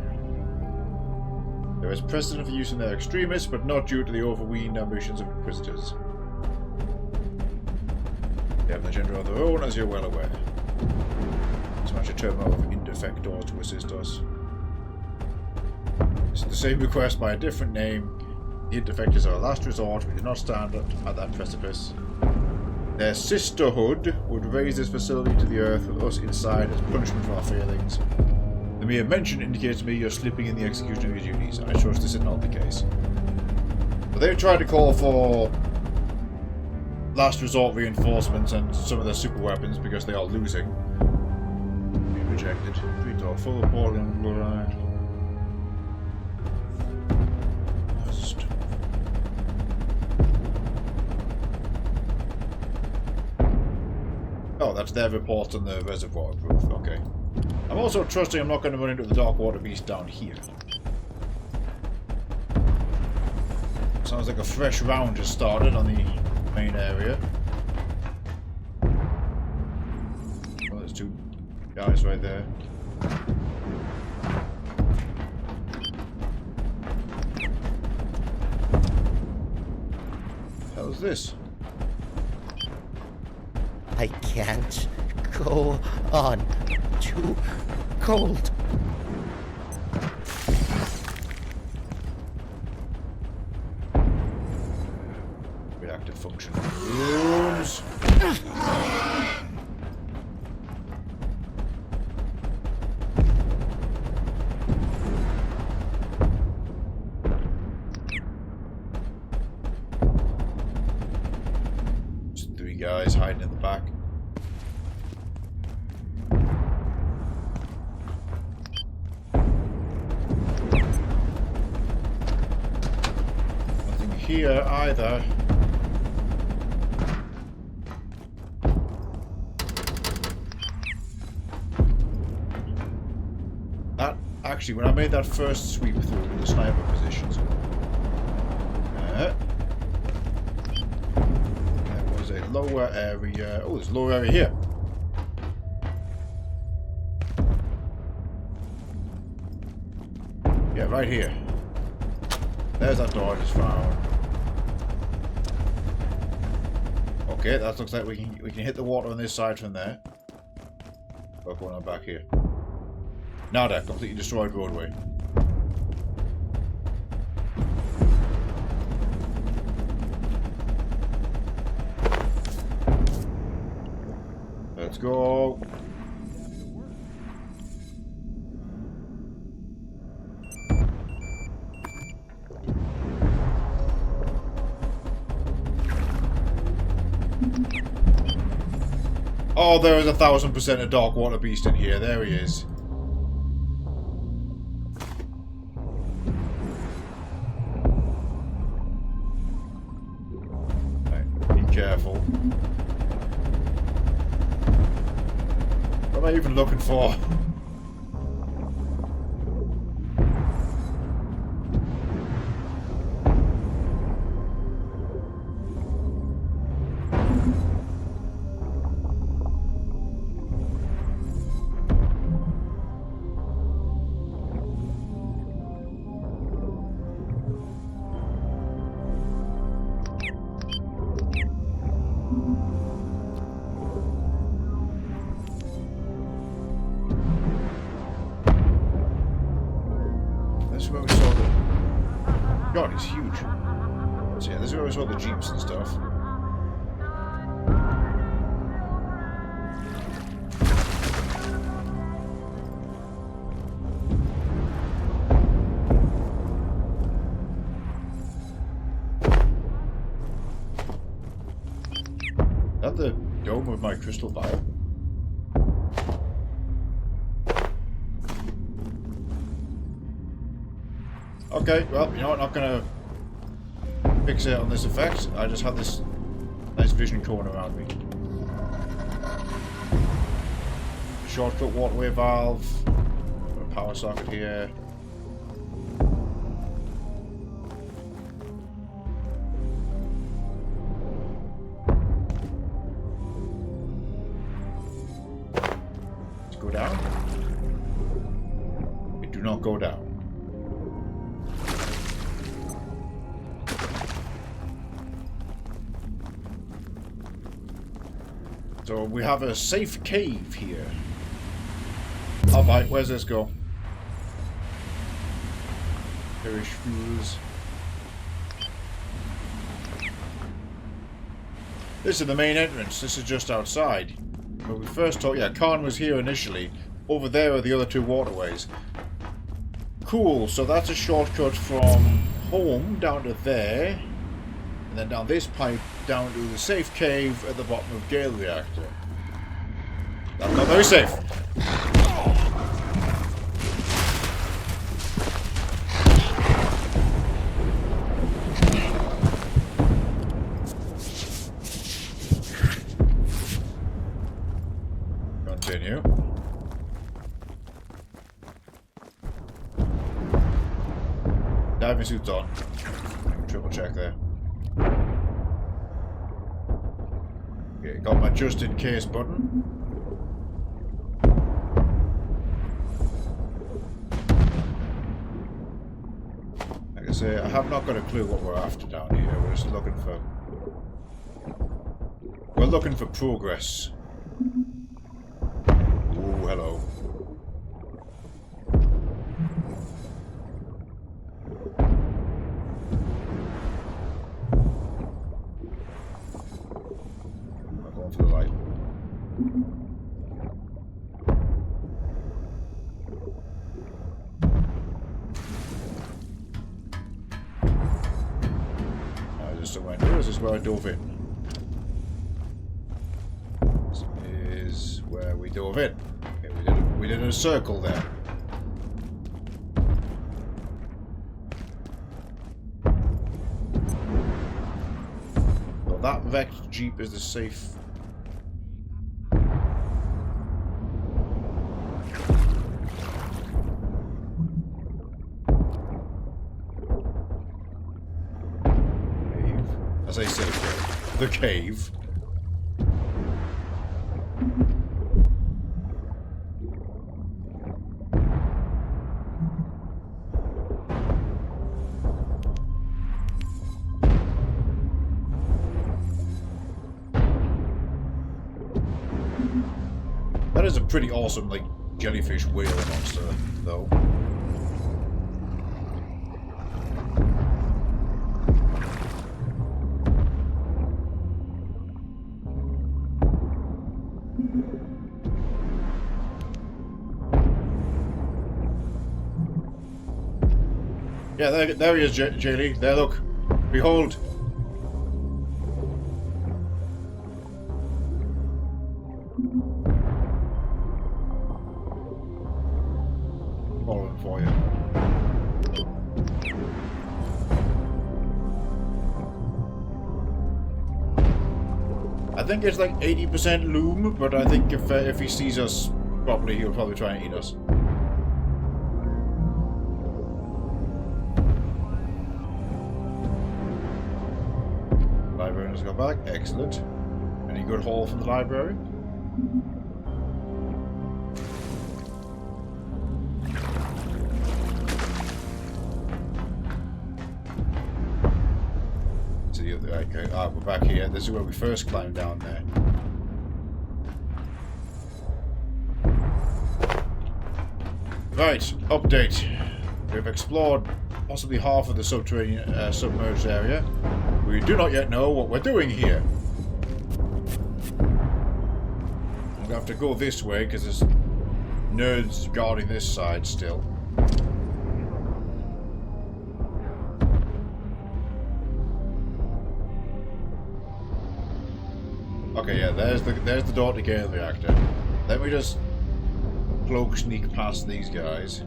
There is precedent for using their extremists, but not due to the overweening ambitions of Inquisitors. They have an agenda of their own, as you're well aware. Smash a terminal of Indefector to assist us. This is the same request by a different name. The Indefectors are a last resort. We do not stand at that precipice. Their sisterhood would raise this facility to the earth with us inside as punishment for our failings. The mere mention indicates to me you're slipping in the execution of your duties. I trust this is not the case. But they've tried to call for last resort reinforcements and some of their super weapons because they are losing. Be rejected. Pretor full of Portland Fluoride. Oh, that's their report on the reservoir growth. Okay. I'm also trusting I'm not going to run into the Dark Water Beast down here. Sounds like a fresh round just started on the main area. Well, there's two guys right there. How's this? I can't go on. Too cold. Reactive function rooms. Just three guys hiding in the back. Here either. That actually, when I made that first sweep through the sniper positions, there was a lower area. Oh, there's a lower area here. Yeah, right here. There's that door I just found. Okay, that looks like we can hit the water on this side from there. We're going on back here. Nada, completely destroyed roadway. Let's go. Oh, there is 1000% a Dark Water Beast in here. There he is. Right, be careful. What am I even looking for? he's huge. So yeah, this is where we saw the jeeps and stuff. Is that the dome of my crystal vial? Okay, well, you know what, I'm not gonna fixate on this effect. I just have this nice vision cone around me. Shortcut waterway valve. Got a power socket here. Let's go down. We do not go down. So we have a safe cave here. Alright, where's this go? Perish fuels. This is the main entrance. This is just outside. When we first talked, yeah, Khan was here initially. Over there are the other two waterways. Cool, so that's a shortcut from home down to there. And then down this pipe down to the safe cave at the bottom of Gale Reactor. That's not very safe. Continue. Diving suits on. Triple check there. Okay, got my just in case button. Like I say, I have not got a clue what we're after down here. We're just looking for... We're looking for progress. Ooh, hello. For the light. I just went here. This is where I dove in. This is where we dove in. Okay, we did a circle there. Well, that wrecked Jeep is the safe. As I say, the cave. That is a pretty awesome, like, jellyfish whale monster, though. Yeah, there he is, J-League. There, look. Behold. Following for you. I think it's like 80% loom, but I think if he sees us properly, he'll probably try and eat us. Librarian has got back. Excellent. Any good haul from the library? Okay, we're back here. This is where we first climbed down there. Right, update. We've explored possibly half of the subterranean, submerged area. We do not yet know what we're doing here. I'm gonna have to go this way because there's nerds guarding this side still. Okay, yeah, there's the door to get the reactor. Let me just cloak sneak past these guys.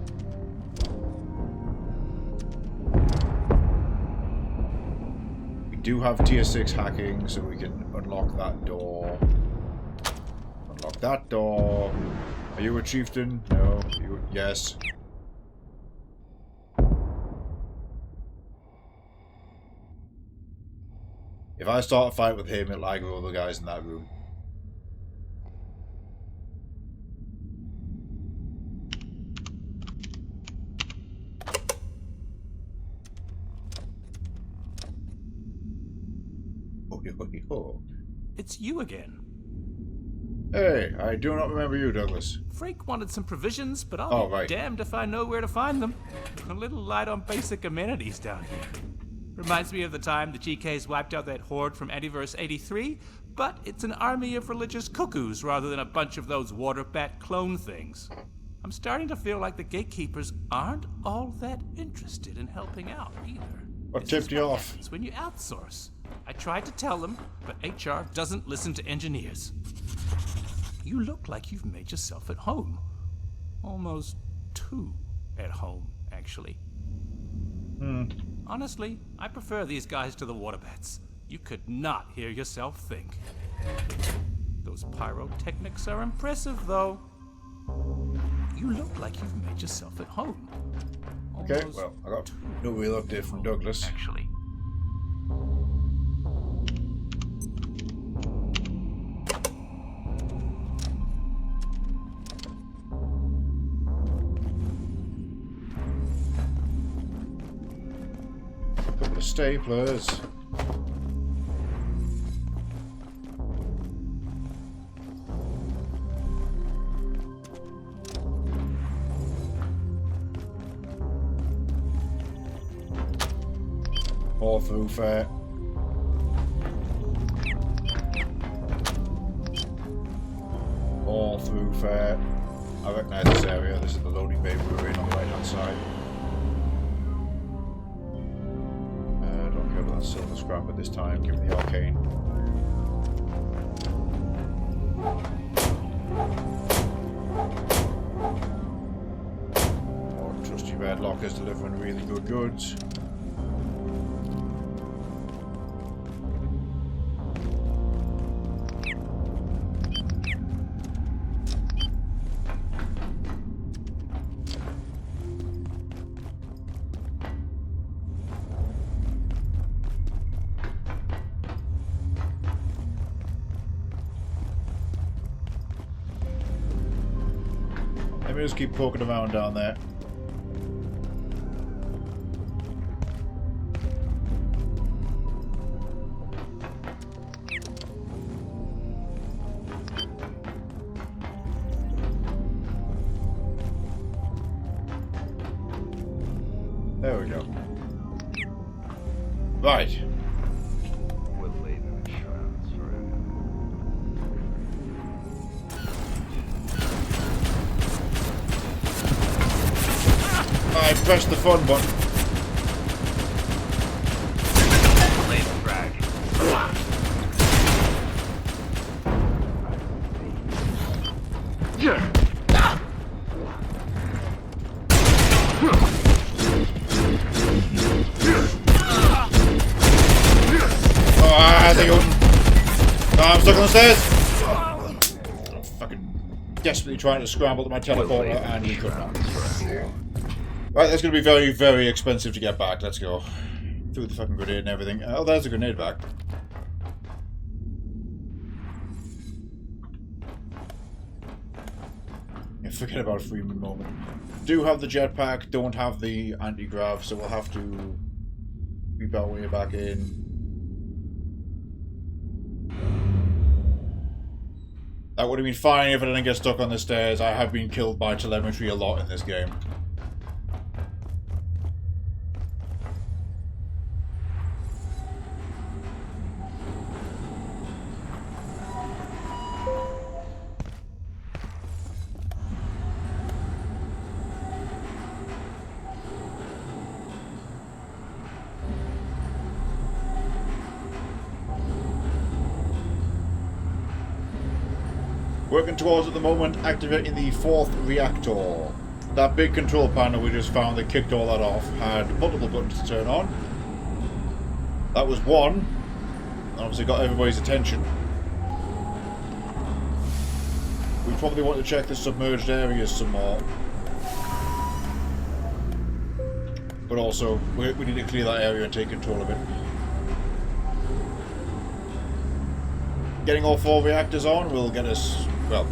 We do have tier 6 hacking, so we can unlock that door. Unlock that door. Are you a chieftain? No. Yes. If I start a fight with him, it'll aggro the guys in that room. It's you again. Hey, I do not remember you, Douglas. Frank wanted some provisions, but I'll be damned if I know where to find them. A little light on basic amenities down here. Reminds me of the time the GKs wiped out that horde from Antiverse 83, but it's an army of religious cuckoos rather than a bunch of those water bat clone things. I'm starting to feel like the gatekeepers aren't all that interested in helping out either. What tipped you off? It's when you outsource. I tried to tell them, but HR doesn't listen to engineers. You look like you've made yourself at home. Almost too at home, actually. Honestly, I prefer these guys to the water bats. You could not hear yourself think. Those pyrotechnics are impressive, though. You look like you've made yourself at home. Okay, well, I got no real update from Douglas. Actually. Couple of staplers. All through fair. All through fair. I recognize this area. This is the loading bay we were in on the right hand side. Don't care about that silver scrap at this time. Give me the arcane. More trusty red lockers delivering really good goods. Let me just keep poking around down there. There we go. Right. We'll leave him in shrouds forever. I pressed the fun button. Laser drag. Yeah. I'm stuck on the stairs! I'm fucking desperately trying to scramble to my teleporter and he could not. Right, that's going to be very, very expensive to get back. Let's go. Through the fucking grenade and everything. Oh, there's a grenade back. Yeah, forget about Freeman moment. Do have the jetpack, don't have the anti-grav, so we'll have to creep our way back in. That would have been fine if I didn't get stuck on the stairs. I have been killed by telemetry a lot in this game. Working towards at the moment activating the 4th reactor. That big control panel we just found that kicked all that off had multiple buttons to turn on. That was one. Obviously got everybody's attention. We probably want to check the submerged areas some more. But also, we need to clear that area and take control of it. Getting all 4 reactors on will get us, well,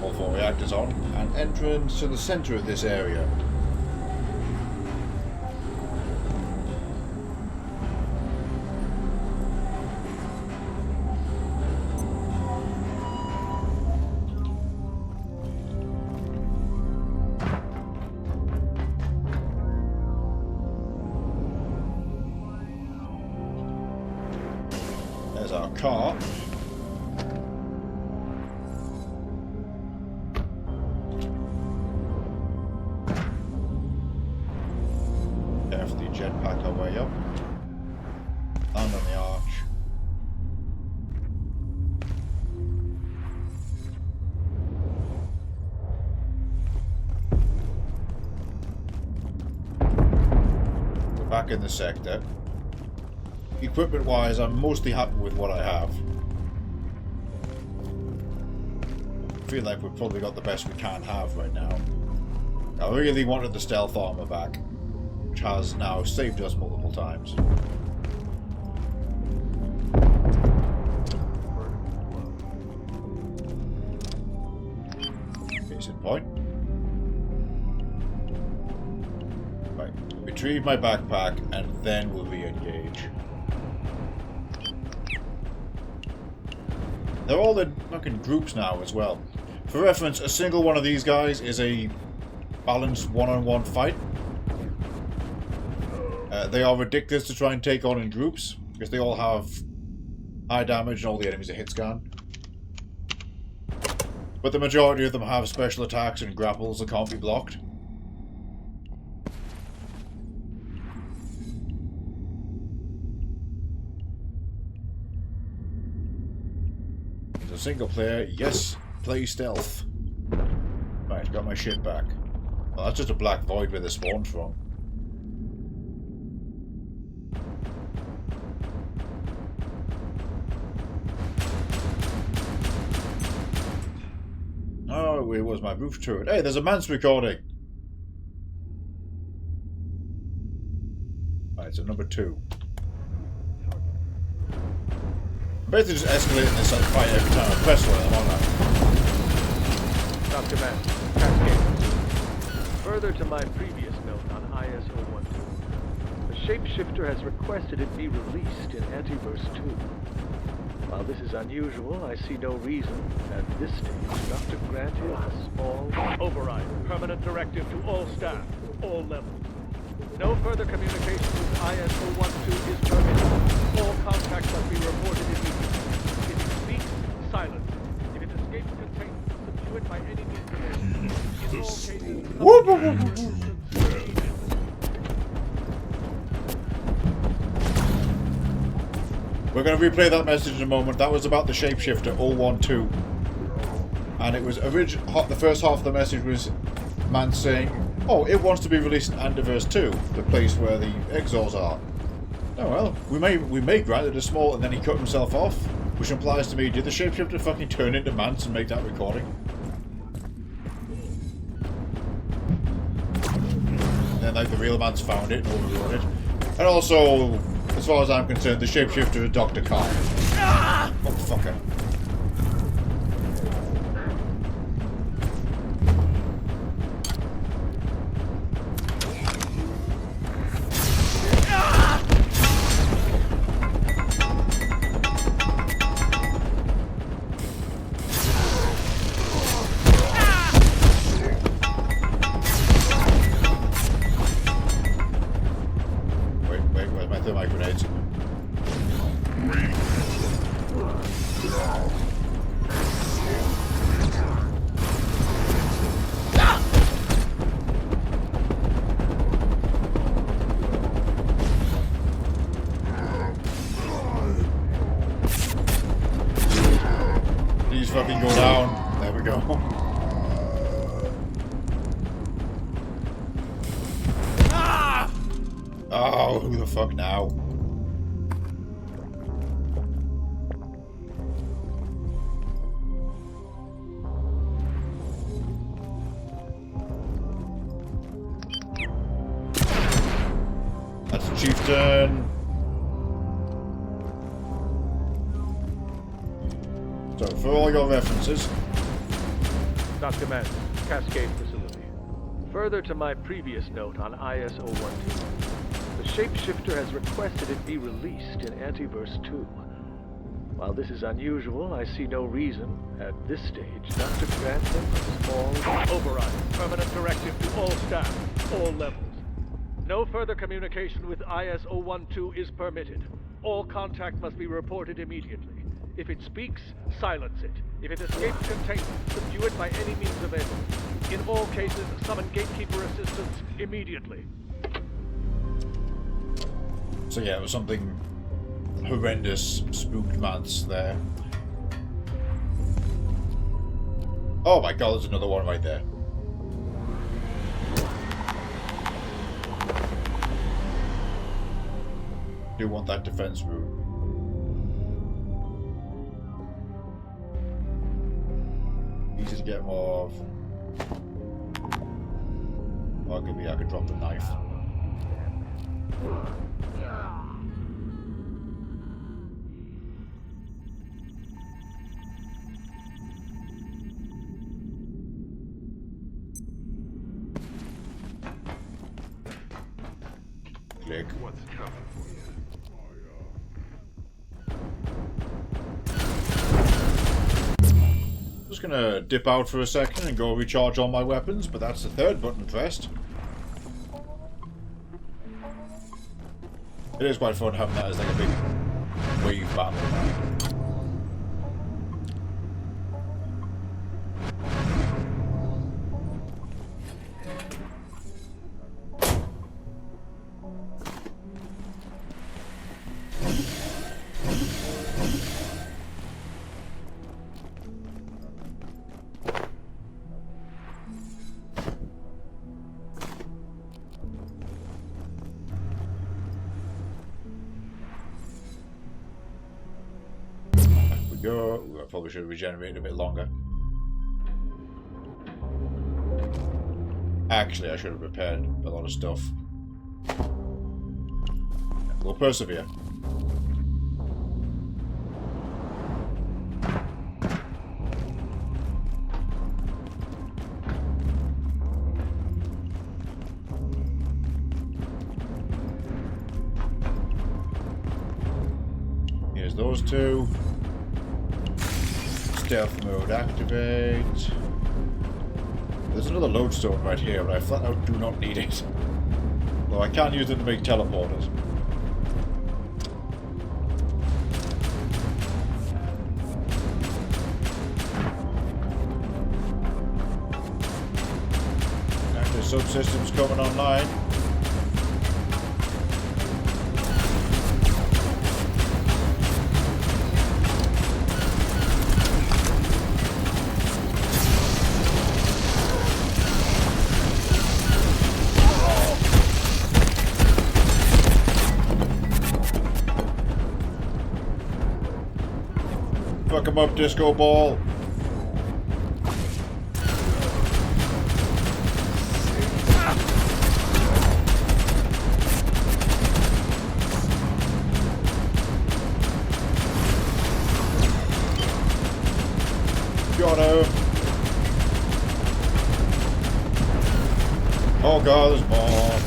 all 4 reactors on, and entrance to the center of this area. There's our car. Carefully jetpack our way up. Land on the arch. We're back in the sector. Equipment wise, I'm mostly happy with what I have. I feel like we've probably got the best we can have right now. I really wanted the stealth armor back, which has now saved us multiple times. Case in point. Right, retrieve my backpack and then we'll re-engage. They're all in fucking groups now as well. For reference, a single one of these guys is a balanced one-on-one fight. They are ridiculous to try and take on in groups, because they all have high damage and all the enemies are hit scan. But the majority of them have special attacks and grapples that can't be blocked. As a single player, yes, play stealth. Right, got my shit back. Well, that's just a black void where they spawned from. Oh, it was my roof turret. Hey, there's a man's recording! Right, so number 2. I'm basically just escalating this fight every time I press one, I'm on that. Dr. Mann, Cascade. Further to my previous note on IS-012, the shapeshifter has requested it be released in Antiverse 2. While this is unusual, I see no reason, at this stage, not to grant him a small... Override. Permanent directive to all staff, all levels. No further communication with IS-012 is permitted. All contacts must be reported immediately. If it speaks, silence. If it escapes containment, subdue it by any means available. In all cases... We're going to replay that message in a moment. That was about the shapeshifter 012. And it was the first half of the message was man saying, oh, it wants to be released in Antiverse 2, the place where the exhaust are. Oh well, we may grant it a small, and then he cut himself off, which implies to me, did the shapeshifter fucking turn into Mance and make that recording? And then like the real Mance found it and overrode it. And also, as far as I'm concerned, the shapeshifter is Dr. Khan. Motherfucker. Where's my thermite grenades? Oh, who the fuck now? That's a chieftain. So, for all your references. Dr. Mans, Cascade Facility. Further to my previous note on IS-012, the shapeshifter has requested it be released in Antiverse 2. While this is unusual, I see no reason, at this stage, not to grant him a small override. Permanent directive to all staff, all levels. No further communication with IS-012 is permitted. All contact must be reported immediately. If it speaks, silence it. If it escapes containment, subdue it by any means available. In all cases, summon gatekeeper assistance immediately. So yeah, it was something horrendous, spooked months there. Oh my god, there's another one right there. Do want that defense room. Easy to get more of. Arguably, I could drop the knife. Click. What's coming for you? Just gonna dip out for a second and go recharge all my weapons, but that's the third button pressed. It is quite fun having that as like a big wave battle. Go. Ooh, I probably should have regenerated a bit longer. Actually, I should have repaired a lot of stuff. We'll persevere. Here's those two. Stealth mode activate. There's another lodestone right here, but I flat out do not need it. Though I can use it to make teleporters. Active subsystems coming online. Fuck him up, disco ball. Got him. Oh god, there's more.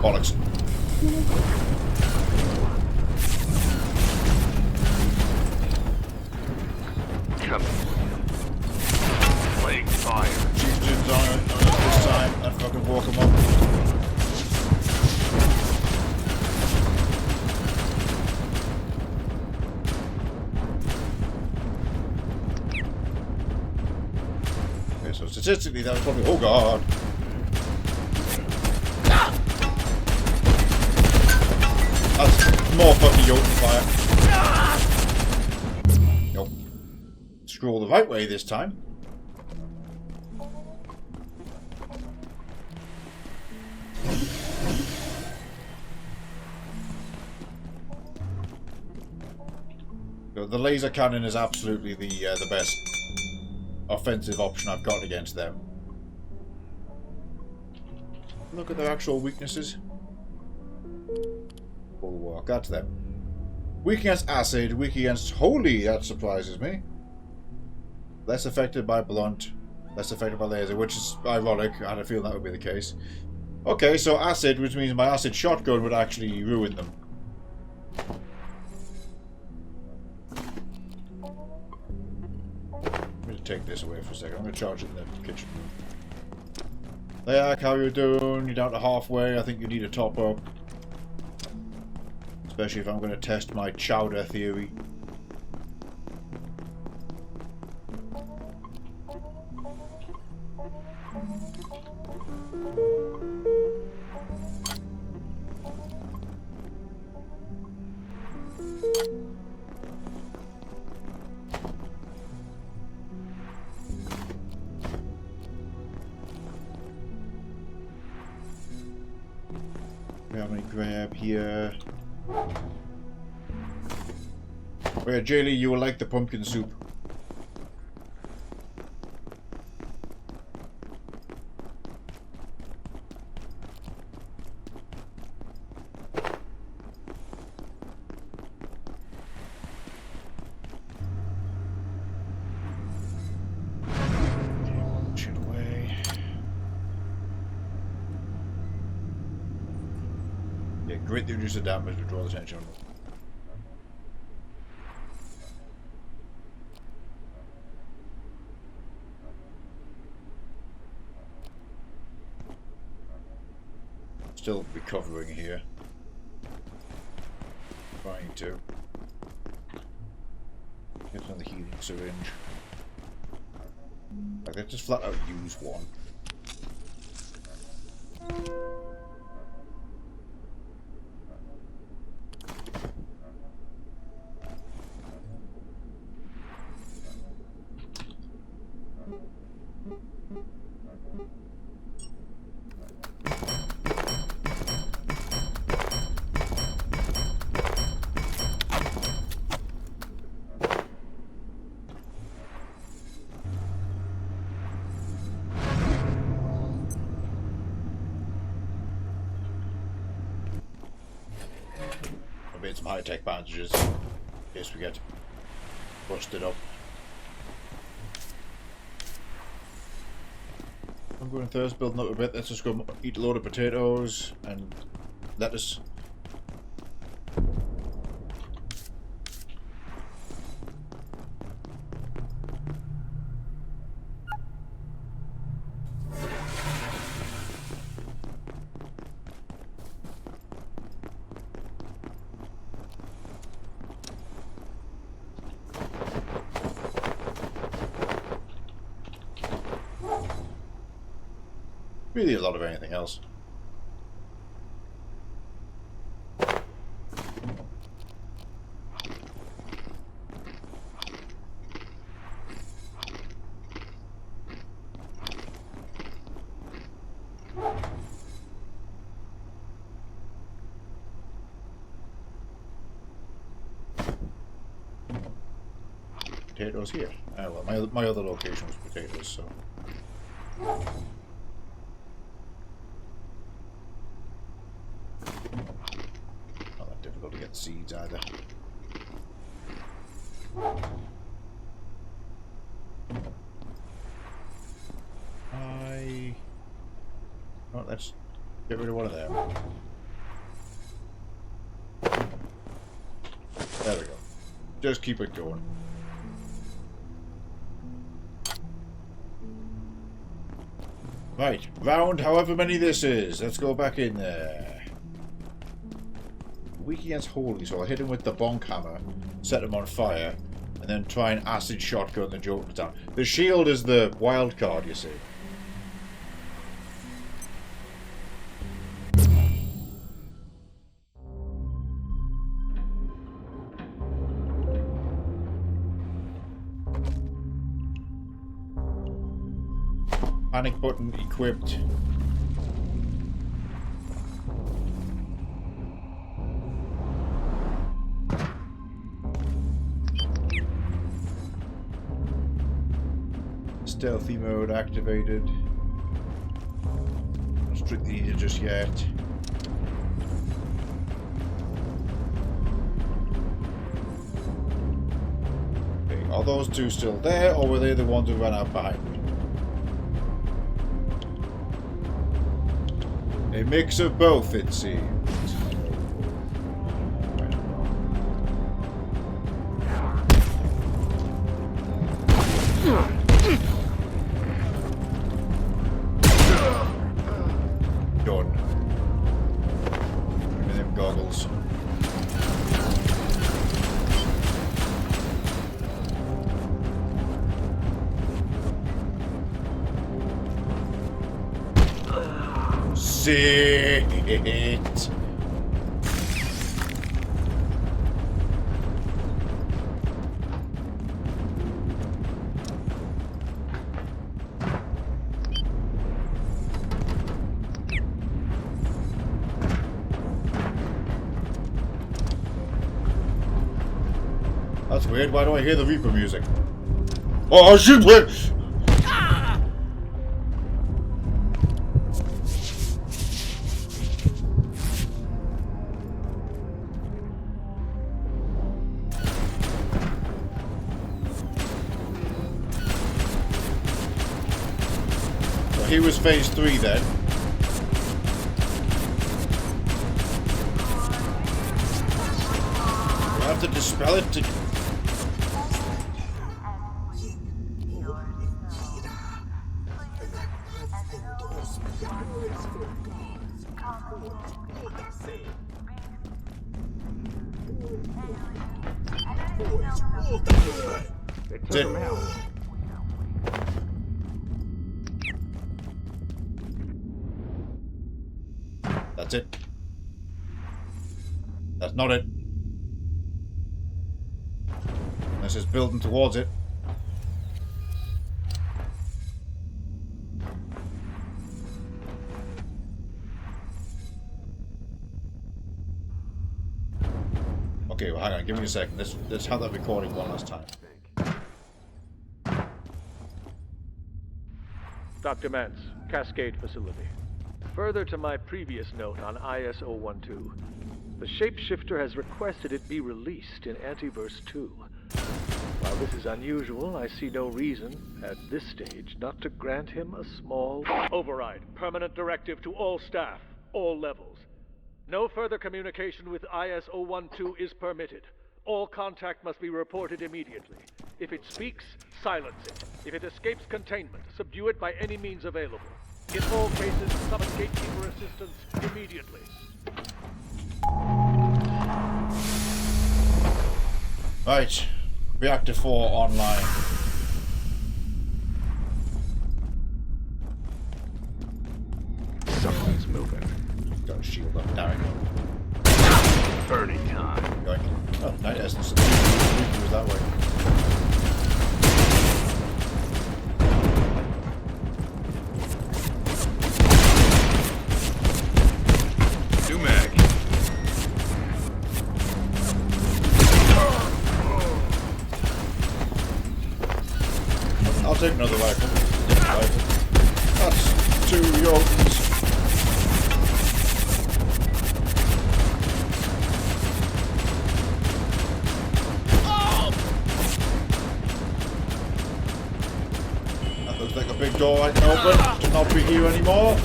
Bollocks. Playing fire. Chieftains on it this time. I'd fucking walk them up. Okay, so statistically that was probably... Oh god. That's more fucking Jotun fire. Nope. scroll the right way this time. So the laser cannon is absolutely the best offensive option I've got against them. Look at their actual weaknesses. Bulwark, that's them. Weak against acid, weak against holy, that surprises me. Less affected by blunt, less affected by laser, which is ironic. I had a feeling that would be the case. Okay, so acid, which means my acid shotgun would actually ruin them. I'm going to take this away for a second. I'm going to charge it in the kitchen. Leak, how you doing? You're down to halfway. I think you need a top up. Especially if I'm going to test my chowder theory. I'm going to grab here. Oh yeah, Jaylee, you will like the pumpkin soup. Shit away. Yeah, greatly reduce the damage to draw the attention. Still recovering here. Trying to get another healing syringe. Like, let's just flat out use one. I made some high-tech bandages in case we get busted up. I'm going thirst, building up a bit. Let's just go eat a load of potatoes and lettuce. Really a lot of anything else. Potatoes here. Ah, well, my other location was potatoes, so. Not that difficult to get seeds either. Oh, let's get rid of one of them. There we go. Just keep it going. Right, round however many this is. Let's go back in there. Weak against holy, so I'll hit him with the bonk hammer, set him on fire, and then try and acid shotgun the Joker down. The shield is the wild card, you see. Panic button equipped. Stealthy mode activated. Not strictly needed just yet. Okay, are those two still there, or were they the ones who ran out behind me? A mix of both, it seems. Done. Give me them goggles. Sit. That's weird. Why do I hear the Reaper music? Oh shit! Wait. He was phase 3 then. We have to dispel it to... They took him out. That's it. That's not it. This is building towards it. Okay, well hang on, give me a second. Let's have that recording one last time. Dr. Mance, Cascade Facility. Further to my previous note on IS-012, the shapeshifter has requested it be released in Antiverse 2. While this is unusual, I see no reason, at this stage, not to grant him a small... Override. Permanent directive to all staff, all levels. No further communication with IS-012 is permitted. All contact must be reported immediately. If it speaks, silence it. If it escapes containment, subdue it by any means available. In all cases, summon gatekeeper assistance immediately. Right. Reactor 4 online. Something's moving. Got a shield up, damn it. Burning time. Going. Oh, night essence. It was that way. I'll take another rifle. That's 2 Jotens. That looks like a big door I can open to not be here anymore.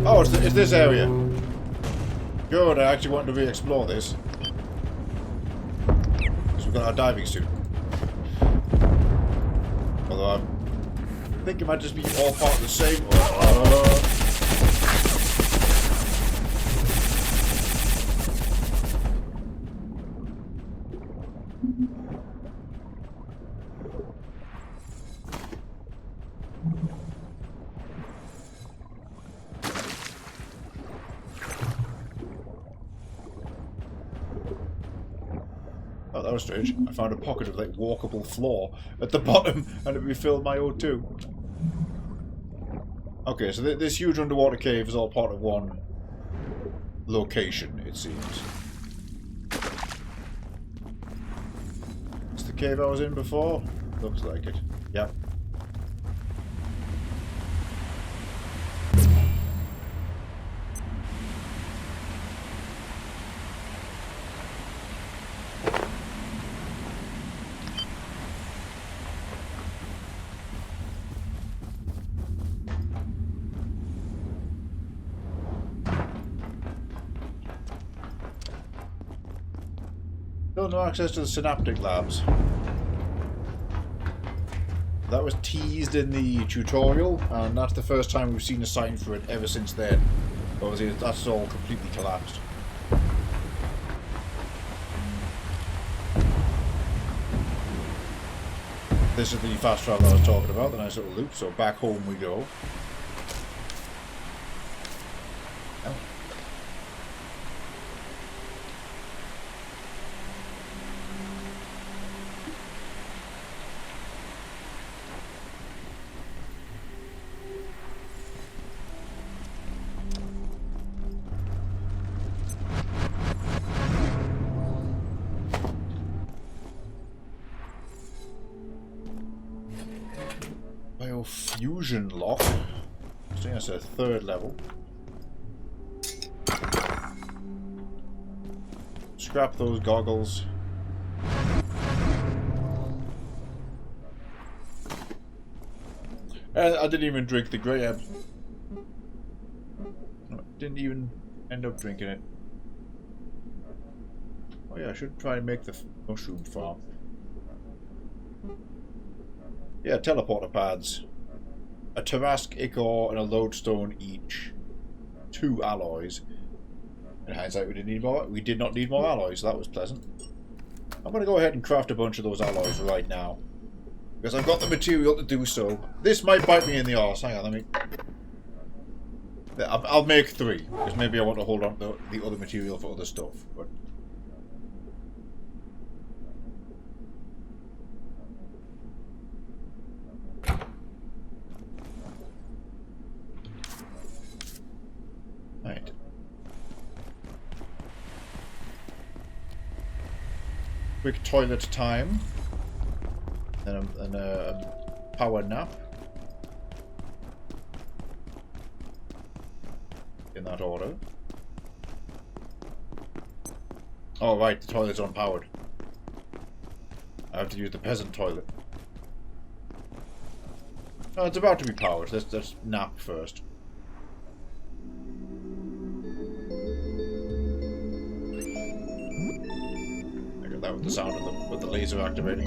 Oh, it's this area. Good, I actually wanted to re-explore this. Because we've got our diving suit. Although I think it might just be all part of the same. Oh, that was strange. I found a pocket of like walkable floor at the bottom, and it refilled my O2. Okay, so this huge underwater cave is all part of one location, it seems. It's the cave I was in before? Looks like it. Yep. Still no access to the synaptic labs. That was teased in the tutorial, and that's the first time we've seen a sign for it ever since then. Obviously, that's all completely collapsed. This is the fast travel I was talking about, the nice little loop, so back home we go. Oh. Fusion lock. I think that's a 3rd level. Scrap those goggles. I didn't even drink the grab. Didn't even end up drinking it. Oh yeah, I should try and make the mushroom farm. Yeah, teleporter pads. A Tarask Ichor and a Lodestone each. 2 alloys. In hindsight, we did not need more alloys, so that was pleasant. I'm going to go ahead and craft a bunch of those alloys right now. Because I've got the material to do so. This might bite me in the arse. Hang on, let me... I'll make 3. Because maybe I want to hold on to the other material for other stuff. But... Right. Quick toilet time. And a power nap. In that order. Oh right, the toilet's unpowered. I have to use the peasant toilet. Oh, it's about to be powered. Let's nap first. That with the sound of the laser activating.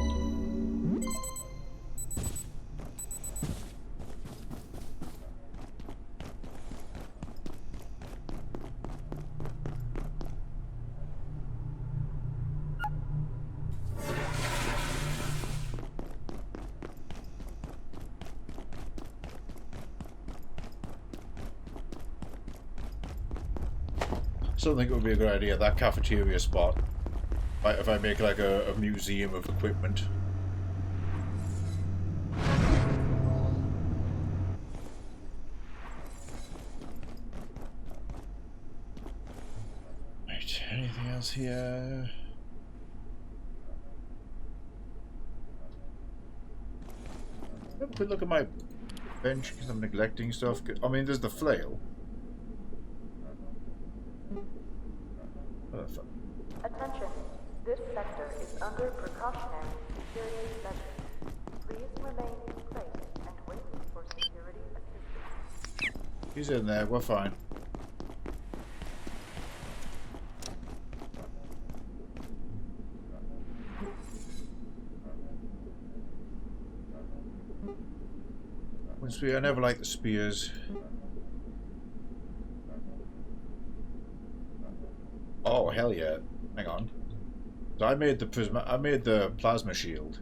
Still think it would be a good idea, that cafeteria spot. If I make like a museum of equipment. Right, anything else here? Have a quick look at my bench because I'm neglecting stuff. I mean, there's the flail. Attention. This sector is under precautionary security measures. Please remain in place and wait for security assistance. He's in there, we're fine. I never liked the spears. Oh hell yeah! Hang on. So I made the plasma shield.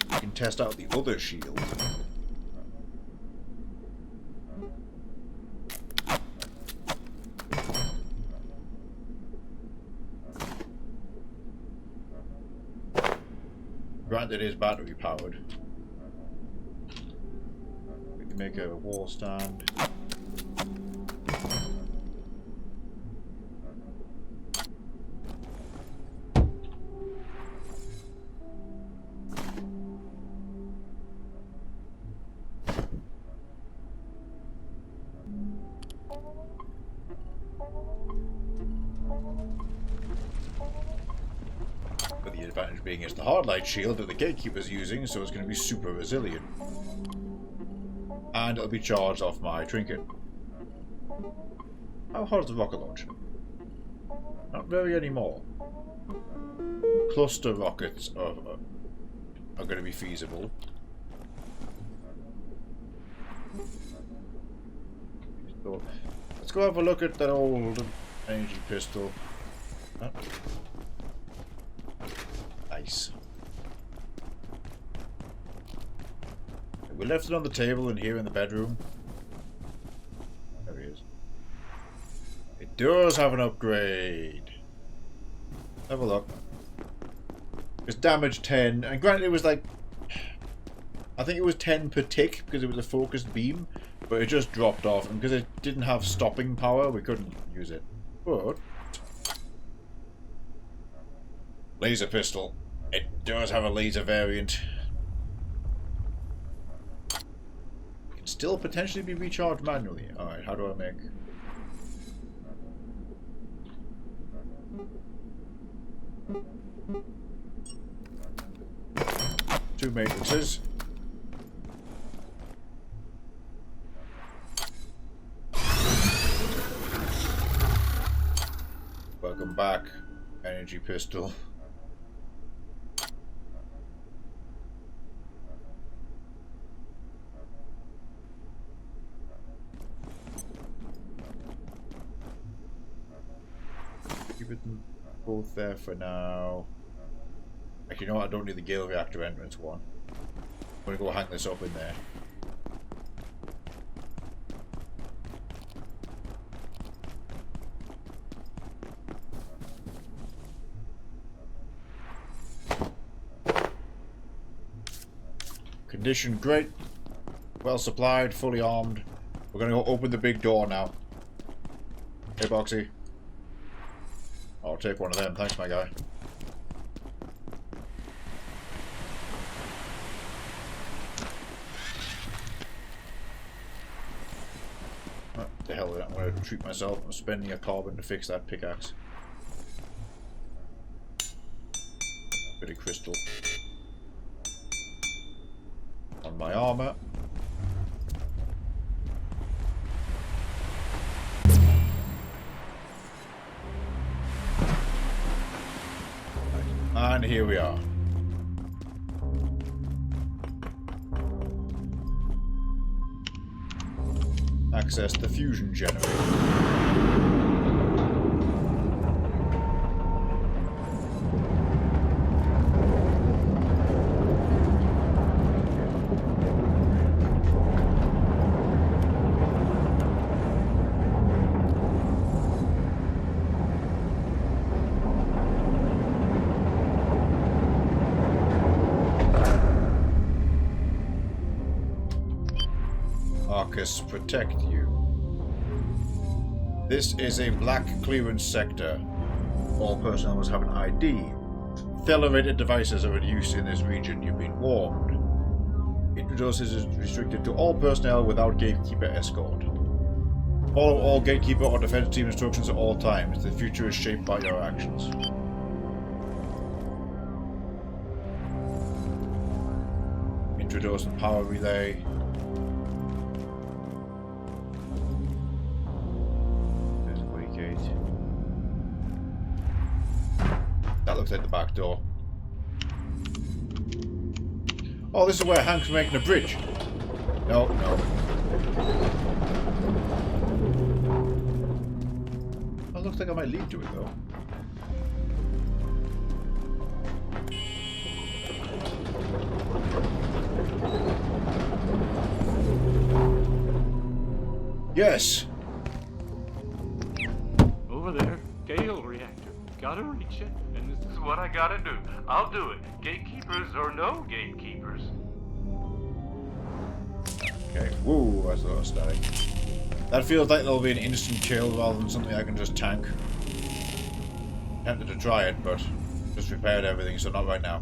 I can test out the other shield. Granted, it is battery powered. We can make a wall stand. But the advantage being it's the hard light shield that the gatekeeper's using, so it's going to be super resilient. And it'll be charged off my trinket. How hard is the rocket launcher? Not very anymore. Cluster rockets are going to be feasible. So, let's go have a look at that old energy pistol. Oh. Nice. We left it on the table and here in the bedroom. There he is. It does have an upgrade. Have a look. It's damage 10, and granted it was like, I think it was 10 per tick because it was a focused beam, but it just dropped off, and because it didn't have stopping power, we couldn't use it. But laser pistol. It does have a laser variant. It can still potentially be recharged manually. Alright, how do I make... two matrices. Welcome back, energy pistol. Keep it both there for now. Actually, you know what? I don't need the Gale reactor entrance one. I'm gonna go hang this up in there. Condition great. Well supplied, fully armed. We're gonna go open the big door now. Hey, Boxy. I'll take one of them. Thanks, my guy. What the hell with it? I'm going to treat myself. I'm spending a carbon to fix that pickaxe. Bit of crystal. On my armor. And here we are. Access the fusion generator. Protect you. This is a black clearance sector. All personnel must have an ID. Thelerated devices are reduced in this region. You've been warned. Introduces is restricted to all personnel without gatekeeper escort. Follow all gatekeeper or defense team instructions at all times. The future is shaped by your actions. Introduce and power relay. That looks like the back door. Oh, this is where Hank's making a bridge. No, no. That looks like I might lead to it, though. Yes! Over there, Gale reactor. Gotta reach it, and This is what I gotta do. I'll do it. Gatekeepers or no gatekeepers. Okay. Woo, that's a lot of static. That feels like there'll be an instant kill rather than something I can just tank. Tempted to try it, but just repaired everything, so not right now.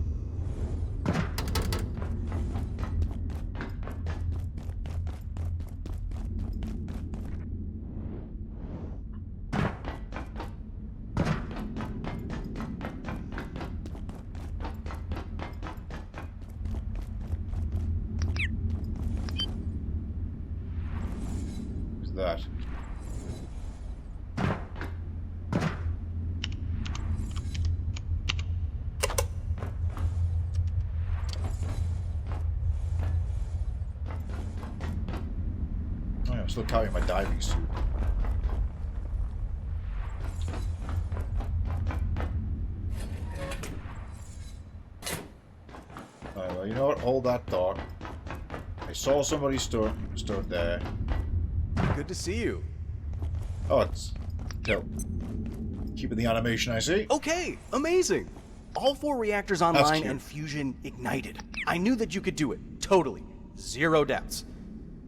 What's that? Oh, I'm still carrying my diving suit. Alright, well, you know what? Hold that thought. I saw somebody stood there. Good to see you. Oh, it's still keeping the animation I see. Okay, amazing. All 4 reactors That's online cute. and fusion ignited. I knew that you could do it. Totally. 0 doubts.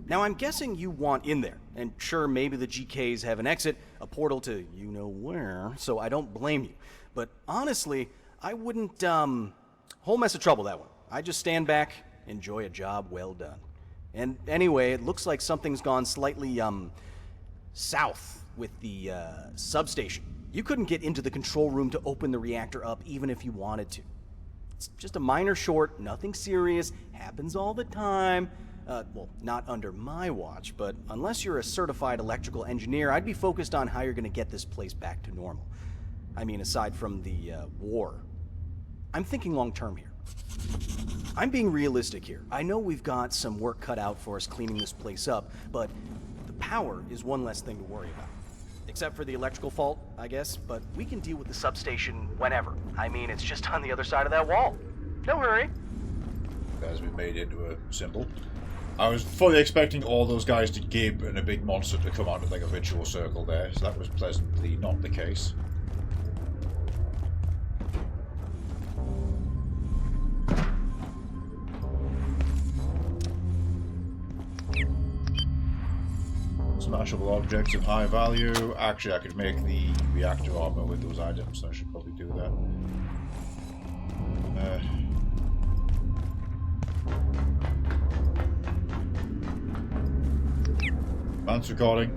Now I'm guessing you want in there. And sure, maybe the GKs have an exit, a portal to you-know-where, so I don't blame you. But honestly, I wouldn't, whole mess of trouble, that one. I just stand back, enjoy a job well done. And anyway, it looks like something's gone slightly, south with the, substation. You couldn't get into the control room to open the reactor up even if you wanted to. It's just a minor short, nothing serious, happens all the time. Well, not under my watch, but unless you're a certified electrical engineer, I'd be focused on how you're gonna get this place back to normal. I mean, aside from the, war. I'm thinking long-term here. I'm being realistic here. I know we've got some work cut out for us cleaning this place up, but the power is one less thing to worry about. Except for the electrical fault, I guess, but we can deal with the substation whenever. I mean, it's just on the other side of that wall. No hurry. As we made into a symbol. I was fully expecting all those guys to gib and a big monster to come out of like a ritual circle there, so that was pleasantly not the case. Smashable objects of high value. Actually, I could make the reactor armor with those items, so I should probably do that. Mance recording.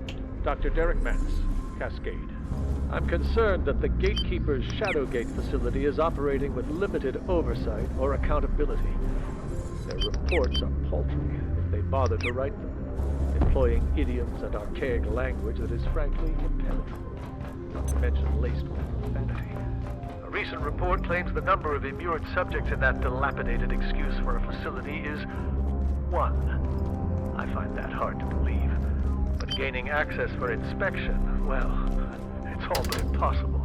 Dr. Derek Mance, Cascade. I'm concerned that the Gatekeeper's Shadowgate facility is operating with limited oversight or accountability. Their reports are paltry, if they bother to write them, employing idioms and archaic language that is frankly impenetrable, not to mention laced with profanity. A recent report claims the number of immured subjects in that dilapidated excuse for a facility is 1. I find that hard to believe. But gaining access for inspection, well, it's all but impossible.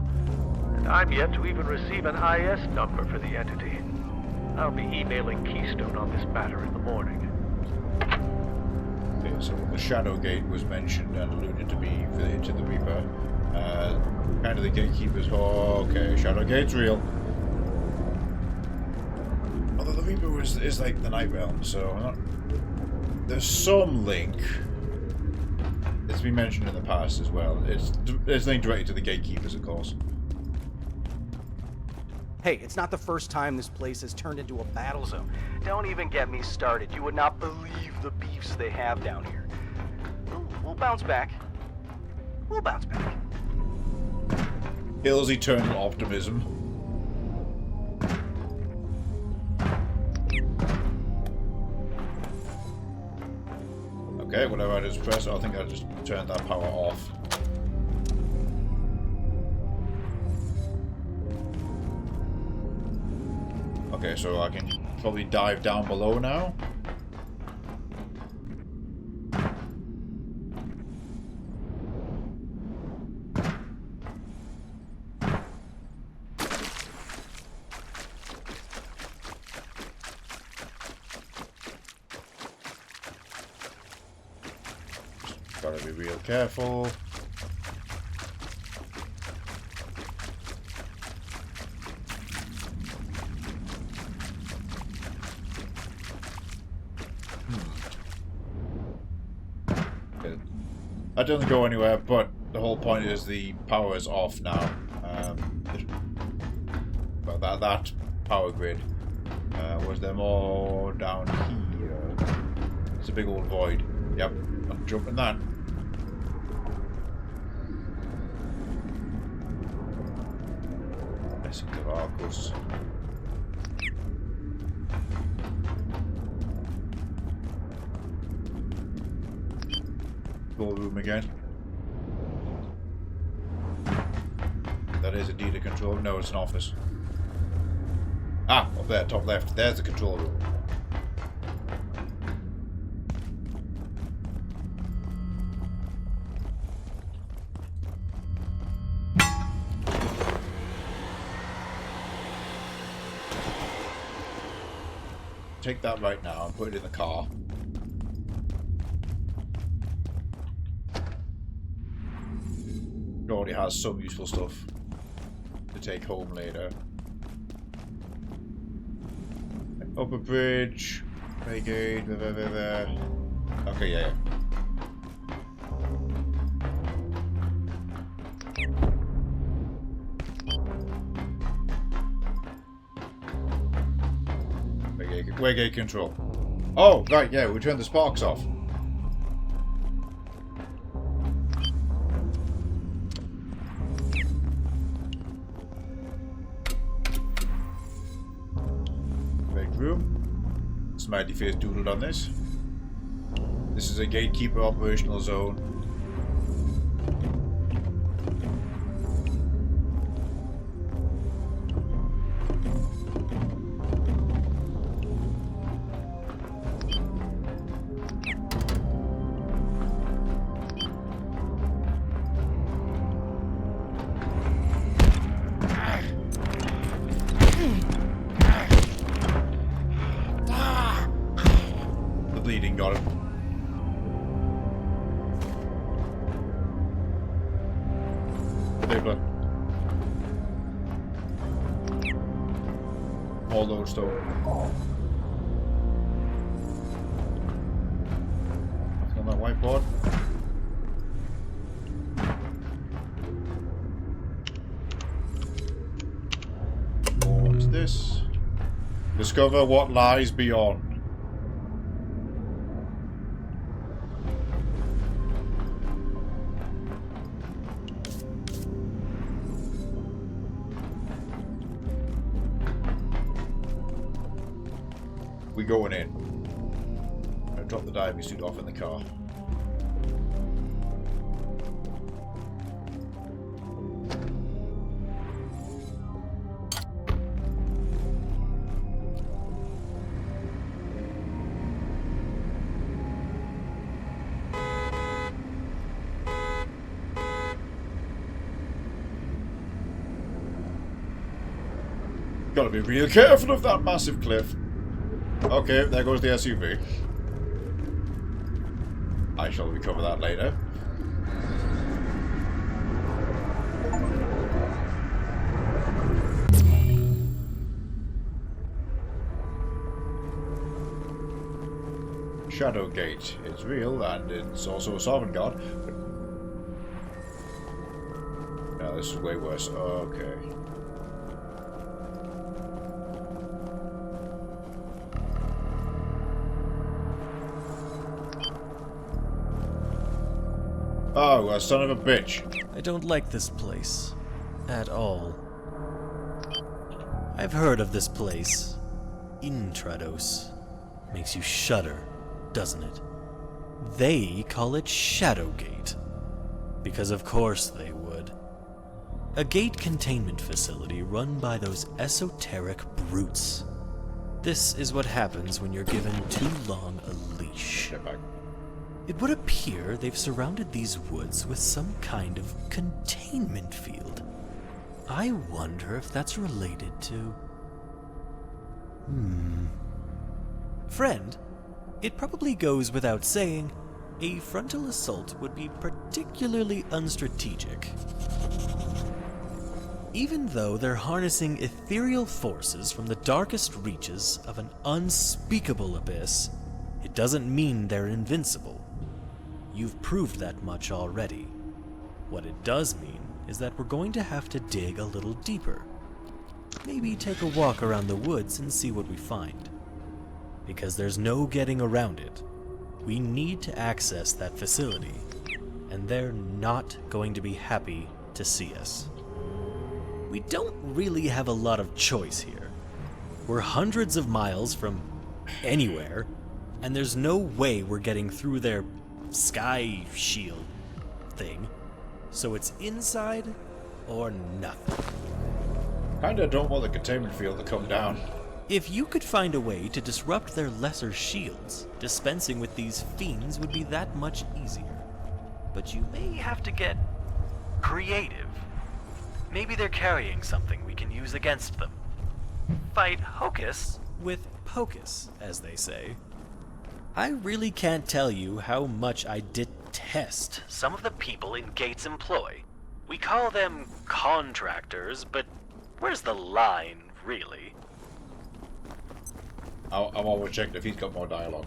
And I'm yet to even receive an IS number for the entity. I'll be emailing Keystone on this matter in the morning. Okay, so the Shadowgate was mentioned and alluded to be related to the Reaper. Kind of the Gatekeepers. Oh, okay, Shadowgate's real. Although the Reaper is like the Night Realm, so there's some link. It's been mentioned in the past as well. It's linked directly to the Gatekeepers, of course. Hey, it's not the first time this place has turned into a battle zone. Don't even get me started. You would not believe the beefs they have down here. We'll bounce back. We'll bounce back. Hill's eternal optimism. Okay, whatever I just pressed, I think I just turned that power off. Okay, so I can probably dive down below now. Gotta be real careful. That doesn't go anywhere, but the whole point is the power is off now. But that power grid. Was there more down here? It's a big old void. Yep, I'm jumping that. Messing the Arcus. Control room again. That is indeed a control. No, it's an office. Ah, up there, top left. There's the control room. Take that right now and put it in the car. It already has some useful stuff to take home later. Upper bridge, Renegade, Okay, yeah. Renegade control. Oh, right, yeah, we turned the sparks off. Room. Smiley face doodled on this. This is a gatekeeper operational zone. Got it. Stapler. All those stuff. On that whiteboard. What's this? Discover what lies beyond. We going in. I'm gonna drop the diving suit off in the car. Gotta be real careful of that massive cliff. Okay, there goes the SUV. I shall recover that later. Shadowgate is real and it's also a sovereign god. No, this is way worse. Okay. Oh, a son of a bitch. I don't like this place. At all. I've heard of this place. Intrados. Makes you shudder, doesn't it? They call it Shadowgate. Because of course they would. A gate containment facility run by those esoteric brutes. This is what happens when you're given too long a leash. It would appear they've surrounded these woods with some kind of containment field. I wonder if that's related to... Friend, it probably goes without saying, a frontal assault would be particularly unstrategic. Even though they're harnessing ethereal forces from the darkest reaches of an unspeakable abyss, it doesn't mean they're invincible. you've proved that much already. What it does mean is that we're going to have to dig a little deeper. Maybe take a walk around the woods and see what we find. Because there's no getting around it. We need to access that facility, and they're not going to be happy to see us. We don't really have a lot of choice here. We're hundreds of miles from anywhere, and there's no way we're getting through their sky shield thing. So it's inside or nothing. Kinda don't want the containment field to come down. If you could find a way to disrupt their lesser shields, dispensing with these fiends would be that much easier. But you may have to get Creative. Maybe they're carrying something we can use against them. Fight Hocus with Pocus, as they say. I really can't tell you how much I detest some of the people in Gates' employ. We call them contractors, but where's the line, really? I'm always checking if he's got more dialogue.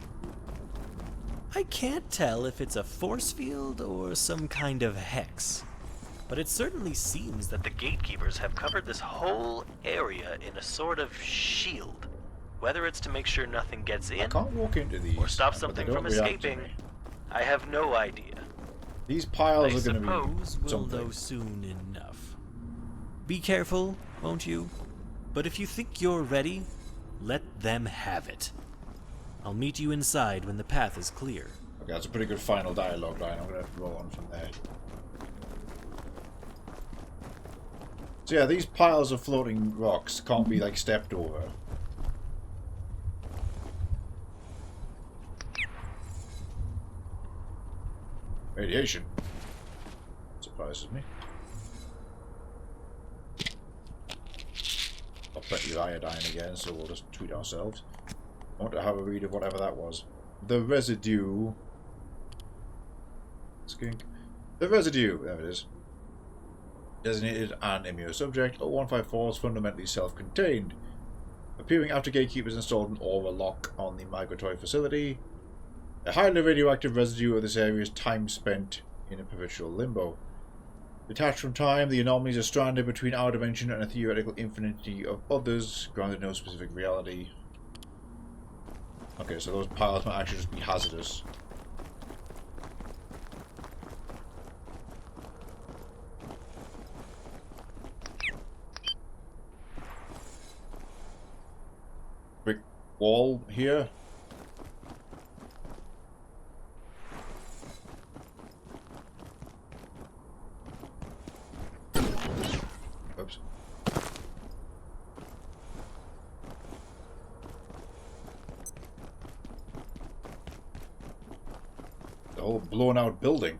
I can't tell if it's a force field or some kind of hex, but it certainly seems that The gatekeepers have covered this whole area in a sort of shield. Whether it's to make sure nothing gets in, I can't walk into these, or stop but something they don't from react to escaping, me. I have no idea. These piles I are going to suppose be something. we'll know soon enough. Be careful, won't you? But if you think you're ready, let them have it. I'll meet you inside when the path is clear. Okay, that's a pretty good final dialogue line. I'm going to have to roll on from there. So yeah, these piles of floating rocks can't be like stepped over. Radiation. Surprises me. Got plenty of iodine again, so we'll just treat ourselves. I want to have a read of whatever that was. The residue. Skink. The residue. There it is. Designated an immunosubject. 0154 is fundamentally self-contained. Appearing after gatekeepers installed an aura lock on the migratory facility. A highly radioactive residue of this area is time spent in a perpetual limbo. Detached from time, the anomalies are stranded between our dimension and a theoretical infinity of others, grounded in no specific reality. Okay, so those piles might actually just be hazardous. Brick wall here. Oops. The whole blown out building.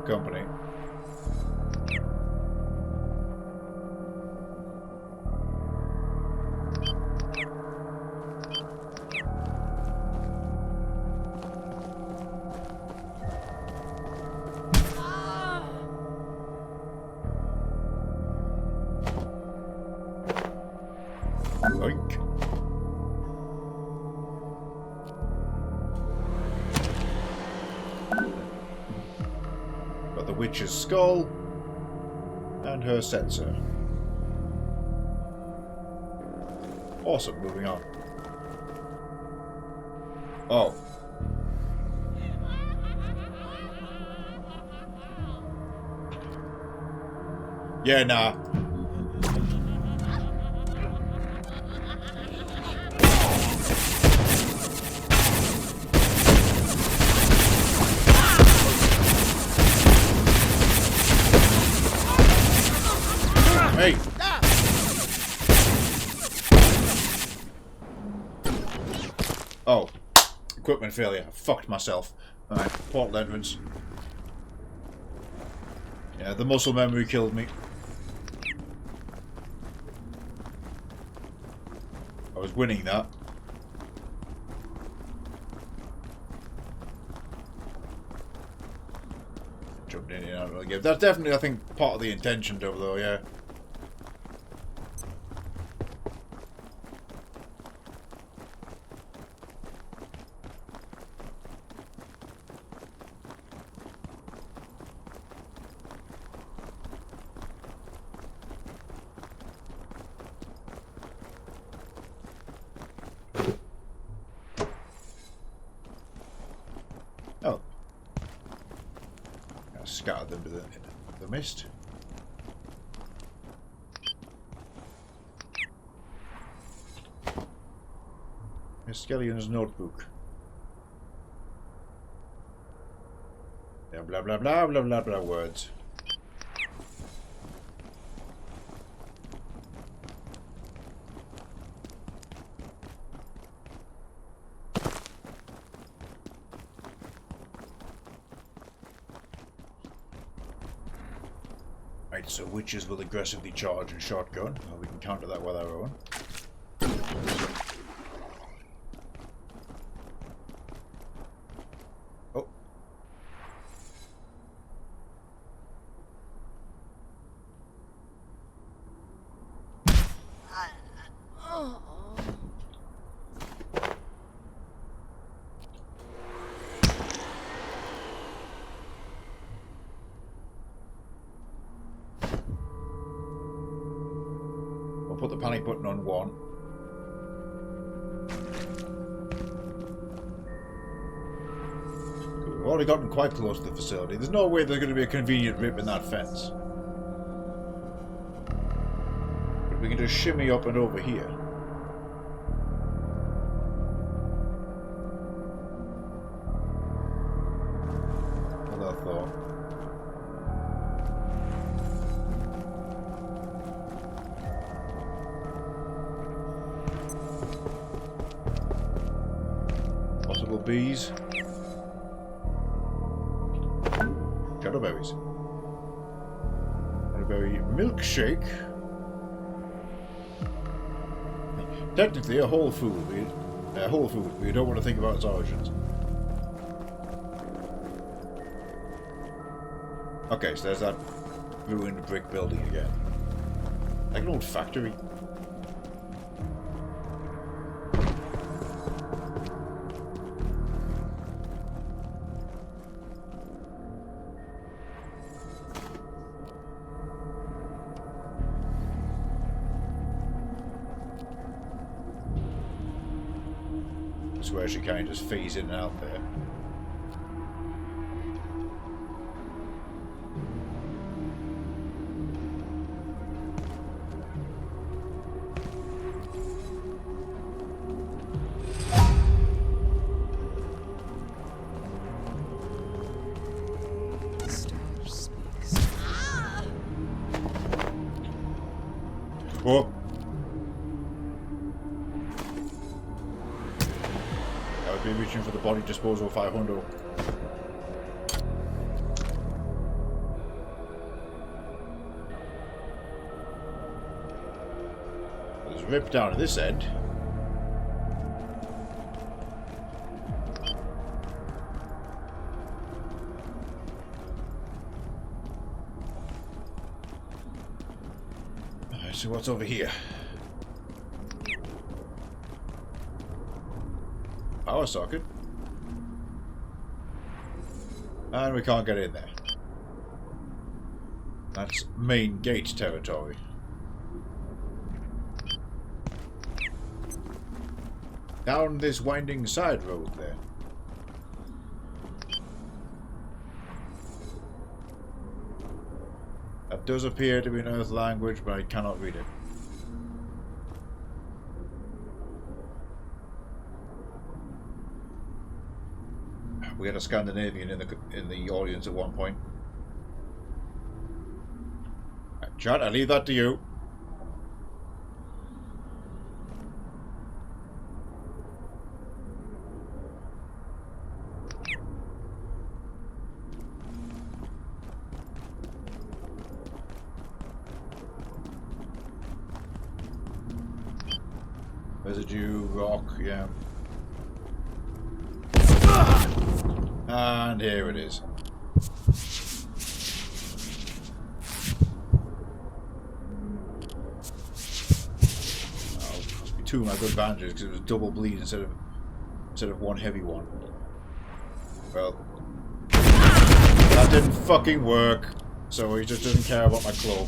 Company. Yoink. Got the witch's skull and her sensor. Awesome, moving on. Oh. Yeah, nah. Hey! Oh. Equipment failure. I fucked myself. Alright, portal entrance. Yeah, the muscle memory killed me. I was winning that. jumped in and out of the game. That's definitely, I think, part of the intention, though, yeah. Oh. I scattered them to the mist. Miss Skellion's notebook. Yeah, blah blah blah blah blah blah words. Right, so witches will aggressively charge and shotgun. Well, we can counter that with our own. Oh. We'll put the panic button on 1. We've already gotten quite close to the facility. There's no way there's going to be a convenient rip in that fence. But we can just shimmy up and over here. Another thought. Possible bees. Shadowberries. Shadowberry milkshake. Technically a whole food. We don't want to think about its origins. Okay, so there's that ruined brick building again. Like an old factory. Where she kind of just phase in and out there. Oh. Be reaching for the body disposal 500. There's a rip down at this end. Alright, so what's over here? Power socket. And we can't get in there. That's main gate territory. Down this winding side road there. That does appear to be an Earth language, but I cannot read it. We had a Scandinavian in the audience at one point. Right, Chad, I leave that to you. Residue, rock, yeah. And here it is. two of my good bandages because it was double bleed instead of one heavy one. Well, that didn't fucking work, so he just doesn't care about my cloak.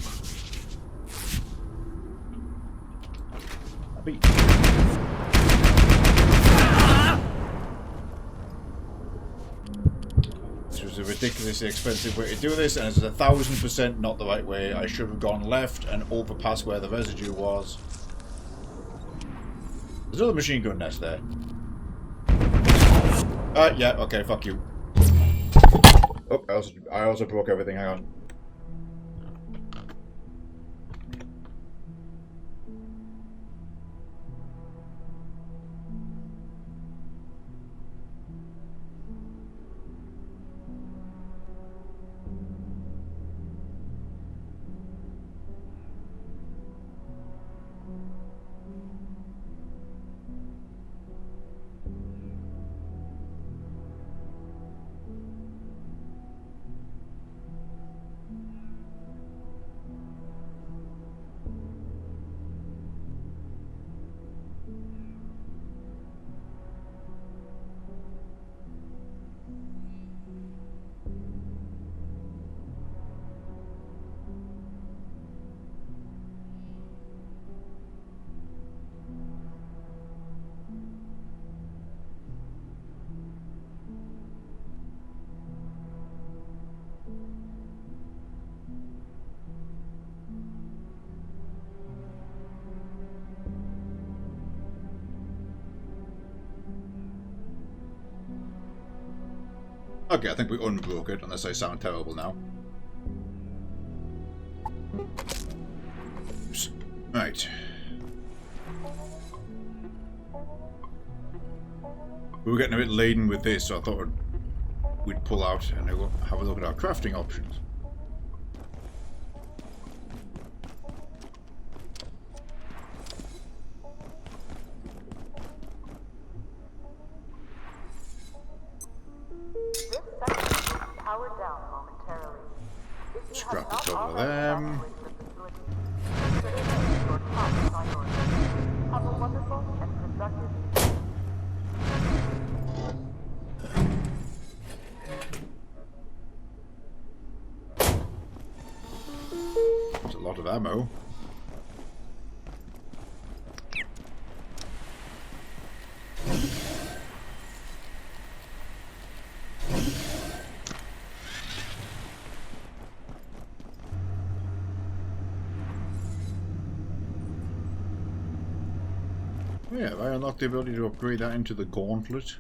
This was a ridiculously expensive way to do this, and it's 1000% not the right way. I should have gone left and overpassed where the residue was. There's another machine gun nest there. Yeah, okay, fuck you. Oh, I also broke everything, hang on. Okay, I think we unbroke it, unless I sound terrible now. Oops. Right. We were getting a bit laden with this, so I thought we'd pull out and have a look at our crafting options. Scrap a couple of them. There's a lot of ammo. Yeah, have I unlocked the ability to upgrade that into the gauntlet?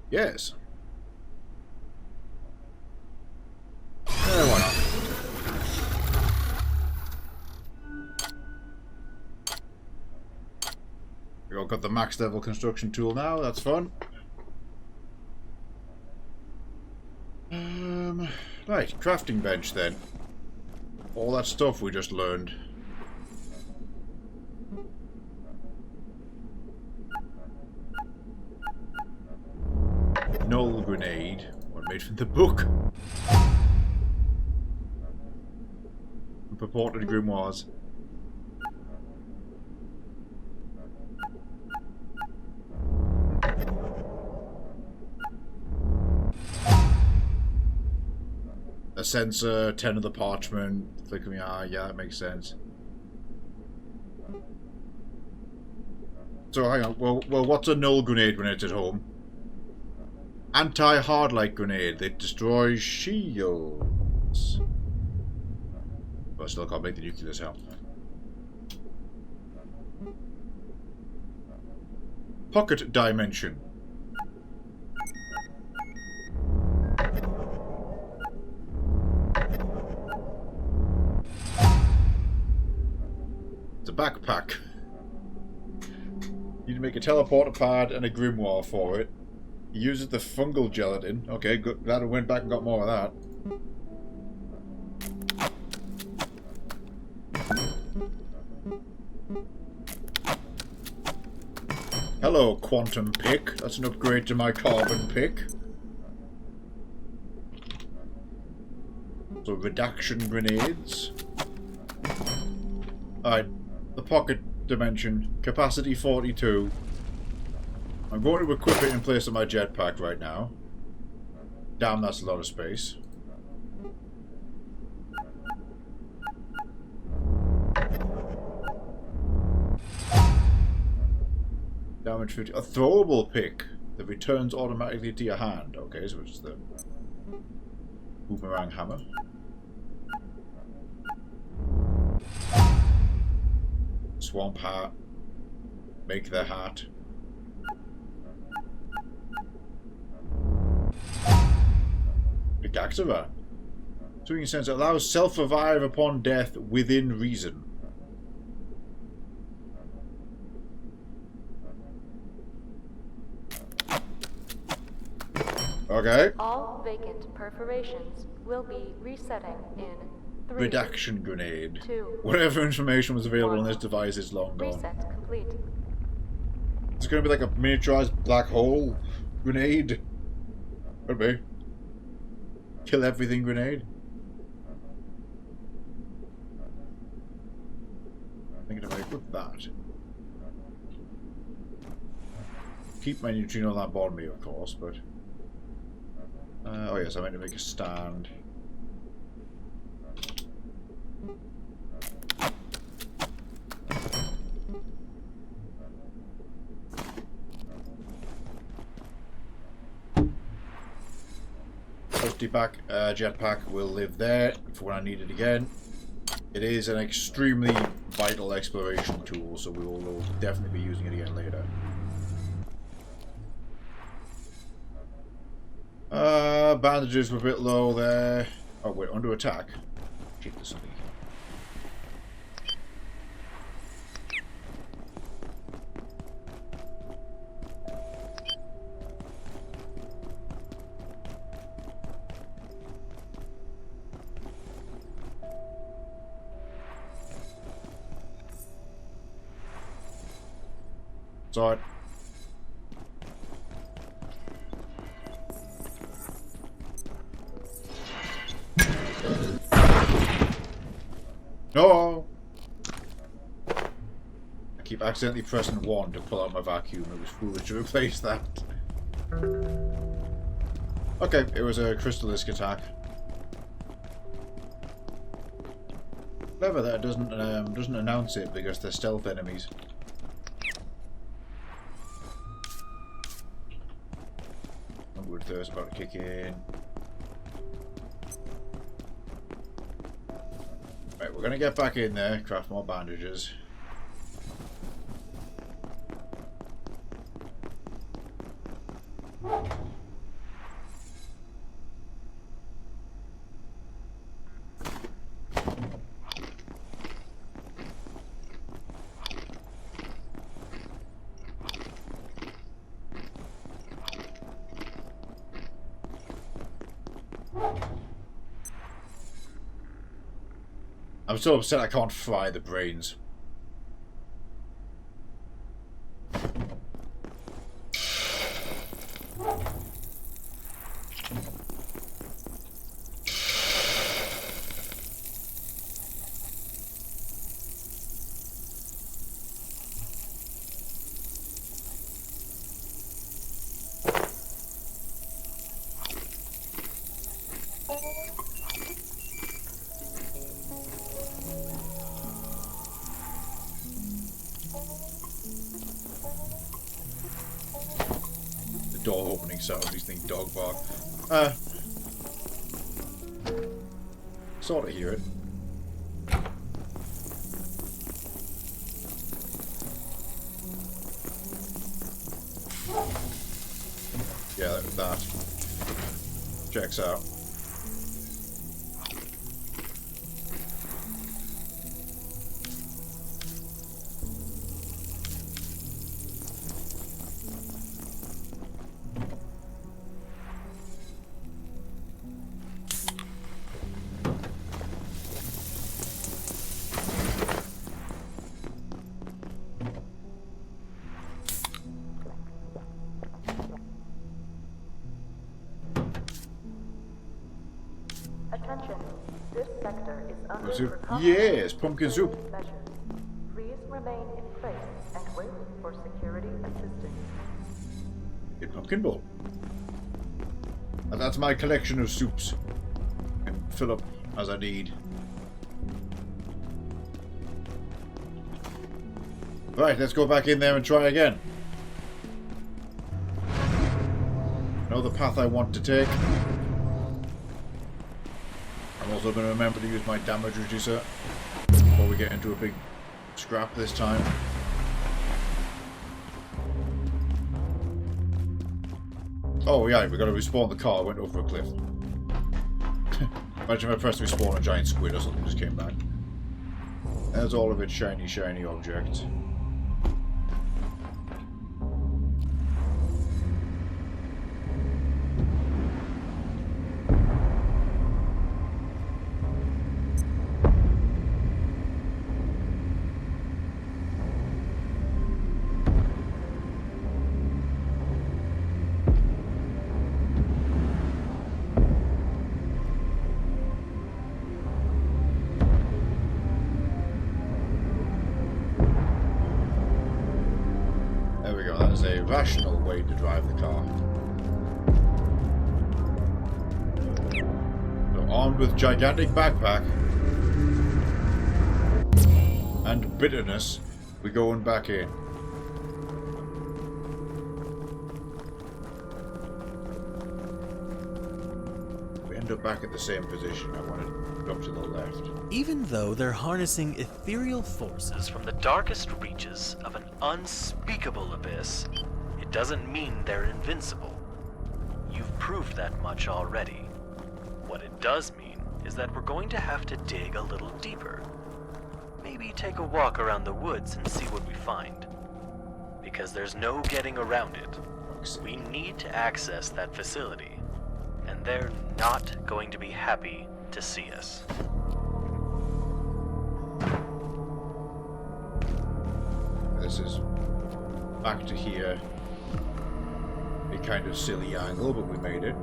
Yes. Yeah, why not? We all got the max level construction tool now, that's fun. Right, crafting bench then. All that stuff we just learned. Null grenade, one made from the book. Purported grimoires. A sensor, 10 of the parchment, flicker me eye, yeah, that makes sense. So hang on, well, what's a null grenade when it's at home? Anti-hard-light grenade that destroys shields. But I still can't make the nuclear sound. Pocket dimension. It's a backpack. You need to make a teleporter pad and a grimoire for it. He uses the fungal gelatin. Okay, good. Glad I went back and got more of that. Hello, quantum pick. That's an upgrade to my carbon pick. So redaction grenades. Alright, the pocket dimension. Capacity 42. I'm going to equip it in place of my jetpack right now. Damn, that's a lot of space. Damage 50. A throwable pick that returns automatically to your hand. Okay, so it's the boomerang hammer. Swamp hat. Make the hat. Pickaxe. Swinging sense allows self-revive upon death within reason. Okay. All vacant perforations will be resetting in 3, Redaction grenade. 2, Whatever information was available on this device is long gone. reset complete. It's going to be like a miniaturized black hole grenade. Could be. Kill everything grenade. Thinking if I equip that. Keep my neutrino lamp on me, of course, but. Oh yes, I meant to make a stand. Jetpack will live there for when I need it again. It is an extremely vital exploration tool, so we will definitely be using it again later. Bandages were a bit low there. Oh wait, under attack. Check this something. Saw it. No! I keep accidentally pressing 1 to pull out my vacuum. It was foolish to replace that. Okay, it was a crystallisc attack. Clever that it doesn't announce it because they're stealth enemies. Onward thirst about to kick in. Right, we're gonna get back in there, craft more bandages. I'm so upset I can't fry the brains. Door opening sound, these things dog bark. Sort of hear it. Yeah, that checks out. Attention, this sector is under Soup. precautionary Yes, pumpkin soup. measures. Please remain in place and wait for security assistance. Get pumpkin bowl. And that's my collection of soups. And fill up as I need. Right, let's go back in there and try again. Know the path I want to take. I'm also going to remember to use my damage reducer before we get into a big scrap this time. Oh yeah, we got to respawn the car. I went over a cliff. Imagine if I pressed respawn a giant squid or something just came back. There's all of its shiny, shiny objects. A rational way to drive the car. So armed with gigantic backpack and bitterness, we're going back in. We end up back at the same position. I want to jump to the left. Even though they're harnessing ethereal forces from the darkest reaches of an unspeakable abyss, it doesn't mean they're invincible. You've proved that much already. What it does mean is that we're going to have to dig a little deeper. Maybe take a walk around the woods and see what we find. Because there's no getting around it. We need to access that facility, and they're not going to be happy to see us. This is back to here. A kind of silly angle, but we made it.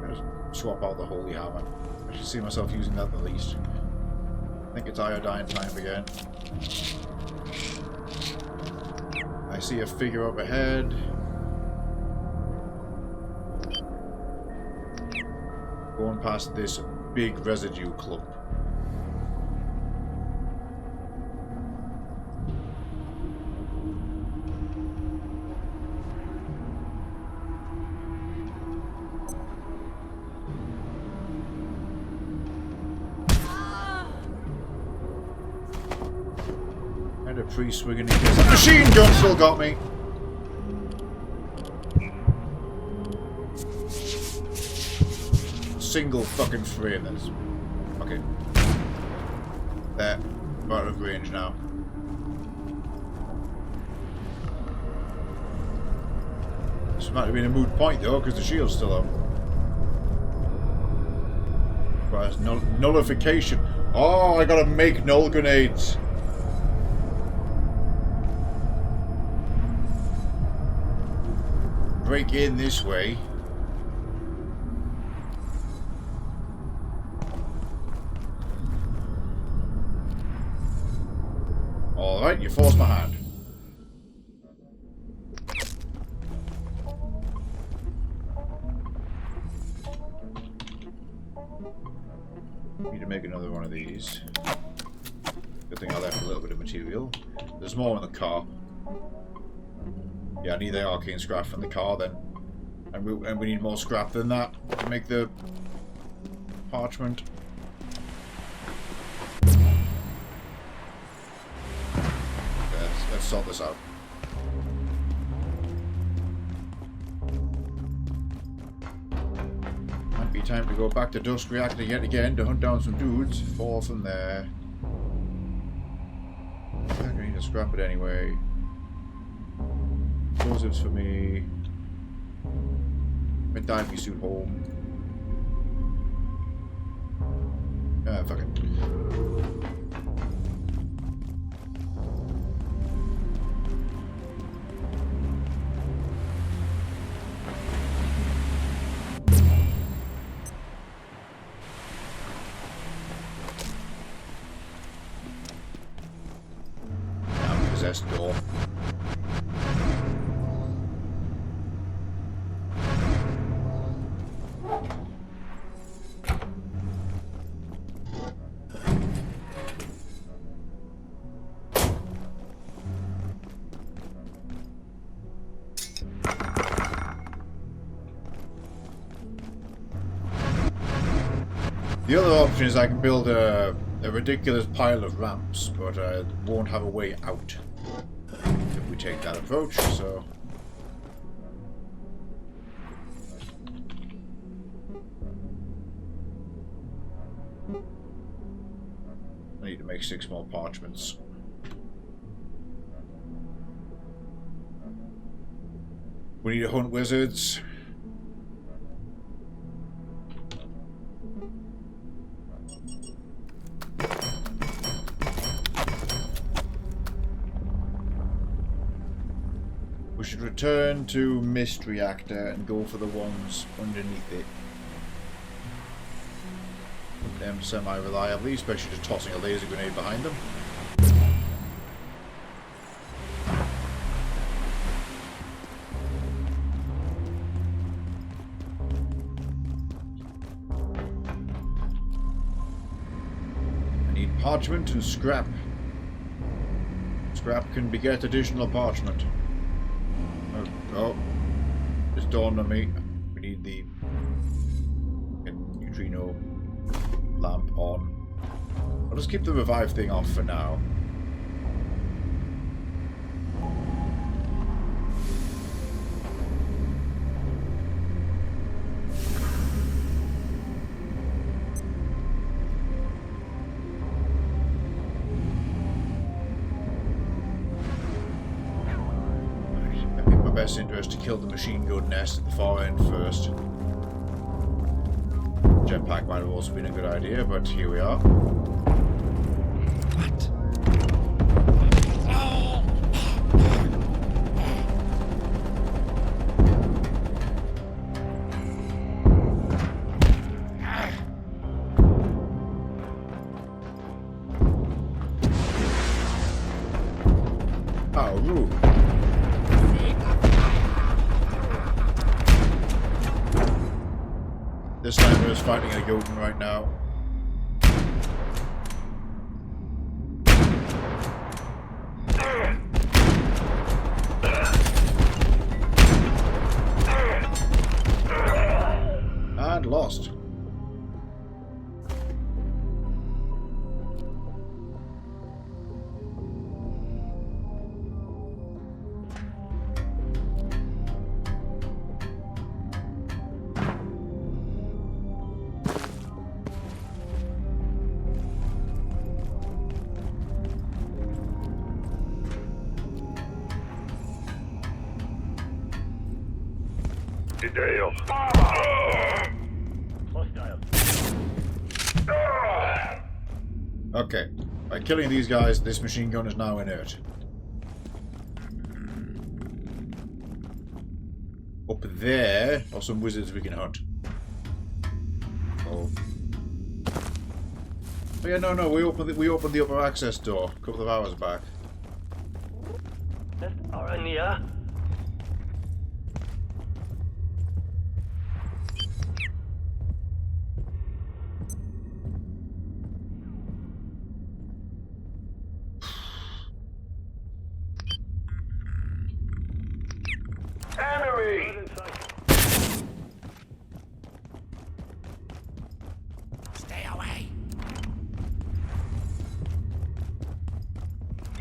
Just swap out the holy hammer. I should see myself using that the least. I think it's iodine time again. I see a figure up ahead. Going past this big residue clump. And a priest swinging in case the machine gun still got me. Single fucking frame. That's okay. There, out of range now. This might have been a moot point though, because the shield's still up. Requires nullification. Oh, I gotta make null grenades. Break in this way. Alright, you forced my hand. Need to make another one of these. Good thing I left a little bit of material. There's more in the car. Yeah, I need the arcane scrap from the car then. And we need more scrap than that to make the parchment. Let's sort this out. Might be time to go back to Dusk Reactor yet again to hunt down some dudes. 4 from there. I need to scrap it anyway. Explosives for me. My diving suit home. Ah, fuck it. access door. The other option is I can build a ridiculous pile of ramps, but I won't have a way out if we take that approach, so... I need to make 6 more parchments. We need to hunt wizards. We should return to Mist Reactor and go for the ones underneath it. Put them semi-reliably, especially just tossing a laser grenade behind them. I need parchment and scrap. Scrap can beget additional parchment. Oh, it's dawned on me. We need the neutrino lamp on. I'll just keep the revive thing off for now. Best interest to kill the machine gun nest at the far end first. Jetpack might have also been a good idea, but here we are. What? How rude. This sniper is fighting a Jotun right now. And lost. Dale. Okay. By killing these guys, this machine gun is now inert. Up there are some wizards we can hunt. Oh. Oh yeah, no, we opened the upper access door a couple of hours back. Enemy! Stay away.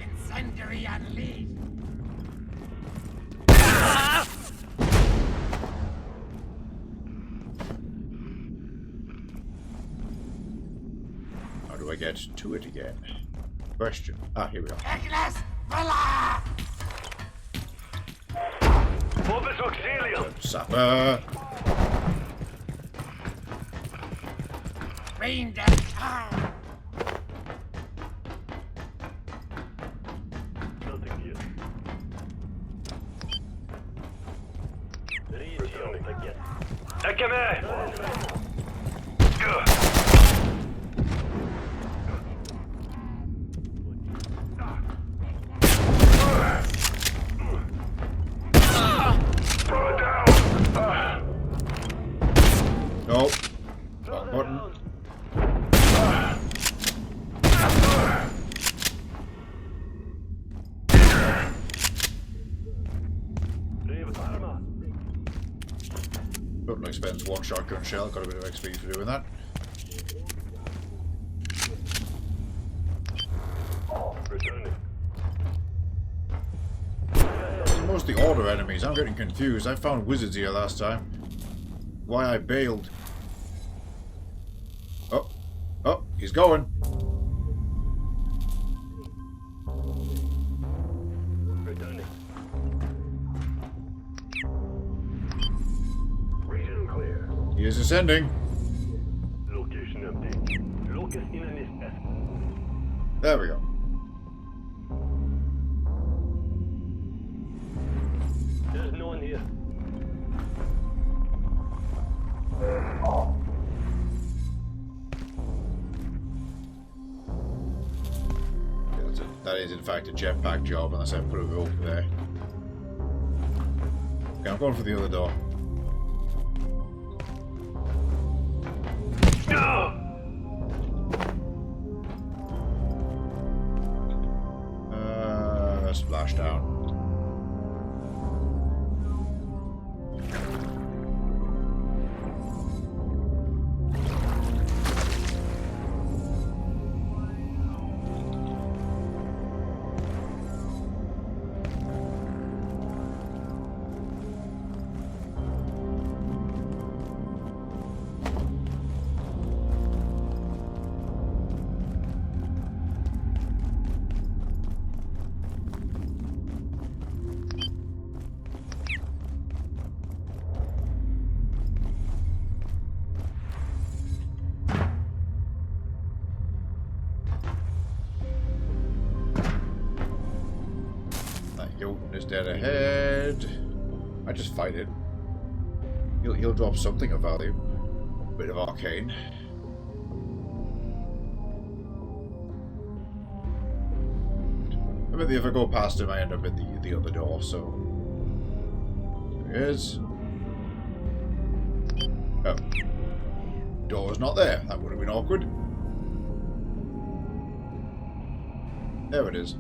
Incendiary unleashed. How do I get to it again? Question. Ah, here we are. Agnes, voila! Orbis Auxilium! Sapper! Rain down. Ah. Nothing here. Don't expend one shotgun shell, got a bit of XP for doing that. Most of the order enemies, I'm getting confused. I found wizards here last time. Why I bailed. Oh, oh, he's going. He is ascending. Location update. Locus in an There we go. There's no one here. That is in fact a jetpack job, unless I put it over there. Okay, I'm going for the other door. Splash down. Jotun is dead ahead. I just fight it. He'll drop something of value. A bit of arcane. I mean, if I go past him, I end up in the other door. So there he is. Oh, door's not there. That would have been awkward. There it is.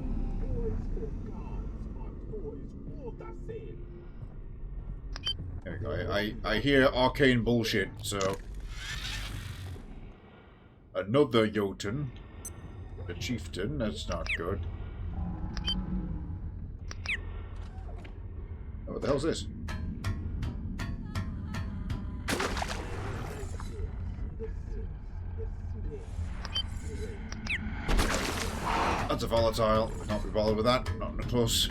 There we go. I hear arcane bullshit, so... Another Jotun. The chieftain, that's not good. Oh, what the hell's this? That's a volatile. Can't be bothered with that. Not in the close.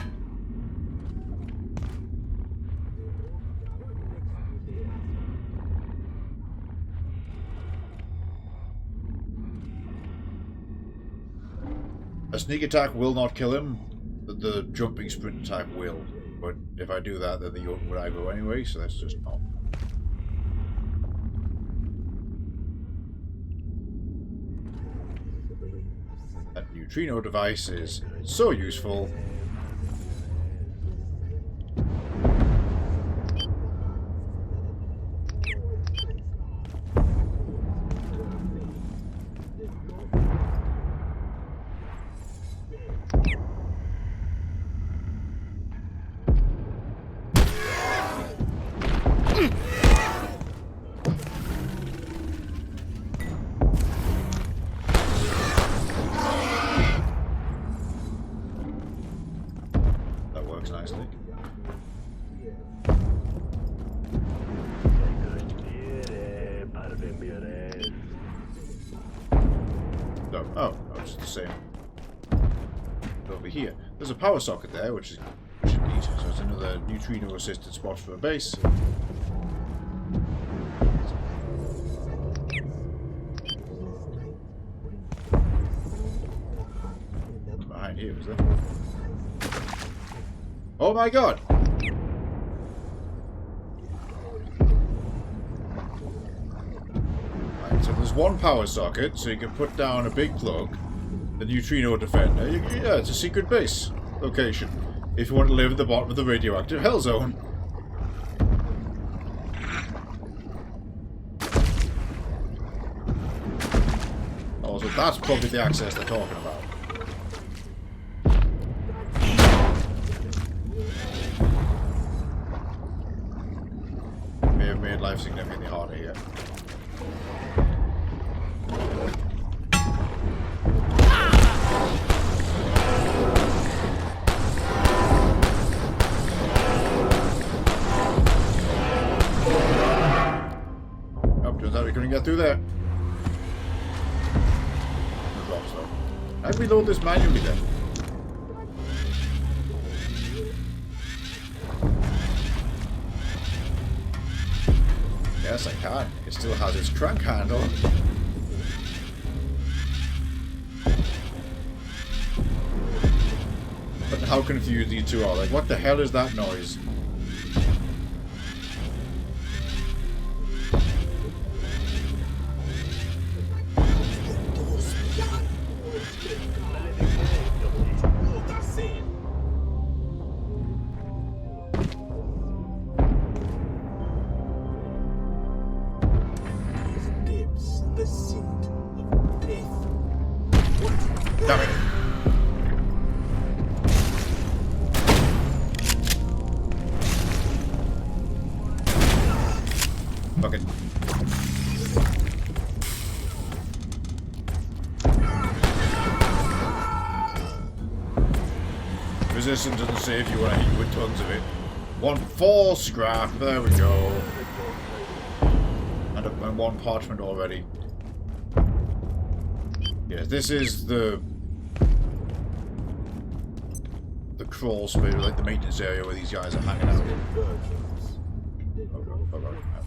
A sneak attack will not kill him, but the jumping sprint attack will. But if I do that, then the Jotun would aggro anyway, so that's just not. That neutrino device is so useful. Nicely. No, oh, it's the same. Over here, there's a power socket there, which is neat. So it's another neutrino-assisted spot for a base. Behind here, was there? Oh my god! Right, so there's one power socket, so you can put down a big plug, the neutrino defender. Yeah, it's a secret base location, if you want to live at the bottom of the radioactive hell zone. Oh, so that's probably the access they're talking about. life significantly harder here. Oh, turns out we couldn't get through there. No drops though. How do we load this manually then? Yes, I can. It still has its crank handle. But how confused these two are. Like, what the hell is that noise? Damn it. Fuck it. Resistance doesn't save you when I hit you with tons of it. 1 scrap, there we go. And 1 parchment already. Yes, this is the crawl space, like the maintenance area where these guys are hanging out. Oh,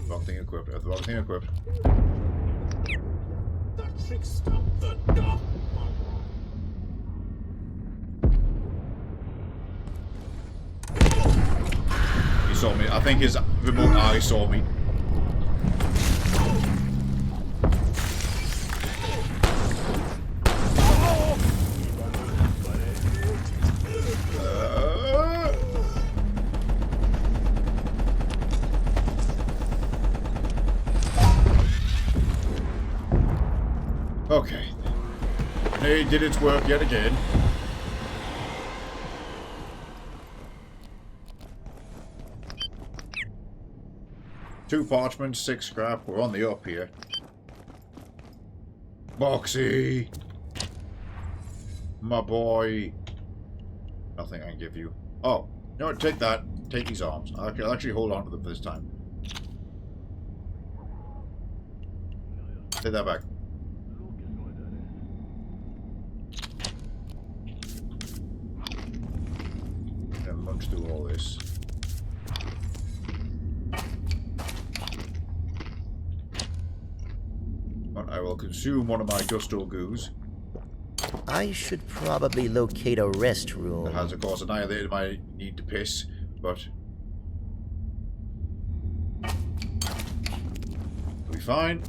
wrong thing equipped. The wrong thing equipped. He saw me. I think his remote eye saw me. Okay. It did its work yet again. Two parchment, 6 scrap. We're on the up here. Boxy! My boy. Nothing I can give you. Oh, you know what? Take that. Take these arms. I'll actually hold on to them for this time. Take that back. And munch through all this. I will consume one of my gusto goos. I should probably locate a restroom. That has, of course, annihilated my need to piss, but we'll be fine.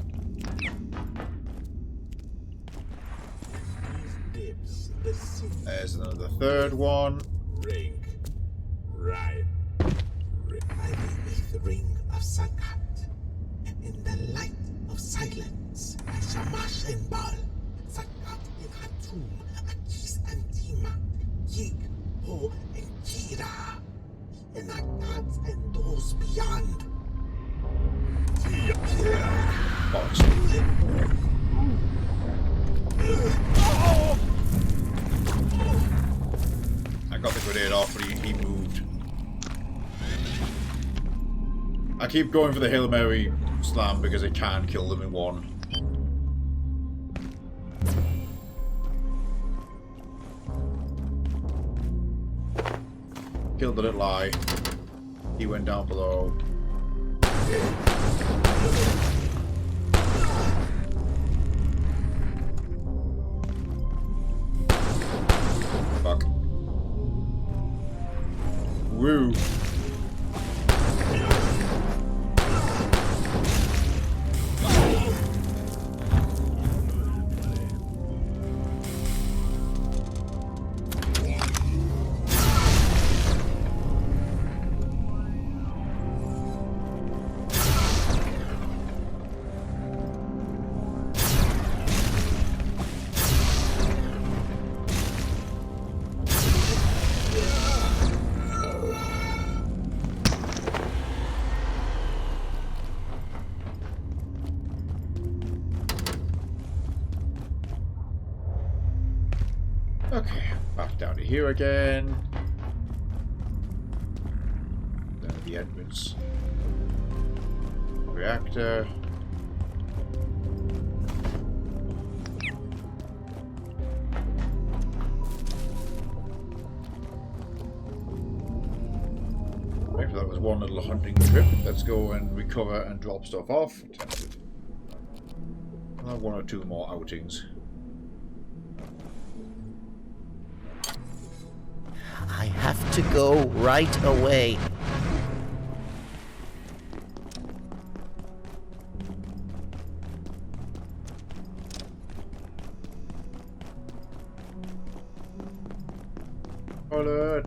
There's another third one. Ring. Right. I beneath the ring of Sakat. In the light of silence, Shamash and Bal. Sakat in Hatum, Akis and Tima. Yig, Ho and Kira. And Akats and those beyond. I got the grenade off, but he moved. I keep going for the Hail Mary slam because it can kill them in one. Killed the little eye. He went down below. Fuck. Woo. here again. Then the entrance. Reactor. Right, so that was one little hunting trip. Let's go and recover and drop stuff off. One or two more outings. I have to go right away. Alert!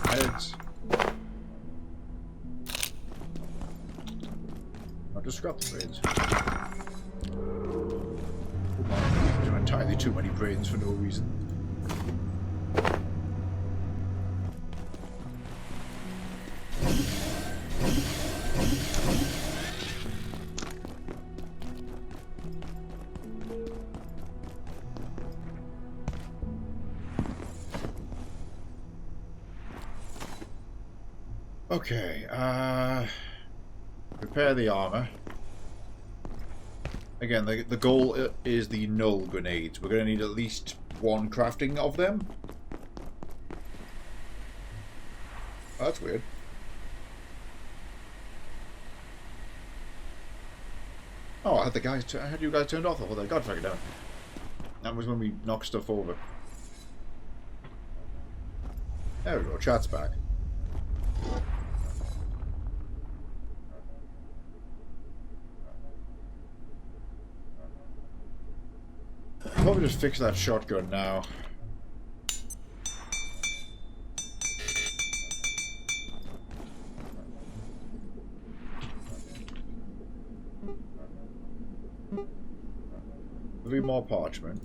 Heads. I'll just scrap the brains. There are entirely too many brains for no reason. Okay, repair the armor. Again, the goal is the null grenades. We're going to need at least one crafting of them. Oh, that's weird. Oh, I had you guys turned off the whole thing. God fucking damn it. That was when we knocked stuff over. There we go, chat's back. I'll probably just fix that shotgun now. Three more parchment.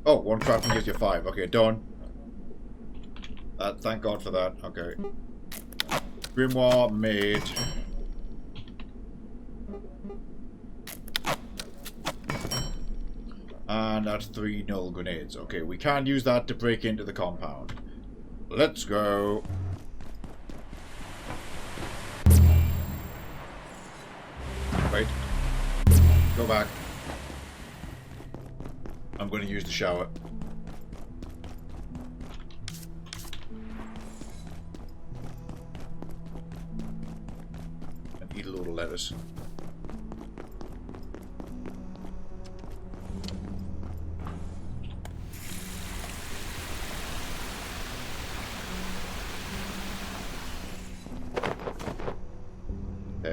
Oh, one crafting gives you 5. Okay, done. Thank God for that. Okay. Grimoire made. And that's 3 null grenades. Okay, we can't use that to break into the compound. Let's go. Wait. Go back. I'm going to use the shower. And eat a load of lettuce.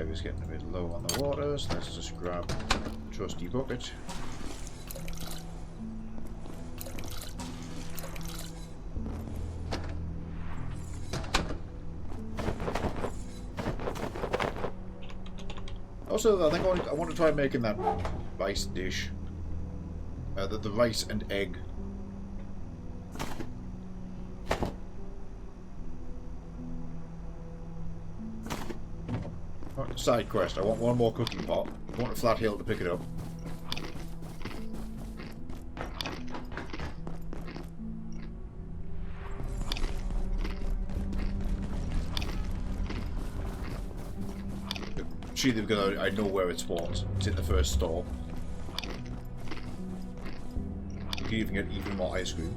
He's getting a bit low on the water, so let's just grab a trusty bucket. Also, I think I want to try making that rice dish. The rice and egg. Side quest. I want one more cooking pot. I want a flat hill to pick it up. Cheated because I know where it spawns. It's in the first store. You can even get even more ice cream.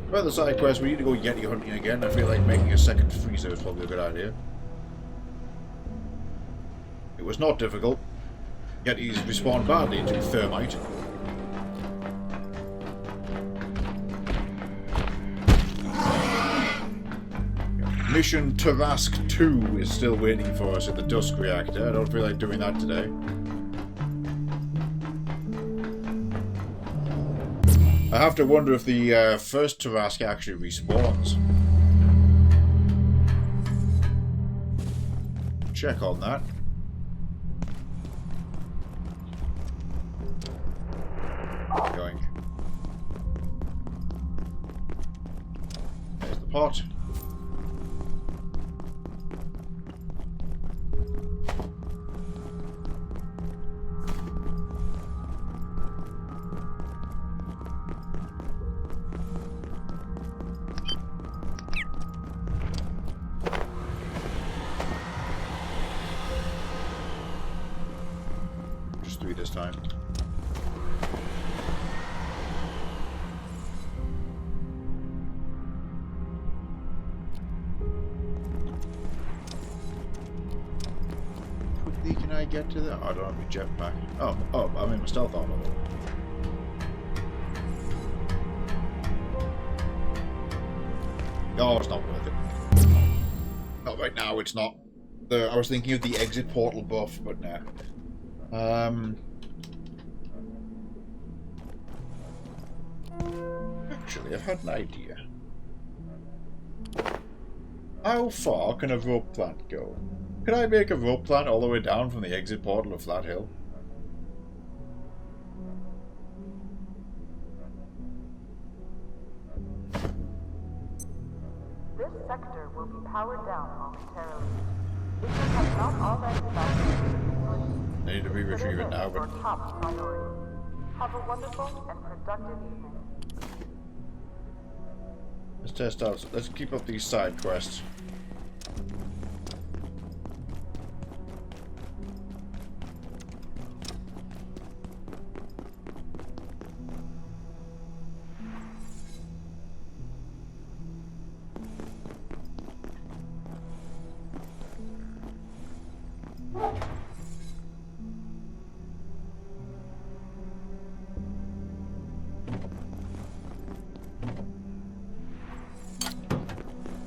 For the side quest, we need to go Yeti hunting again. I feel like making a second freezer is probably a good idea. It was not difficult. Yetis respawn badly to thermite. Mission Tarask 2 is still waiting for us at the Dusk Reactor. I don't feel like doing that today. I have to wonder if the first Tarrasque actually respawns. Check on that. Going. There's the pot. Just 3 this time. Can I get to that? Oh, I don't have my jetpack. Oh, I'm in my stealth armor though. Oh, it's not worth it. Not right now, it's not. I was thinking of the exit portal buff, but nah. Actually, I've had an idea. How far can a rope plant go? Could I make a rope plant all the way down from the exit portal of Flat Hill? This sector will be powered down momentarily. If you have not already found I need to re-retrieve it now, but... top priority. Have a wonderful and productive evening. Let's test out. Let's keep up these side quests.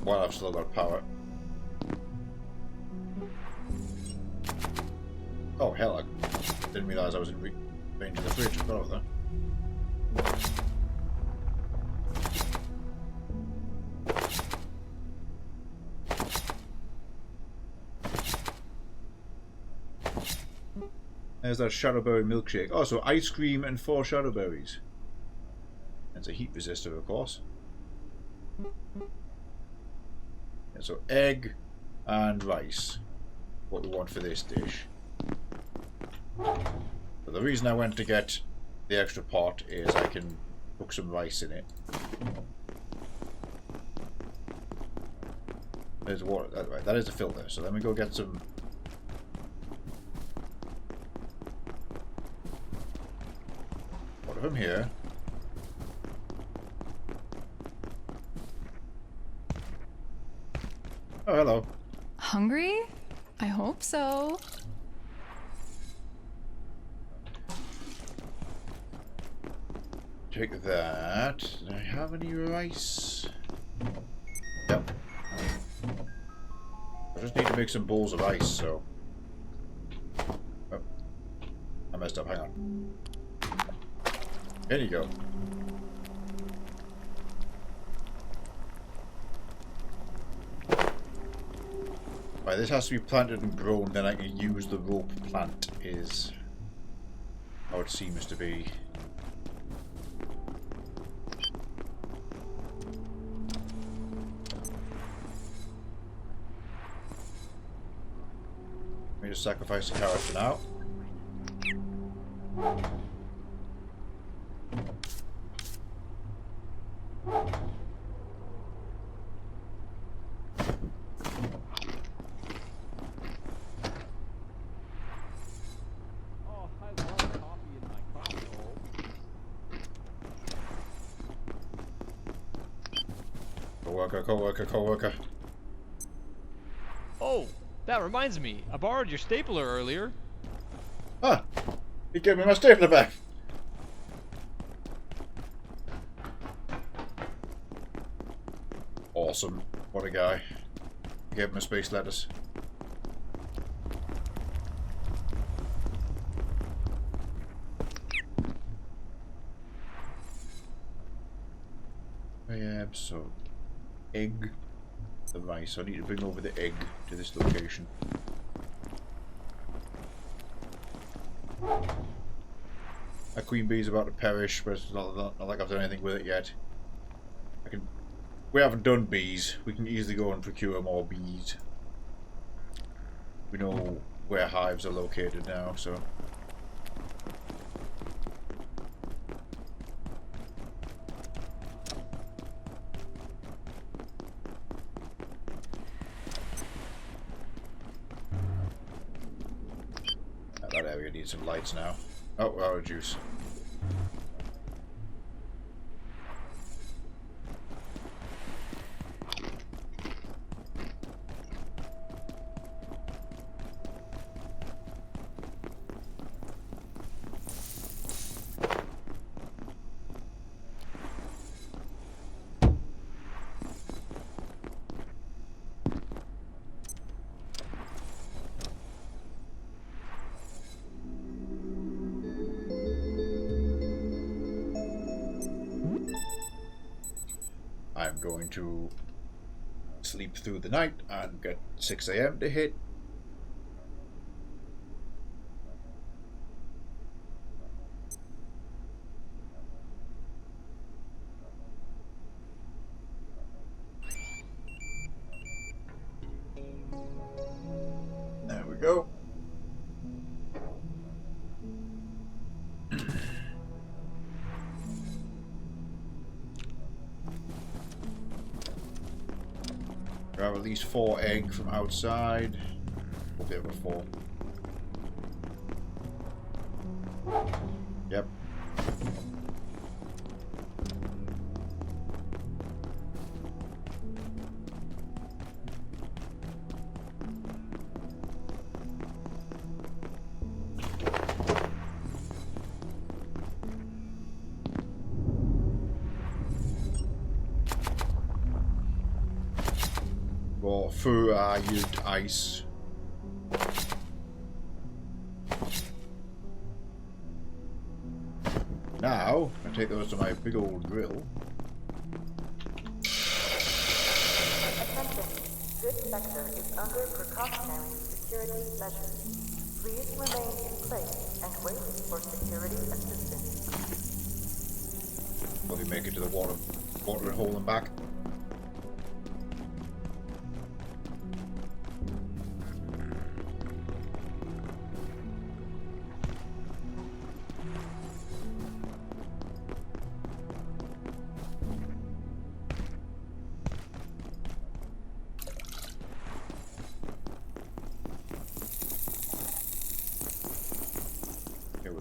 While I've still got power. Oh hell, I didn't realise I was in range of the fridge. I got over there. There's that shadowberry milkshake. Oh, so ice cream and 4 shadowberries. It's a heat resistor, of course. And so egg and rice. What we want for this dish. But the reason I went to get the extra pot is I can cook some rice in it. There's water. Right, that is a filter. So let me go get some. Water from here. Oh, hello. Hungry? I hope so. Take that. Do I have any rice? Yep. I just need to make some bowls of ice, so... Oh. I messed up, hang on. There you go. Right, this has to be planted and grown, then I can use the rope plant, is how it seems to be. Let me just sacrifice the carrot for now. Co-worker. Oh, that reminds me. I borrowed your stapler earlier. Ah! He gave me my stapler back! Awesome. What a guy. He gave him a space lettuce. So egg device. I need to bring over the egg to this location. A queen bee is about to perish, but it's not like I've done anything with it yet. We haven't done bees. We can easily go and procure more bees. We know where hives are located now, so. That area needs some lights now. Oh, our juice. I'm going to sleep through the night and get 6 AM to hit. There we go. Grab at least 4 egg from outside. We'll be able 4. Yep. Fur used ice. Now, I take those to my big old grill. Attention, this sector is under precautionary security measures. Please remain in place and wait for security assistance. Will they make it to the water hole and back?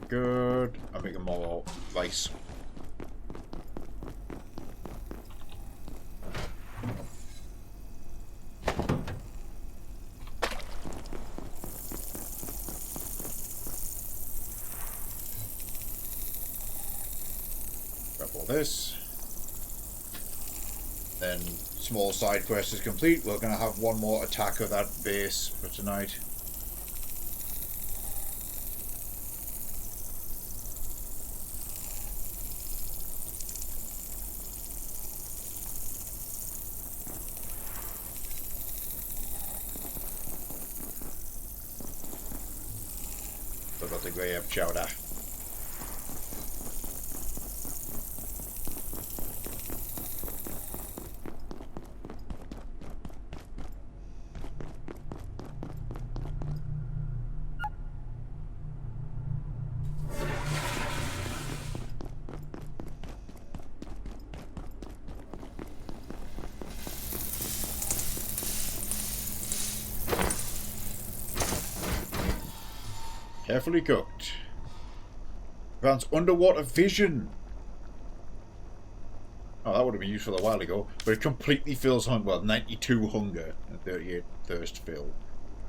Good. I'm making more rice. Grab all this. Then small side quest is complete. We're going to have one more attack of that base for tonight. Got the grey chowder. Carefully cooked. Grants underwater vision. Oh, that would have been useful a while ago. But it completely fills hunger. Well, 92 hunger and 38 thirst fill.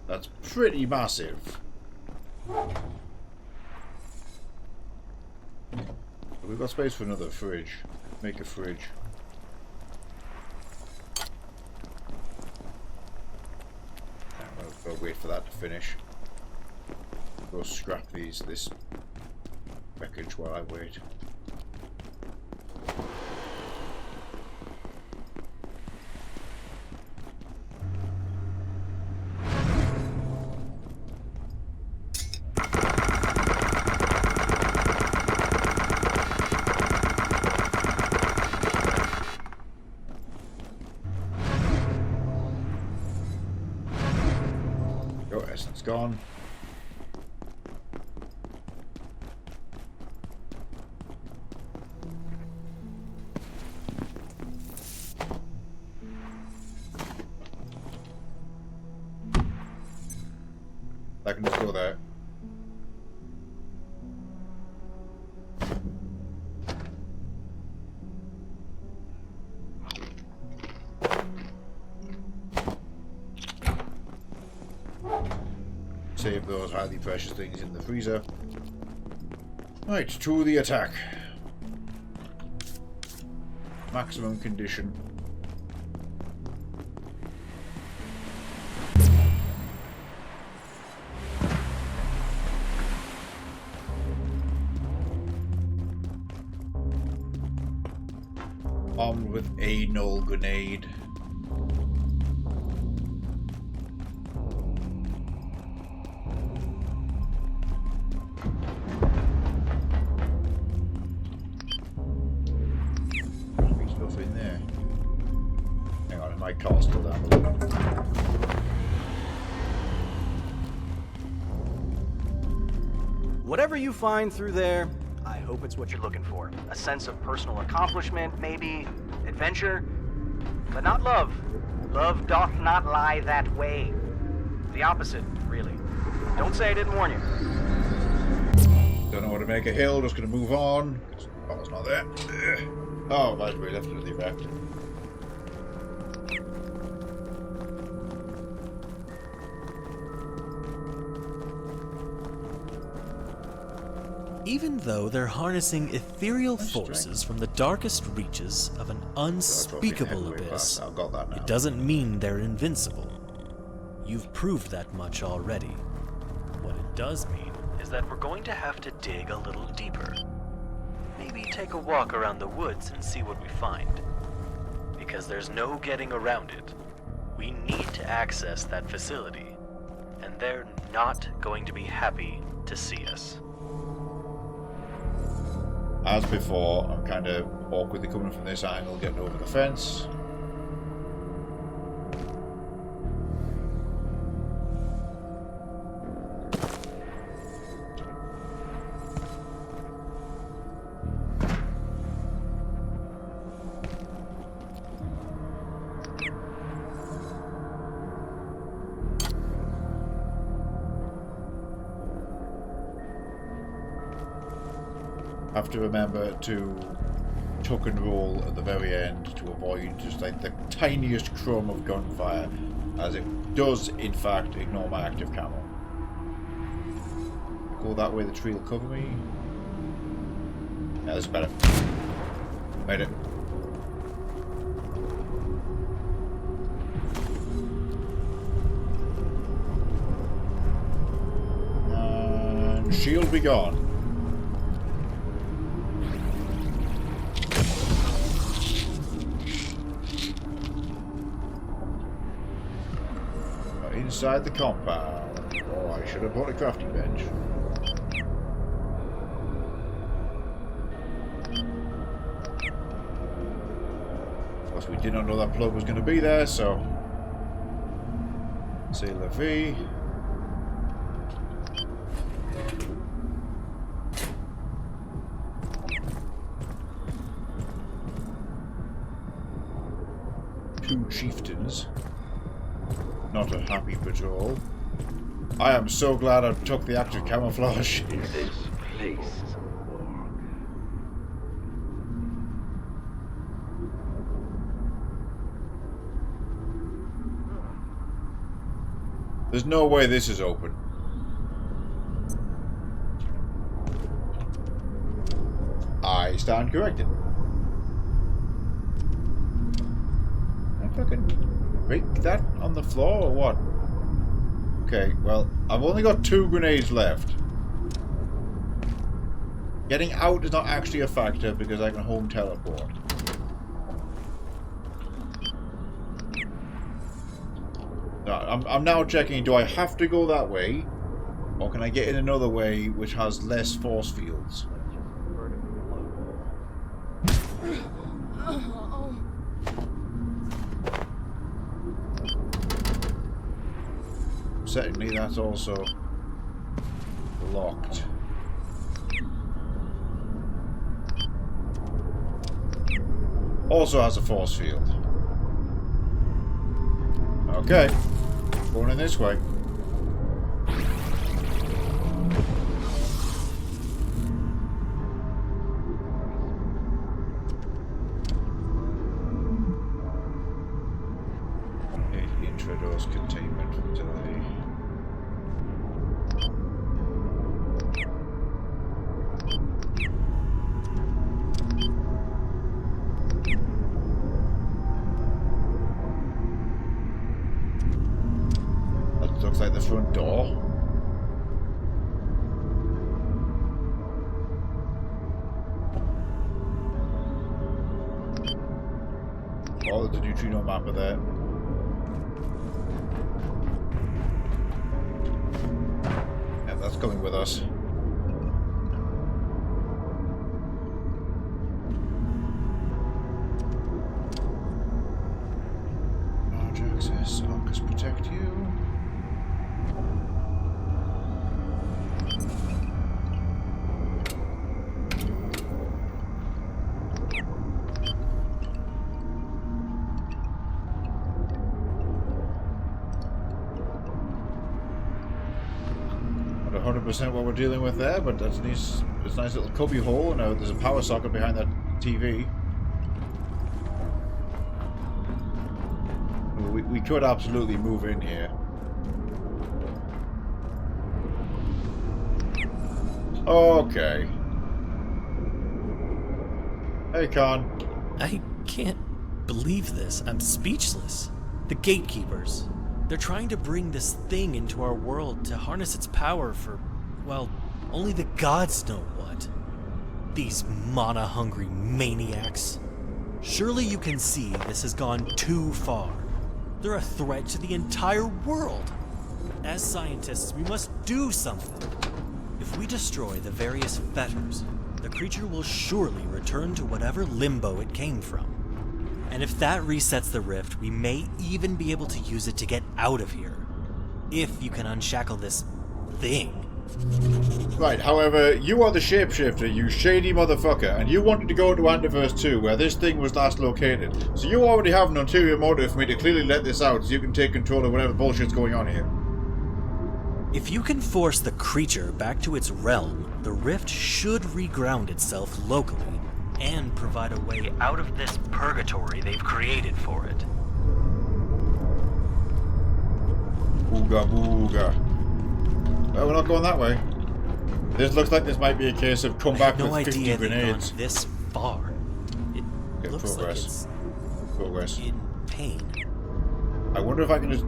That's pretty massive. But we've got space for another fridge. Make a fridge. I'll wait for that to finish. Go scrap this wreckage while I wait. gone. I can just go there. Save those highly precious things in the freezer. Right, to the attack. Maximum condition. Armed with a null grenade. There's stuff in there. Hang on, it might cost still down below. Whatever you find through there, I hope it's what you're looking for. A sense of personal accomplishment, maybe, adventure, but not love. Love doth not lie that way. The opposite, really. Don't say I didn't warn you. Don't know what to make a hill, just gonna move on. Oh, it's not there. Oh, right, we left it at the reactor. Even though they're harnessing ethereal forces from the darkest reaches of an unspeakable abyss, it doesn't mean they're invincible. You've proved that much already. What it does mean is that we're going to have to dig a little deeper. Maybe take a walk around the woods and see what we find. Because there's no getting around it. We need to access that facility, and they're not going to be happy to see us. As before, I'm kind of awkwardly coming from this angle, getting over the fence. Have to remember to tuck and roll at the very end to avoid just like the tiniest crumb of gunfire, as it does in fact ignore my active camo. Go that way, the tree will cover me. Yeah, this is better. Made it. And shield be gone. Inside the compound. Oh, I should have bought a crafting bench. Of course, we did not know that plug was going to be there, so... C'est la vie. Two chieftains. Not a happy patrol. I am so glad I took the active camouflage. This place is a morgue. There's no way this is open. I stand corrected. I fucking break that on the floor or what? Okay, well, I've only got 2 grenades left. Getting out is not actually a factor because I can home teleport. No, I'm now checking, do I have to go that way? Or can I get in another way which has less force fields? Upsettingly, that's also locked. Also has a force field. Okay. Going in this way. Intrados containment facility. That looks like the front door. Oh, there's a neutrino mapper there. Yeah, that's coming with us. Large access, Arcus protect you. Not 100% what we're dealing with there, but that's a nice little cubby hole. Now there's a power socket behind that TV. We could absolutely move in here. Okay. Hey, Khan. I can't believe this. I'm speechless. The gatekeepers. They're trying to bring this thing into our world to harness its power for, well, only the gods know what. These mana-hungry maniacs. Surely you can see this has gone too far. They're a threat to the entire world. As scientists, we must do something. If we destroy the various fetters, the creature will surely return to whatever limbo it came from. And if that resets the rift, we may even be able to use it to get out of here. If you can unshackle this thing. Right, however, you are the shapeshifter, you shady motherfucker, and you wanted to go to Antiverse 2, where this thing was last located. So you already have an ulterior motive for me to clearly let this out, so you can take control of whatever bullshit's going on here. If you can force the creature back to its realm, the rift should reground itself locally, and provide a way out of this purgatory they've created for it. Booga booga. Well, we're not going that way. This looks like this might be a case of come back with 50 grenades. This far. It looks progress. Like it's in pain. I wonder if I can just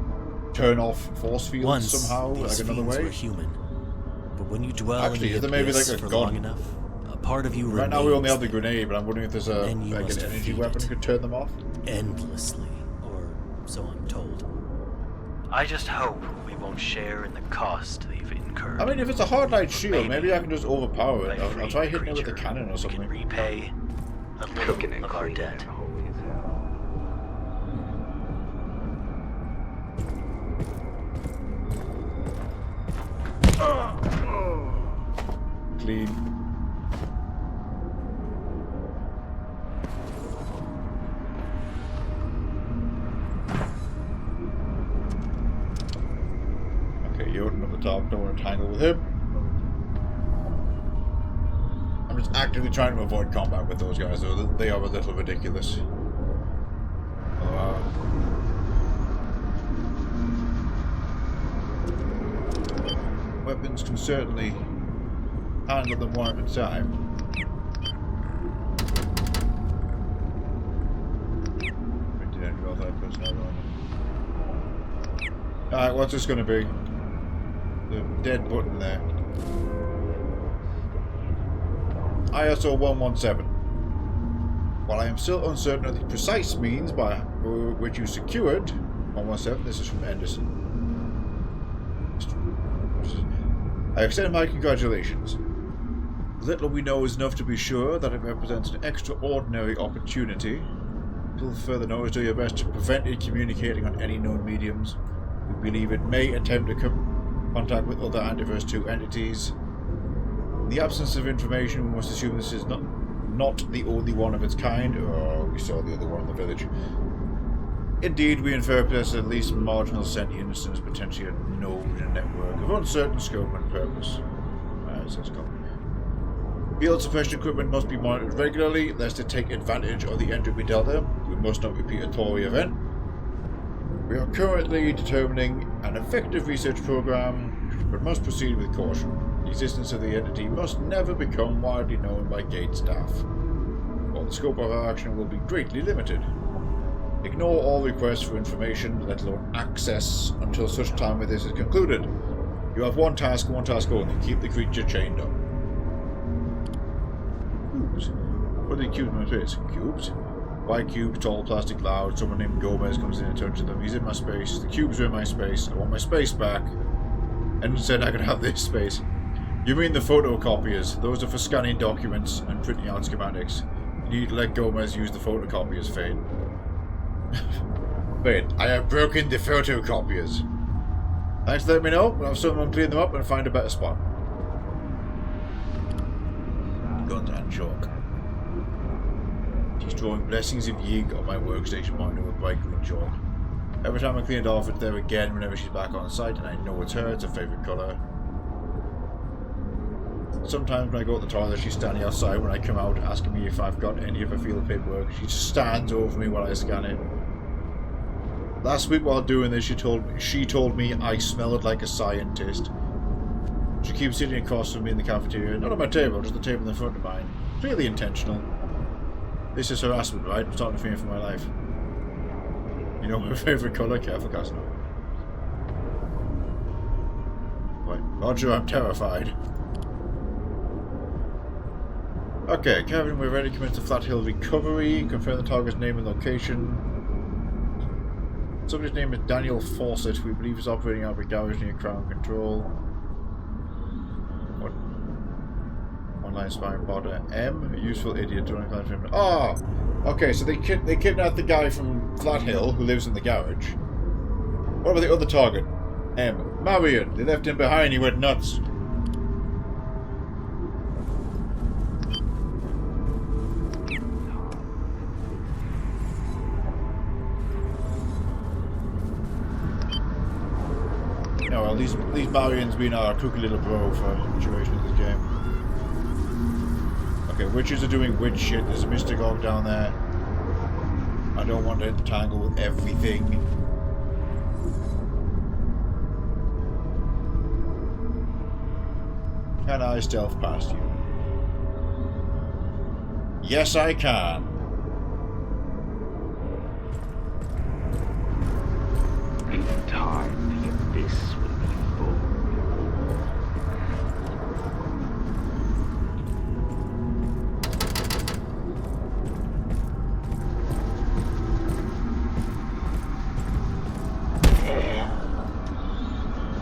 turn off force fields Once somehow, these like another fiends way. were human, but when you dwell Actually, in is the there maybe abyss like a for gun? long enough, a part of you Right now we only have the remains grenade, but I'm wondering if there's a and you like must an energy feed weapon it that could turn them off. endlessly, or so I'm told. I just hope we won't share in the cost they've incurred. I mean, if it's a hard light shield, maybe I can just overpower it. by I'll try hitting it with a creature, cannon or something. repay a little of our debt. Clean. Okay, Jotun at the top, don't want to tangle with him. I'm just actively trying to avoid combat with those guys, though. They are a little ridiculous. Weapons can certainly handle them one at a time. Alright, what's this going to be? The dead button there. ISO 117. While I am still uncertain of the precise means by which you secured 117, this is from Anderson. I extend my congratulations. Little we know is enough to be sure that it represents an extraordinary opportunity. Until further notice, do your best to prevent it communicating on any known mediums. We believe it may attempt to contact with other Antiverse 2 entities. In the absence of information, we must assume this is not the only one of its kind. Oh, we saw the other one in the village. Indeed, we infer possesses at least marginal sentience and is potentially a node in a network of uncertain scope and purpose. Field suppression equipment must be monitored regularly, lest it take advantage of the entropy delta. We must not repeat a Tory event. We are currently determining an effective research program, but must proceed with caution. The existence of the entity must never become widely known by Gate staff, or the scope of our action will be greatly limited. Ignore all requests for information, let alone access, until such time as this is concluded. You have one task only. Keep the creature chained up. Cubes. What are the cubes in my face? Cubes? White cubes, tall, plastic, loud. Someone named Gomez comes in and touches them. He's in my space. The cubes are in my space. I want my space back. And said I could have this space. You mean the photocopiers? Those are for scanning documents and printing out schematics. You need to let Gomez use the photocopiers, Fate. Wait, I have broken the photocopiers. Thanks for letting me know. We'll have someone clean them up and find a better spot. Guns and chalk. She's drawing blessings of Yig on my workstation monitor with bright green chalk. Every time I clean it off, it's there again whenever she's back on site, and I know it's her. It's her favourite colour. Sometimes when I go to the toilet, she's standing outside when I come out asking me if I've got any of her field paperwork. She just stands over me while I scan it. Last week while doing this, she told me I smelled like a scientist. She keeps sitting across from me in the cafeteria, not on my table, just the table in front of mine. Clearly intentional. This is harassment, right? I'm starting to fear for my life. You know my favourite colour? Careful, Casino. Right, Roger, I'm terrified. Okay, Kevin, we're ready to commence the Flat Hill recovery. Confirm the target's name and location. Somebody's name is Daniel Fawcett. We believe he's operating out of a garage near Crown Control. What? Online spying potter. M? A useful idiot. Ah! Okay, so they kidnapped the guy from Flat Hill who lives in the garage. What about the other target? M. Marion. They left him behind. He went nuts. No, well, these Marions been our cookie little bro for the duration of this game. Okay, witches are doing witch shit. There's a Mystagogue down there. I don't want to entangle with everything. Can I stealth past you? Yes, I can. In time, the abyss will be full.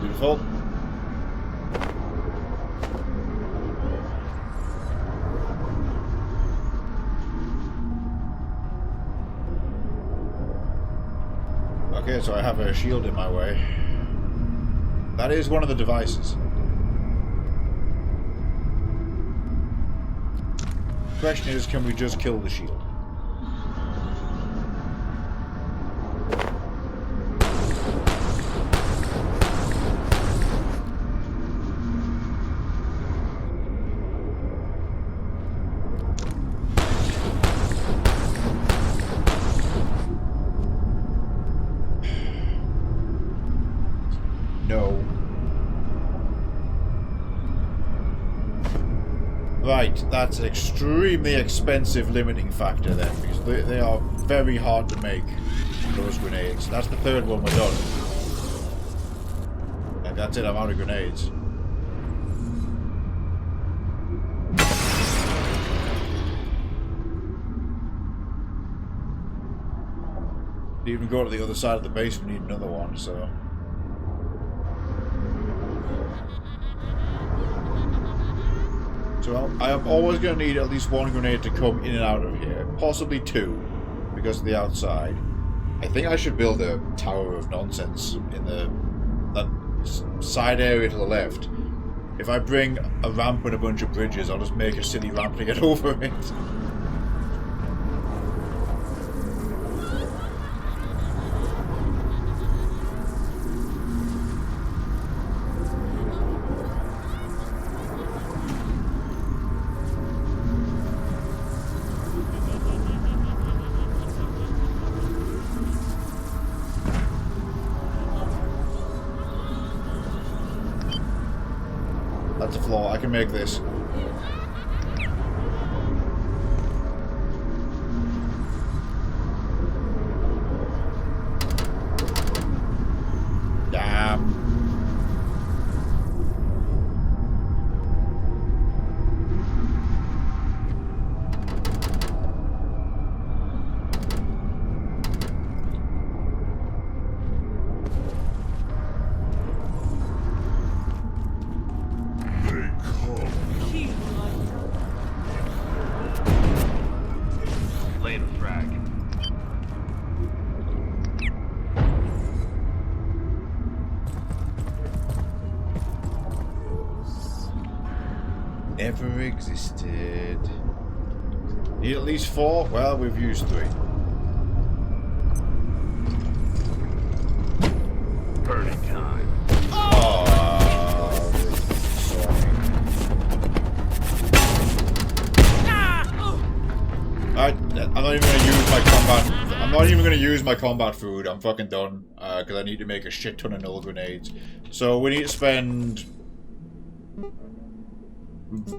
Beautiful. Okay, so I have a shield in my way. That is one of the devices. The question is, can we just kill the shield? No. Right, that's an extremely expensive limiting factor then, because they are very hard to make, those grenades. That's the third one we're done. And that's it, I'm out of grenades. To even go to the other side of the base, we need another one, so... So I am always going to need at least one grenade to come in and out of here. Possibly two, because of the outside. I think I should build a tower of nonsense in that side area to the left. If I bring a ramp and a bunch of bridges, I'll just make a silly ramp to get over it. That's a flaw. I can make this. Damn. Lane frag. Never existed. Need at least 4? Well, we've used 3. Burning time. Oh, sorry. I'm not even gonna use my combat. I'm not even gonna use my combat food. I'm fucking done. Because I need to make a shit ton of null grenades. So we need to spend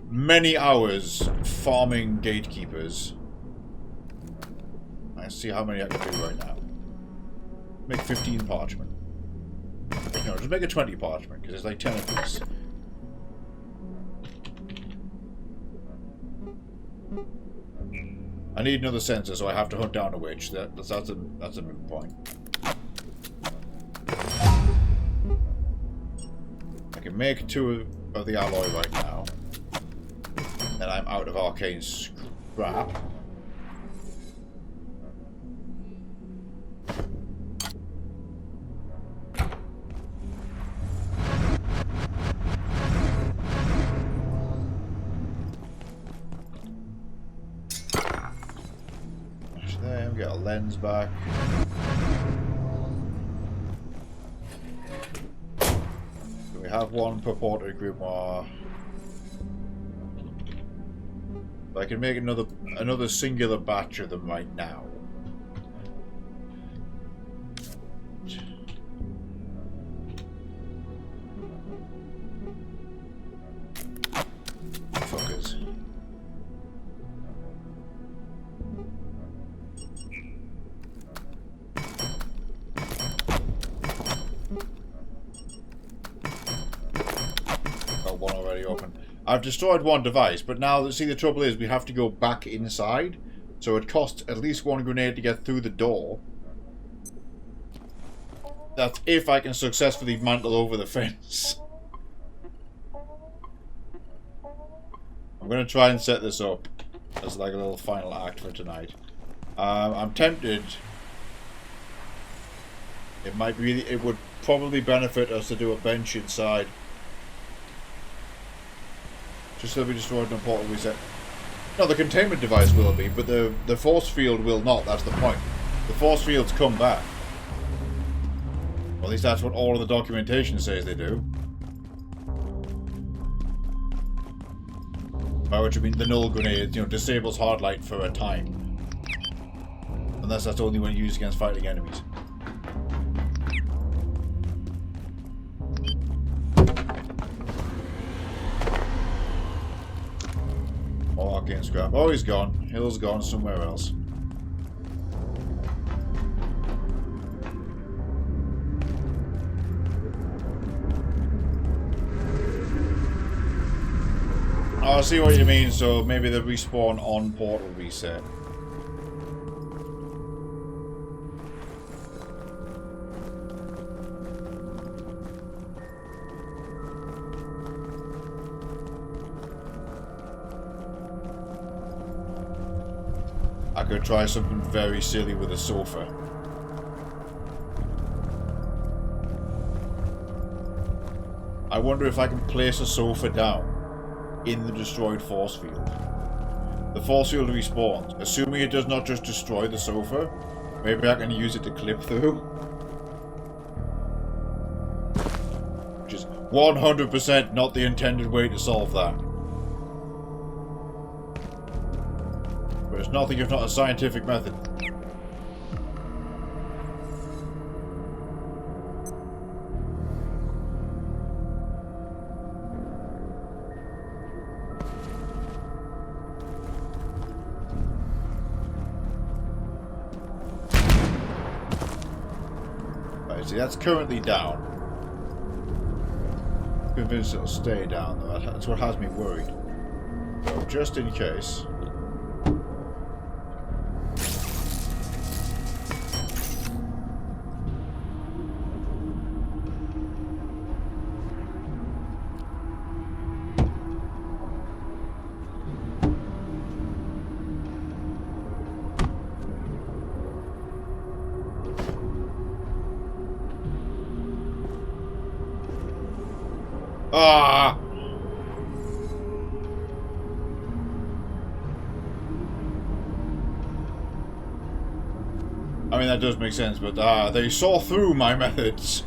many hours farming gatekeepers. Let's see how many I can do right now. Make 15 parchment. No, just make it 20 parchment, because it's like 10 apiece. I need another sensor, so I have to hunt down a witch. That's a moot point. I can make 2 of the alloy right now. Then I'm out of arcane scrap. There, get a lens back. So we have 1 purported grimoire. But I can make another singular batch of them right now. Fuckers. Got 1 already open. I've destroyed 1 device, but now, see, the trouble is we have to go back inside, so it costs at least 1 grenade to get through the door. That's if I can successfully mantle over the fence. I'm going to try and set this up as like a little final act for tonight. I'm tempted. It would probably benefit us to do a bench inside. Just so we destroyed no portal reset. No, the containment device will be, but the force field will not. That's the point. The force fields come back. Or at least that's what all of the documentation says they do. By which I mean the null grenade, disables hard light for a time. Unless that's only when used against fighting enemies. Oh, arcane scrap. Oh, he's gone. Hill's gone somewhere else. Oh, I see what you mean. So maybe the respawn on portal reset. I could try something very silly with a sofa. I wonder if I can place a sofa down in the destroyed force field. The force field respawns. Assuming it does not just destroy the sofa, maybe I can use it to clip through. Which is 100% not the intended way to solve that. But it's nothing if not a scientific method. See, that's currently down. I'm convinced it'll stay down, though. That's what has me worried. So, just in case. Ah! I mean, that does make sense, but they saw through my methods.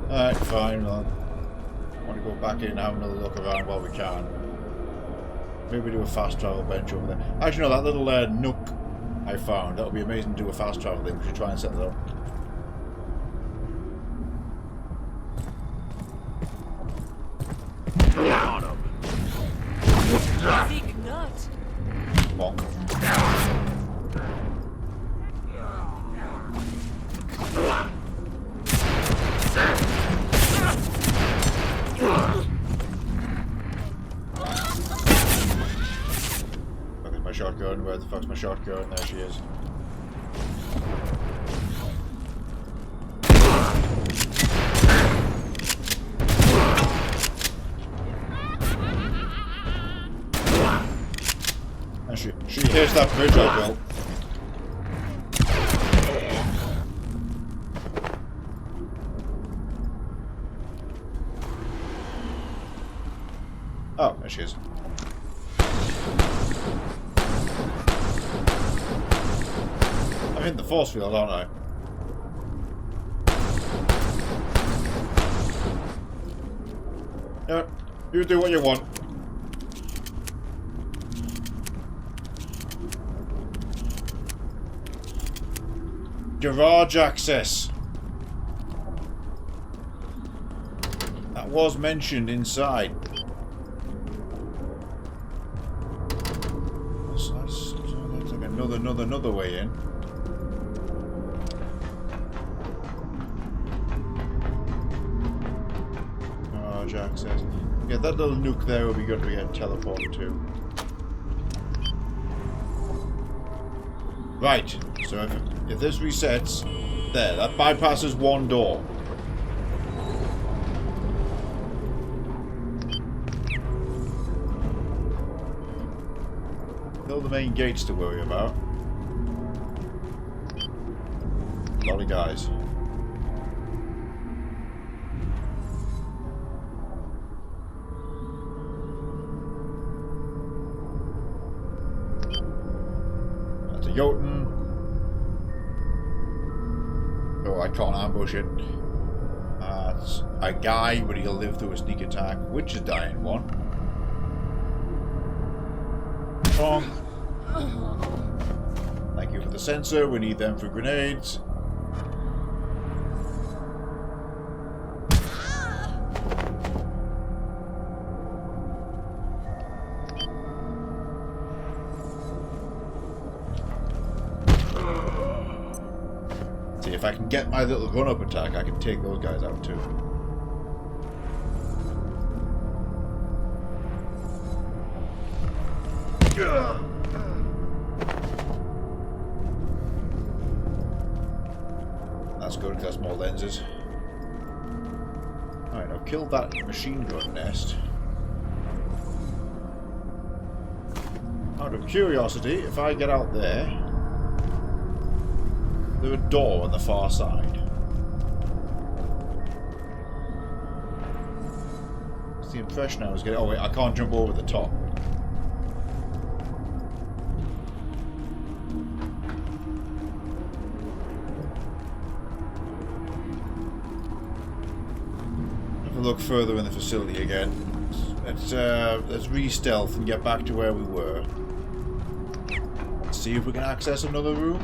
Alright, fine. Well, I want to go back in and have another look around while we can. Maybe do a fast travel bench over there. Actually, no, that little nook I found. That would be amazing to do a fast travel thing. We should try and set that up. Big nut. Bonk. Look at my shotgun. Where the fuck's my shotgun? There she is. And she hits that bridge I built. Oh, there she is. I'm in the force field, aren't I? Yeah, you do what you want. Garage access. That was mentioned inside. So that's like another way in. Garage access. Yeah, that little nuke there will be good to get teleported to. Right, so if this resets, there, that bypasses one door. Still the main gates to worry about. A lot of guys. That's a Jotun. Oh, I can't ambush it. It's a guy, but he'll live through a sneak attack, which is dying one. Wrong. Thank you for the sensor. We need them for grenades. See, if I can get my little run-up attack, I can take those guys out too. That's good, that's more lenses. Alright, I've killed that machine gun nest. Out of curiosity, if I get out there, There's a door on the far side. It's the impression I was getting. Oh wait, I can't jump over the top. Have a look further in the facility again. Let's re-stealth and get back to where we were. Let's see if we can access another room.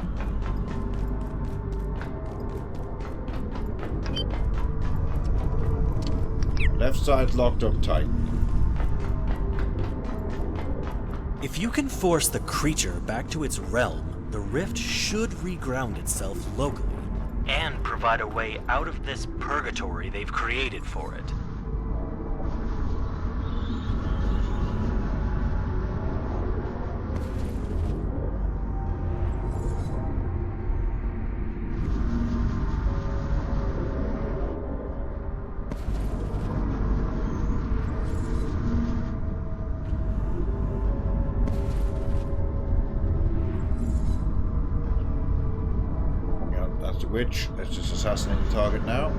Left side's locked up tight. If you can force the creature back to its realm, the rift should reground itself locally. And provide a way out of this purgatory they've created for it. Witch. Let's just assassinate the target now.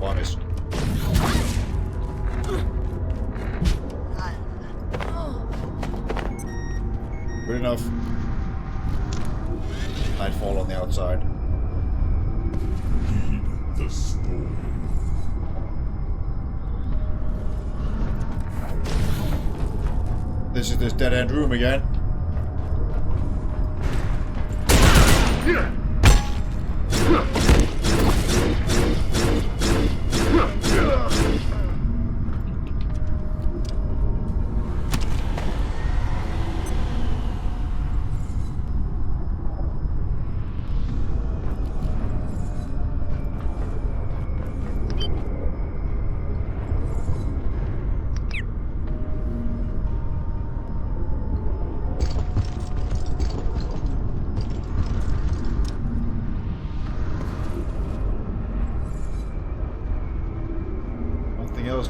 Oh, I missed. Good enough. Nightfall on the outside. Heed the storm. This is this dead-end room again.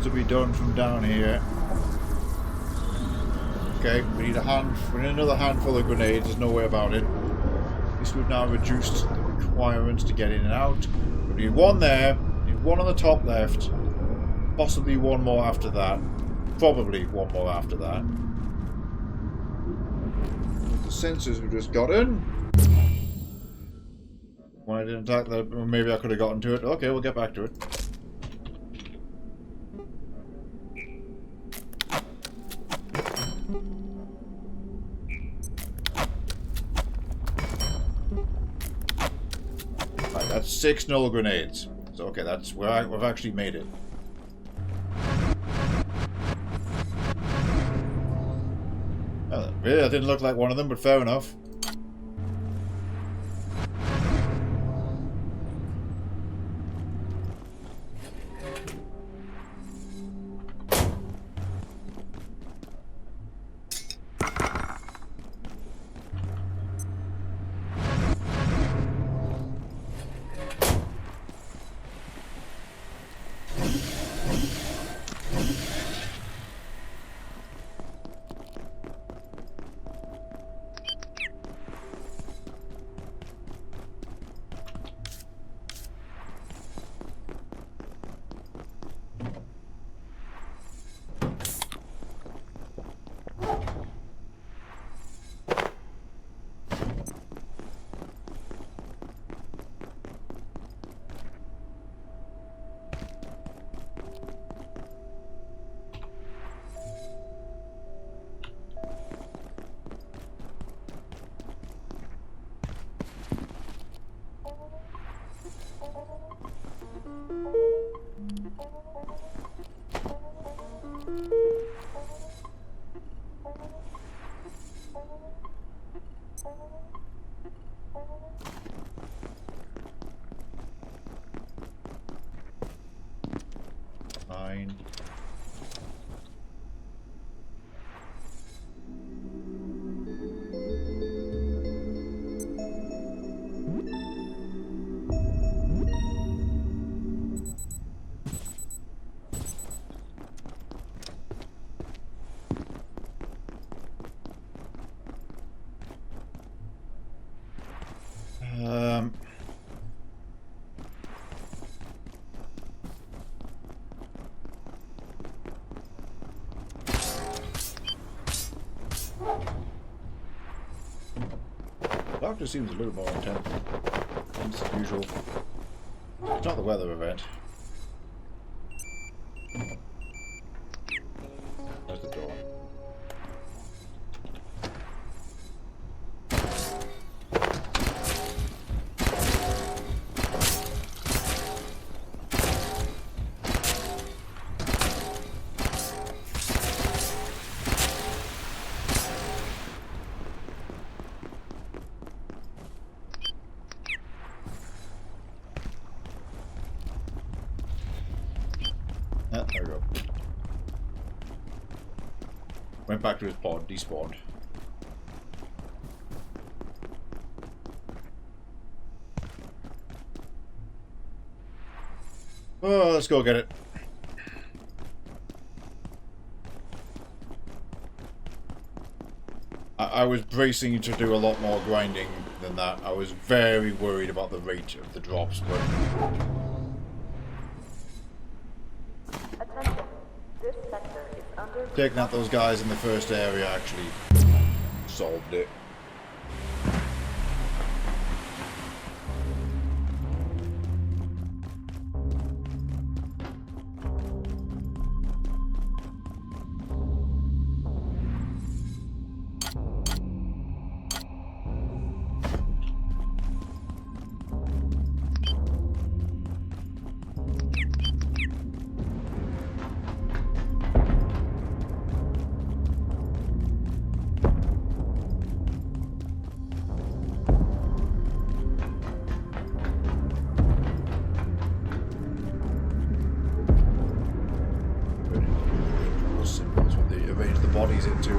To be done from down here. Okay, we need another handful of grenades, there's no way about it. At least we've now reduced the requirements to get in and out. We need one there, we need one on the top left, possibly one more after that. Probably one more after that. The sensors we've just gotten. When I didn't attack that, maybe I could have gotten to it. Okay, we'll get back to it. That's 6 null grenades. So okay, that's where we've actually made it. Really, that didn't look like one of them, but fair enough. Fine. darkness seems a little more intense than usual. It's not the weather event. There's the door. Ah, there we go. Went back to his pod, despawned. Oh, let's go get it. I was bracing to do a lot more grinding than that. I was very worried about the rate of the drops, but... Attention. This sector is under... Taking out those guys in the first area actually solved it. Bodies into.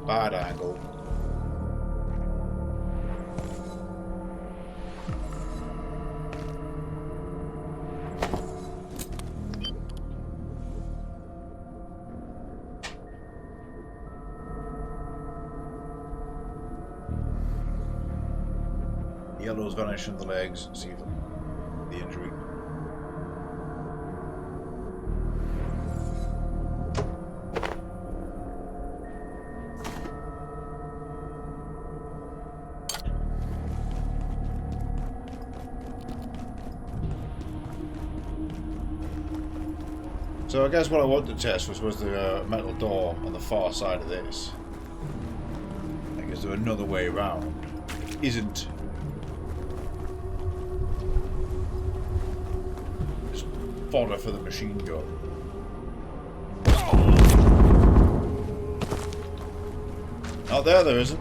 Bad angle. The yellows vanish from the legs. See the injury. So I guess what I wanted to test was the metal door on the far side of this. Like, is there another way around? Isn't. Just fodder for the machine gun. Out there isn't.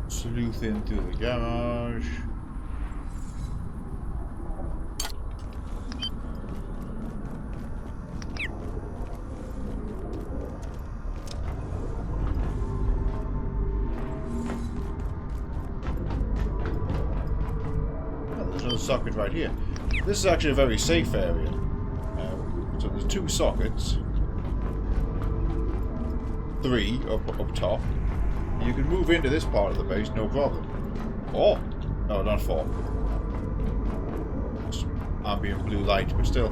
Sleuth into the garage. Oh, there's another socket right here. This is actually a very safe area. So there's two sockets. 3 up top. You can move into this part of the base, no problem. Oh! No, not 4. Just ambient blue light, but still.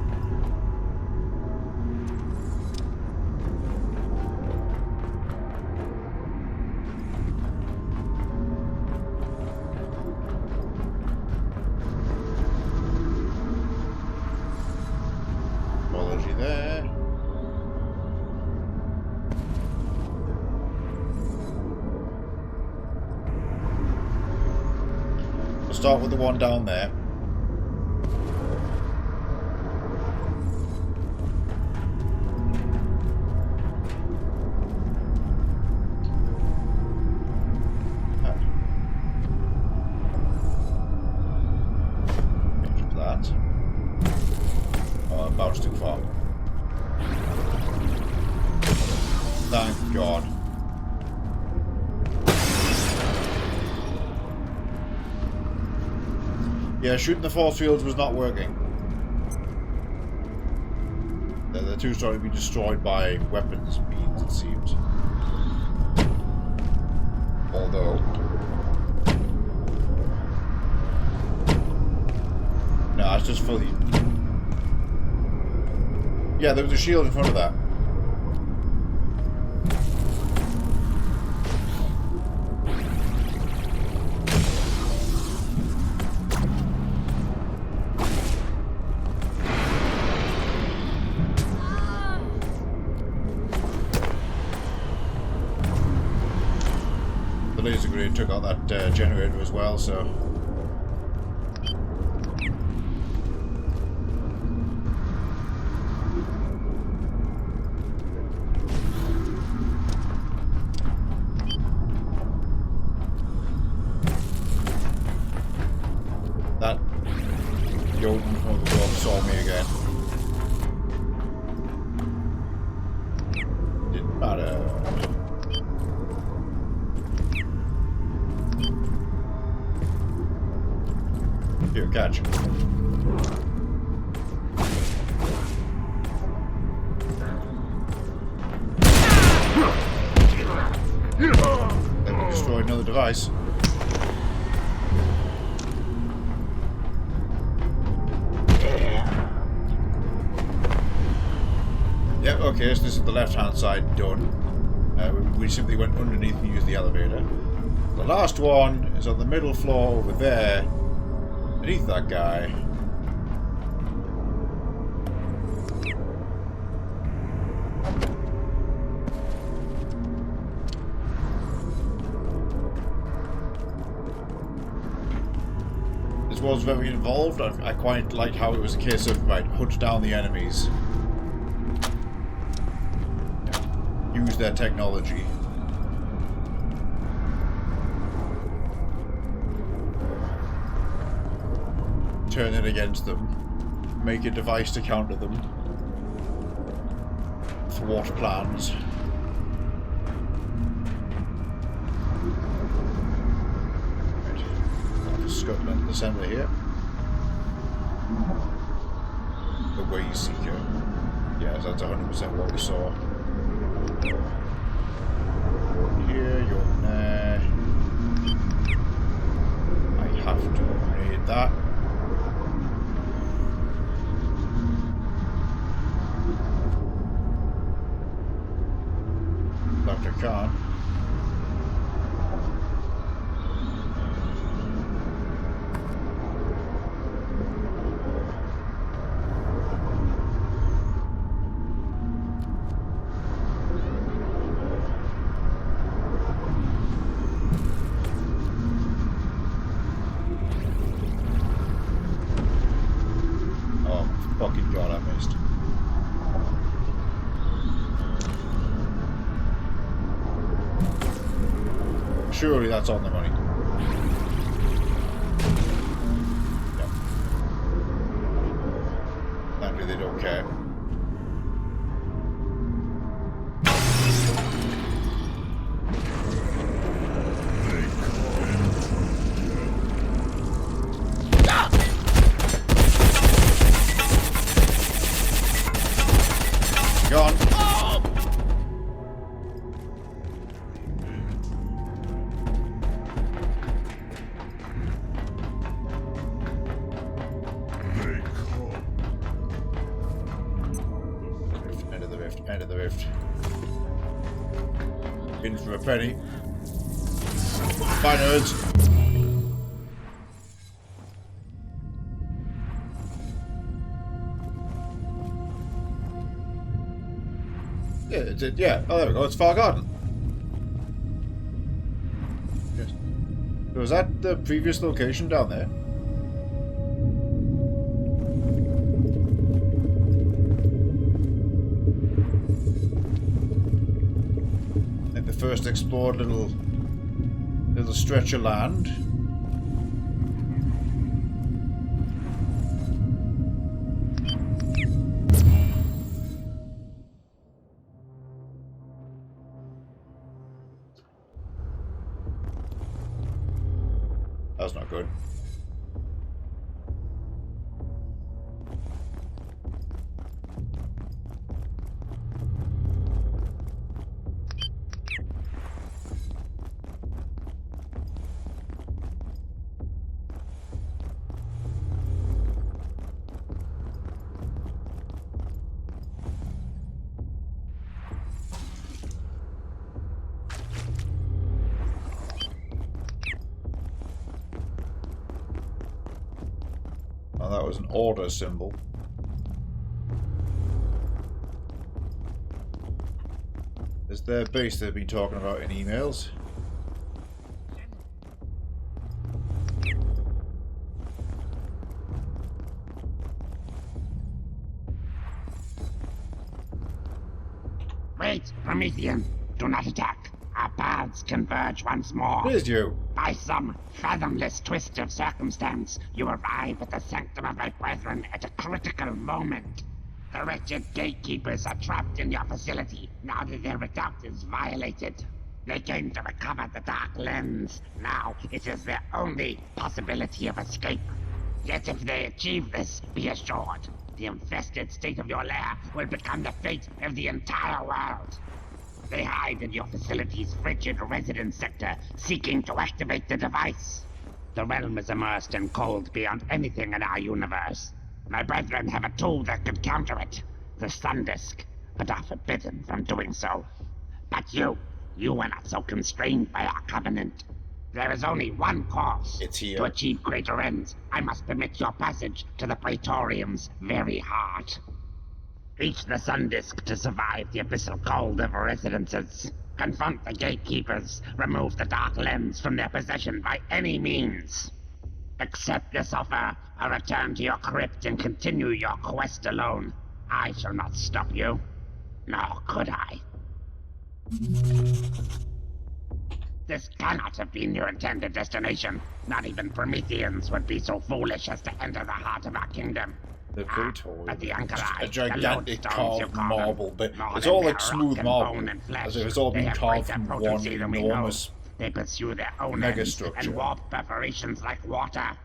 Apology there. We'll start with the one down there. Too far. Thank God. Yeah, shooting the force fields was not working. The two started to be destroyed by weapons beams, it seems. Although... no, it's just fully... yeah, there was a shield in front of that. The laser grenade took out that generator as well, so... that Jotun from the world saw me again. Didn't matter. Here, catch. Then we destroyed another device. Yep, okay, so this is the left-hand side done. We simply went underneath and used the elevator. The last one is on the middle floor over there, beneath that guy. This was very involved. I quite liked how it was a case of, right, hunt down the enemies. Use their technology. Turn it against them. Make a device to counter them. Thwart plans. Right. Scotland, the centre here. The Wayseeker. Yes, that's 100% what we saw. You're here, you're there. I have to grenade that. Dr. Khan. Fucking God, I missed. Surely that's on the money. Yep. Apparently they don't care. Gone. of the rift. In for a penny. Bye, nerds. Yeah, yeah. Oh, there we go. It's Far Garden. Yes. So was that the previous location down there? I think the first explored little stretch of land. That's not good. Oh, that was an order symbol. Is their base they've been talking about in emails? Wait, Promethean, do not attack. Our paths converge once more. Here's you. By some fathomless twist of circumstance, you arrive at the sanctum of my brethren at a critical moment. The wretched gatekeepers are trapped in your facility now that their redoubt is violated. They came to recover the Dark Lens. Now it is their only possibility of escape. Yet if they achieve this, be assured, the infested state of your lair will become the fate of the entire world. They hide in your facility's frigid residence sector, seeking to activate the device. The realm is immersed in cold beyond anything in our universe. My brethren have a tool that could counter it, the Sun Disk, but are forbidden from doing so. But you are not so constrained by our covenant. There is only one course. It's here. To achieve greater ends, I must permit your passage to the Praetorium's very heart. Reach the Sun Disk to survive the abyssal cold of residences. Confront the gatekeepers. Remove the Dark Lens from their possession by any means. Accept this offer, or return to your crypt and continue your quest alone. I shall not stop you. Nor could I. This cannot have been your intended destination. Not even Prometheans would be so foolish as to enter the heart of our kingdom. The Praetorium. But the A gigantic carved marble bit. It's all like smooth marble. As if it's all been carved from one enormous They pursue their own mega ends structure. and warp perforations like water.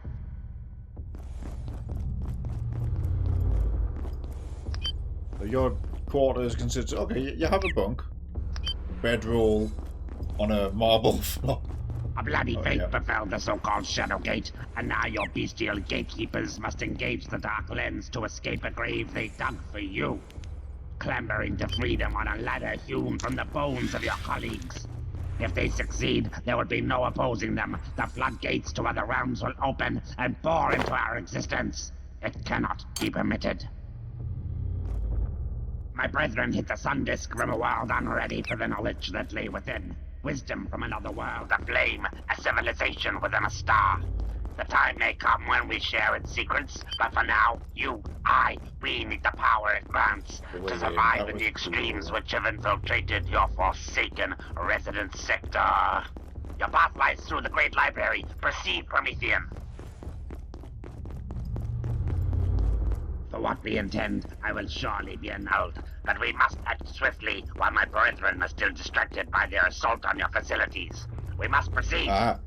So your quarters consists. Okay, you have a bunk, bedroll on a marble floor. A bloody fate befell the so-called Shadowgate, and now your bestial gatekeepers must engage the Dark Lens to escape a grave they dug for you. Clambering to freedom on a ladder hewn from the bones of your colleagues. If they succeed, there will be no opposing them. The floodgates to other realms will open and pour into our existence. It cannot be permitted. My brethren hit the Sun Disk from a world unready for the knowledge that lay within. Wisdom from another world, a flame, a civilization within a star. The time may come when we share its secrets, but for now, we need the power it grants to survive in the extremes which have infiltrated your forsaken residence sector. Your path lies through the Great Library. Proceed, Promethean. For what we intend, I will surely be annulled, but we must act swiftly while my brethren are still distracted by their assault on your facilities. We must proceed. I'm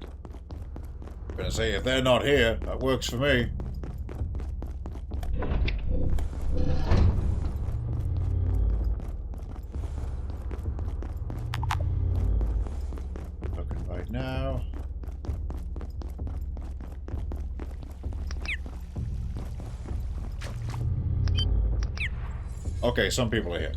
gonna say, if they're not here, that works for me. Looking right now. Okay, some people are here.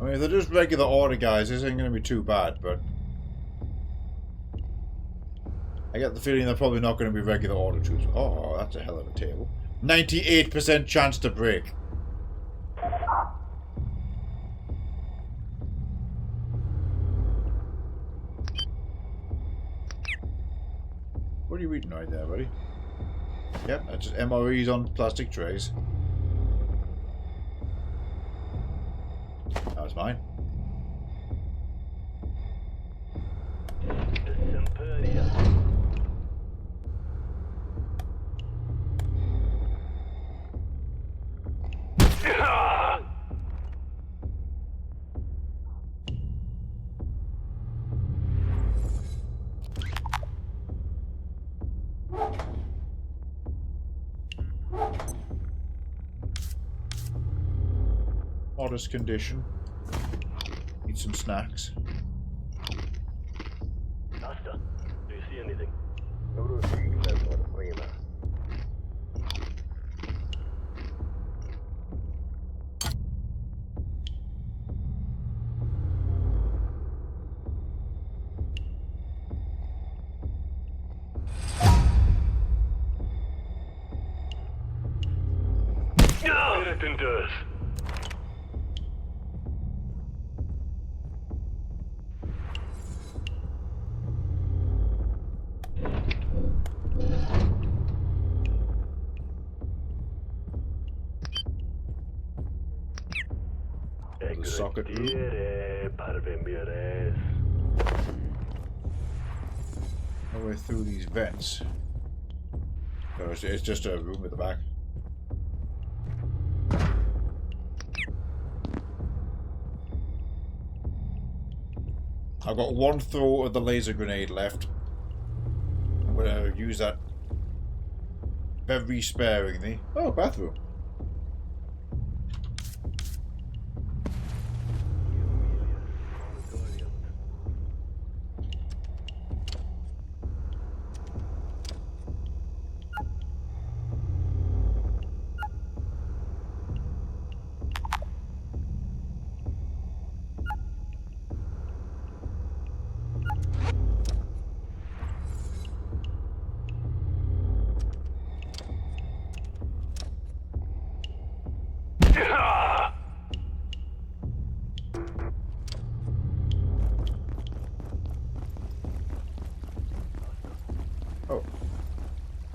mean, if they're just regular order guys, this ain't going to be too bad, but... I get the feeling they're probably not going to be regular order troops. Oh, that's a hell of a table. 98% chance to break. What are you reading right there, buddy? Yep, that's just MREs on plastic trays. That was mine. Modest condition. Eat some snacks. Asta, do you see anything? Anything does. The socket room. No way through these vents. No, it's just a room at the back. I've got one throw of the laser grenade left. I'm going to use that very sparingly. Oh, bathroom.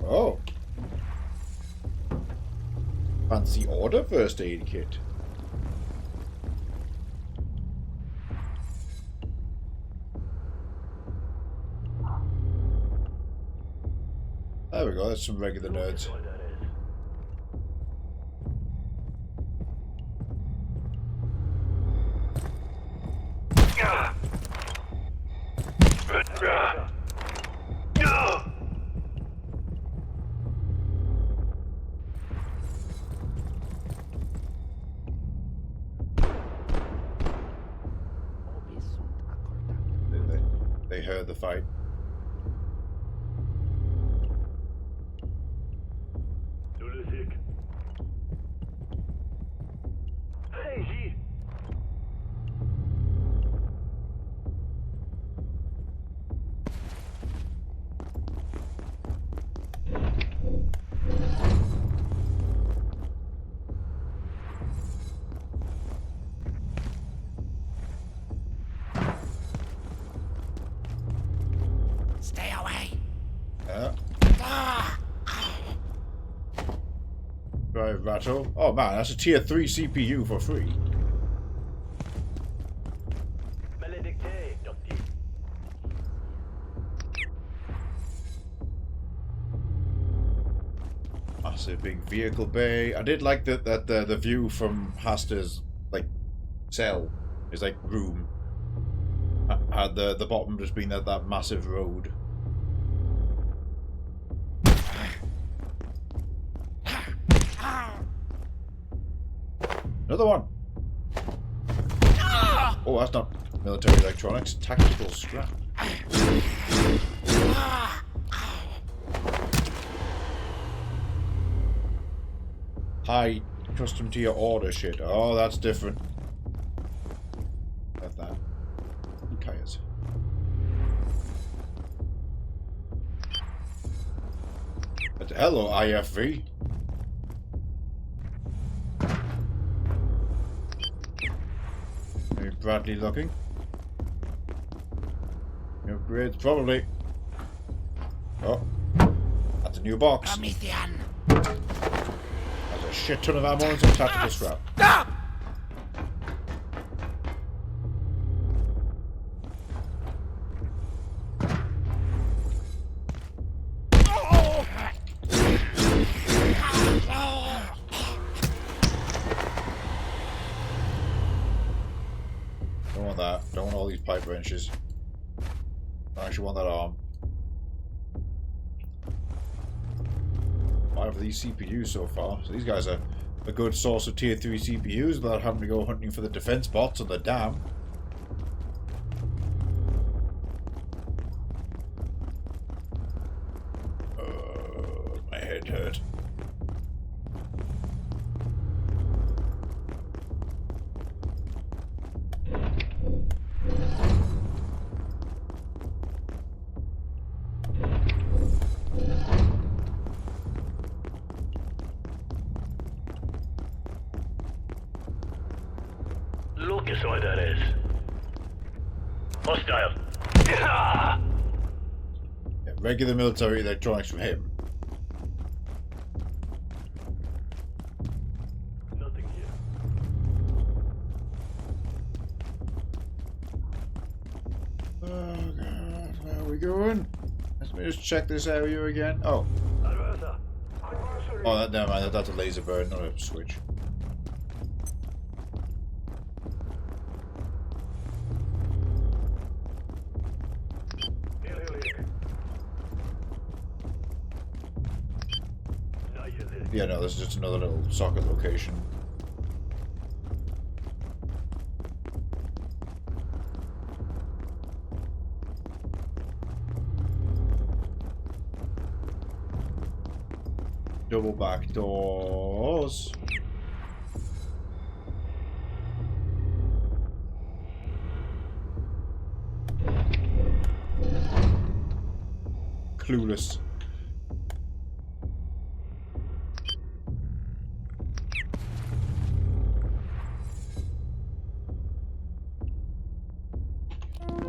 Oh. Fancy order first aid kit. There we go, that's some regular nerds. They heard the fight. Stay away. Drive rattle. Oh man, that's a tier 3 CPU for free. Massive big vehicle bay. I did like that the view from Hasta's like cell is like room. Had the bottom just been that massive road. Another one. Oh, that's not military electronics. Tactical scrap. High custom tier order shit. Oh, that's different. that. Who cares? But hello, IFV. Very Bradley looking. Upgrades, probably. Oh, that's a new box. Promethean. That's a shit ton of ammo and some tactical scrap. Stop! Don't want that. Don't want all these pipe wrenches. I actually want that arm. 5 of these CPUs so far. So these guys are a good source of tier 3 CPUs without having to go hunting for the defense bots or the dam. My head hurt. Look inside that is. Hostile. Yeah, regular military electronics from him. Nothing here. Oh god, where are we going? Let me just check this area again. Oh. Oh, never mind, that's a laser bird, not a switch. Yeah, no, this is just another little socket location. Double back doors. Clueless.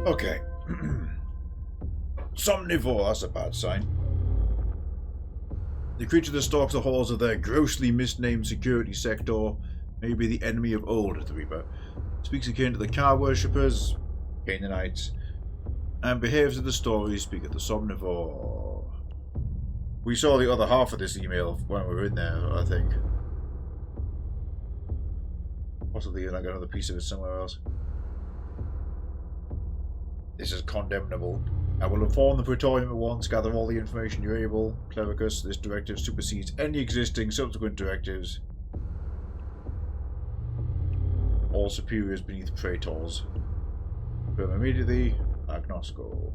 Okay. Somnivore, that's a bad sign. The creature that stalks the halls of their grossly misnamed security sector may be the enemy of old, the Reaper. Speaks akin to the car worshippers, Canaanites, and behaves in the stories speak of the Somnivore. We saw the other half of this email when we were in there, I think. Possibly I got another piece of it somewhere else. This is condemnable. I will inform the Praetorium at once, gather all the information you're able. Clericus, this directive supersedes any existing subsequent directives. All superiors beneath Praetors. Confirm immediately. Agnosco.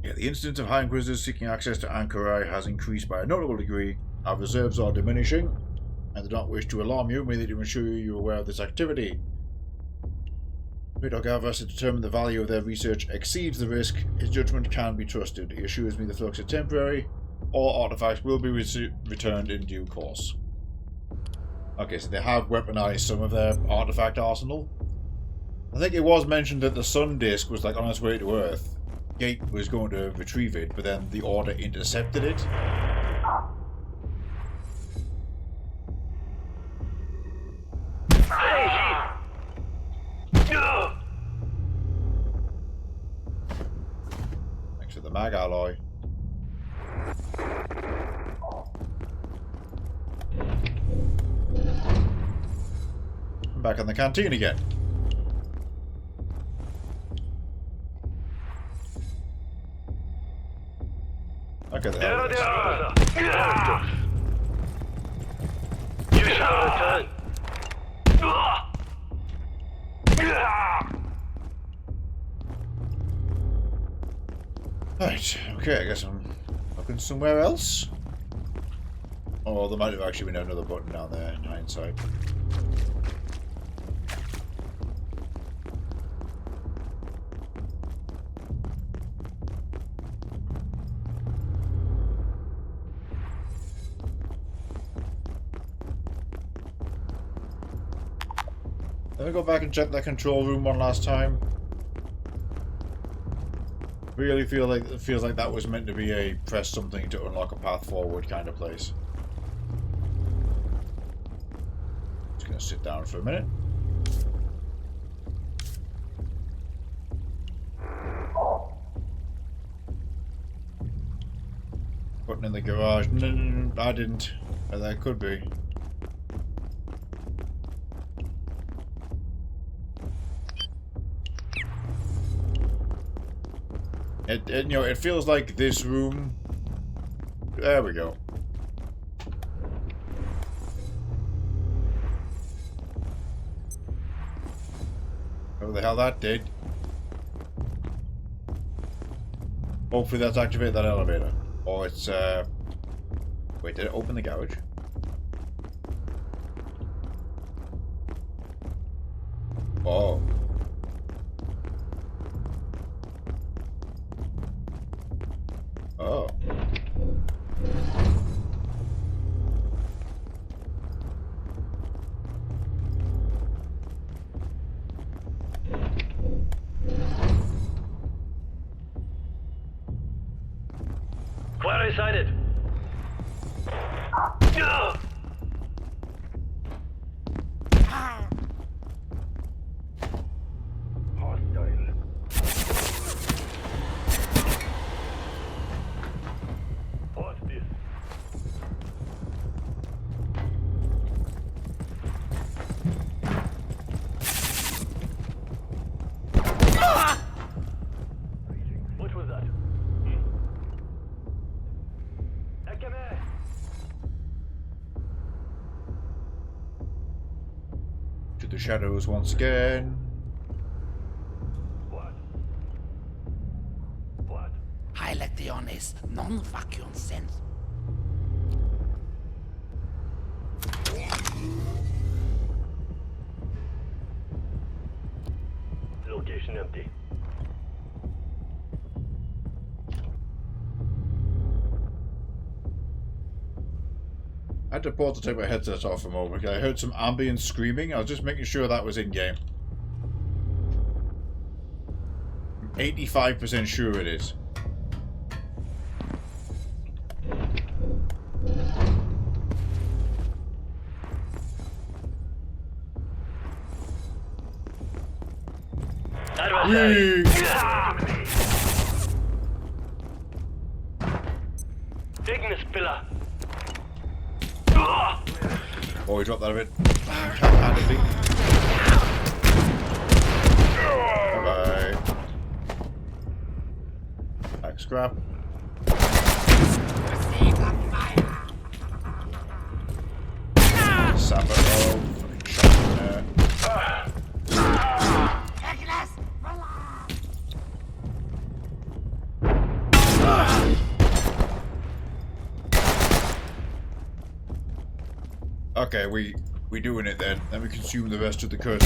Yeah, the incidence of High Inquisitors seeking access to Ankarai has increased by a notable degree. Our reserves are diminishing. I do not wish to alarm you, merely to ensure you're aware of this activity. Praetor Gavras has determined the value of their research exceeds the risk. His judgment can be trusted. He assures me the flux is temporary. All artifacts will be returned in due course. Okay, so they have weaponized some of their artifact arsenal. I think it was mentioned that the Sun Disk was like on its way to Earth. Gate was going to retrieve it, but then the Order intercepted it. Thanks for the mag alloy. I'm back in the canteen again. Okay, the hell is this? You shall return. Right, okay, I guess I'm looking somewhere else. Oh, there might have actually been another button down there in hindsight. Let me go back and check that control room one last time. Really feels like that was meant to be a press something to unlock a path forward kind of place. Just gonna sit down for a minute. Button in the garage. No, I didn't. But that could be. You know, it feels like this room. There we go. What the hell that did? Hopefully that's activated that elevator. Or it's wait, did it open the garage? Oh. Oh. Query sighted. What's this? What was that? To the shadows once again. Electiones non-vacuum sense. Location empty. I had to pause to take my headset off for a moment because I heard some ambient screaming. I was just making sure that was in game. I'm 85% sure it is. Adversary. Taking this pillar. Oh, he dropped that a bit. Handedly. Bye-bye. Back scrap. Sapper. Oh, fucking shot in there. Okay, we doing it then. Let me consume the rest of the curse.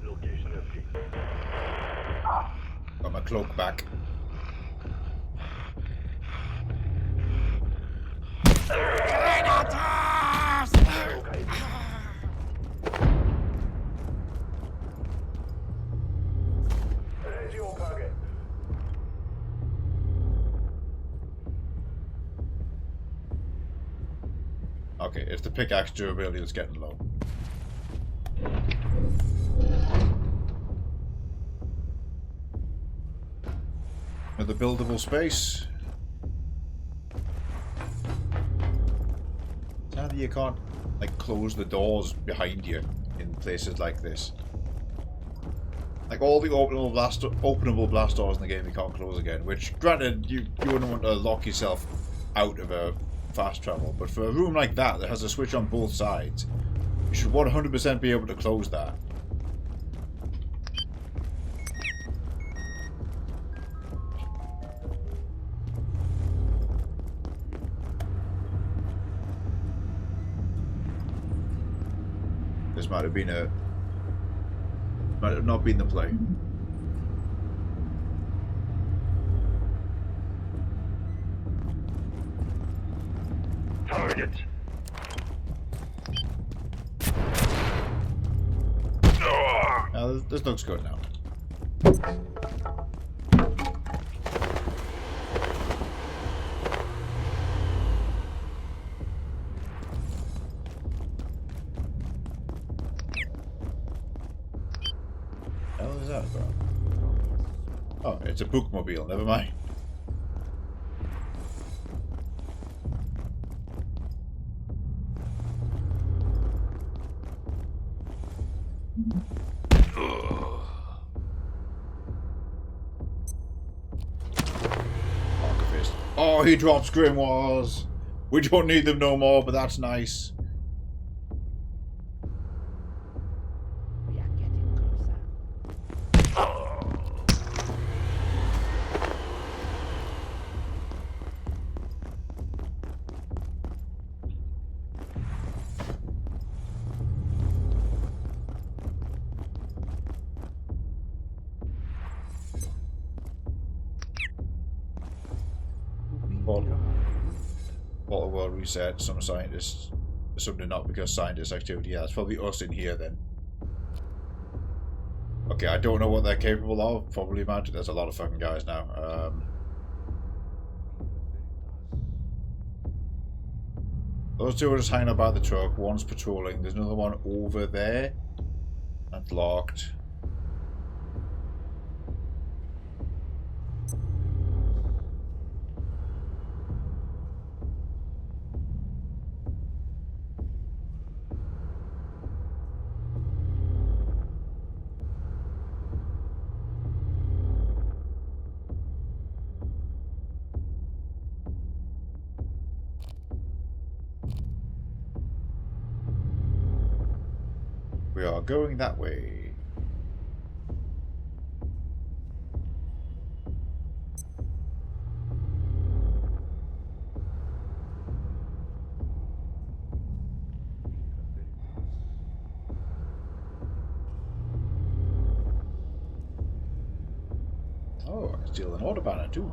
Location empty. Got my cloak back. Okay, it's the pickaxe durability that's getting low. Another buildable space. Sadly, you can't like close the doors behind you in places like this. Like all the openable blast doors in the game you can't close again, which granted you wouldn't want to lock yourself out of a fast travel, but for a room like that that has a switch on both sides, you should 100% be able to close that. This might have been a... might have not been the play. Target. This looks good now. What the hell is that about? Oh, it's a bookmobile, never mind. Archivist. Oh, he drops grimoires. We don't need them no more, but that's nice. Bottle world reset. Some scientists. Something not because scientist activity. Yeah, that's probably us in here then. Okay, I don't know what they're capable of. Probably imagine there's a lot of fucking guys now. Those two are just hanging about the truck. One's patrolling. There's another one over there. That's locked. We are going that way. Oh, I can steal an order banner too.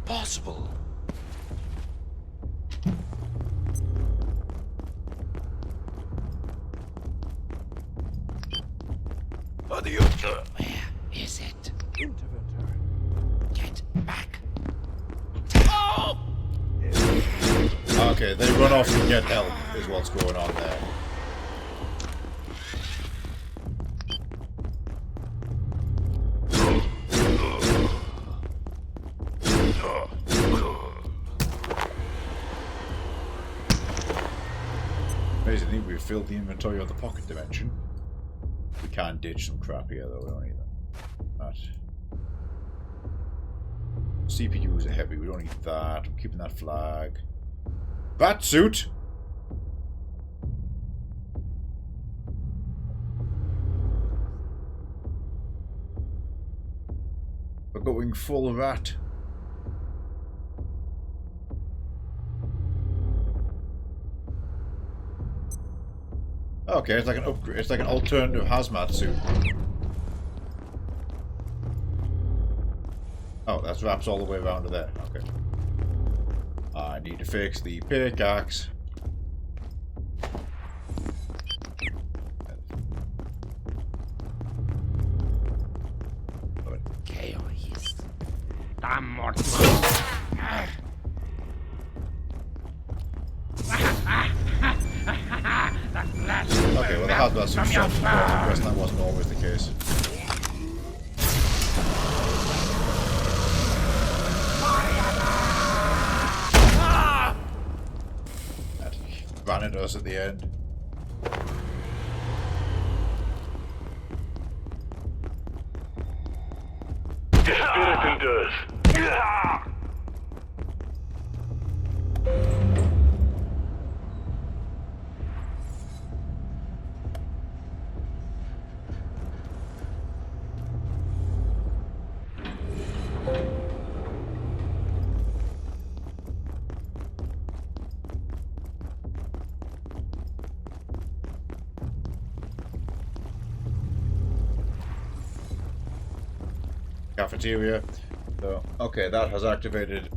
Impossible. Where is it? Interventor. Get back. Oh! Okay, they run off and get help, is what's going on there. Amazingly, we've filled the inventory of the pocket dimension. We can ditch some crap here, though. We don't need that. CPUs are heavy. We don't need that. I'm keeping that flag. Batsuit! We're going full rat. Okay, it's like an upgrade. It's like an alternative hazmat suit. Oh, that's wraps all the way around to there. Okay. I need to fix the pickaxe. Chaos. Damn more. Okay, well the hazmat suit stopped the progress, and that wasn't always the case. That ran at us at the end. Spirit endures. cafeteria. So, okay, that has activated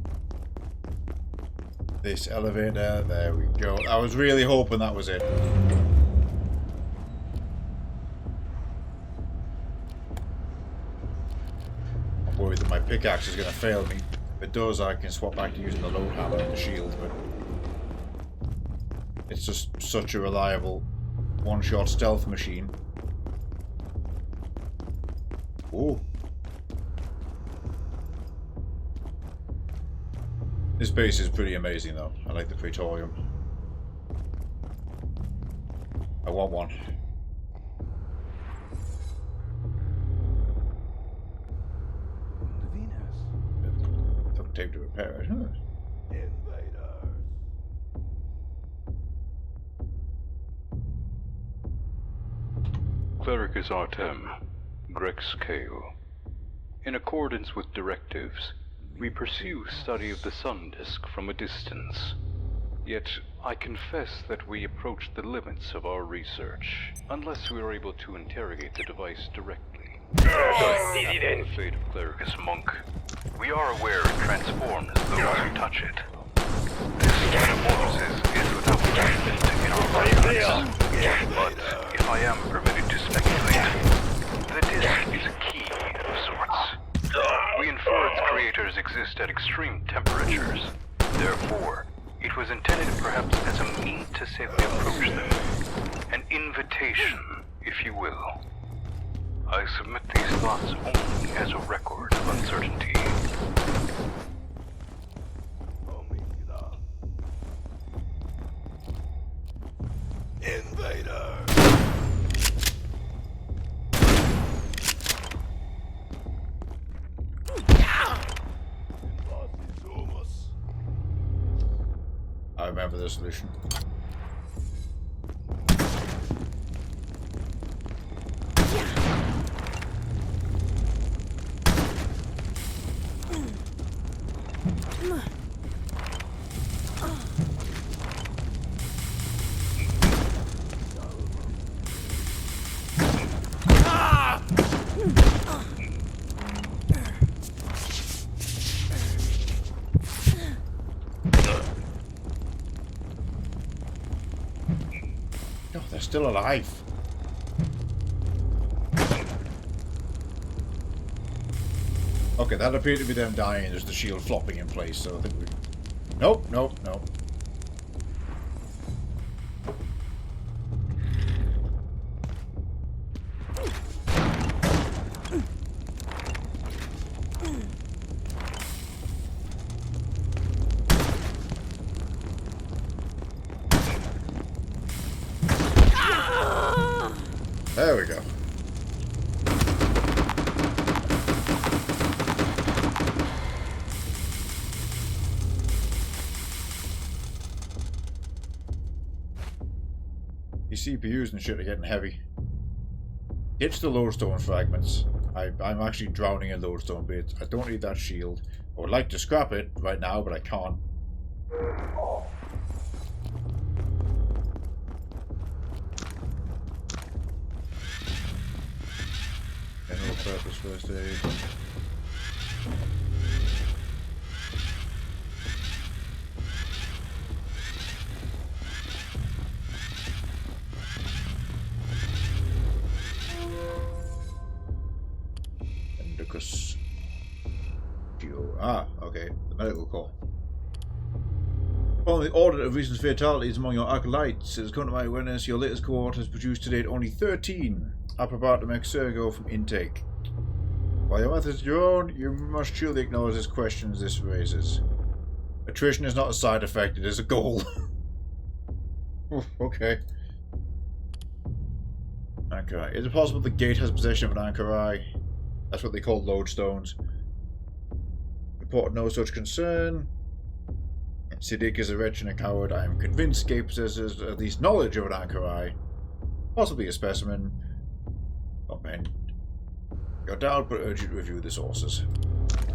this elevator. There we go. I was really hoping that was it. I'm worried that my pickaxe is going to fail me. If it does, I can swap back to using the load hammer and the shield, but it's just such a reliable one-shot stealth machine. Ooh. This base is pretty amazing though. I like the Praetorium. I want one. Duct tape to repair it, huh? Clericus Artem, Grex Kale. In accordance with directives, we pursue study of the sun disk from a distance. Yet, I confess that we approach the limits of our research, unless we are able to interrogate the device directly. Easy then. The fate of Clericus Monk. We are aware it transforms those who touch it. This metamorphosis is without judgment in our lifetimes. But, if I am permitted to speculate, the disk is a key of sorts. We infer its creators exist at extreme temperatures. Therefore, it was intended perhaps as a means to safely approach them. An invitation, if you will. I submit these thoughts only as a record of uncertainty. Invader! I remember the solution. Oh, they're still alive. Okay, that appeared to be them dying. There's the shield flopping in place, so I think we... Nope, nope, nope. There we go. These CPUs and shit are getting heavy. Ditch the lodestone fragments. I'm actually drowning in lodestone bits. I don't need that shield. I would like to scrap it right now, but I can't. General purpose first aid. Endicus. Ah, okay. The medical corps. Following the audit of recent fatalities among your acolytes, it has come to my awareness your latest cohort has produced to date only 13 Aprobatum Exergo from intake. While your methods are your own, you must surely acknowledge the questions this raises. Attrition is not a side effect, it is a goal. Okay. Anchor. Is it possible the gate has possession of an anchor eye? That's what they call lodestones. Report no such concern. Siddiq is a wretch and a coward. I am convinced Gate possesses at least knowledge of an anchor eye. Possibly a specimen. Oh man. Your doubt, but urge you to review the sources. Okay.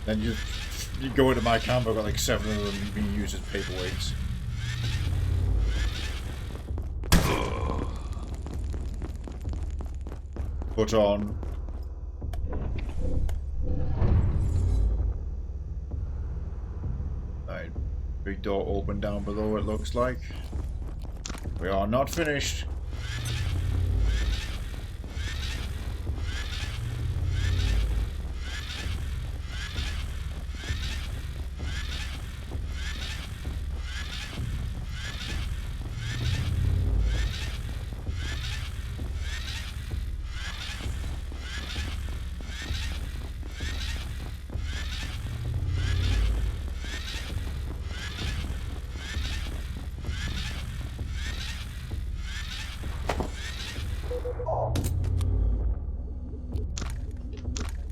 Then you go into my camp, I've got like 7 of them being used as paperweights. put on. Right, big door open down below, it looks like. We are not finished.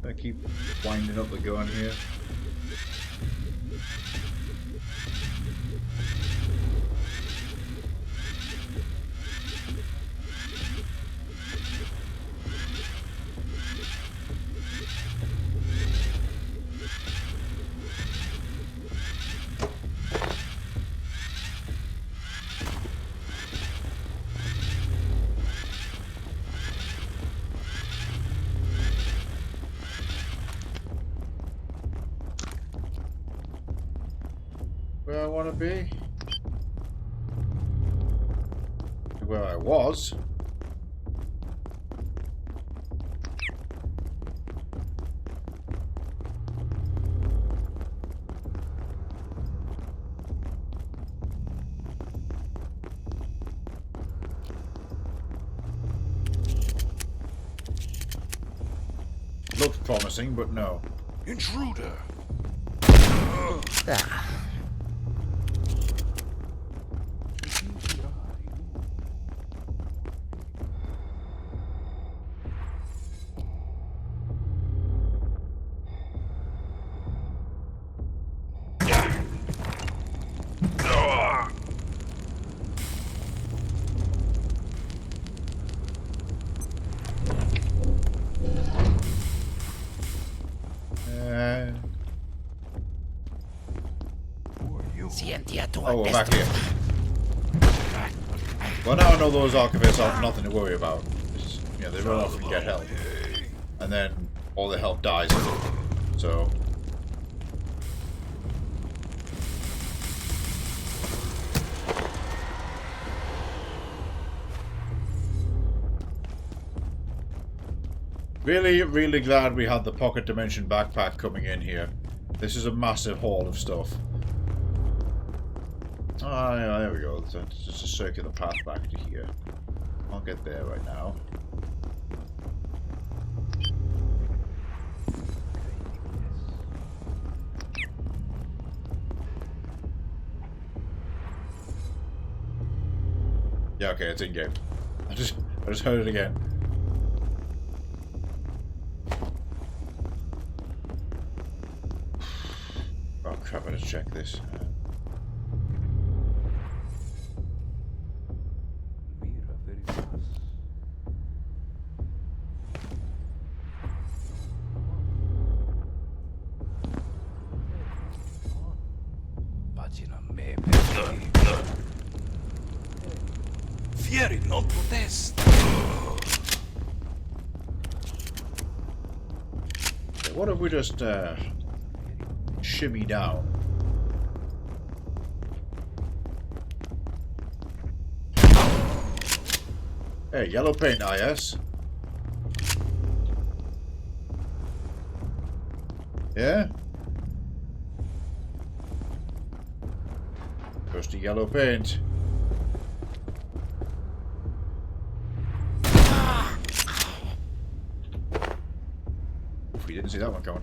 I keep winding up the gun here. Where I want to be? Where I was. Looked promising, but no. Intruder! Ah. Oh, we're back here. Well, now I know those archivists have nothing to worry about. Just, you know, they run off and get help. And then all the help dies. So... Really, really glad we had the Pocket Dimension backpack coming in here. This is a massive haul of stuff. Ah, yeah, there we go. It's just a circular path back to here. I'll get there right now. Yeah, okay, it's in game. I just heard it again. Oh crap! I better check this. Fieri non protesta. Okay, what if we just shimmy down? Hey, yellow paint, IS. Yeah? Just a yellow paint. Oof, we didn't see that one coming.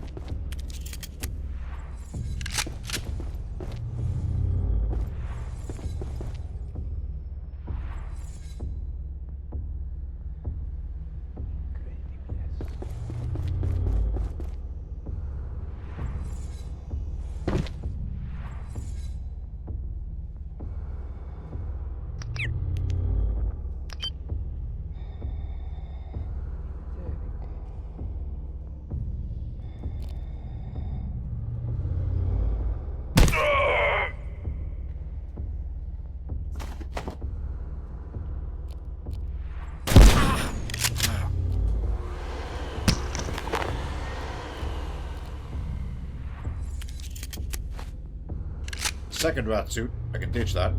second rat suit. I can ditch that.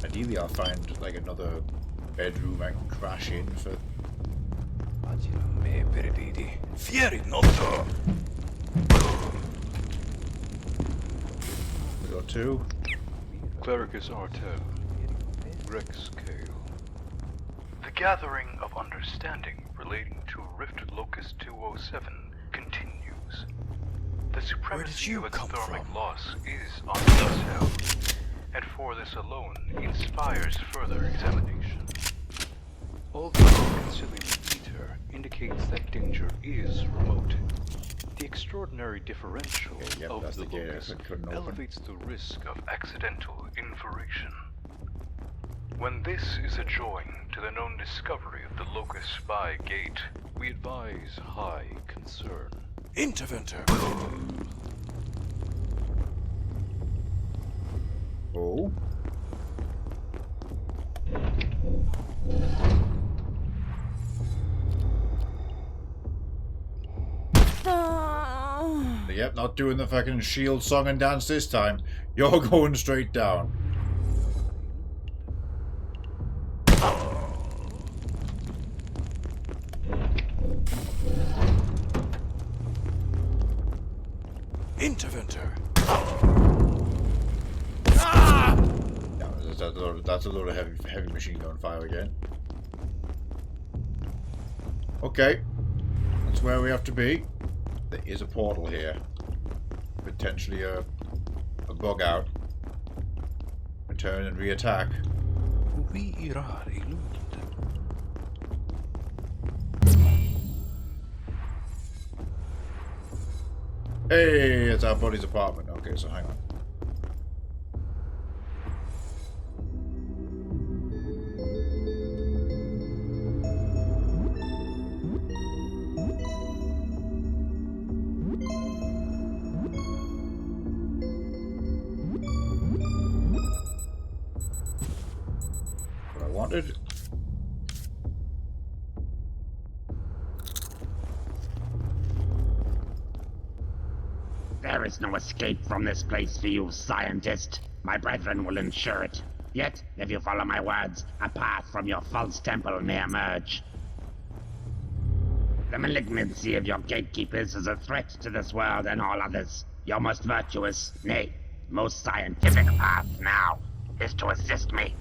Ideally, I'll find like another bedroom I can crash in for. Fieri noto. We got two. Clericus Artel, Rex Kale. The gathering of understanding relating to Rift Locus 207 continues. The supremacy of its thermic loss is on us held, and for this alone inspires further examination. Although concealing the ether indicates that danger is remote, the extraordinary differential of the locus elevates the risk of accidental infiltration. When this is adjoined to the known discovery of the locus spy gate, we advise high concern. Interventor. Oh. Yep, not doing the fucking shield song and dance this time. You're going straight down. Interventor. Yeah, that's a load of heavy machine gun fire again. Okay, that's where we have to be. There is a portal here. Potentially a bug out. Return and re-attack. Hey, it's our buddy's apartment. Okay, so hang on. What I wanted. There is no escape from this place for you, scientist. My brethren will ensure it. Yet, if you follow my words, a path from your false temple may emerge. The malignancy of your gatekeepers is a threat to this world and all others. Your most virtuous, nay, most scientific path now is to assist me.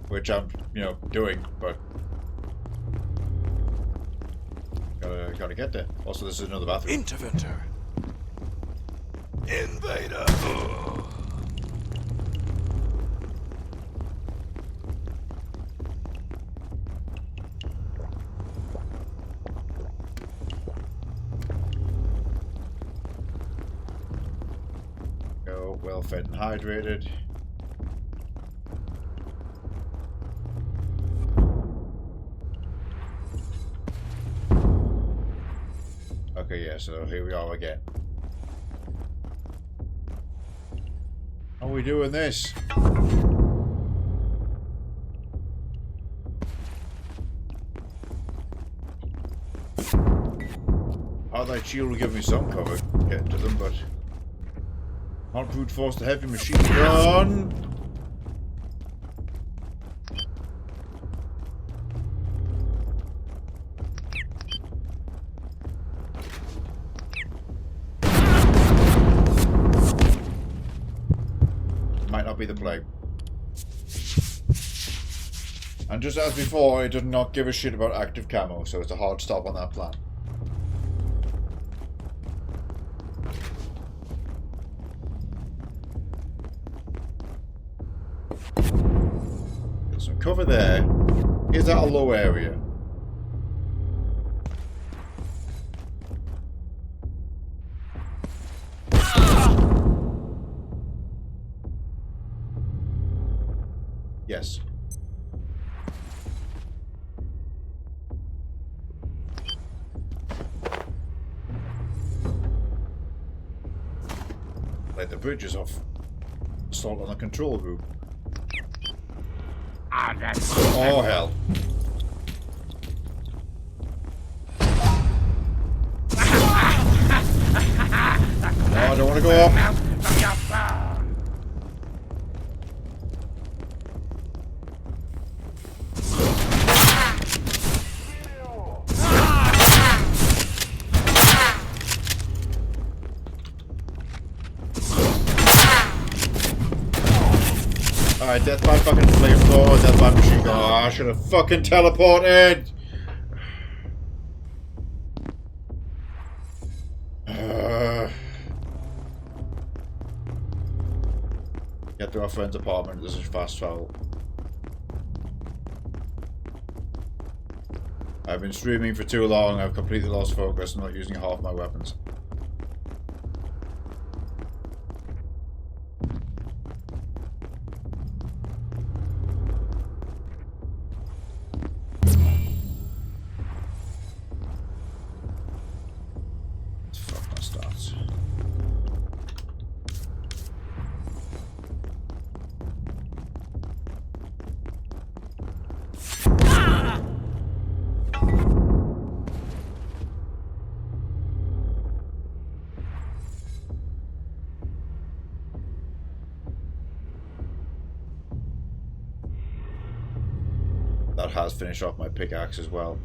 Which I'm, doing, but gotta get there. Also, this is another bathroom. Interventor. Invader. Go, well fed and hydrated. Okay, yeah, so here we are again. How are we doing this? Oh, that shield will give me some cover getting to them, but not brute force the heavy machine gun. Might not be the play. And just as before, it did not give a shit about active camo, so it's a hard stop on that plan. Got some cover there. Is that a low area? Yes. Like the bridges off. Assault on the control room. Oh hell. No, I don't want to go up. Alright, death by fucking flamethrower, death by machine gun. Oh, I should have fucking teleported! Get to our friend's apartment, this is fast travel. I've been streaming for too long, I've completely lost focus, I'm not using half my weapons. That has finished off my pickaxe as well.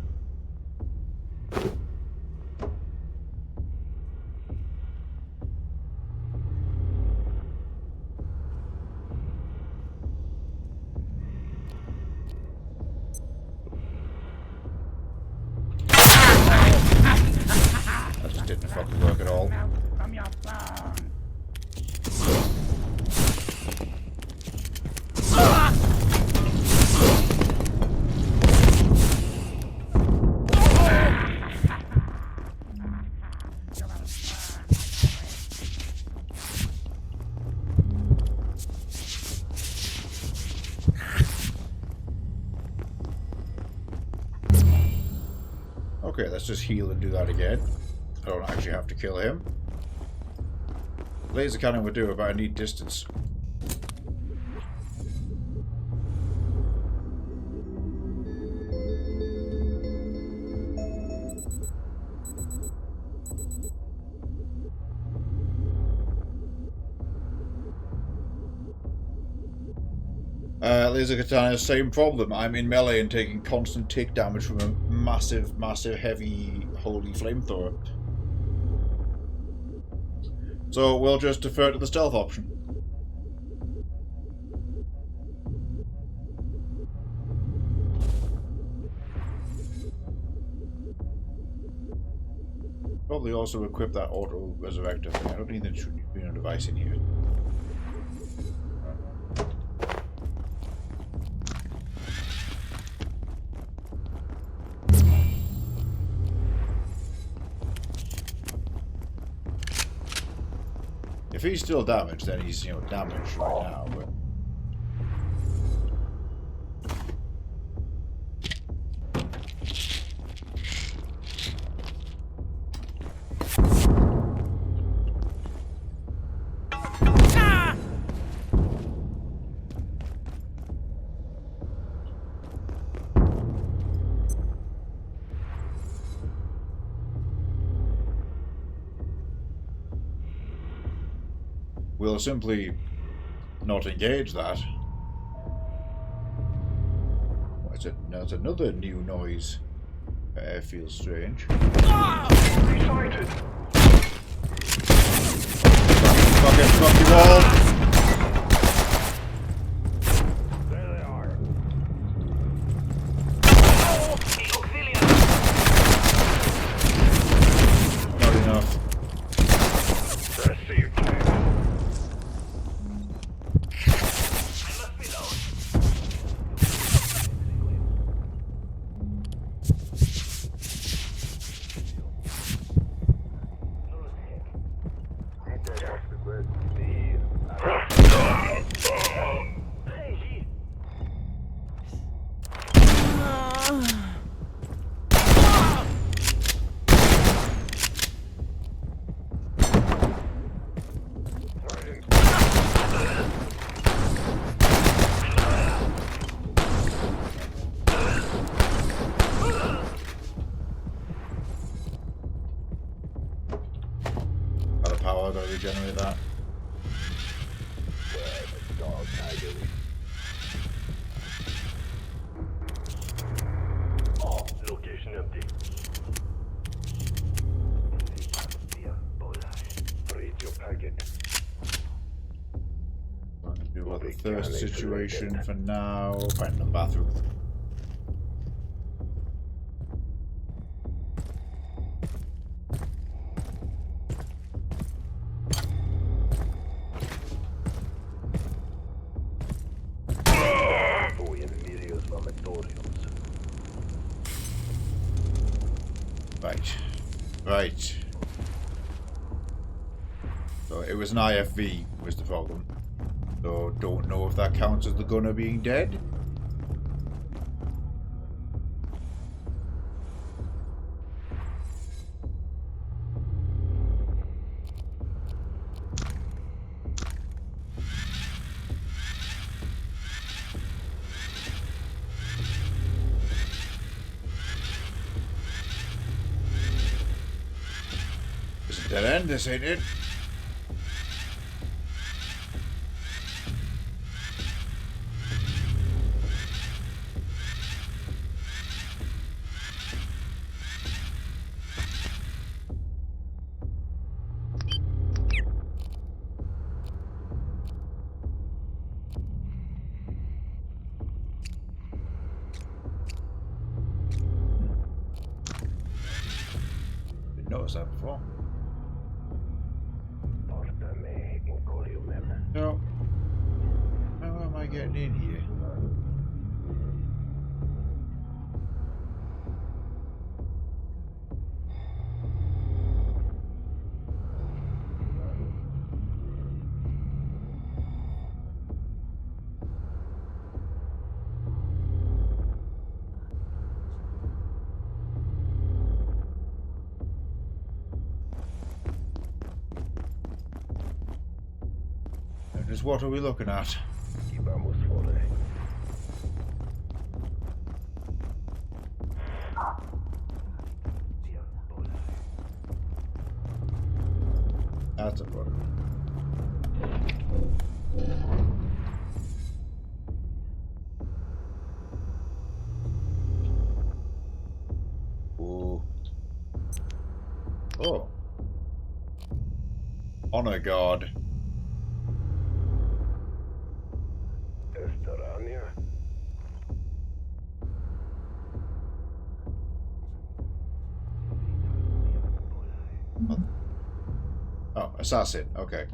That just didn't fucking work at all. Okay, let's just heal and do that again. I don't actually have to kill him. Laser cannon would do it, but I need distance. Laser katana, same problem. I'm in melee and taking constant tick damage from a massive, massive, heavy, holy flamethrower. So we'll just defer to the stealth option. Probably also equip that auto resurrector thing. I don't need the neutrino device in here. If he's still damaged, then he's, damaged right now, but... We'll simply not engage that. What is it? No, it's another new noise. It feels strange. Sighted. Fucking fuck you all! There they are. Not enough. Received. power, gotta regenerate that. Location empty. Read your packet. What to do about the thirst situation for now? Find the bathroom. Right. So it was an IFV, was the problem. So don't know if that counts as the gunner being dead. It's a dead end, this ain't it? Didn't notice that before. No. How am I getting in here? Just what are we looking at? That's a problem. Ooh. Oh. Honor guard. Oh, assassin. Okay.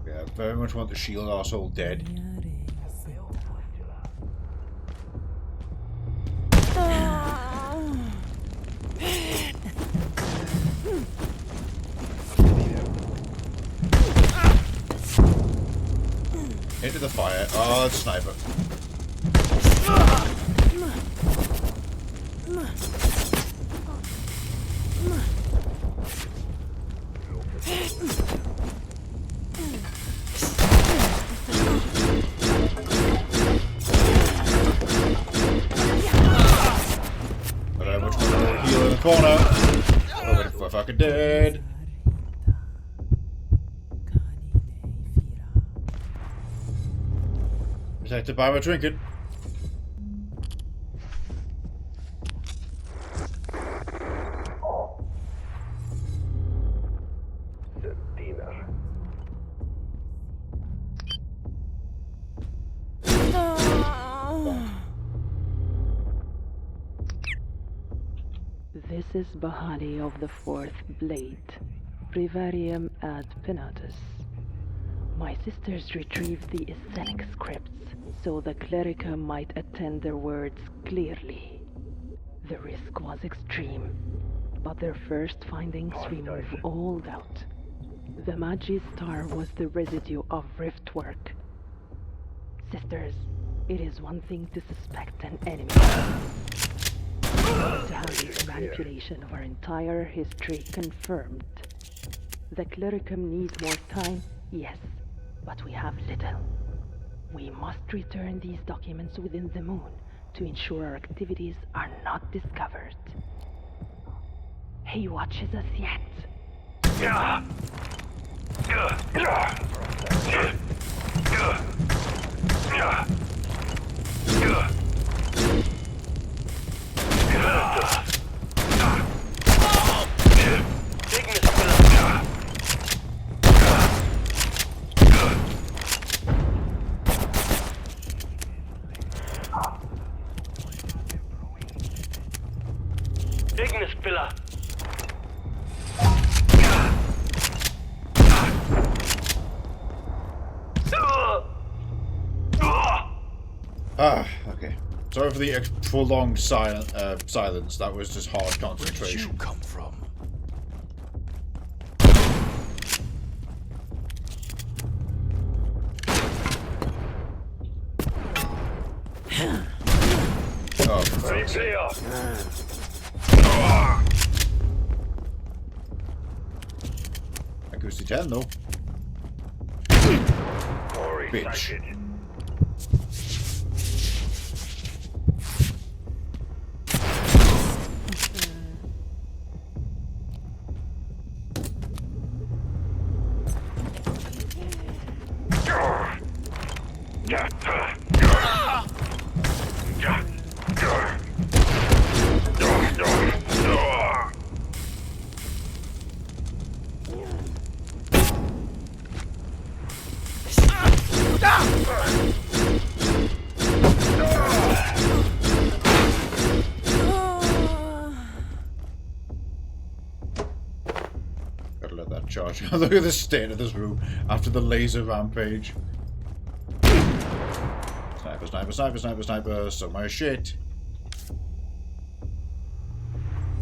Yeah, I very much want to shield our soul dead. Into the fire. Oh, it's sniper. But I much want to heal in the corner. Oh, but if we're fucking dead. Protected by my trinket. This is Bahani of the Fourth Blade, Privarium ad Penatus. My sisters retrieved the Essenic scripts so the clerica might attend their words clearly. The risk was extreme, but their first findings remove all doubt. The Magi star was the residue of rift work. Sisters, it is one thing to suspect an enemy. To have this manipulation of our entire history confirmed. The clericum needs more time, yes, but we have little. We must return these documents within the moon to ensure our activities are not discovered. He watches us yet. Ignis Pillar. Okay. Sorry for the prolonged silence. That was just hard concentration. Where did you come from? Oh, Ready, player. Accuracy 10 though. Bitch. Gotta let that charge. Look at the state of this room after the laser rampage. Sniper, sniper, sniper, sniper, sniper. So my shit.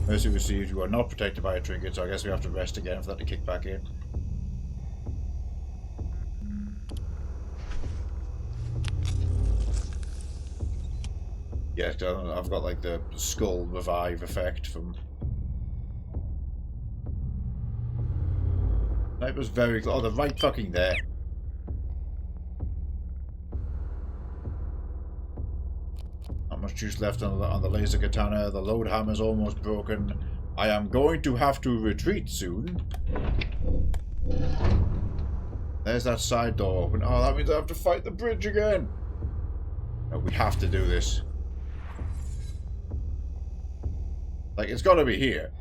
Mercy received. You are not protected by a trinket, so I guess we have to rest again for that to kick back in. Yeah, I've got like the skull revive effect from. Sniper's very close. Oh, they're right fucking there. Not much juice left on the laser katana. The load hammer's almost broken. I am going to have to retreat soon. There's that side door open. Oh, that means I have to fight the bridge again. No, we have to do this. Like, it's gotta be here.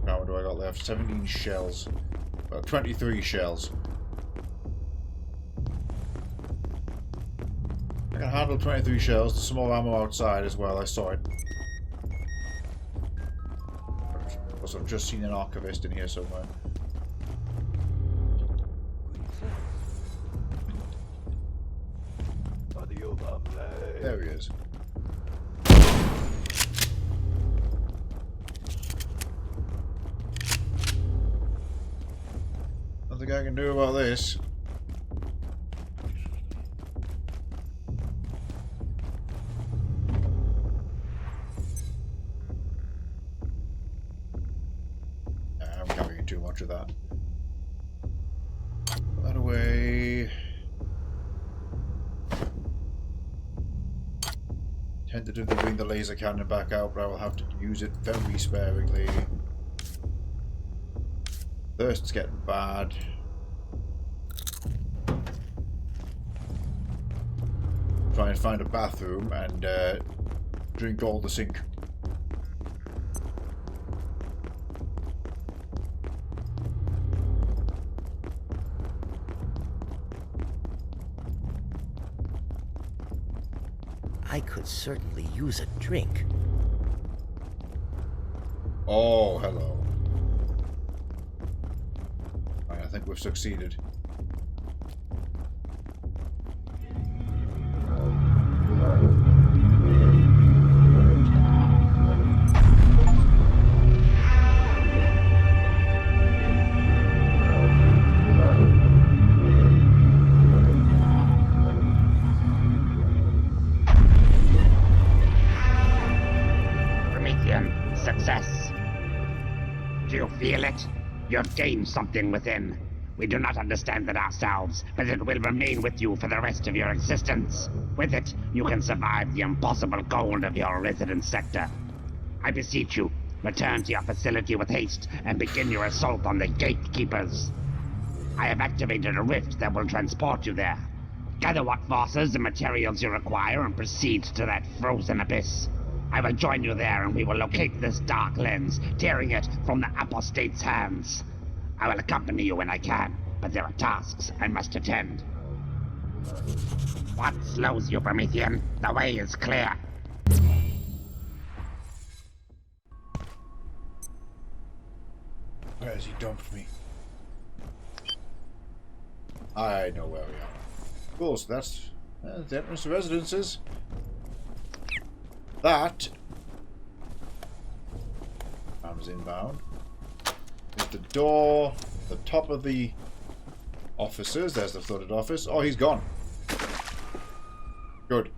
Now what do I got left? 17 shells. 23 shells. I can handle 23 shells. There's some more ammo outside as well. I saw it. Also, I've just seen an archivist in here somewhere. There he is. Nothing I can do about this. I'm carrying too much of that. Put that away. Tentatively bring the laser cannon back out, but I will have to use it very sparingly. Thirst's getting bad. Try and find a bathroom and drink all the sink. I could certainly use a drink. Oh, hello. Right, I think we've succeeded. Success. Do you feel it? You've gained something within. We do not understand it ourselves, but it will remain with you for the rest of your existence. With it, you can survive the impossible cold of your residence sector. I beseech you, return to your facility with haste and begin your assault on the gatekeepers. I have activated a rift that will transport you there. Gather what forces and materials you require and proceed to that frozen abyss. I will join you there and we will locate this dark lens, tearing it from the apostate's hands. I will accompany you when I can, but there are tasks I must attend. What slows you, Promethean? The way is clear. Where has he dumped me? I know where we are. Cool, so that's the entrance to residences. That comes inbound. There's the door, the top of the offices. There's the flooded office. Oh, he's gone. Good.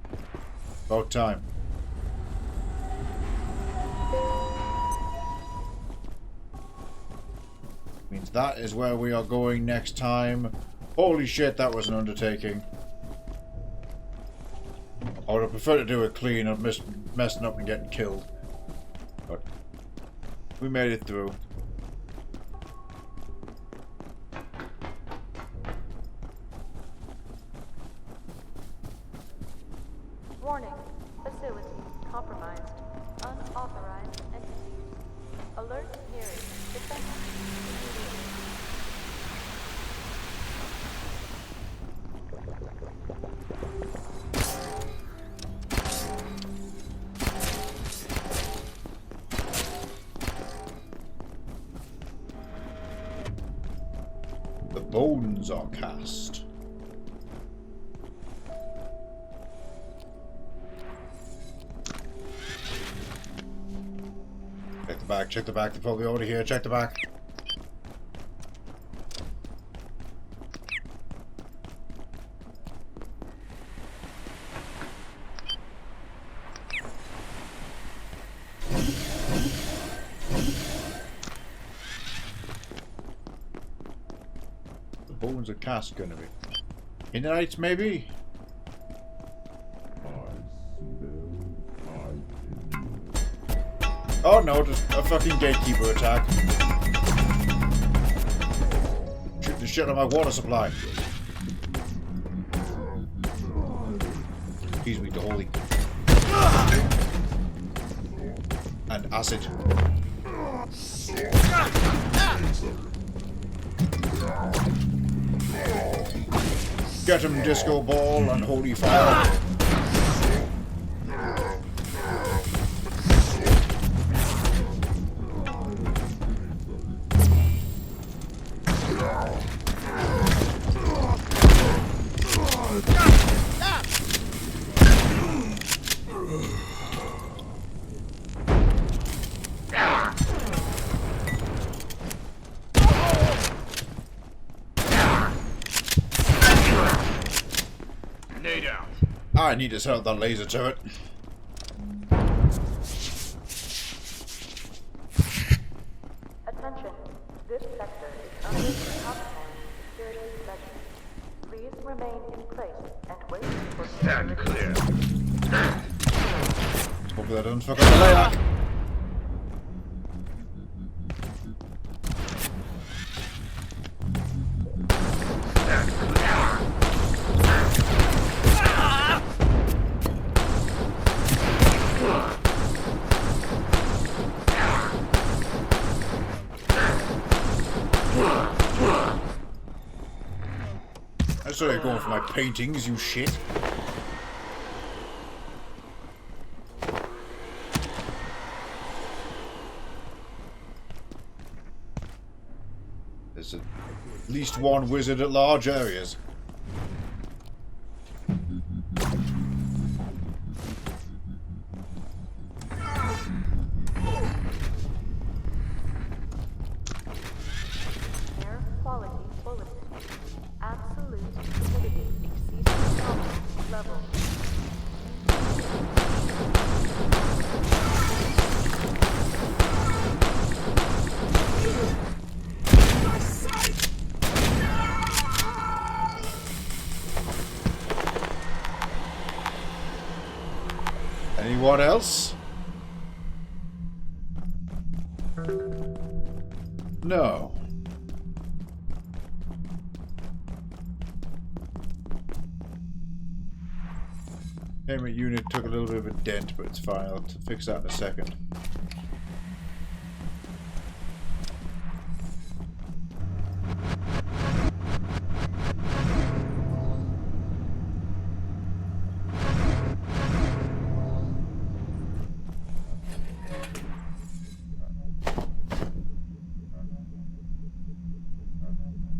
About time. Means that is where we are going next time. Holy shit, that was an undertaking. I would have preferred to do it clean and messing up and getting killed. But we made it through. Warning. Facility compromised. Unauthorized entities. Alert hearing. Defense. The bones are cast. Check the back, check the back. They're probably already here. Check the back. Bones of cast gonna be in the night, maybe. Oh no, just a fucking gatekeeper attack. Shoot the shit out of my water supply. Excuse me, the holy and acid. Get him, disco ball and holy fire. I need to set up that laser turret. Attention. This sector is under competent security measures. Please remain in place and wait for Stand clear. Hopefully that doesn't fuck up the layout. I saw you going for my paintings, you shit. There's at least one wizard at large areas. Air quality bulletin. Absolute humidity exceeds normal level. Anyone else? No. Payment unit took a little bit of a dent, but it's fine. I'll fix that in a second.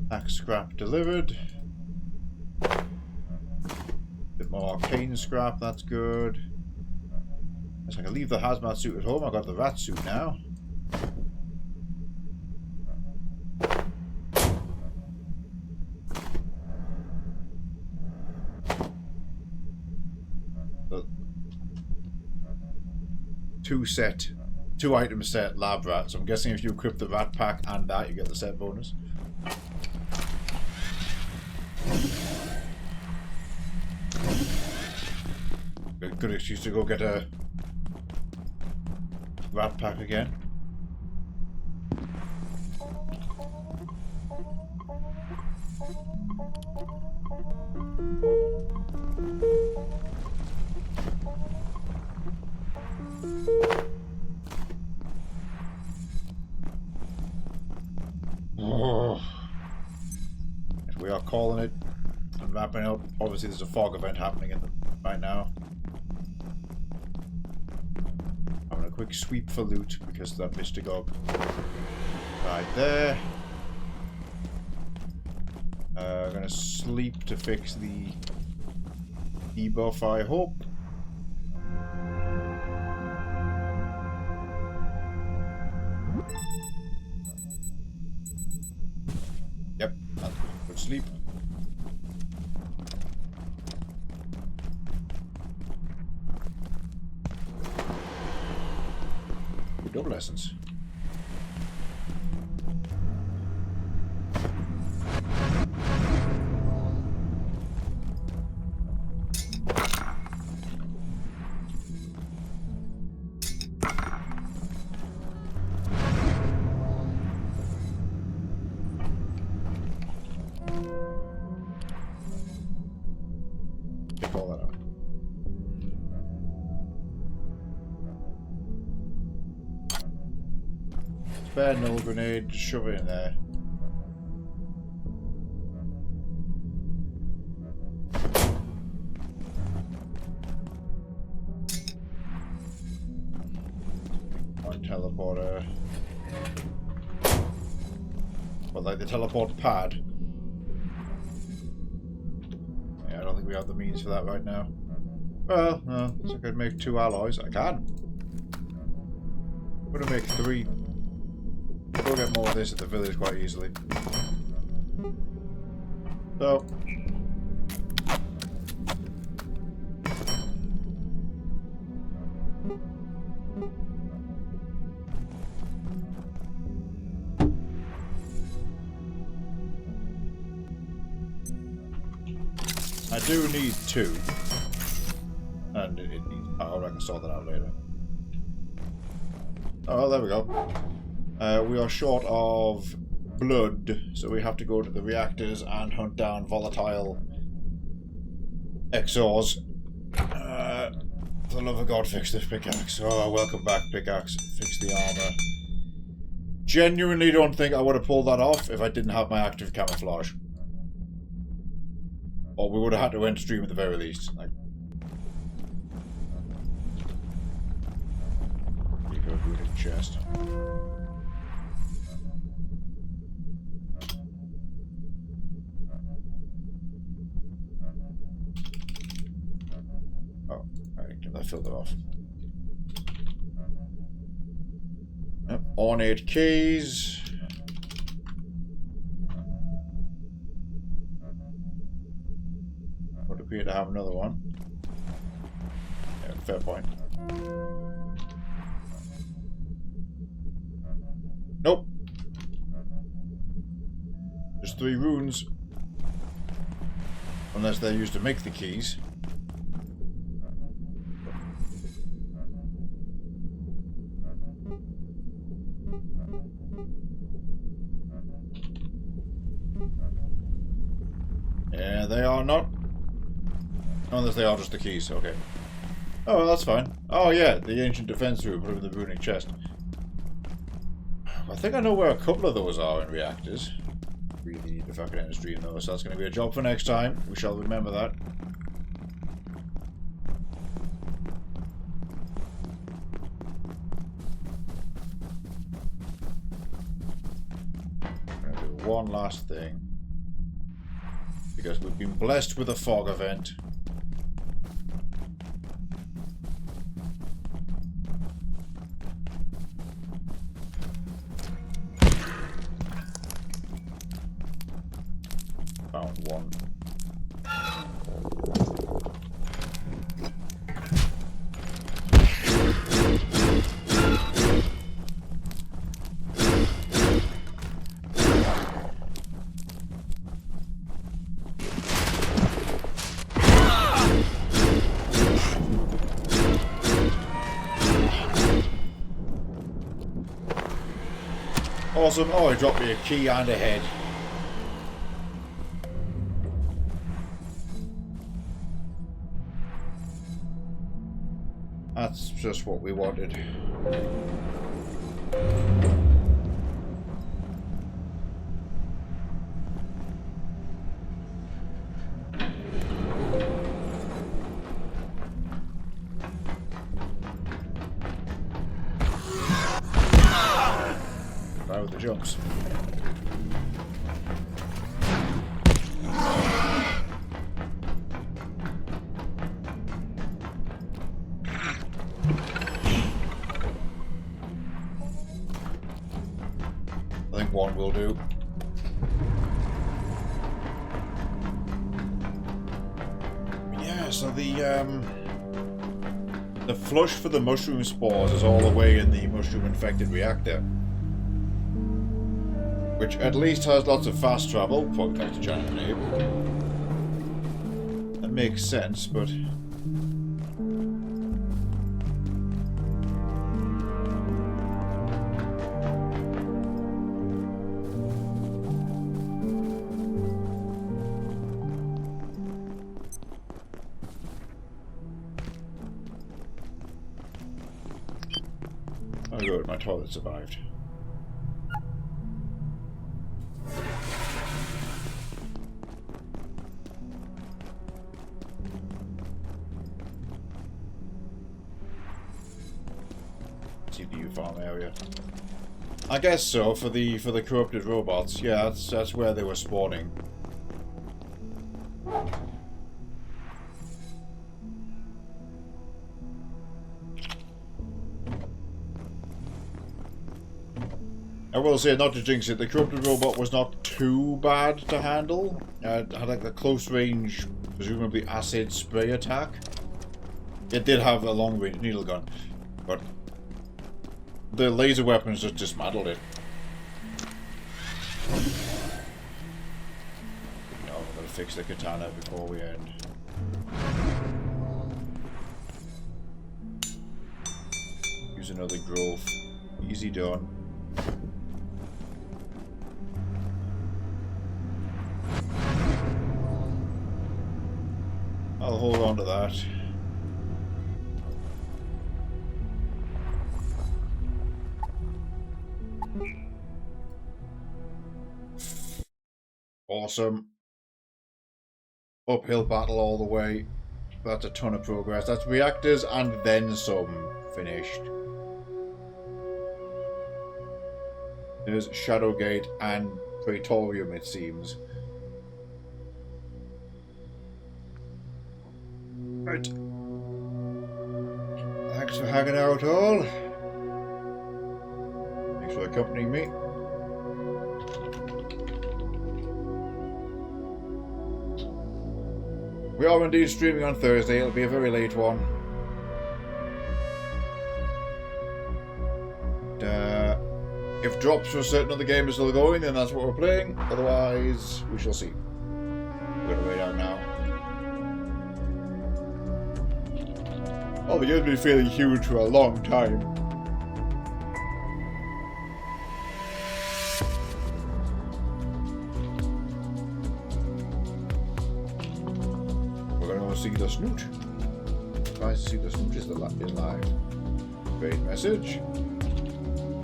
Axe scrap delivered. Bit more arcane scrap, that's good. Guess I can leave the hazmat suit at home. I got the rat suit now. The two item set lab rat. So I'm guessing if you equip the rat pack and that, you get the set bonus. Good excuse to go get a rat pack again. Oh. We are calling it and wrapping up. Obviously there's a fog event happening in the right now. Having a quick sweep for loot because that Mr. Gog right there. Gonna sleep to fix the debuff, I hope. Yep, that's good sleep. Double essence. Take all that out. Spare null grenade, just shove it in there. One teleporter. But like the teleport pad. Yeah, I don't think we have the means for that right now. Well, no, so I could make 2 alloys. I can. I'm gonna make 3. We'll get more of this at the village quite easily. So. I do need 2. And it needs power. I can sort that out later. Oh, there we go. We are short of blood, so we have to go to the reactors and hunt down volatile XORs. For the love of God, fix this pickaxe. Oh, welcome back, pickaxe. Fix the armor. Genuinely don't think I would have pulled that off if I didn't have my active camouflage. Or we would have had to end stream at the very least. Like, you go to the chest. I filled it off. Yep. Ornate keys. Would appear to have another one. Yeah, fair point. Nope. Just 3 runes. Unless they're used to make the keys. Yeah, they are not. Unless they are just the keys, okay. Oh, well, that's fine. Oh yeah, the ancient defense room, put them in the runic chest. I think I know where a couple of those are in reactors. Really need the fucking end stream though, so that's going to be a job for next time. We shall remember that. I'm going to do one last thing. Because we've been blessed with a fog event. Found one. Awesome. Oh, he dropped me a key and a head. That's just what we wanted. Right with the jumps. I think one will do. Yeah, so the flush for the mushroom spores is all the way in the mushroom infected reactor. Which at least has lots of fast travel, probably like to China and Abe. That makes sense, but oh good, my toilet survived. CPU farm area. I guess so, for the corrupted robots. Yeah, that's where they were spawning. I will say, not to jinx it, the corrupted robot was not too bad to handle. It had like a close range, presumably acid spray attack. It did have a long range needle gun, but the laser weapons just dismantled it. No, I'm gonna fix the katana before we end. Use another growth. Easy done. I'll hold on to that. Awesome. Uphill battle all the way. That's a ton of progress. That's reactors and then some finished. There's Shadowgate and Praetorium, it seems. Right. Thanks for hanging out, all. Thanks for accompanying me. We are indeed streaming on Thursday. It'll be a very late one. If drops for certain other games are still going, then that's what we're playing. Otherwise, we shall see. We're gonna wait out now. Oh, the game's been feeling huge for a long time. We're gonna go see the Snoot. Nice to see the Snoot is live. Great message.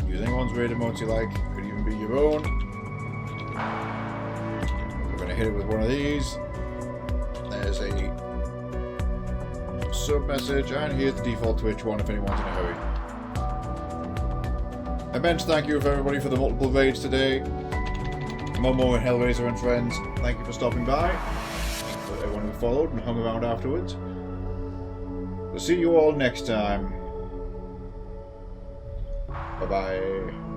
Use anyone's raid emotes you like. Could even be your own. We're gonna hit it with one of these. There's a sub message, and here's the default Twitch one if anyone's in a hurry. Immense thank you for everybody for the multiple raids today. Momo and Hellraiser and friends, thank you for stopping by. For everyone who followed and hung around afterwards. We'll see you all next time. Bye-bye.